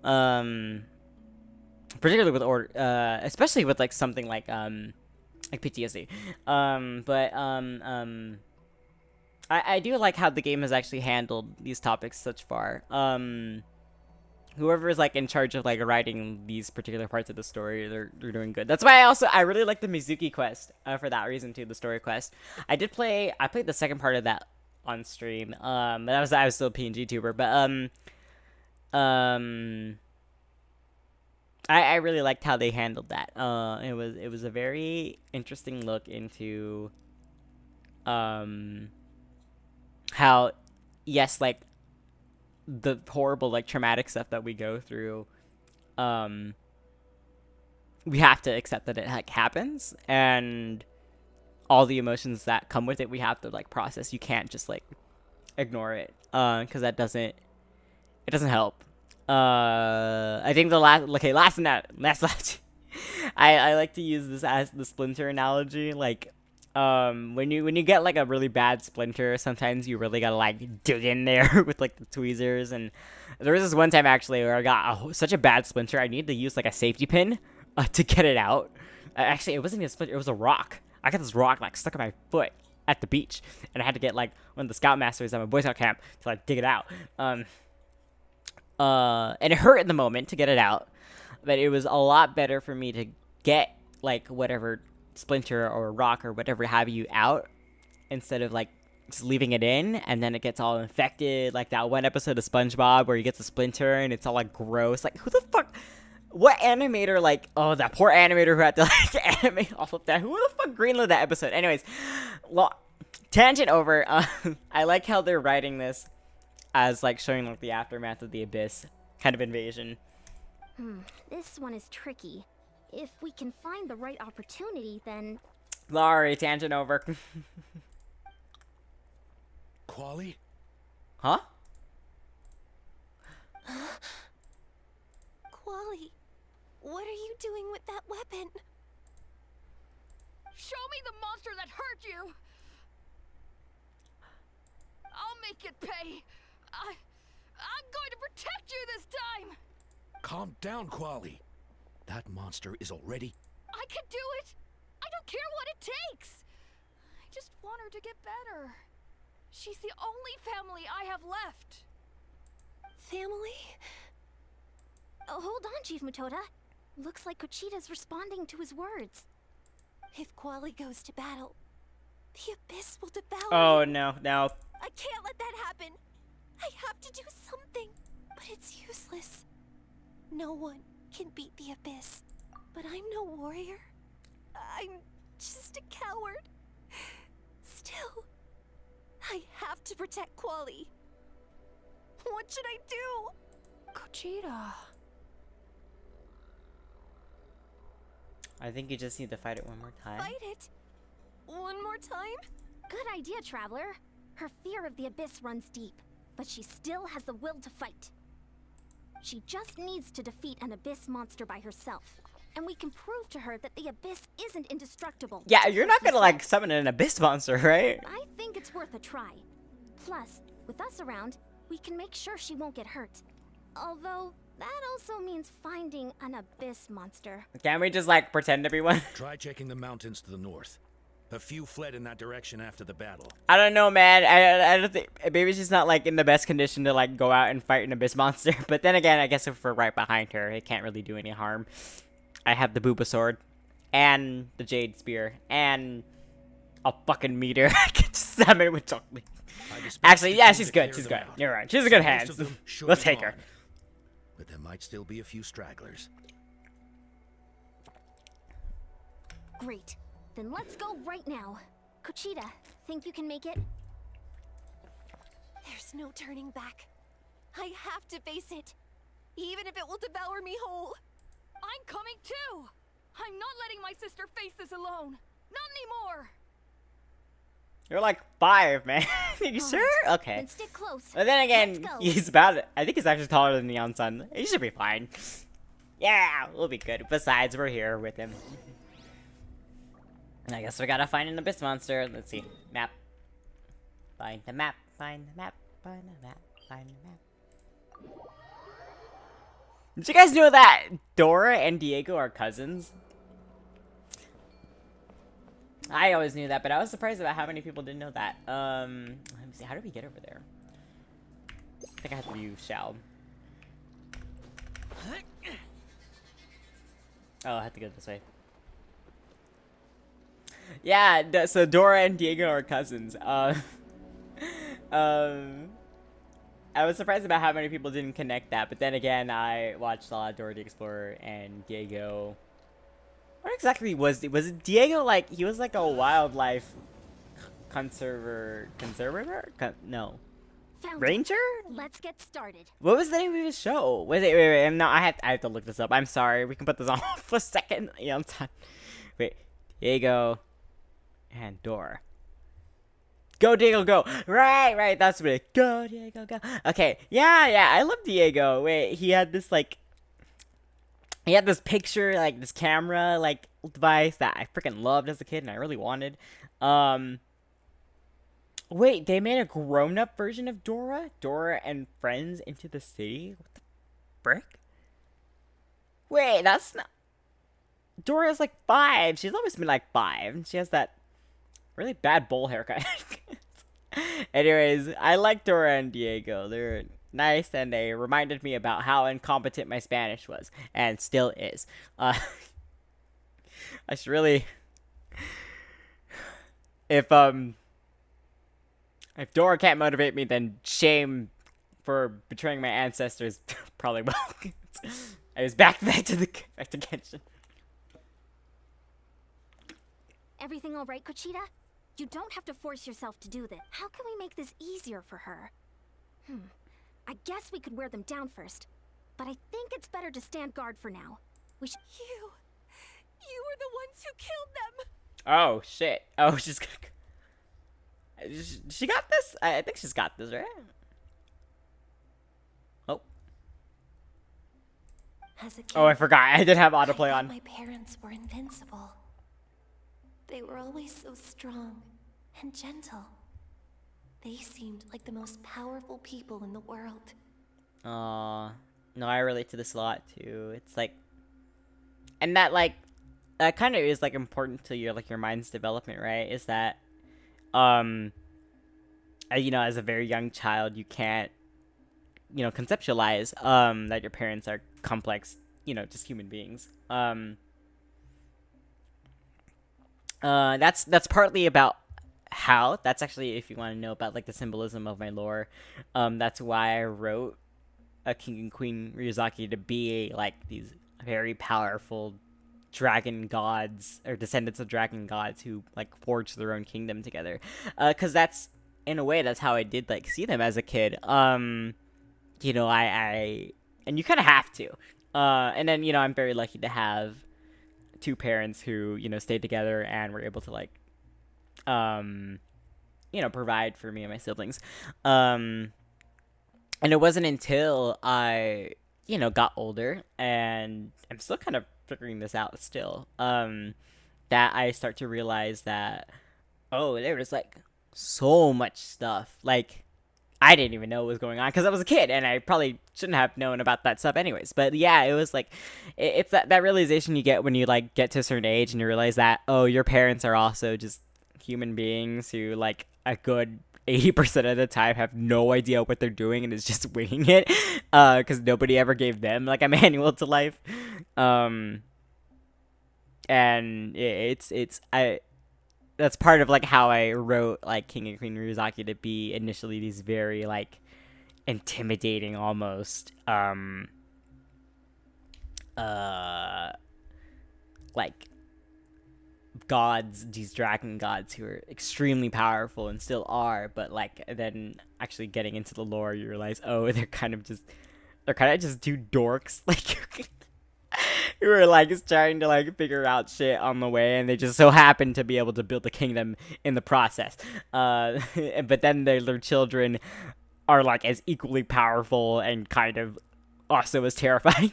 A: Particularly with especially with like something like PTSD. I do like how the game has actually handled these topics such far. Whoever is like in charge of like writing these particular parts of the story, they're doing good. That's why I really like the Mizuki quest for that reason too. The story quest. I played the second part of that on stream. But I was still a PNG tuber, but I really liked how they handled that. It was a very interesting look into how, yes, like the horrible like traumatic stuff that we go through, we have to accept that it like happens, and all the emotions that come with it we have to like process. You can't just like ignore it, because that doesn't help. I think the last I like to use this as the splinter analogy. Like when you get like a really bad splinter, sometimes you really gotta like dig in there with like the tweezers. And there was this one time actually where I got such a bad splinter I needed to use like a safety pin to get it out. Actually, it wasn't even a splinter, it was a rock. I got this rock like stuck in my foot at the beach, and I had to get like one of the scoutmasters at my Boy Scout camp to like dig it out. And it hurt in the moment to get it out, but it was a lot better for me to get like whatever splinter or rock or whatever have you out, instead of like just leaving it in and then it gets all infected, like that one episode of SpongeBob where he gets a splinter and it's all like gross. Like, who the fuck, what animator, like, oh, that poor animator who had to like animate all of that, who the fuck greenlit that episode? Anyways, tangent over. I like how they're writing this as like showing like the aftermath of the Abyss kind of invasion.
R: This one is tricky. If we can find the right opportunity, then...
A: Laurie, tangent over.
C: Quali?
A: Huh?
K: Quali, what are you doing with that weapon? Show me the monster that hurt you! I'll make it pay! I'm going to protect you this time!
C: Calm down, Quali. That monster is already...
K: I can do it! I don't care what it takes! I just want her to get better. She's the only family I have left.
R: Family? Oh, hold on, Chief Mutoda. Looks like Kochita's responding to his words.
K: If Quali goes to battle, the Abyss will devour
A: Oh,
K: him.
A: no.
K: I can't let that happen. I have to do something, but it's useless. No one can beat the Abyss, but I'm no warrior. I'm just a coward. Still, I have to protect Quali. What should I do?
L: Kochita.
A: I think you just need to fight it one more time.
K: Fight it? One more time?
R: Good idea, Traveler. Her fear of the Abyss runs deep, but she still has the will to fight. She just needs to defeat an Abyss monster by herself, and we can prove to her that the Abyss isn't indestructible.
A: Yeah, you're not gonna like summon an Abyss monster, right?
R: I think it's worth a try. Plus, with us around, we can make sure she won't get hurt. Although, That also means finding an abyss monster.
A: Can't we just, like, pretend to be one?
C: Try checking the mountains to the north. A few fled in that direction after the battle.
A: I don't know, man. I don't think... Maybe she's not, like, in the best condition to, like, go out and fight an abyss monster. But then again, I guess if we're right behind her, it can't really do any harm. I have the Booba Sword. And the Jade Spear. And a fucking meteor. I can just summon with chocolate. Actually, yeah, she's good. She's good. You're right. She's a good hand. We'll take her.
C: But there might still be a few stragglers.
R: Great. Then let's go right now. Conchita, think you can make it?
K: There's no turning back. I have to face it, even if it will devour me whole.
B: I'm coming too! I'm not letting my sister face this alone. Not anymore!
A: You're like 5, man. You sure? Okay.
R: Then stick close.
A: But then again,
R: Let's go.
A: he's about... I think he's actually taller than Neon Sun. He should be fine. Yeah, we'll be good. Besides, we're here with him. I guess we gotta find an abyss monster. Let's see. Map. Find the map. Find the map. Find the map. Find the map. Did you guys know that Dora and Diego are cousins? I always knew that, but I was surprised about how many people didn't know that. Let me see. How do we get over there? I think I have to use Shao. Oh, I have to go this way. Yeah, so Dora and Diego are cousins. I was surprised about how many people didn't connect that, but then again, I watched a lot of Dora the Explorer and Diego. What exactly was it? Was it Diego, like, he was like a wildlife conservator? No.
R: Found
A: Ranger?
R: it. Let's get started.
A: What was the name of his show? Wait, no, I have to look this up. I'm sorry. We can put this on for a second. Yeah, I'm done. Wait, Diego and Dora. Go, Diego, go. Right, that's what it. Go, Diego, go. Okay, yeah, I love Diego. Wait, he had this, like, he had this picture, like, this camera, like, device that I freaking loved as a kid and I really wanted. Wait, they made a grown-up version of Dora? Dora and Friends into the City? What the frick? Wait, that's not... Dora's like 5. She's always been like 5. And she has that really bad bowl haircut. Anyways, I like Dora and Diego. They're nice, and they reminded me about how incompetent my Spanish was, and still is. I should really... If Dora can't motivate me, then shame for betraying my ancestors probably will. I was back to Genshin.
R: Everything all right, Conchita? You don't have to force yourself to do this. How can we make this easier for her? I guess we could wear them down first. But I think it's better to stand guard for now. We should...
K: You were the ones who killed them!
A: Oh, shit. Oh, she's gonna... She got this? I think she's got this, right? Oh.
K: As a kid,
A: Oh, I forgot. I did have autoplay on.
K: My parents were invincible. They were always so strong and gentle. They seemed like the most powerful people in the world.
A: No, I relate to this a lot too. It's like, and that like, that kind of is like important to your your mind's development, right? Is that, you know, as a very young child, you can't, you know, conceptualize that your parents are complex, you know, just human beings. That's partly about how. That's actually, if you want to know about like the symbolism of my lore, that's why I wrote a king and queen Ryuzaki to be like these very powerful dragon gods or descendants of dragon gods who like forged their own kingdom together. Because that's, in a way, that's how I did like see them as a kid. You know, I and you kind of have to. And then, you know, I'm very lucky to have two parents who, you know, stayed together and were able to like, you know, provide for me and my siblings. And it wasn't until I, you know, got older, and I'm still kind of figuring this out still, that I start to realize that, oh, there was like so much stuff. Like, I didn't even know what was going on because I was a kid and I probably shouldn't have known about that stuff anyways. But yeah, it was like, it's that realization you get when you like get to a certain age and you realize that, oh, your parents are also just human beings who like a good 80% of the time have no idea what they're doing and is just winging it because nobody ever gave them like a manual to life. And that's part of like how I wrote like King and Queen Ryuzaki to be initially these very like intimidating almost like gods, these dragon gods who are extremely powerful and still are, but like then actually getting into the lore you realize, oh, they're kind of just two dorks like who were like trying to like figure out shit on the way, and they just so happen to be able to build a kingdom in the process. But then their children are like as equally powerful and kind of also as terrifying.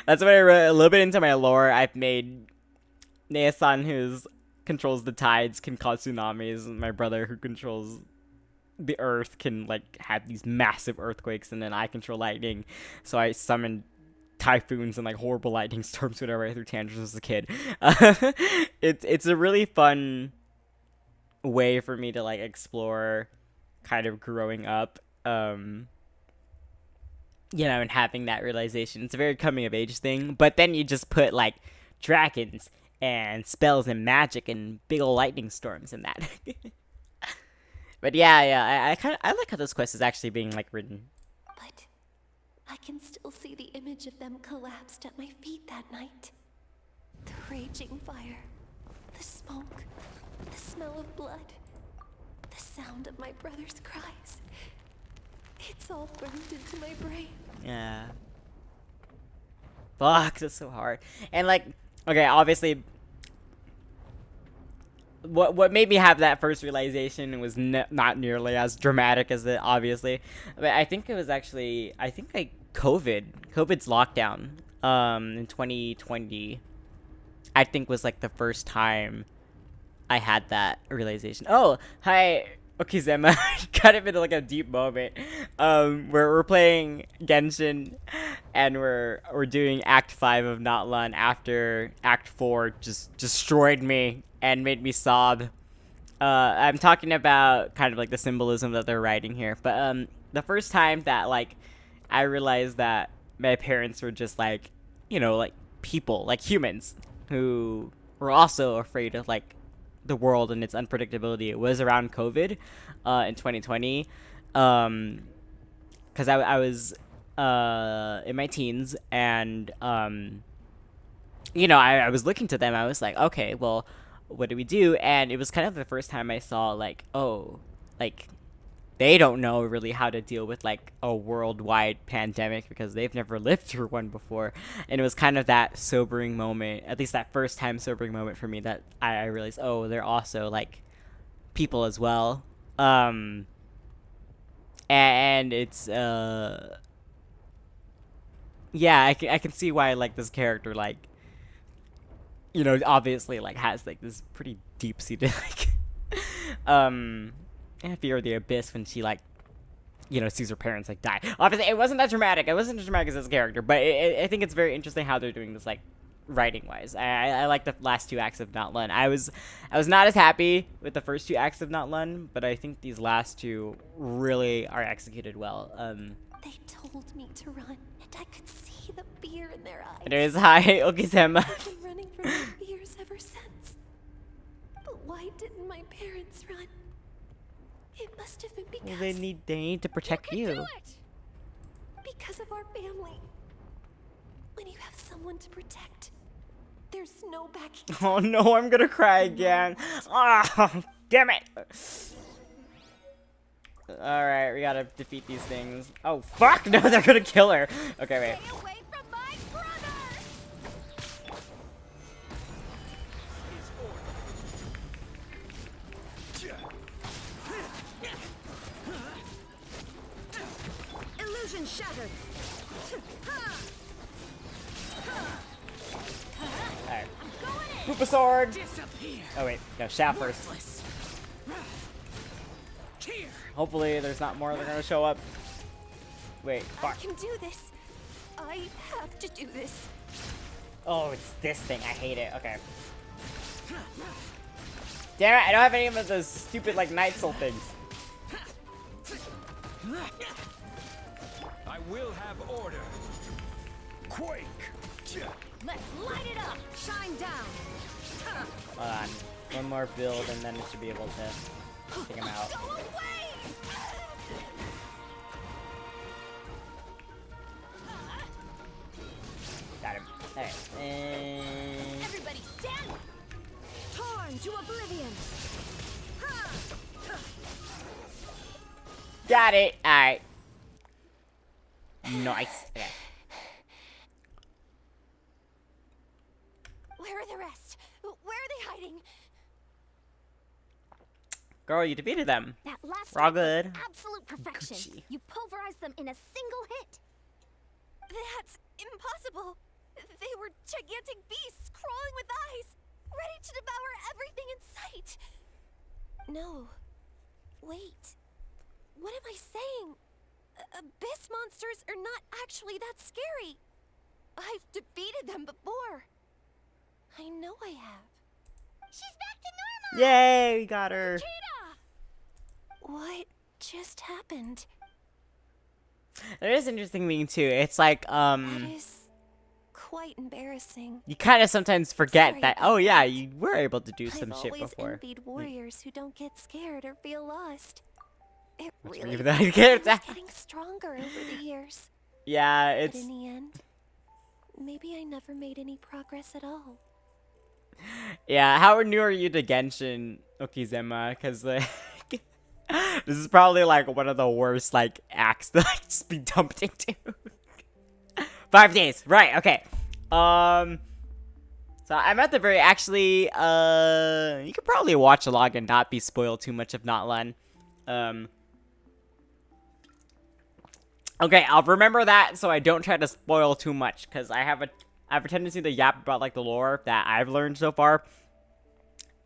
A: That's what I wrote a little bit into my lore. I've made Natlan, who controls the tides, can cause tsunamis, and my brother, who controls the earth, can like have these massive earthquakes, and then I control lightning, so I summon typhoons and like horrible lightning storms whenever I threw tantrums as a kid. It's a really fun way for me to like explore kind of growing up, and having that realization. It's a very coming of age thing, but then you just put like dragons and spells and magic and big ol' lightning storms in that. But I like how this quest is actually being like written.
K: But I can still see the image of them collapsed at my feet that night. The raging fire, the smoke, the smell of blood, the sound of my brother's cries. It's all burned into my brain.
A: Yeah. Fuck, that's so hard. And like, okay, obviously, what made me have that first realization was not nearly as dramatic as it, obviously. But I think it was actually, COVID's lockdown, in 2020, I think was like the first time I had that realization. Oh, hi, Okizema. Kind of in like a deep moment, where we're playing Genshin, and we're doing Act 5 of Natlan after Act 4 just destroyed me and made me sob. I'm talking about kind of like the symbolism that they're writing here, but the first time that like I realized that my parents were just like, like people, like humans who were also afraid of like the world and its unpredictability. It was around COVID in 2020, because I was in my teens, and I was looking to them. I was like, okay, well, what do we do? And it was kind of the first time I saw like, oh, like they don't know really how to deal with like a worldwide pandemic because they've never lived through one before. And it was kind of that sobering moment, at least that first time sobering moment for me, that I realized, oh, they're also like people as well. And it's I can see why like this character like, obviously like has like this pretty deep-seated like fear of the abyss when she like sees her parents like die. Obviously it wasn't that dramatic. It wasn't as dramatic as this character, but I think it's very interesting how they're doing this like writing wise. I like the last two acts of Natlan. I was not as happy with the first two acts of Natlan, but I think these last two really are executed well.
K: They told me to run, and I could see the fear in their eyes.
A: It is hi, Okizema.
K: I've been running from my fears ever since. But why didn't my parents run? It must have been because
A: well, they need to protect you.
K: Do it! Because of our family. When you have someone to protect, there's no backing.
A: Oh no, I'm gonna cry again. Oh, damn it. Alright, we gotta defeat these things. Oh, fuck! No, they're gonna kill her. Okay, wait.
D: Stay away from my brother!
Q: Illusion shattered.
A: Alright. Poop a sword! Oh wait, no, shaft first.
M: Here.
A: Hopefully there's not more that are gonna show up. Wait,
K: I
A: fuck.
K: can do this. I have to do this.
A: Oh, it's this thing. I hate it. Okay. Damn it, I don't have any of those stupid, like, night soul things.
C: I will have order. Quake!
Q: Let's light it up! Shine down!
A: Hold on. One more build and then it should be able to take him out.
K: Go away!
A: Got him. Alright. And...
Q: Everybody stand! Torn to oblivion!
A: Got it! Alright. Nice. Okay.
K: Where are the rest? Where are they hiding?
A: Girl, you defeated them.
R: That last
A: We're all
R: strike was
A: good.
R: absolute perfection.
A: Gucci.
R: You pulverized them in a single hit.
K: That's impossible. They were gigantic beasts crawling with eyes, ready to devour everything in sight. No. Wait. What am I saying? Abyss monsters are not actually that scary. I've defeated them before. I know I have.
D: She's back to normal!
A: Yay, we got her.
K: What just happened?
A: There is an interesting thing too. It's like,
K: That is quite embarrassing.
A: you kind of sometimes forget
K: Sorry
A: that,
K: about
A: oh yeah,
K: that.
A: you were able to do some
K: I've
A: shit
K: always
A: before.
K: envied warriors who don't get scared or feel lost. It
A: What's
K: really
A: weird that I
K: was
A: get that?
K: getting stronger over the years.
A: Yeah,
K: But
A: it's...
K: in the end, maybe I never made any progress at all.
A: Yeah, how new are you to Genshin, Okizema? Because, like, this is probably, like, one of the worst, like, acts to, like, just be dumped into. 5 days. Right, okay. So I'm at the very, actually, you could probably watch a log and not be spoiled too much of Natlan. Okay, I'll remember that so I don't try to spoil too much, because I have a tendency to yap about, like, the lore that I've learned so far.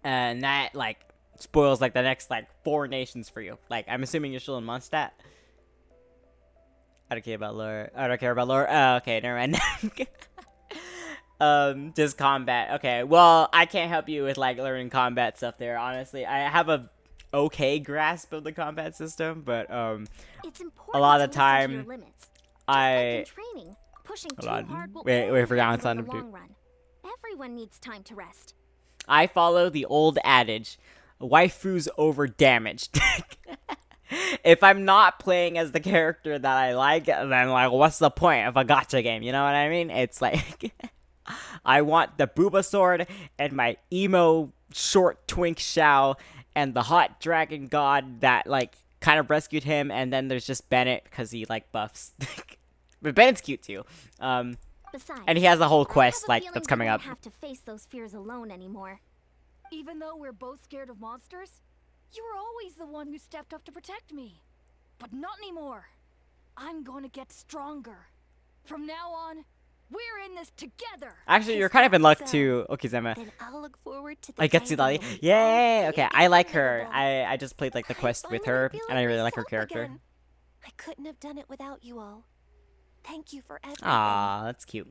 A: And that, like, spoils, like, the next, like, 4 nations for you. Like, I'm assuming you're still in Mondstadt. I don't care about lore. I don't care about lore. Oh, okay, never mind. Just combat. Okay, well, I can't help you with, like, learning combat stuff there, honestly. I have a okay grasp of the combat system, but,
R: It's
A: a lot of
R: important
A: the
R: to listen to your
A: time,
R: limits.
A: I...
R: Training, pushing
A: Hold
R: too
A: on.
R: hard will
A: Wait,
R: only
A: for
R: hurt you
A: Yonsan
R: in
A: to
R: the
A: do.
R: long run. Everyone needs time to rest.
A: I follow the old adage, waifus over damaged. If I'm not playing as the character that I like, then, like, what's the point of a gacha game? You know what I mean? It's like, I want the booba sword and my emo short twink Shao and the hot dragon god that, like, kind of rescued him, and then there's just Bennett because he, like, buffs. But Bennett's cute too.
R: Besides,
A: And he has a whole
R: I have
A: quest,
R: a
A: like,
R: feeling
A: that's
R: we
A: coming
R: won't
A: up.
R: have to face those fears alone anymore.
Q: Even though we're both scared of monsters, you were always the one who stepped up to protect me. But not anymore. I'm going to get stronger. From now on, we're in this together.
A: Actually, you're kind of in luck too, Okizema.
K: Then I'll look forward to the
A: I get to
K: time
A: Lali.
K: when we all
A: Yay!
K: play
A: Okay, I like
K: again.
A: her. I just played, like, the quest with her,
K: Feel
A: and I
K: like
A: really like her
K: myself
A: character.
K: again. I couldn't have done it without you all. Thank you for everything.
A: Aw, that's cute.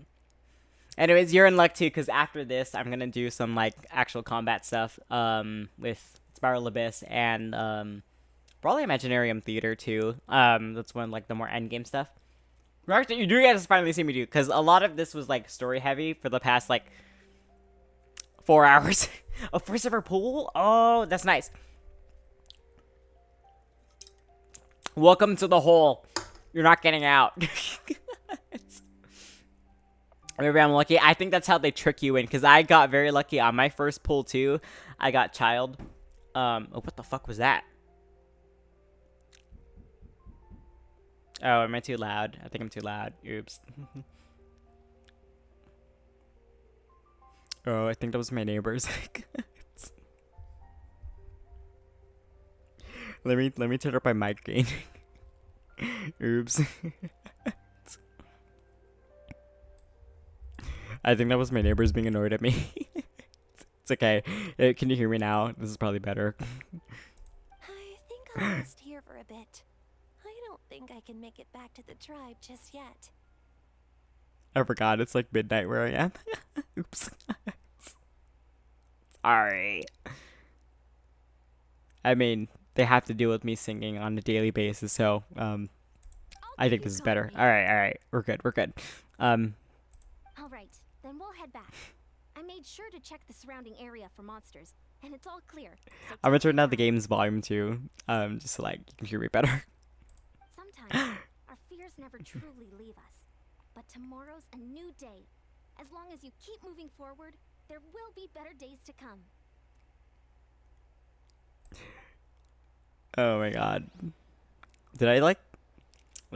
A: Anyways, you're in luck too, because after this, I'm gonna do some, like, actual combat stuff, with Spiral Abyss and, probably Imaginarium Theater too. That's one of, like, the more endgame stuff. Actually, you do get to finally see me do, because a lot of this was, like, story heavy for the past, like, 4 hours. A first ever pool? Oh, that's nice. Welcome to the hole. You're not getting out. Maybe I'm lucky. I think that's how they trick you in, because I got very lucky on my first pull too. I got child. Oh, what the fuck was that? Oh, am I too loud? I think I'm too loud. Oops. Oh, I think that was my neighbors. Let me turn up my mic gain. Oops. I think that was my neighbors being annoyed at me. It's okay. Can you hear me now? This is probably better.
K: I think I'll rest here for a bit. I don't think I can make it back to the tribe just yet.
A: I forgot it's like midnight where I am. Oops. Sorry. I mean, they have to deal with me singing on a daily basis, so I think this is better. All right. We're good.
R: All right, then we'll head back. I made sure to check the surrounding area for monsters, and it's all clear. So
A: I'm gonna turn down the game's volume too, just so like you can hear me better.
R: sometimes our fears never truly leave us, but tomorrow's a new day. As long as you keep moving forward, there will be better days to come.
A: Oh my god. Did I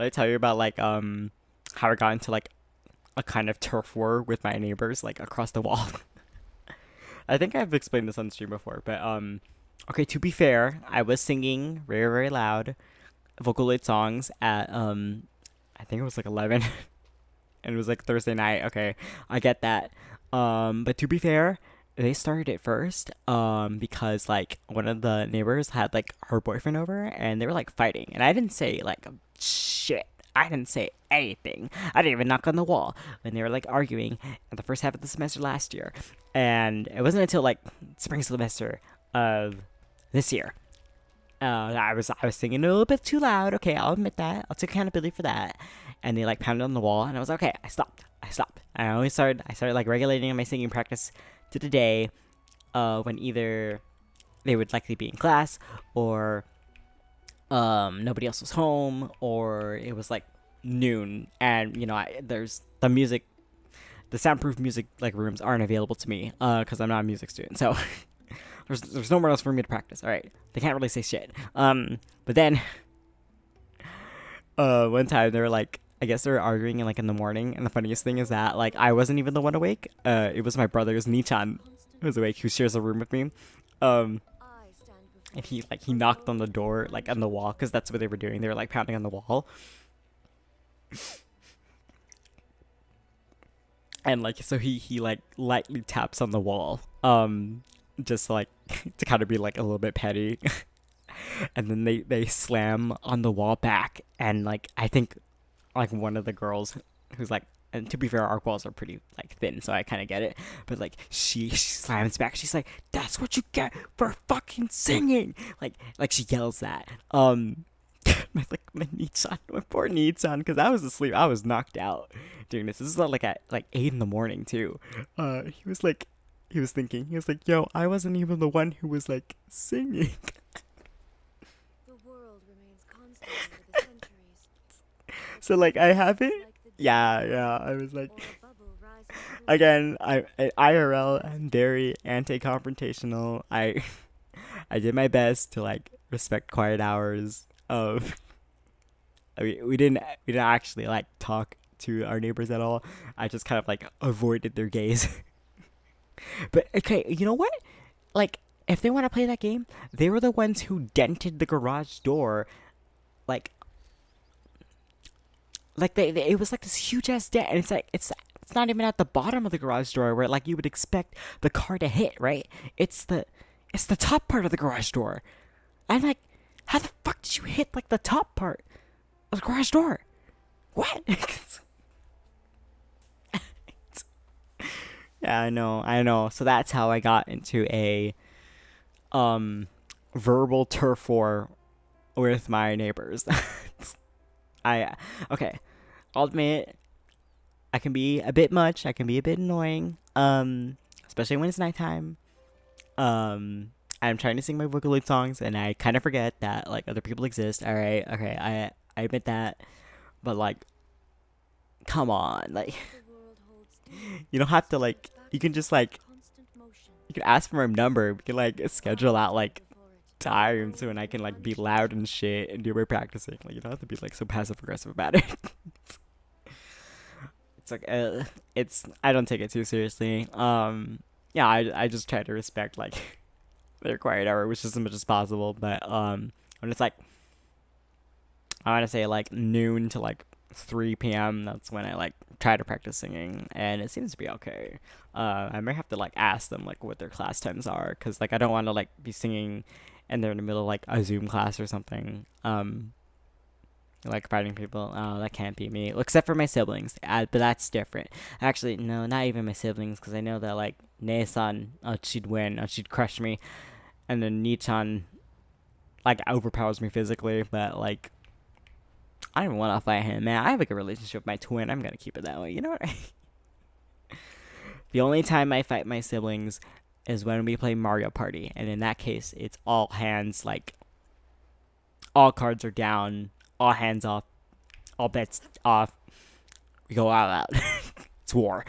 A: tell you about like how I got into like a kind of turf war with my neighbors like across the wall? I think I've explained this on stream before, but okay, to be fair, I was singing very, very loud Vocaloid songs at I think it was like 11 and it was like Thursday night. Okay, I get that. But to be fair, they started it first because like one of the neighbors had like her boyfriend over and they were like fighting, and I didn't say like shit. I didn't say anything. I didn't even knock on the wall when they were like arguing at the first half of the semester last year. And it wasn't until like spring semester of this year I was singing a little bit too loud. Okay, I'll admit that. I'll take accountability for that. And they like pounded on the wall, and I was like, okay, I stopped. I started like regulating my singing practice to the day when either they would likely be in class or nobody else was home, or it was like noon, and you know there's the soundproof music like rooms aren't available to me because I'm not a music student, so there's nowhere else for me to practice. All right, they can't really say shit. But then one time they were like, I guess they were arguing in the morning, and the funniest thing is that like I wasn't even the one awake. It was my brother's Nichan who was awake, who shares a room with me. And he knocked on the door, like on the wall, because that's what they were doing. They were like pounding on the wall. And like so he like lightly taps on the wall. Just like to kind of be like a little bit petty. And then they slam on the wall back, and like I think like one of the girls who's like, and to be fair, our walls are pretty like thin, so I kind of get it. But like she slams back. She's like, "That's what you get for fucking singing!" Like she yells that. My poor Nichan, because I was asleep. I was knocked out doing this. This is like at like 8 in the morning too. He was thinking, "Yo, I wasn't even the one who was like singing."
K: The world remains constant over the centuries.
A: So like I haven't. Yeah. I was like, again, I IRL, I'm very anti-confrontational. I did my best to like respect quiet hours. I mean, we didn't actually like talk to our neighbors at all. I just kind of like avoided their gaze. But okay, you know what? Like, if they want to play that game, they were the ones who dented the garage door, like it was like this huge ass dent, and it's like it's not even at the bottom of the garage door where like you would expect the car to hit, right? It's the top part of the garage door. I'm like, how the fuck did you hit like the top part of the garage door? What? Yeah, I know. So that's how I got into a verbal turf war with my neighbors. Okay, I'll admit, I can be a bit much. I can be a bit annoying, especially when it's nighttime. I'm trying to sing my Vocaloid songs, and I kind of forget that like other people exist. All right, okay, I admit that, but like, come on, like, you don't have to like. You can just like, you can ask for my number. We can like schedule out like times when I can like be loud and shit and do my practicing. Like, you don't have to be like so passive aggressive about it. It's like I don't take it too seriously. Yeah, I just try to respect like their quiet hour, which is as much as possible. But when it's like, I want to say like noon to like 3 p.m. that's when I like try to practice singing, and it seems to be okay. I might have to like ask them like what their class times are, because like I don't want to like be singing and they're in the middle of like a Zoom class or something, like fighting people. Oh, that can't be me. Except for my siblings, but that's different. Actually, no, not even my siblings, because I know that like Natlan, she'd win, she'd crush me, and then Nichan like overpowers me physically, but like I don't want to fight him, man. I have like a relationship with my twin. I'm gonna keep it that way. You know what? The only time I fight my siblings is when we play Mario Party, and in that case, it's all hands. Like all cards are down, all hands off, all bets off. We go all out. It's war.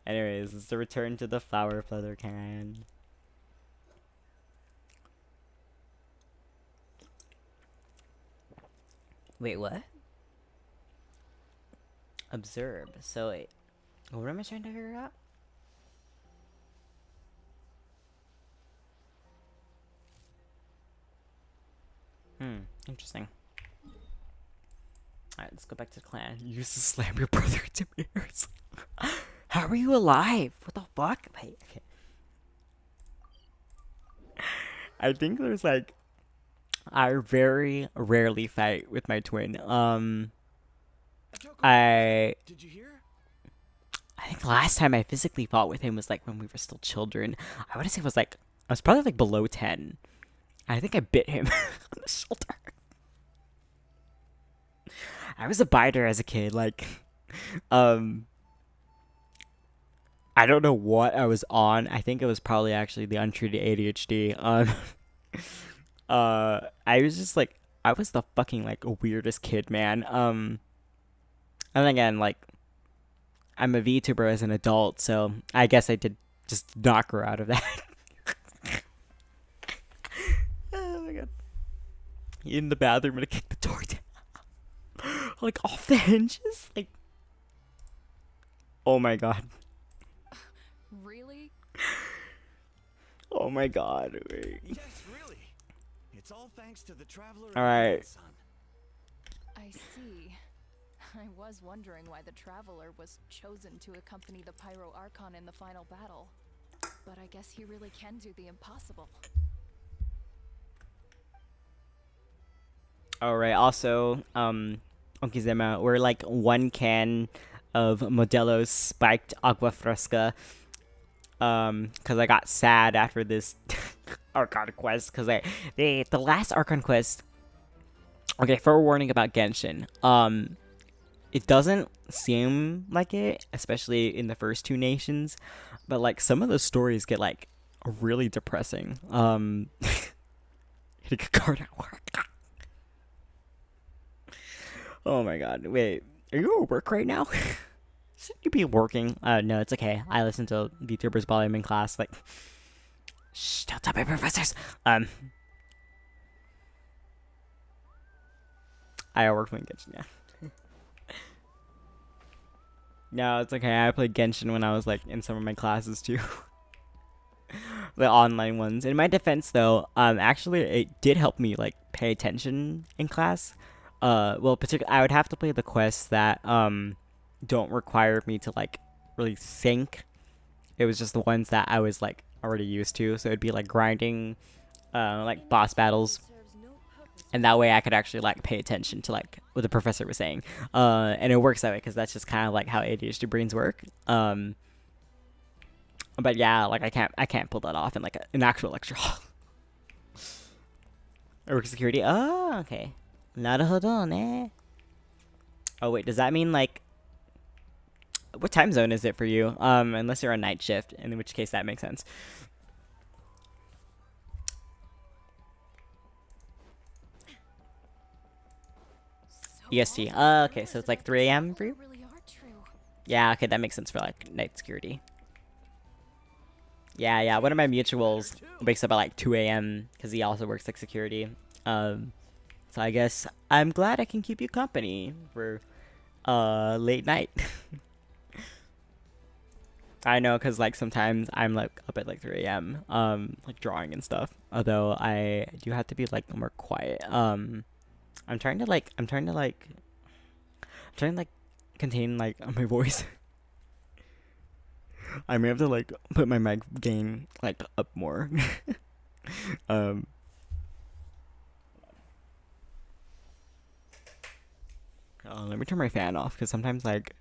A: Anyways, it's the return to the flower feather can. Wait, what? Observe. So wait, what am I trying to figure out? Interesting. Alright, let's go back to the clan. You used to slam your brother into mirrors. How are you alive? What the fuck? Wait, okay. I think there's like, I very rarely fight with my twin.
H: Did you hear?
A: I think the last time I physically fought with him was like when we were still children. I want to say it was like, I was probably like below 10. I think I bit him on the shoulder. I was a biter as a kid, like, I don't know what I was on. I think it was probably actually the untreated ADHD. I was just like, I was the fucking like weirdest kid, man. And again, like, I'm a VTuber as an adult, so I guess I did just knock her out of that. Oh my god. In the bathroom, I'm gonna kick the door down. Like off the hinges, like, oh my god.
Q: Really?
A: Oh my god. Wait.
H: Yes, really. It's all thanks to the traveler.
A: All right.
L: I see. I was wondering why the traveler was chosen to accompany the Pyro Archon in the final battle. But I guess he really can do the impossible.
A: Alright, also, Okizema, we're like 1 can of Modelo's spiked agua fresca. Cause I got sad after this Archon quest, cause the last Archon quest, okay, forewarning about Genshin, it doesn't seem like it, especially in the first 2 nations, but like some of the stories get like really depressing. Hitting a card at work. Oh my god, wait, are you at work right now? Shouldn't you be working? No, it's okay. I listen to VTubers while I'm in class, like, shh, don't tell my professors. I work with Genshin, yeah. No, it's okay. I played Genshin when I was like in some of my classes too. The online ones. In my defense though, actually it did help me like pay attention in class. Well, particularly I would have to play the quests that don't require me to like really think. It was just the ones that I was like already used to, so it'd be like grinding like boss battles. And that way I could actually like pay attention to like what the professor was saying. And it works that way because that's just kind of like how ADHD brains work. But yeah, like I can't pull that off in like an actual lecture hall. Work security. Oh, okay. Naruhodo ne. Oh wait, does that mean like what time zone is it for you? Unless you're on night shift, in which case that makes sense. EST. Okay, so it's like 3 a.m. for you? Yeah, okay, that makes sense for like night security. Yeah, one of my mutuals wakes up at like 2 a.m. because he also works like security. So I guess I'm glad I can keep you company for late night. I know, because like sometimes I'm like up at like 3 a.m. Like drawing and stuff. Although I do have to be like more quiet. I'm trying to contain like my voice. I may have to like put my mic gain like up more. um. Let me turn my fan off because sometimes like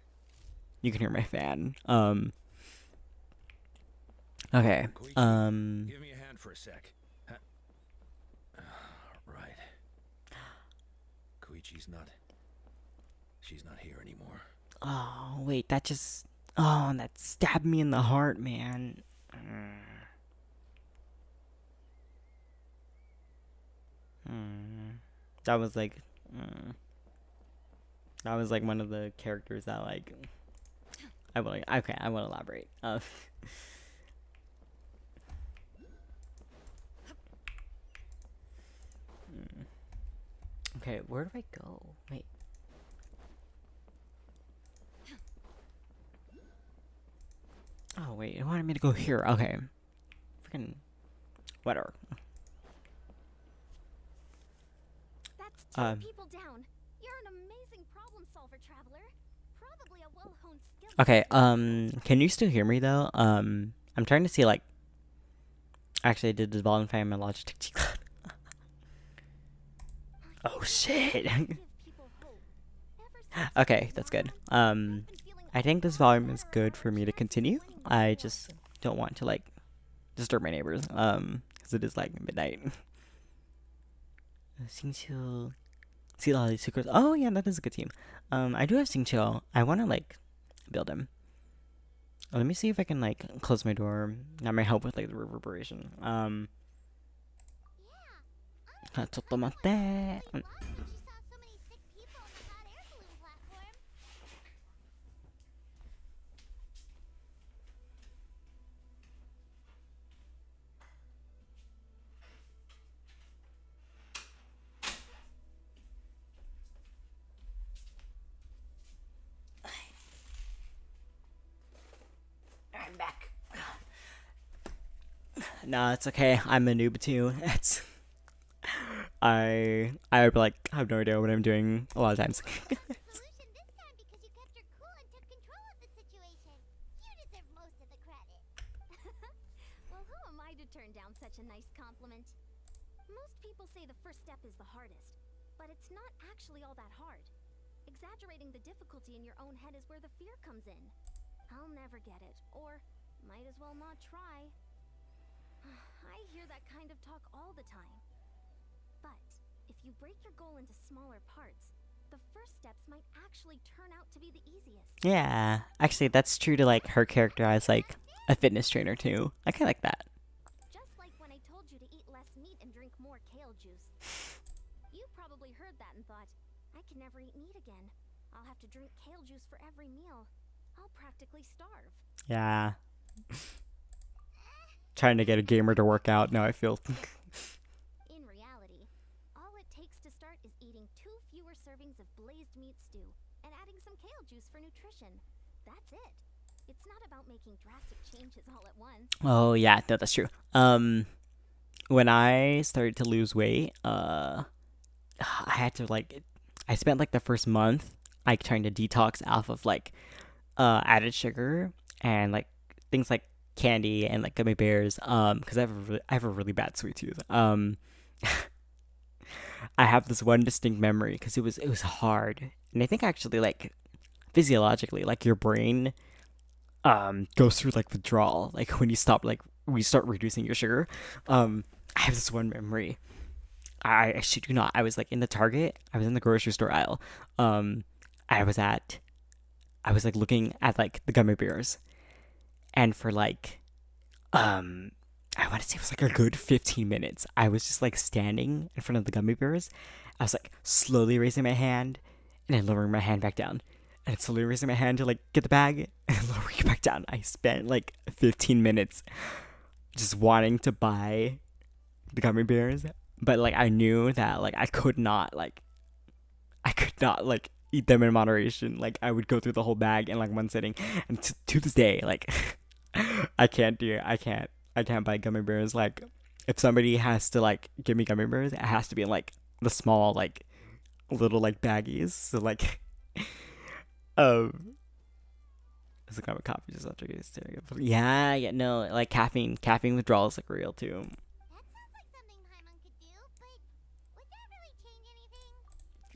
A: you can hear my fan. Okay.
C: Give me a hand for a sec. Right. Koichi's not. She's not here anymore.
A: Oh wait, that just. Oh, that stabbed me in the heart, man. That was like. That was like one of the characters that like. I will. Okay, I will elaborate. Okay, where do I go? Wait. Oh wait, it wanted me to go here. Okay. Freaking. Whatever.
R: That's 2 people down. You're an amazing problem solver, traveler. Probably a well-honed skill.
A: Okay, can you still hear me though? I'm trying to see like. Actually, I did the volume fan my Logitech. Oh shit. Okay, that's good. I think this volume is good for me to continue. I just don't want to like disturb my neighbors. Because it is like midnight. Xingqiu. See all these secrets. Oh yeah, that is a good team. I do have Xingqiu. I want to like build him. Let me see if I can like close my door. That might help with like the reverberation. ちょっと待って. I'm back. No, it's okay. I'm a noob too. It's I like have no idea what I'm doing a lot of times.
R: Well, who am I to turn down such a nice compliment? Most people say the first step is the hardest, but it's not actually all that hard. Exaggerating the difficulty in your own head is where the fear comes in. I'll never get it, or might as well not try. I hear that kind of talk all the time. But if you break your goal into smaller parts, the first steps might actually turn out to be the easiest.
A: Yeah, actually, that's true to like her character as like a fitness trainer too. I kind of like that.
R: Just like when I told you to eat less meat and drink more kale juice. You probably heard that and thought, I can never eat meat again. I'll have to drink kale juice for every meal. I'll practically starve.
A: Yeah. Trying to get a gamer to work out. Now I feel.
R: In reality, all it takes to start is eating 2 fewer servings of blazed meat stew and adding some kale juice for nutrition. That's it. It's not about making drastic changes all at once.
A: Oh yeah, no, that's true. When I started to lose weight, I had to like, I spent like the first month like trying to detox off of like added sugar and like things like candy and like gummy bears because I have a really bad sweet tooth. I have this one distinct memory because it was hard, and I think actually like physiologically like your brain goes through like withdrawal like when you start reducing your sugar. I have this one memory. I shit you not, I was like in the Target, I was in the grocery store aisle. I was like looking at like the gummy bears, and for like I want to say it was like a good 15 minutes I was just like standing in front of the gummy bears. I was like slowly raising my hand and then lowering my hand back down, and slowly raising my hand to like get the bag and lowering it back down. I spent like 15 minutes just wanting to buy the gummy bears, but like I knew that like I could not eat them in moderation. Like I would go through the whole bag in like one sitting, and to this day like I can't buy gummy bears. Like if somebody has to like give me gummy bears, it has to be in like the small like little like baggies. So like it's a cup of coffee just after getting staring. Yeah, no, like caffeine withdrawal is like real too.
D: That sounds like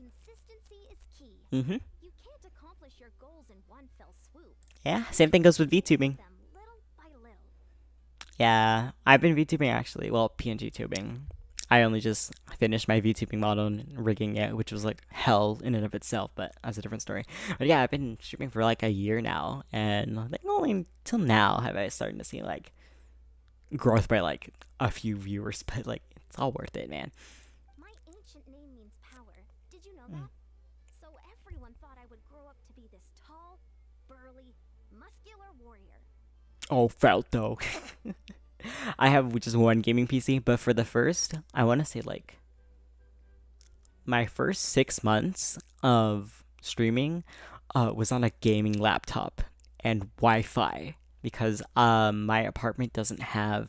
R: consistency is key.
A: Mm-hmm.
R: You can't accomplish your goals in one fell swoop.
A: Yeah, same thing goes with VTubing.
R: Them little by little.
A: Yeah, I've been VTubing actually. Well, PNG tubing. I only just finished my VTubing model and rigging it, which was like hell in and of itself, but that's a different story. But yeah, I've been streaming for like a year now, and I think only till now have I started to see like growth by like a few viewers, but like it's all worth it, man.
R: My ancient name means power. Did you know that? So everyone thought I would grow up to be this tall, burly, muscular warrior.
A: Oh, felt though. I have just one gaming PC, but for the first, I want to say like my first 6 months of streaming was on a gaming laptop and Wi-Fi because my apartment doesn't have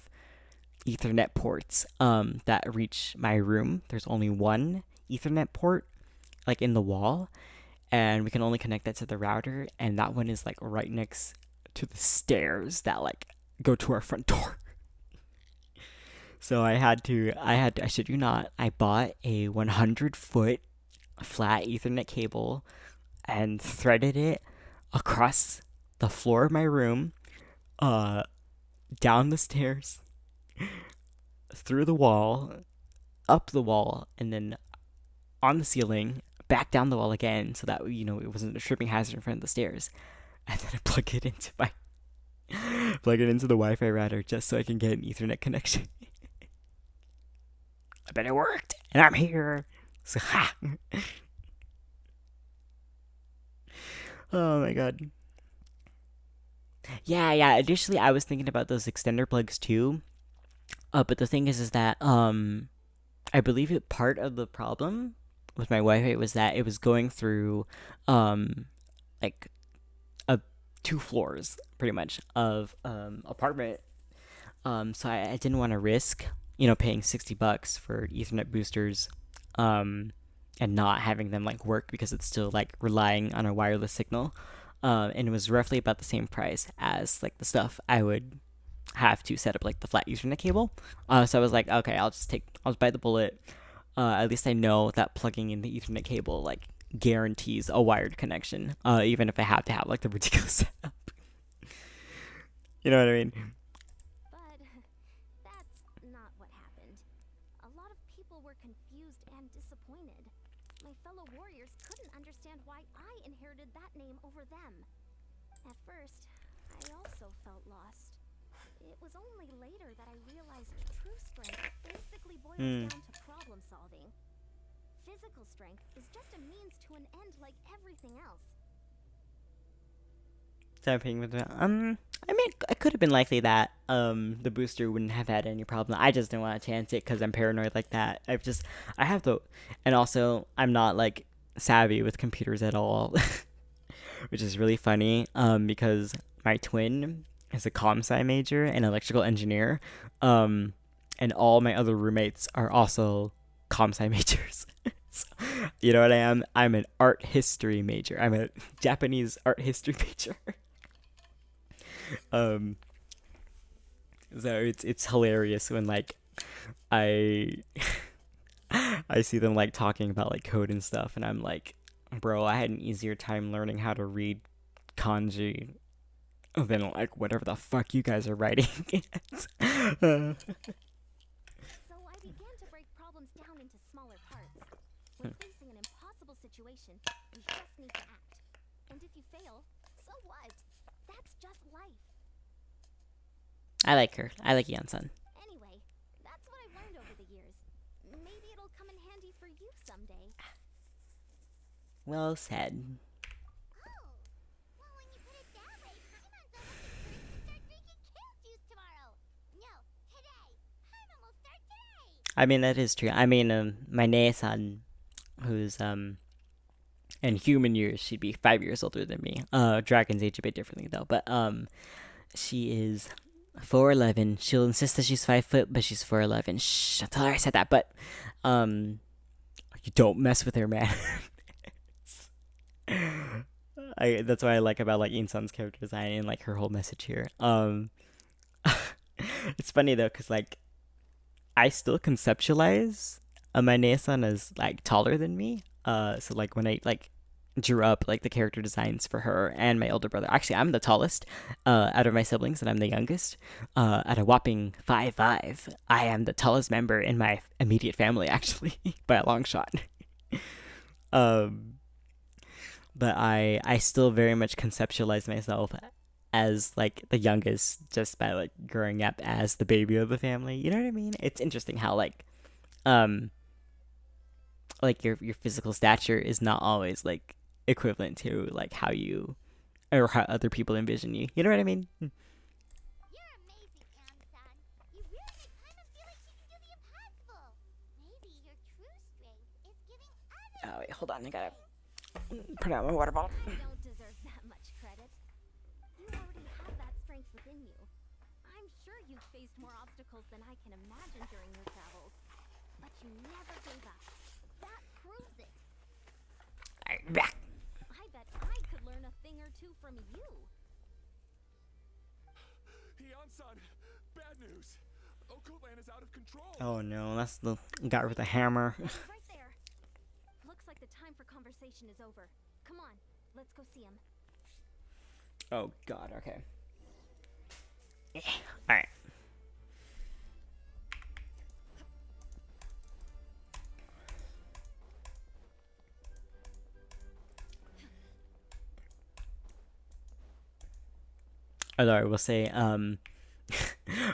A: Ethernet ports that reach my room. There's only one Ethernet port like in the wall, and we can only connect that to the router, and that one is like right next to the stairs that like go to our front door. So I shit you not, I bought a 100-foot flat Ethernet cable and threaded it across the floor of my room, down the stairs, through the wall, up the wall, and then on the ceiling, back down the wall again, so that, you know, it wasn't a tripping hazard in front of the stairs. And then I plug it into the Wi-Fi router just so I can get an Ethernet connection. I bet it worked, and I'm here. So, ha! Oh my god. Yeah. Additionally, I was thinking about those extender plugs too. But the thing is that I believe that part of the problem with my Wi-Fi was that it was going through like 2 floors pretty much of apartment. So I didn't want to risk, you know, paying $60 for Ethernet boosters and not having them like work because it's still like relying on a wireless signal. And it was roughly about the same price as like the stuff I would have to set up like the flat Ethernet cable. So I was like, okay, I'll just bite the bullet. At least I know that plugging in the Ethernet cable like guarantees a wired connection, even if I have to have like the ridiculous setup. You know what I mean?
R: But that's not what happened. A lot of people were confused and disappointed. My fellow warriors couldn't understand why I inherited that name over them. At first, I also felt lost. It was only later that I realized true strength basically boils down to problem solving. Physical strength is just a means to an end like everything else.
A: Tapping with that. I mean, it could have been likely that the booster wouldn't have had any problem. I just didn't want to chance it because I'm paranoid like that. I have to, and also I'm not like savvy with computers at all, which is really funny. Because my twin is a comp-sci major and electrical engineer, and all my other roommates are also comp-sci majors. So, you know what I am? I'm an art history major. I'm a Japanese art history major. So it's hilarious when like I see them like talking about like code and stuff, and I'm like, bro, I had an easier time learning how to read kanji than like whatever the fuck you guys are writing.
R: So I began to break problems down into smaller parts. When facing an impossible situation, you just need to act. And if you fail, so what? That's just life.
A: I like her. I like Yansan.
R: Anyway, that's what I've learned over the years. Maybe it'll come in handy for you someday.
A: Well said.
D: Oh, well, when you put it that way, Paimon's almost ready to start drinking kale juice tomorrow. No, today. Paimon will start today.
A: I mean, that is true. I mean, my Nae-san, who's in human years, she'd be 5 years older than me. Dragons age a bit differently though, but she is 4'11". She'll insist that she's 5 foot, but she's 4'11". Shh, I'll tell her I said that, but you don't mess with her, man. That's what I like about like Insun's character design and like her whole message here. It's funny though, cause like I still conceptualize my Natlan is like taller than me. So like when I like drew up like the character designs for her and my older brother. Actually, I'm the tallest out of my siblings, and I'm the youngest. At a whopping 5'5", I am the tallest member in my immediate family, actually, by a long shot. But I still very much conceptualize myself as like the youngest just by like growing up as the baby of the family. You know what I mean? It's interesting how like your physical stature is not always like equivalent to like how you or how other people envision you. You know what I mean? Oh wait, hold on, I gotta put out my water bottle.
R: You don't deserve that much credit. You already have that strength within you. I'm sure you've faced more obstacles than I can imagine during your travels. But you never gave up. That proves it.
A: Alright, back.
R: I bet I could learn a thing or two from you.
G: Hyun-san, bad news. Okoland is out of control.
A: Oh no, that's the guy with the hammer.
R: Right there. Looks like the time for conversation is over. Come on, let's go see him.
A: Oh god, okay. Alright. Although I will say,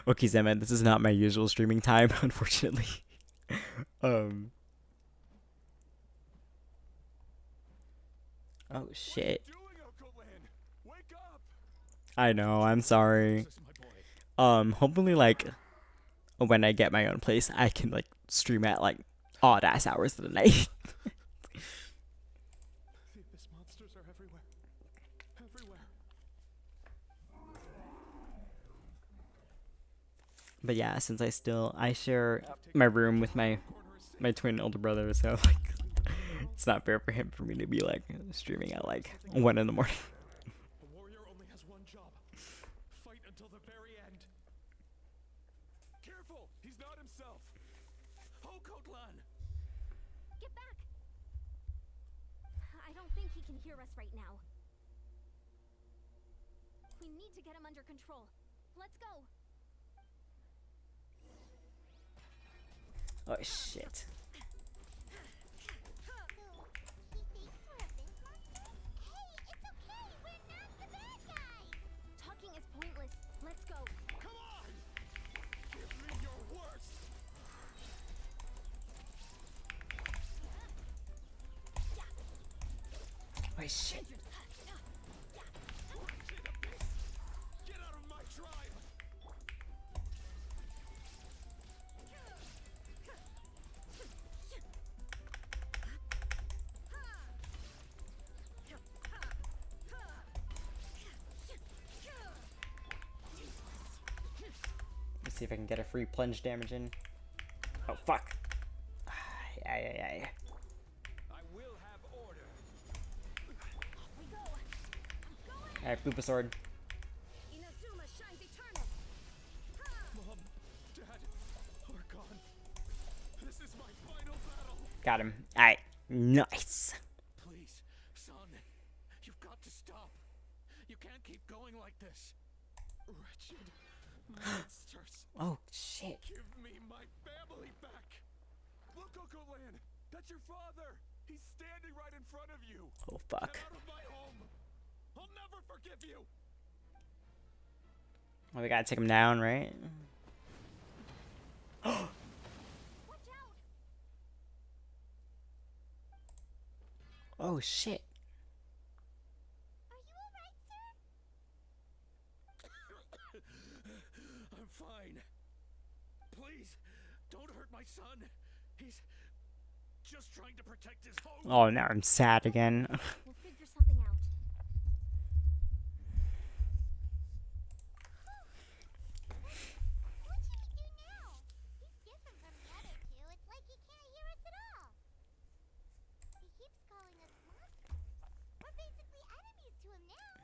A: okay, Zema, this is not my usual streaming time, unfortunately. Oh shit. I know, I'm sorry. Hopefully like when I get my own place, I can like stream at like odd ass hours of the night.
G: The abyss monsters are everywhere. Everywhere.
A: But yeah, since I share my room with my twin older brother, so like it's not fair for him for me to be like streaming at like 1 in the morning.
G: A warrior only has one job. Fight until the very end. Careful! He's not himself. Hokotlan!
R: Get back! I don't think he can hear us right now. We need to get him under control. Let's go!
A: Oh shit.
R: Talking is pointless. Let's go.
G: Come on! Give me your worst!
A: Oh shit.
G: Get out of my tribe!
A: Let's see if I can get a free plunge damage in. Oh fuck. Yeah.
G: I will have order.
A: Alright, Boopa sword.
R: Inazuma shines eternal.
G: Mom, Dad, Archon. This is my final battle.
A: Got him. Alright. Nice.
G: Please, son, you've got to stop. You can't keep going like this. Wretched monsters.
A: Oh shit.
G: Give me my family back. Look, Okoland, that's your father. He's standing right in front of you.
A: Oh fuck.
G: Get out of my home. I'll never forgive you.
A: Well, we gotta take him down, right? Oh shit.
G: I'm fine. Please, don't hurt my son. He's just trying to protect his home.
A: Oh, now I'm sad again.
R: We'll figure something out.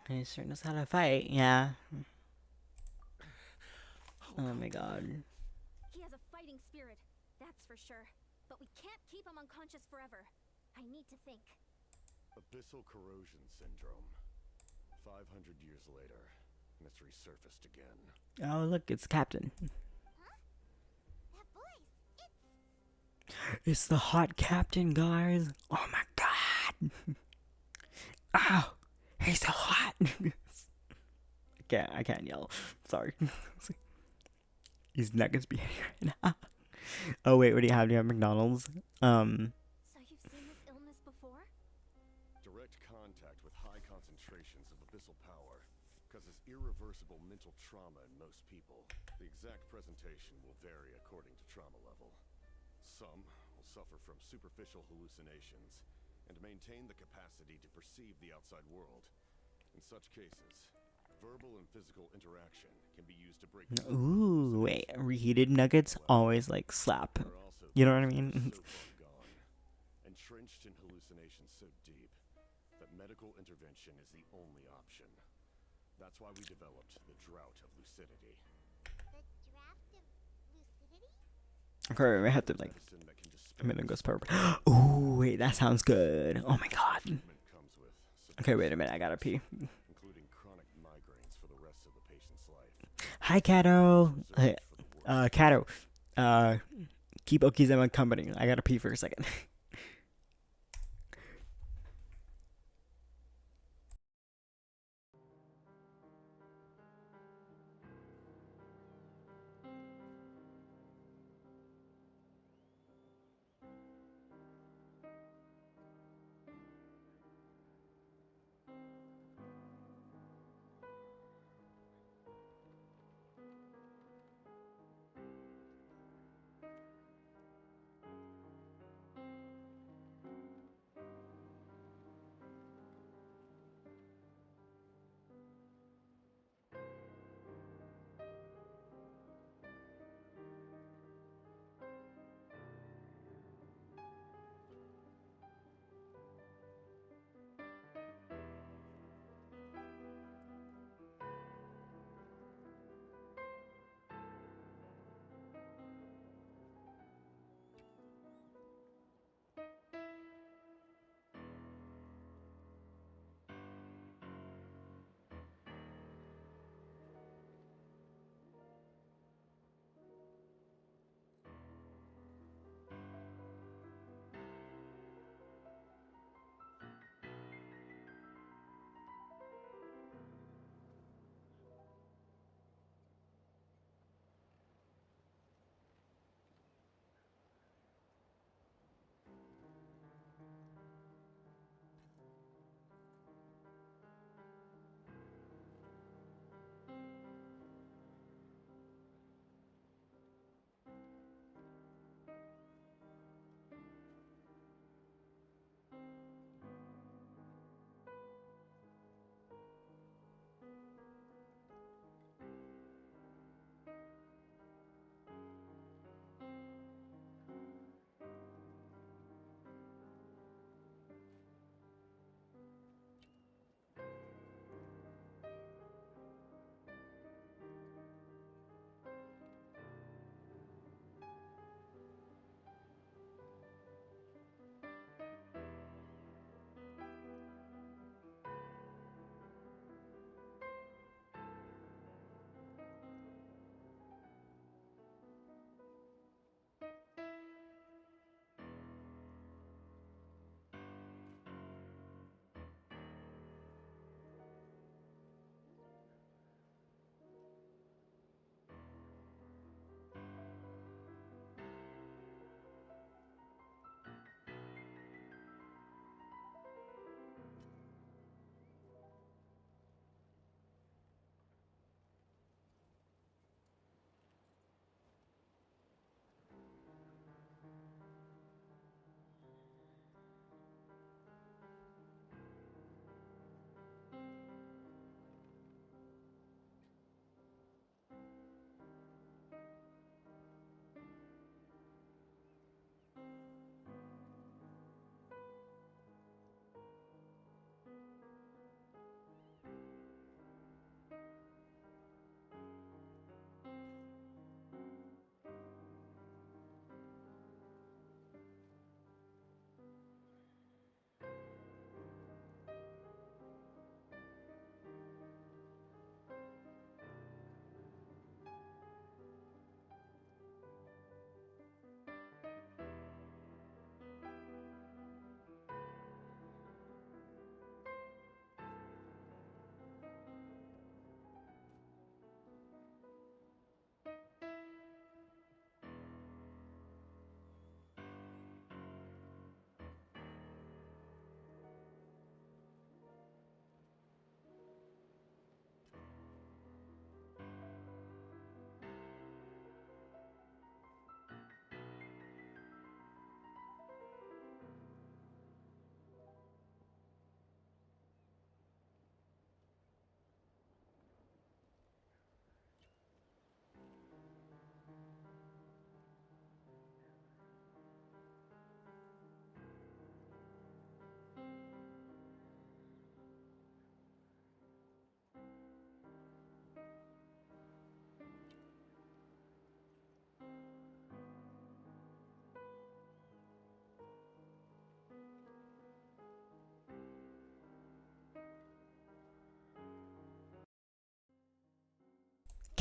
A: He sure knows how to fight, yeah. Oh my god.
R: He has a fighting spirit, that's for sure. But But we can't keep him unconscious forever. I need to think.
W: Abyssal corrosion syndrome. 500 years later, and it's resurfaced again.
A: Oh, look, it's Captain.
D: That voice,
A: It's the hot Captain, guys. Oh my god. Oh, he's so hot. I can't yell. Sorry. These nuggets be right now. Oh wait, what do you have? Do you have McDonald's?
R: So you've seen this illness before?
W: Direct contact with high concentrations of abyssal power causes irreversible mental trauma in most people. The exact presentation will vary according to trauma level. Some will suffer from superficial hallucinations and maintain the capacity to perceive the outside world. In such cases, verbal and physical interaction can be used to break.
A: Ooh, wait. Reheated nuggets always like slap. You know what I mean?
W: Entrenched in hallucinations so deep that medical intervention is the only option. That's why we developed the Drought of Lucidity.
D: The draft of lucidity?
A: Okay, I have to like. A minute goes purple. Ooh, wait, that sounds good. Oh my god. Okay, wait a minute. I gotta pee.
W: Including chronic migraines for the rest of the patient's life.
A: Hi, Kato. Hey, Kato. Keep Okizama company. I gotta pee for a second.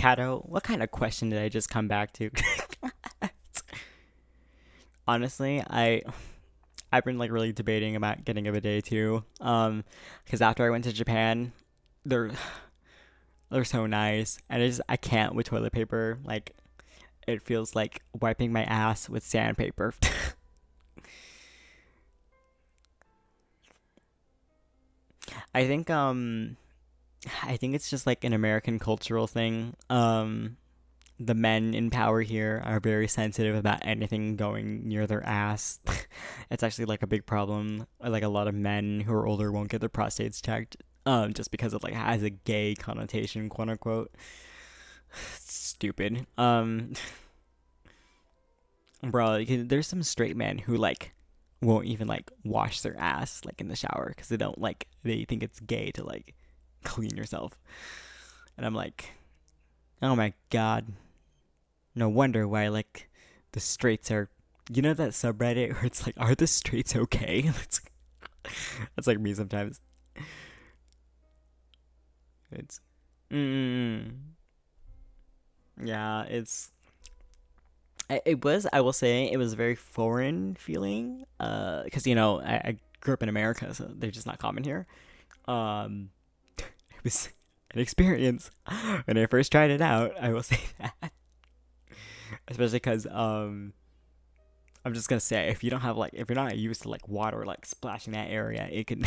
A: Shadow, what kind of question did I just come back to? Honestly, I've been like really debating about getting a bidet too. Because after I went to Japan, they're so nice, and I can't with toilet paper. Like, it feels like wiping my ass with sandpaper. I think it's just like an American cultural thing. The men in power here are very sensitive about anything going near their ass. It's actually like a big problem. Like, a lot of men who are older won't get their prostates checked, just because it like has a gay connotation, quote unquote. Stupid. Bro, there's some straight men who like won't even like wash their ass like in the shower because they think it's gay to like clean yourself. And I'm like, oh my god. No wonder why like the straights are, you know, that subreddit where it's like, are the straights okay? That's like me sometimes. It's yeah, I will say it was a very foreign feeling, because, you know, I grew up in America, so they're just not common here. It was an experience when I first tried it out, I will say that. Especially because, I'm just gonna say, if you're not used to, like, water, like, splashing that area, it can,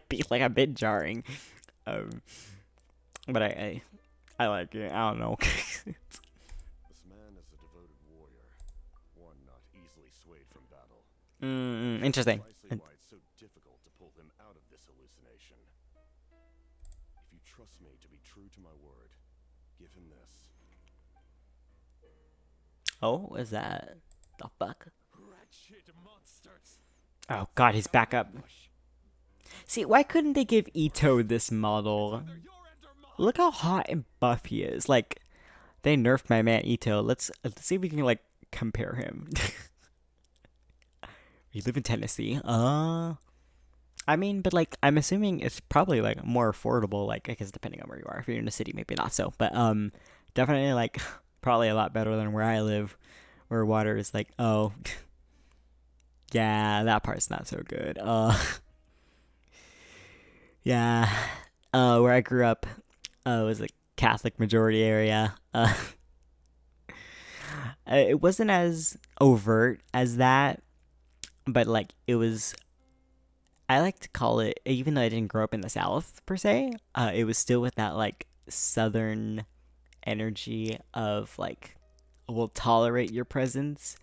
A: be, like, a bit jarring. But I like it, I don't know. Interesting.
W: Precisely why it's so difficult to pull him out of this hallucination. If you trust me to be true to my word, give him this.
A: Oh, what is that? The fuck? Oh god, he's back up. See, why couldn't they give Ito this model? Look how hot and buff he is. Like, they nerfed my man Ito. Let's see if we can like compare him. You live in Tennessee. I mean, but like, I'm assuming it's probably like more affordable. Like, I guess depending on where you are. If you're in a city, maybe not so. But definitely like probably a lot better than where I live, where water is like, oh, yeah, that part's not so good. Yeah, where I grew up was a Catholic majority area. It wasn't as overt as that. But, like, it was, I like to call it, even though I didn't grow up in the South, per se, it was still with that, like, Southern energy of, like, we'll tolerate your presence,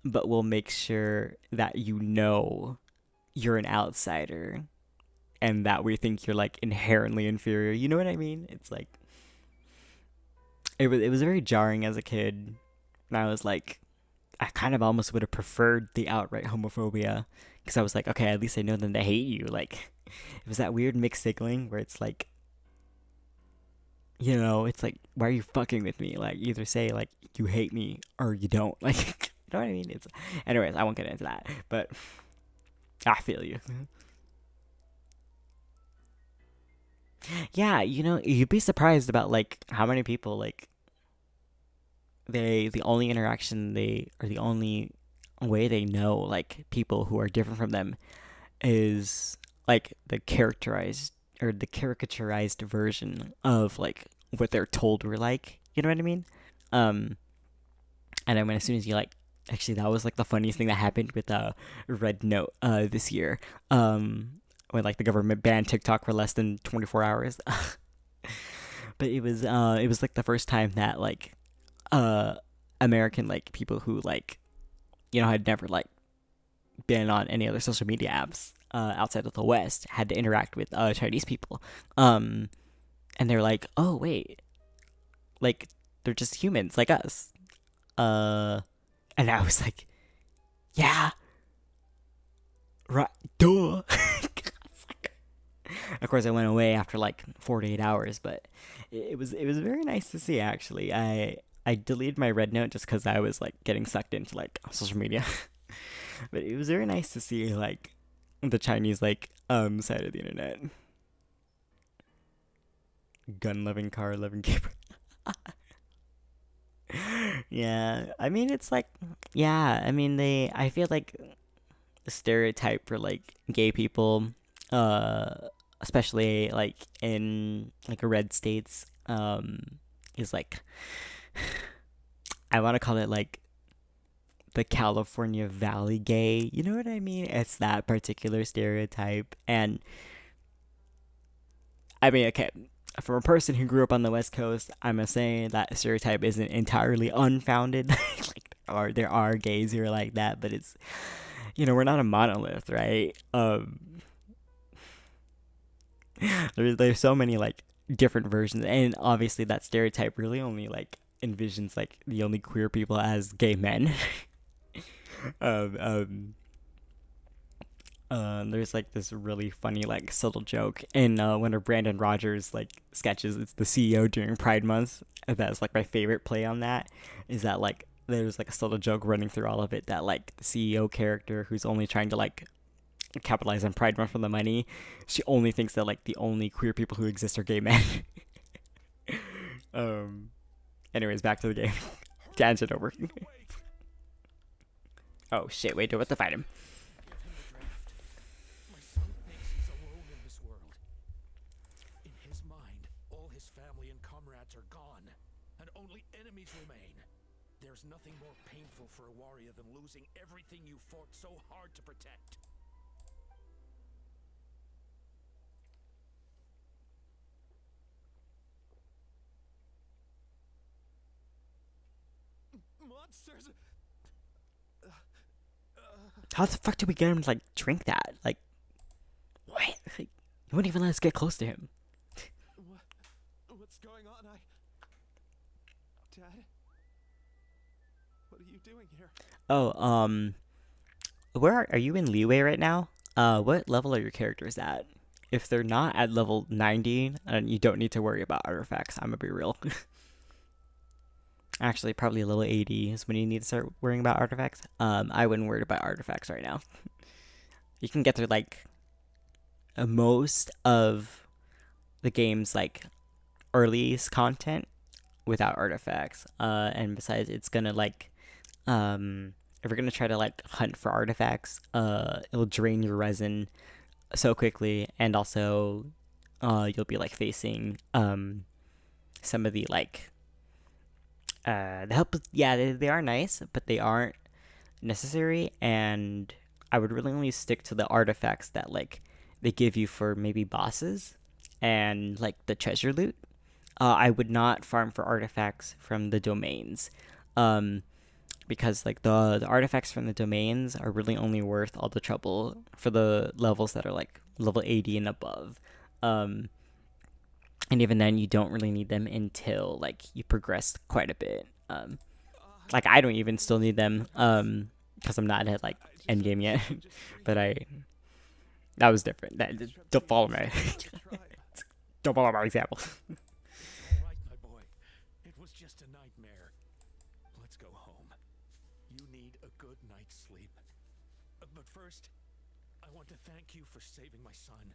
A: but we'll make sure that you know you're an outsider, and that we think you're, like, inherently inferior. You know what I mean? It's, like, it was very jarring as a kid, and I was, like, I kind of almost would have preferred the outright homophobia, because I was like, okay, at least I know them to hate you. Like, it was that weird mixed signaling where it's like, you know, it's like, why are you fucking with me? Like, either say like you hate me or you don't. Like, you know what I mean? It's, anyways, I won't get into that, but I feel you. Yeah, you know, you'd be surprised about like how many people like the only interaction or the only way they know like people who are different from them is like the characterized or the caricaturized version of like what they're told we're like, you know what I mean? And then as soon as you like, actually that was like the funniest thing that happened with Red Note this year, when like the government banned TikTok for less than 24 hours. But it was like the first time that like American like people who like, you know, had never like been on any other social media apps outside of the West had to interact with Chinese people, and they're like, oh wait, like they're just humans like us, and I was like, yeah, right, duh. Of course I went away after like 48 hours, but it was very nice to see. Actually, I deleted my Red Note just because I was like getting sucked into like social media. But it was very nice to see like the Chinese like side of the internet. Gun loving, car loving gamer. Yeah, I mean, it's like, yeah, I mean, I feel like the stereotype for like gay people, uh, especially like in like red states, is like, I want to call it like the California Valley gay. You know what I mean? It's that particular stereotype. And I mean, okay, from a person who grew up on the West Coast, I'm gonna say that stereotype isn't entirely unfounded. Like, there are gays who are like that, but it's, we're not a monolith, right? There's so many like different versions, and obviously that stereotype really only like envisions like the only queer people as gay men. There's like this really funny like subtle joke in one of Brandon Rogers like sketches. It's the CEO during Pride Month. That's like my favorite play on that. Is that like there's like a subtle joke running through all of it that like the CEO character who's only trying to like capitalize on Pride Month for the money, she only thinks that like the only queer people who exist are gay men. Anyways, back to the game. Tangent over. Oh shit! Wait, do I have to fight him?
C: My son thinks he's alone in this world. In his mind, all his family and comrades are gone, and only enemies remain. There's nothing more painful for a warrior than losing everything you fought so hard to protect. Monsters!
A: How the fuck did we get him to like drink that? Like, what? Like, you wouldn't even let us get close to him.
H: What's going on? Dad? What are you doing here?
A: Oh, where are you in Leeway right now? What level are your characters at? If they're not at level 90, you don't need to worry about artifacts. I'm gonna be real. Actually, probably level 80 is when you need to start worrying about artifacts. I wouldn't worry about artifacts right now. You can get through like most of the game's like earliest content without artifacts. And besides, it's gonna like if you're gonna try to like hunt for artifacts, it'll drain your resin so quickly, and also you'll be like facing some of the like the help. Yeah, they are nice, but they aren't necessary, and I would really only stick to the artifacts that like they give you for maybe bosses and like the treasure loot. I would not farm for artifacts from the domains, because like the artifacts from the domains are really only worth all the trouble for the levels that are like level 80 and above. And even then, you don't really need them until like you progress quite a bit. Like I don't even still need them because I'm not at like end game yet. But that was different. Don't follow my don't follow my example.
C: All right, my boy. It was just a nightmare. Let's go home. You need a good night's sleep. But first, I want to thank you for saving my son.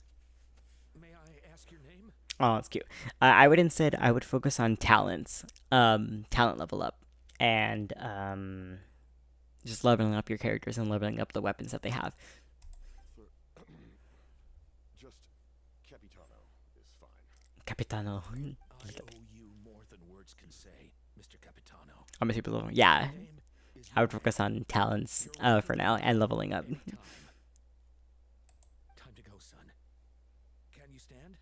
C: May I ask your name?
A: Oh, that's cute. I would focus on talents, talent level up, and just leveling up your characters and leveling up the weapons that they have.
W: Just Capitano is fine.
A: Capitano.
C: I owe you more than words can say, Mr. Capitano.
A: I'm a super level. Yeah, I would focus on talents for now and leveling up.
C: Time to go, son. Can you stand?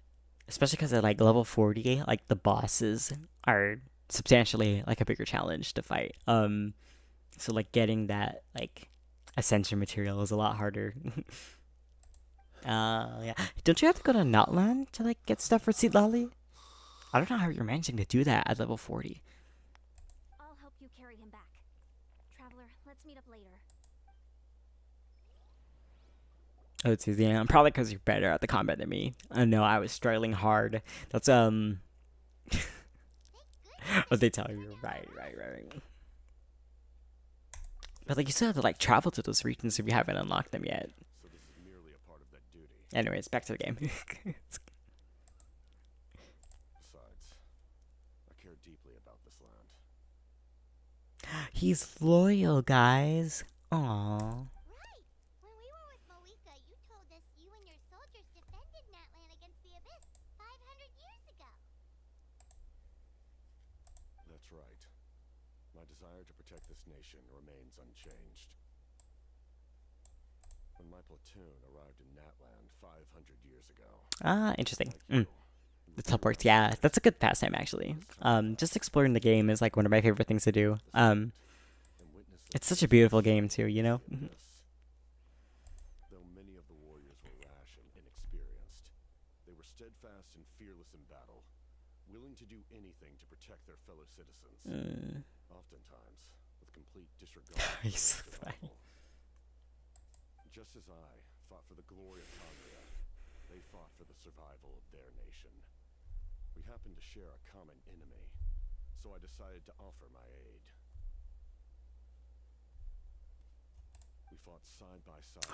A: Especially because at like level 40, like the bosses are substantially like a bigger challenge to fight. So like getting that like ascension material is a lot harder. Yeah. Don't you have to go to Natlan to like get stuff for Seed Lolly? I don't know how you're managing to do that at level 40.
R: I'll help you carry him back. Traveler, let's meet up later.
A: Oh, it's easy. Yeah, probably because you're better at the combat than me. I know I was struggling hard. That's what they tell you. Right. But like you still have to like travel to those regions if you haven't unlocked them yet.
W: So this is merely a part of that duty.
A: Anyways, back to the game.
W: Besides, I care deeply about this land.
A: He's loyal, guys. Aww.
D: Right. When we were with Moika, you told us you and your soldiers defended Natlan against the Abyss 500 years ago.
W: That's right. My desire to protect this nation remains unchanged. When my platoon arrived in Natlan 500 years ago.
A: Ah, interesting. The teleports, yeah, that's a good pastime actually. Just exploring the game is like one of my favorite things to do. It's such a beautiful game too, you know.
W: Though many of the warriors were rash and inexperienced, they were steadfast and fearless in battle, willing to do anything to protect their fellow citizens. Oftentimes, with complete disregard for their survival. Just as I fought for the glory of Cambria, they fought for the survival of their nation. We happened to share a common enemy, so I decided to offer my aid. We fought side by side.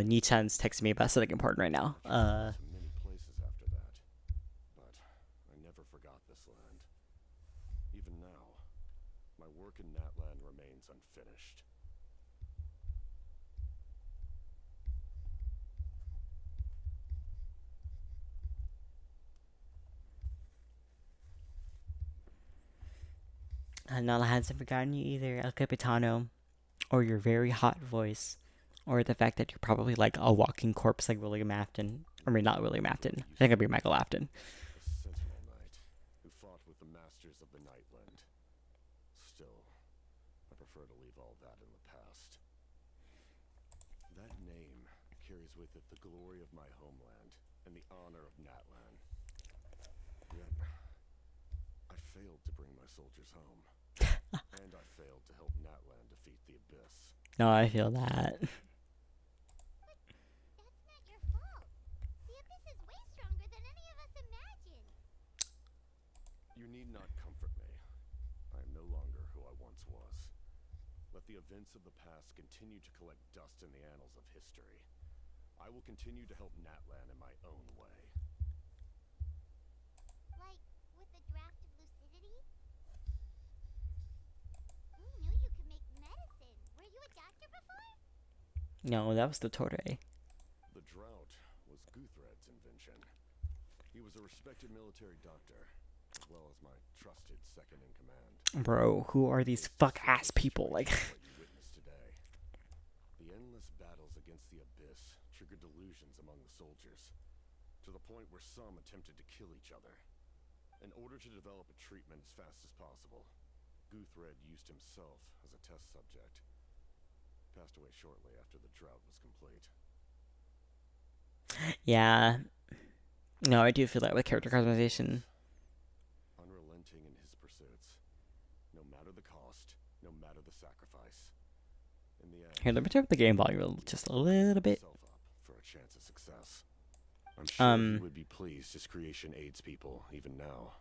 A: Nichan's texting me about something important right now.
W: Many places after that, but I never forgot this land. Even now, my work in Natlan remains unfinished.
A: Nala hasn't forgotten you either, El Capitano, or your very hot voice, or the fact that you're probably like a walking corpse like William Afton. I mean, not William Afton. I think it'd be Michael Afton.
W: A sentinel knight who fought with the masters of the Nightland. Still, I prefer to leave all that in the past. That name carries with it the glory of my homeland and the honor of Natlan. Yet, I failed to bring my soldiers home. And I failed to help Natlan defeat the Abyss.
A: No, I feel that.
D: That's not your fault. The Abyss is way stronger than any of us imagined.
W: You need not comfort me. I am no longer who I once was. Let the events of the past continue to collect dust in the annals of history. I will continue to help Natlan in my own way.
D: Like, with the draft of lucidity? Who knew you could make medicine? Were you a doctor before?
A: No, that was the Torre.
W: The drought was Guthred's invention. He was a respected military doctor, as well as my trusted second in command.
A: Bro, who are these fuck-ass people? Like...
W: What you witnessed today. The endless battles against the Abyss triggered delusions among the soldiers, to the point where some attempted to kill each other. In order to develop a treatment as fast as possible, Guthred used himself as a test subject. Passed away shortly after the drought was complete.
A: Yeah. No, I do feel that with character customization.
W: Unrelenting in his pursuits, no matter the cost, no matter the sacrifice. In the end,
A: Here, let me turn up the game volume just a little bit.
W: for a chance of success. I'm sure he would be pleased his creation aids people, even now.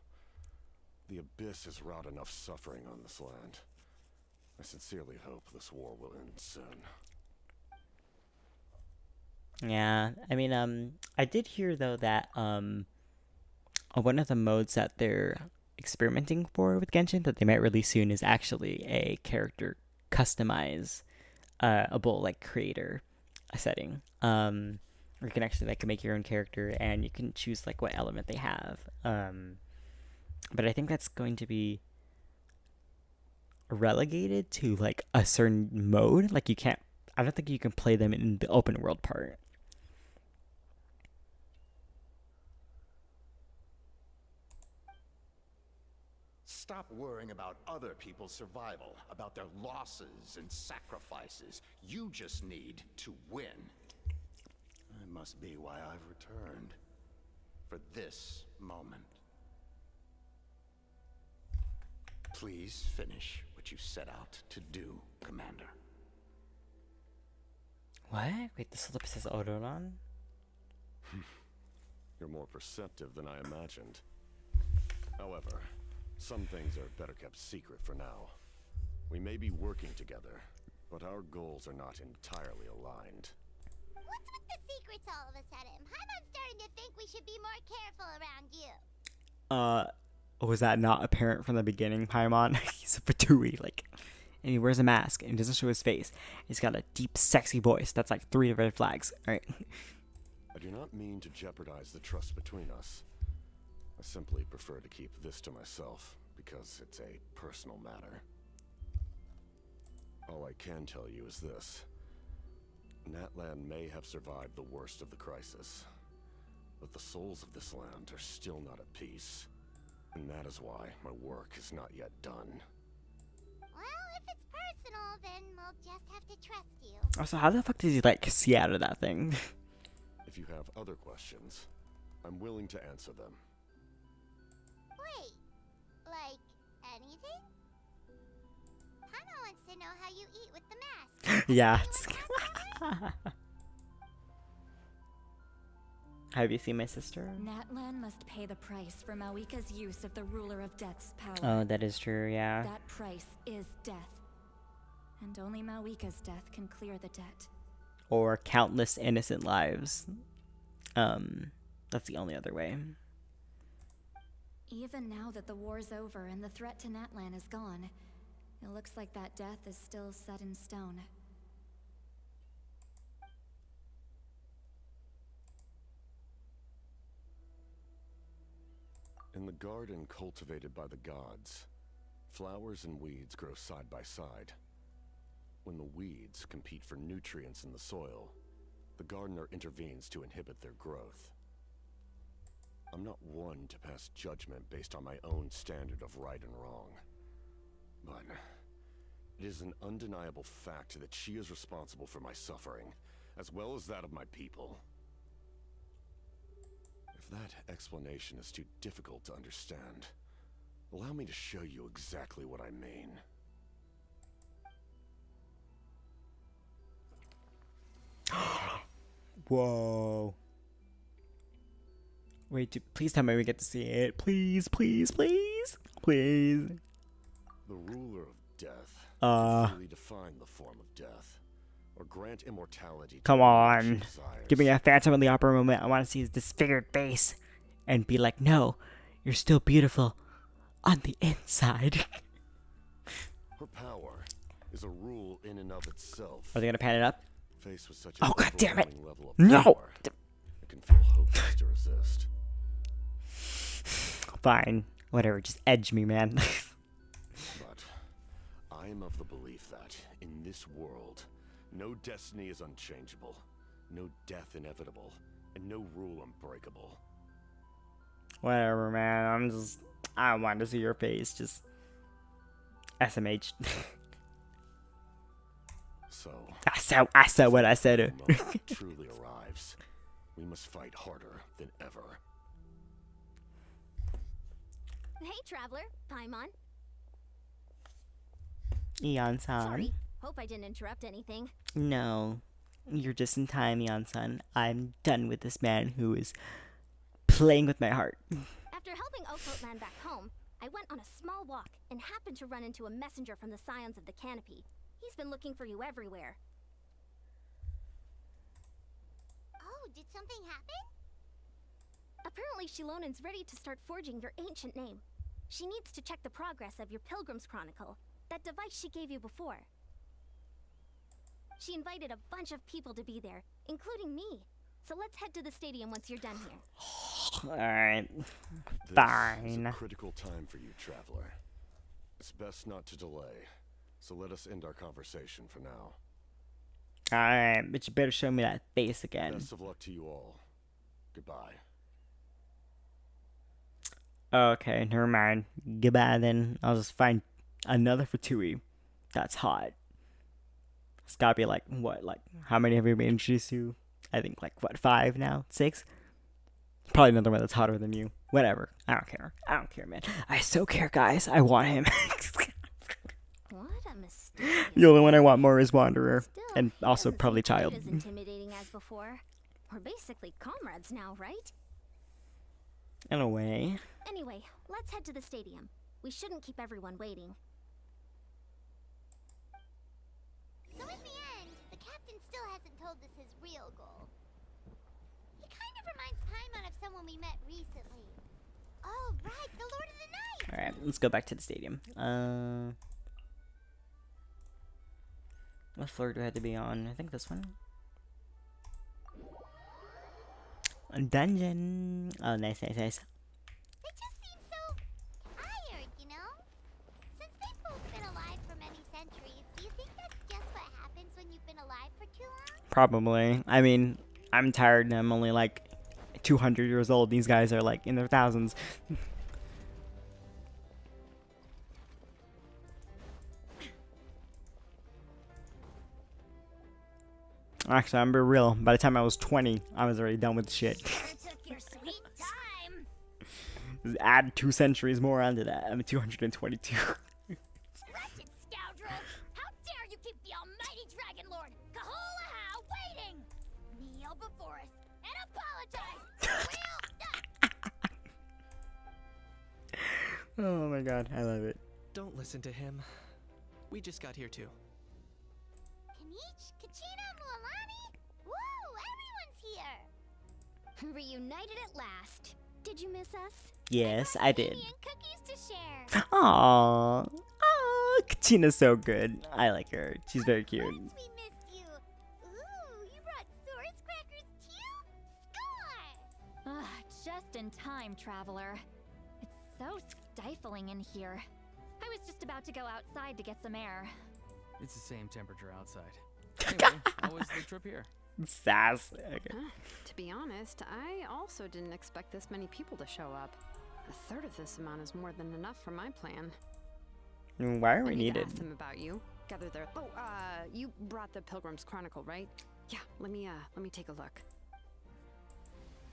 W: The Abyss has wrought enough suffering on this land. I sincerely hope this war will end soon.
A: Yeah, I mean, I did hear though that one of the modes that they're experimenting for with Genshin that they might release soon is actually a character customize able like creator setting. Where you can actually like make your own character and you can choose like what element they have. But I think that's going to be relegated to like a certain mode. Like you can't, I don't think you can play them in the open world part.
I: Stop worrying about other people's survival, about their losses and sacrifices. You just need to win. That must be why I've returned. For this moment. Please finish what you set out to do, Commander.
A: What? Wait, this flip says Odoron?
W: You're more perceptive than I imagined. However, some things are better kept secret for now. We may be working together, but our goals are not entirely aligned.
D: What's with the secrets all of a sudden? Paimon's starting to think we should be more careful around you.
A: Was that not apparent from the beginning, Paimon? He's a Fatui, like, and he wears a mask and doesn't show his face. He's got a deep, sexy voice. That's like 3 red flags. All right.
W: I do not mean to jeopardize the trust between us. I simply prefer to keep this to myself because it's a personal matter. All I can tell you is this. Natlan may have survived the worst of the crisis, but the souls of this land are still not at peace. And that is why my work is not yet done.
D: Well, if it's personal, then we'll just have to trust you.
A: Also, how the fuck did he like see out of that thing?
W: If you have other questions, I'm willing to answer them.
D: Wait, like anything? Paimon wants to know how you eat with the mask.
A: Yeah. Have you seen my sister?
U: Natlan must pay the price for Mawika's use of the Ruler of Death's power.
A: Oh, that is true, yeah.
U: That price is death. And only Mawika's death can clear the debt.
A: Or countless innocent lives. That's the only other way.
U: Even now that the war's over and the threat to Natlan is gone, it looks like that death is still set in stone.
W: In the garden cultivated by the gods, flowers and weeds grow side by side. When the weeds compete for nutrients in the soil, the gardener intervenes to inhibit their growth. I'm not one to pass judgment based on my own standard of right and wrong. But it is an undeniable fact that she is responsible for my suffering, as well as that of my people. If that explanation is too difficult to understand, allow me to show you exactly what I mean.
A: Whoa. Wait, please tell me we get to see it. Please, please, please, please.
W: The ruler of death can fully define the form of death, or grant immortality to
A: Come
W: whoever she
A: on.
W: desires.
A: Give me a Phantom of the Opera moment. I want to see his disfigured face. And be like, no, you're still beautiful on the inside.
W: Her power is a rule in and of itself.
A: Are they going to pan it up?
W: Faced with such
A: Oh,
W: an
A: god damn it.
W: overwhelming level of
A: No!
W: power, it can feel hopeless to resist.
A: Fine. Whatever, just edge me, man.
W: But I am of the belief that, in this world, no destiny is unchangeable, no death inevitable, and no rule unbreakable.
A: Whatever, man. I want to see your face. Just SMH.
W: So,
A: I said what I said.
W: when the moment truly arrives, we must fight harder than ever.
R: Hey, Traveler. Paimon.
A: Eon-san.
R: Sorry. Hope I didn't interrupt anything.
A: No. You're just in time, Eon-san. I'm done with this man who is playing with my heart.
R: After helping Oakland back home, I went on a small walk and happened to run into a messenger from the Scions of the Canopy. He's been looking for you everywhere.
D: Oh, did something happen?
R: Apparently Shilonen's ready to start forging your ancient name. She needs to check the progress of your Pilgrim's Chronicle, that device she gave you before. She invited a bunch of people to be there, including me. So let's head to the stadium once you're done here.
A: Alright.
W: This
A: Fine.
W: is a critical time for you, Traveler. It's best not to delay, so let us end our conversation for now.
A: Alright, but you better show me that face again.
W: Best of luck to you all. Goodbye.
A: Okay, never mind. Goodbye then. I'll just find another Fatui. That's hot. It's gotta be like, what, like, how many have we been introduced to? I think, like, what, 5 now? 6? Probably another one that's hotter than you. Whatever. I don't care. I don't care, man. I so care, guys. I want him.
R: What a mistake.
A: The only one I want more is Wanderer.
R: Still,
A: And also
R: doesn't
A: probably
R: seem quite
A: Child.
R: as intimidating as before. We're basically comrades now, right?
A: In a way.
R: Anyway, let's head to the stadium. We shouldn't keep everyone waiting.
D: So in the end, the captain still hasn't told us his real goal. He kind of reminds Paimon of someone we met recently. Oh, right, the Lord of the Night!
A: Alright, let's go back to the stadium. What floor do I have to be on? I think this one. Dungeon. Oh, nice, nice, nice.
D: They just seem so tired, you know? Since they've both been alive for many centuries, do you think that's just what happens when you've been alive for too long?
A: Probably. I mean, I'm tired and I'm only like 200 years old. These guys are like in their thousands. Actually, I'm being real. By the time I was 20, I was already done with shit.
D: Took your sweet time.
A: Just add 2 centuries more onto that. I'm 222.
D: Wretched scoundrels! How dare you keep the almighty Dragon Lord, Kahulaha, waiting! Kneel before us and apologize!
A: Oh my god, I love it.
H: Don't listen to him. We just got here too.
D: Kanich, Kachina, Mualani? Woo! Everyone's here!
F: Reunited at last. Did you miss us?
A: Yes, I did.
D: And cookies to share.
A: Aww. Oh, Kachina's so good. I like her. She's very cute.
D: We missed you. Ooh, you brought Source crackers too? Score!
U: Just in time, traveler. It's so stifling in here. I was just about to go outside to get some air.
P: It's the same temperature outside. Anyway, how was the trip here?
A: Sass. Okay.
J: To be honest, I also didn't expect this many people to show up. A third of this amount is more than enough for my plan.
A: Why are
J: I
A: we
J: need to
A: needed?
J: ask them about you. Gather their. Oh, you brought the Pilgrim's Chronicle, right? Yeah. Let me take a look.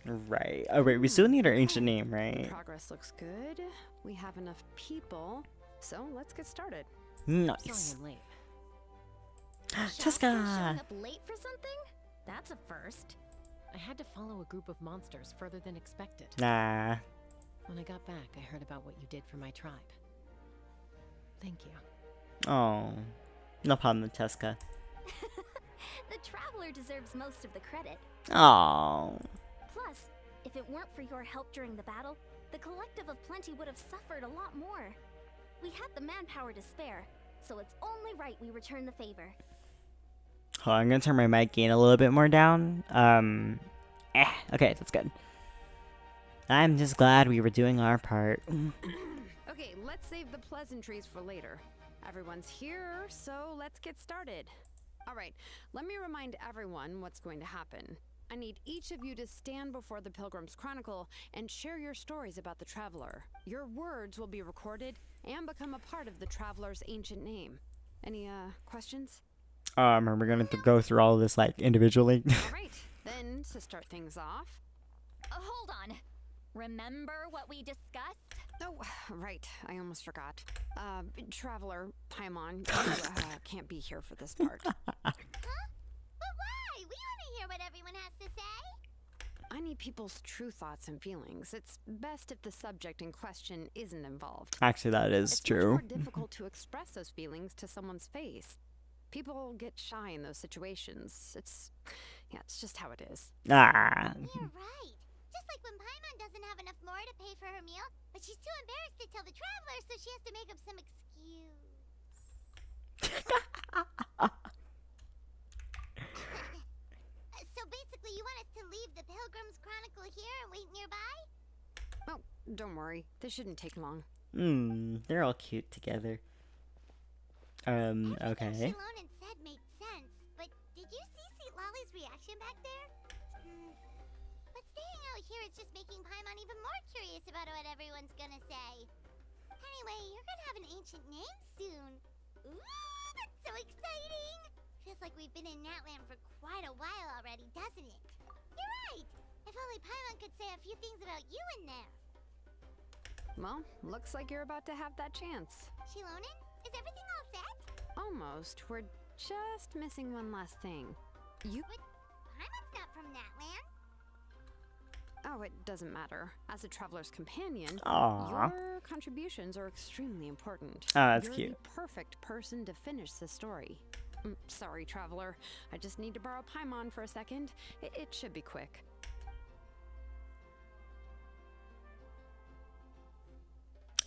A: Right. Oh wait, we still need our ancient name, right?
J: Progress looks good. We have enough people, so let's get started.
A: Nice.
J: Sorry I'm late.
F: Showing
A: Cheska.
F: up late for something? That's a first.
S: I had to follow a group of monsters further than expected.
A: Nah.
S: When I got back, I heard about what you did for my tribe. Thank you.
A: Oh. No problem, Cheska.
F: The traveler deserves most of the credit.
A: Oh.
F: Plus, if it weren't for your help during the battle, the Collective of Plenty would have suffered a lot more. We had the manpower to spare, so it's only right we return the favor.
A: Hold on, I'm gonna turn my mic gain a little bit more down. Okay, that's good. I'm just glad we were doing our part.
J: Okay, let's save the pleasantries for later. Everyone's here, so let's get started. All right, let me remind everyone what's going to happen. I need each of you to stand before the Pilgrim's Chronicle and share your stories about the Traveler. Your words will be recorded and become a part of the Traveler's ancient name. Any, questions?
A: Are we gonna have to go through all of this, like, individually?
J: All right, then, to start things off...
U: Hold on. Remember what we discussed?
J: Oh, right. I almost forgot. Traveler, Paimon, you can't be here for this part.
D: Huh? But why? We want to hear what everyone has to say.
J: I need people's true thoughts and feelings. It's best if the subject in question isn't involved.
A: Actually, that is true.
J: It's much more difficult to express those feelings to someone's face. People get shy in those situations. It's just how it is.
A: Ah.
D: You're right. Just like when Paimon doesn't have enough lore to pay for her meal, but she's too embarrassed to tell the traveler, so she has to make up some excuse. So basically, you want us to leave the Pilgrim's Chronicle here and wait nearby?
J: Oh, don't worry. This shouldn't take long.
A: They're all cute together. Okay.
D: Shilonen said made sense, but did you see Sweet Lolly's reaction back there? But staying out here is just making Paimon even more curious about what everyone's gonna say. Anyway, you're gonna have an ancient name soon. Ooh, that's so exciting! Feels like we've been in Natlan for quite a while already, doesn't it? You're right! If only Paimon could say a few things about you in there.
J: Well, looks like you're about to have that chance.
D: Shilonen, is everything all set?
J: Almost. We're just missing one last thing. You...
D: But Paimon's not from Natlan.
J: Oh, it doesn't matter. As a traveler's companion,
A: Aww.
J: your contributions are extremely important.
A: Oh, that's
J: You're
A: cute.
J: the perfect person to finish the story. Sorry, traveler. I just need to borrow Paimon for a second. It should be quick.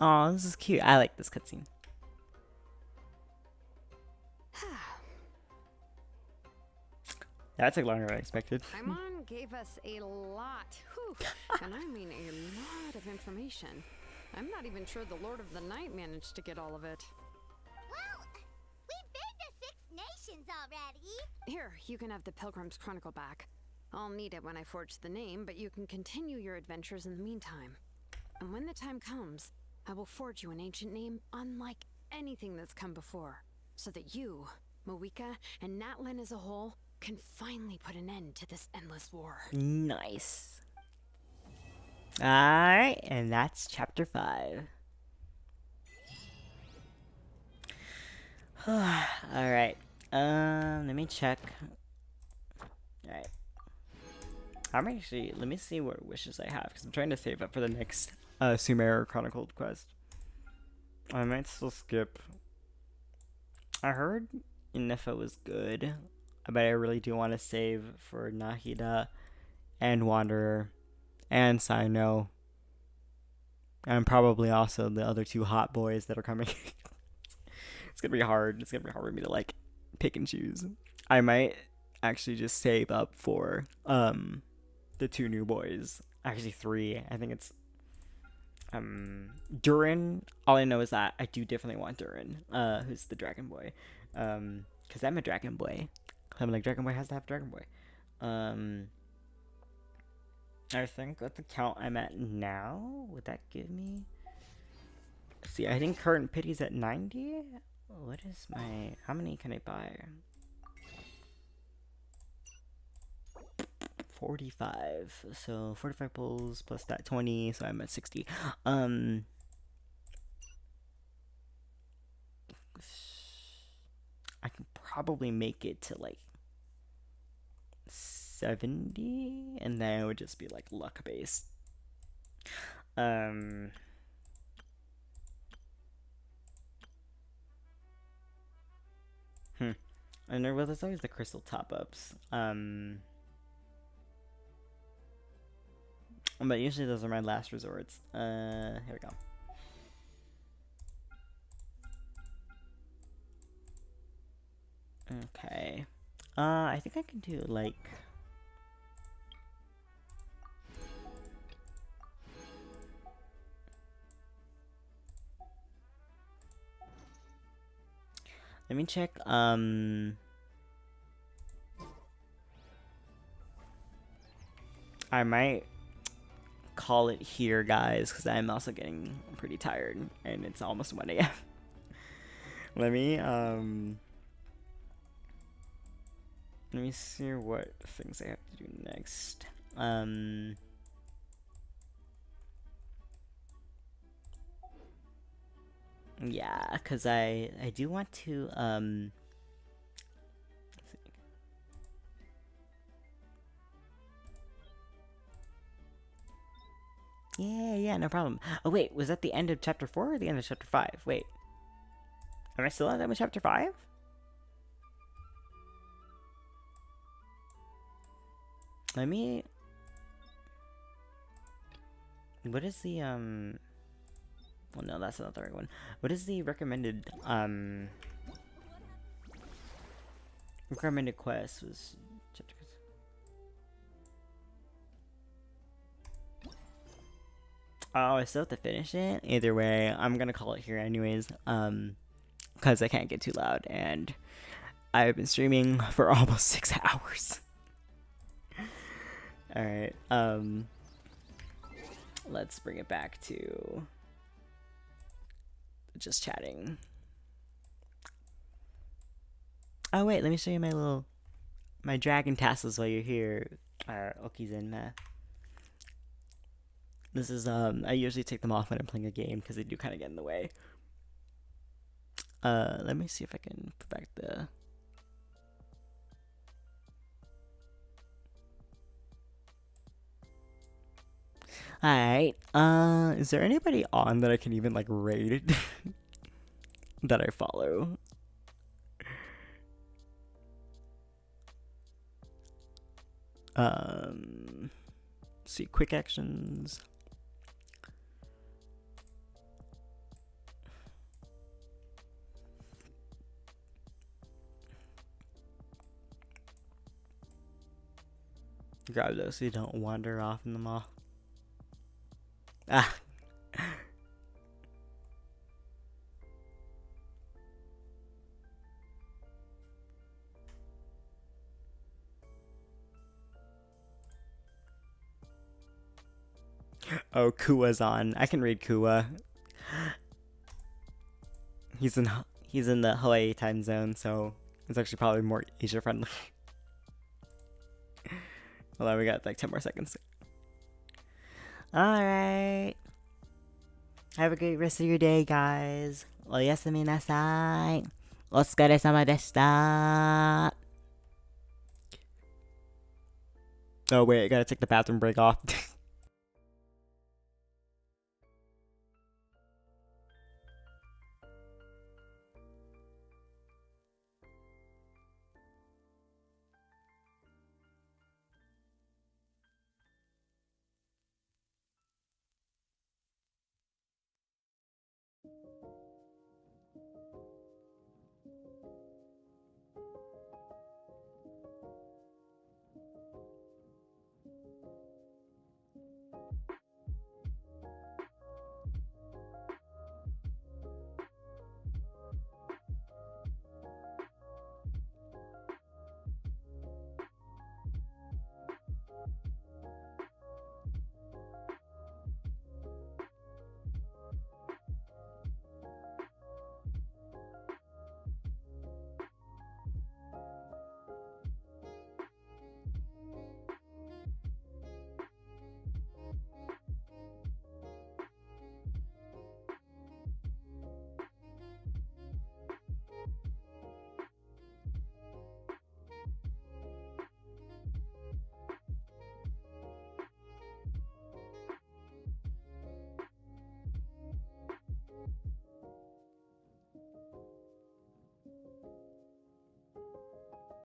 A: Oh, this is cute. I like this cutscene. That took longer than I expected.
J: Paimon gave us a lot. Whew. And I mean a lot of information. I'm not even sure the Lord of the Night managed to get all of it.
D: Well, we've been to 6 nations already.
J: Here, you can have the Pilgrim's Chronicle back. I'll need it when I forge the name, but you can continue your adventures in the meantime. And when the time comes, I will forge you an ancient name unlike anything that's come before, so that you, Moika, and Natlan as a whole can finally put an end to this endless war.
A: Nice. Alright, and that's chapter 5. Alright. Let me check. Alright. I'm actually, let me see what wishes I have, because I'm trying to save up for the next Sumeru Chronicled quest. I might still skip. I heard Innifa was good, but I really do want to save for Nahida and Wanderer and Sino, and probably also the other 2 hot boys that are coming. It's gonna be hard. It's gonna be hard for me to like pick and choose. I might actually just save up for the 2 new boys. Actually 3. I think it's Durin. All I know is that I do definitely want Durin, who's the dragon boy. Because I'm a dragon boy. I'm like, dragon boy has to have dragon boy. I think with the count I'm at now, would that give me... See, I think current pity's at 90. What is my... How many can I buy? 45. So 45 pulls plus that 20, so I'm at 60. I can probably make it to like 70, and then it would just be like luck based. And well, there's always the crystal top ups. But usually those are my last resorts. Here we go. Okay. I think I can do like... Let me check, I might call it here, guys, because I'm also getting pretty tired, and it's almost 1 a.m. Let me see what things I have to do next. Yeah, because I do want to, let's see. Yeah, no problem. Oh, wait, was that the end of chapter 4 or the end of chapter 5? Wait. Am I still at the end of chapter 5? Let me... What is the, well, no, that's not the right one. What is the recommended, recommended quest was chapter... Oh, I still have to finish it? Either way, I'm gonna call it here anyways, because I can't get too loud, and I've been streaming for almost 6 hours. Alright, let's bring it back to just chatting. Oh wait, let me show you my dragon tassels while you're here. Okizen. This is, I usually take them off when I'm playing a game because they do kind of get in the way. Let me see if I can put back the... Alright, is there anybody on that I can even, like, raid? That I follow? See, quick actions. Grab those so you don't wander off in the mall. Ah. Oh, Kua's on. I can read Kua. He's in the Hawaii time zone, so it's actually probably more Asia friendly. Hold on, we got like 10 more seconds. Alright. Have a great rest of your day, guys. Oyasumi nasai. Otsukaresama deshita. Oh wait, I gotta take the bathroom break off.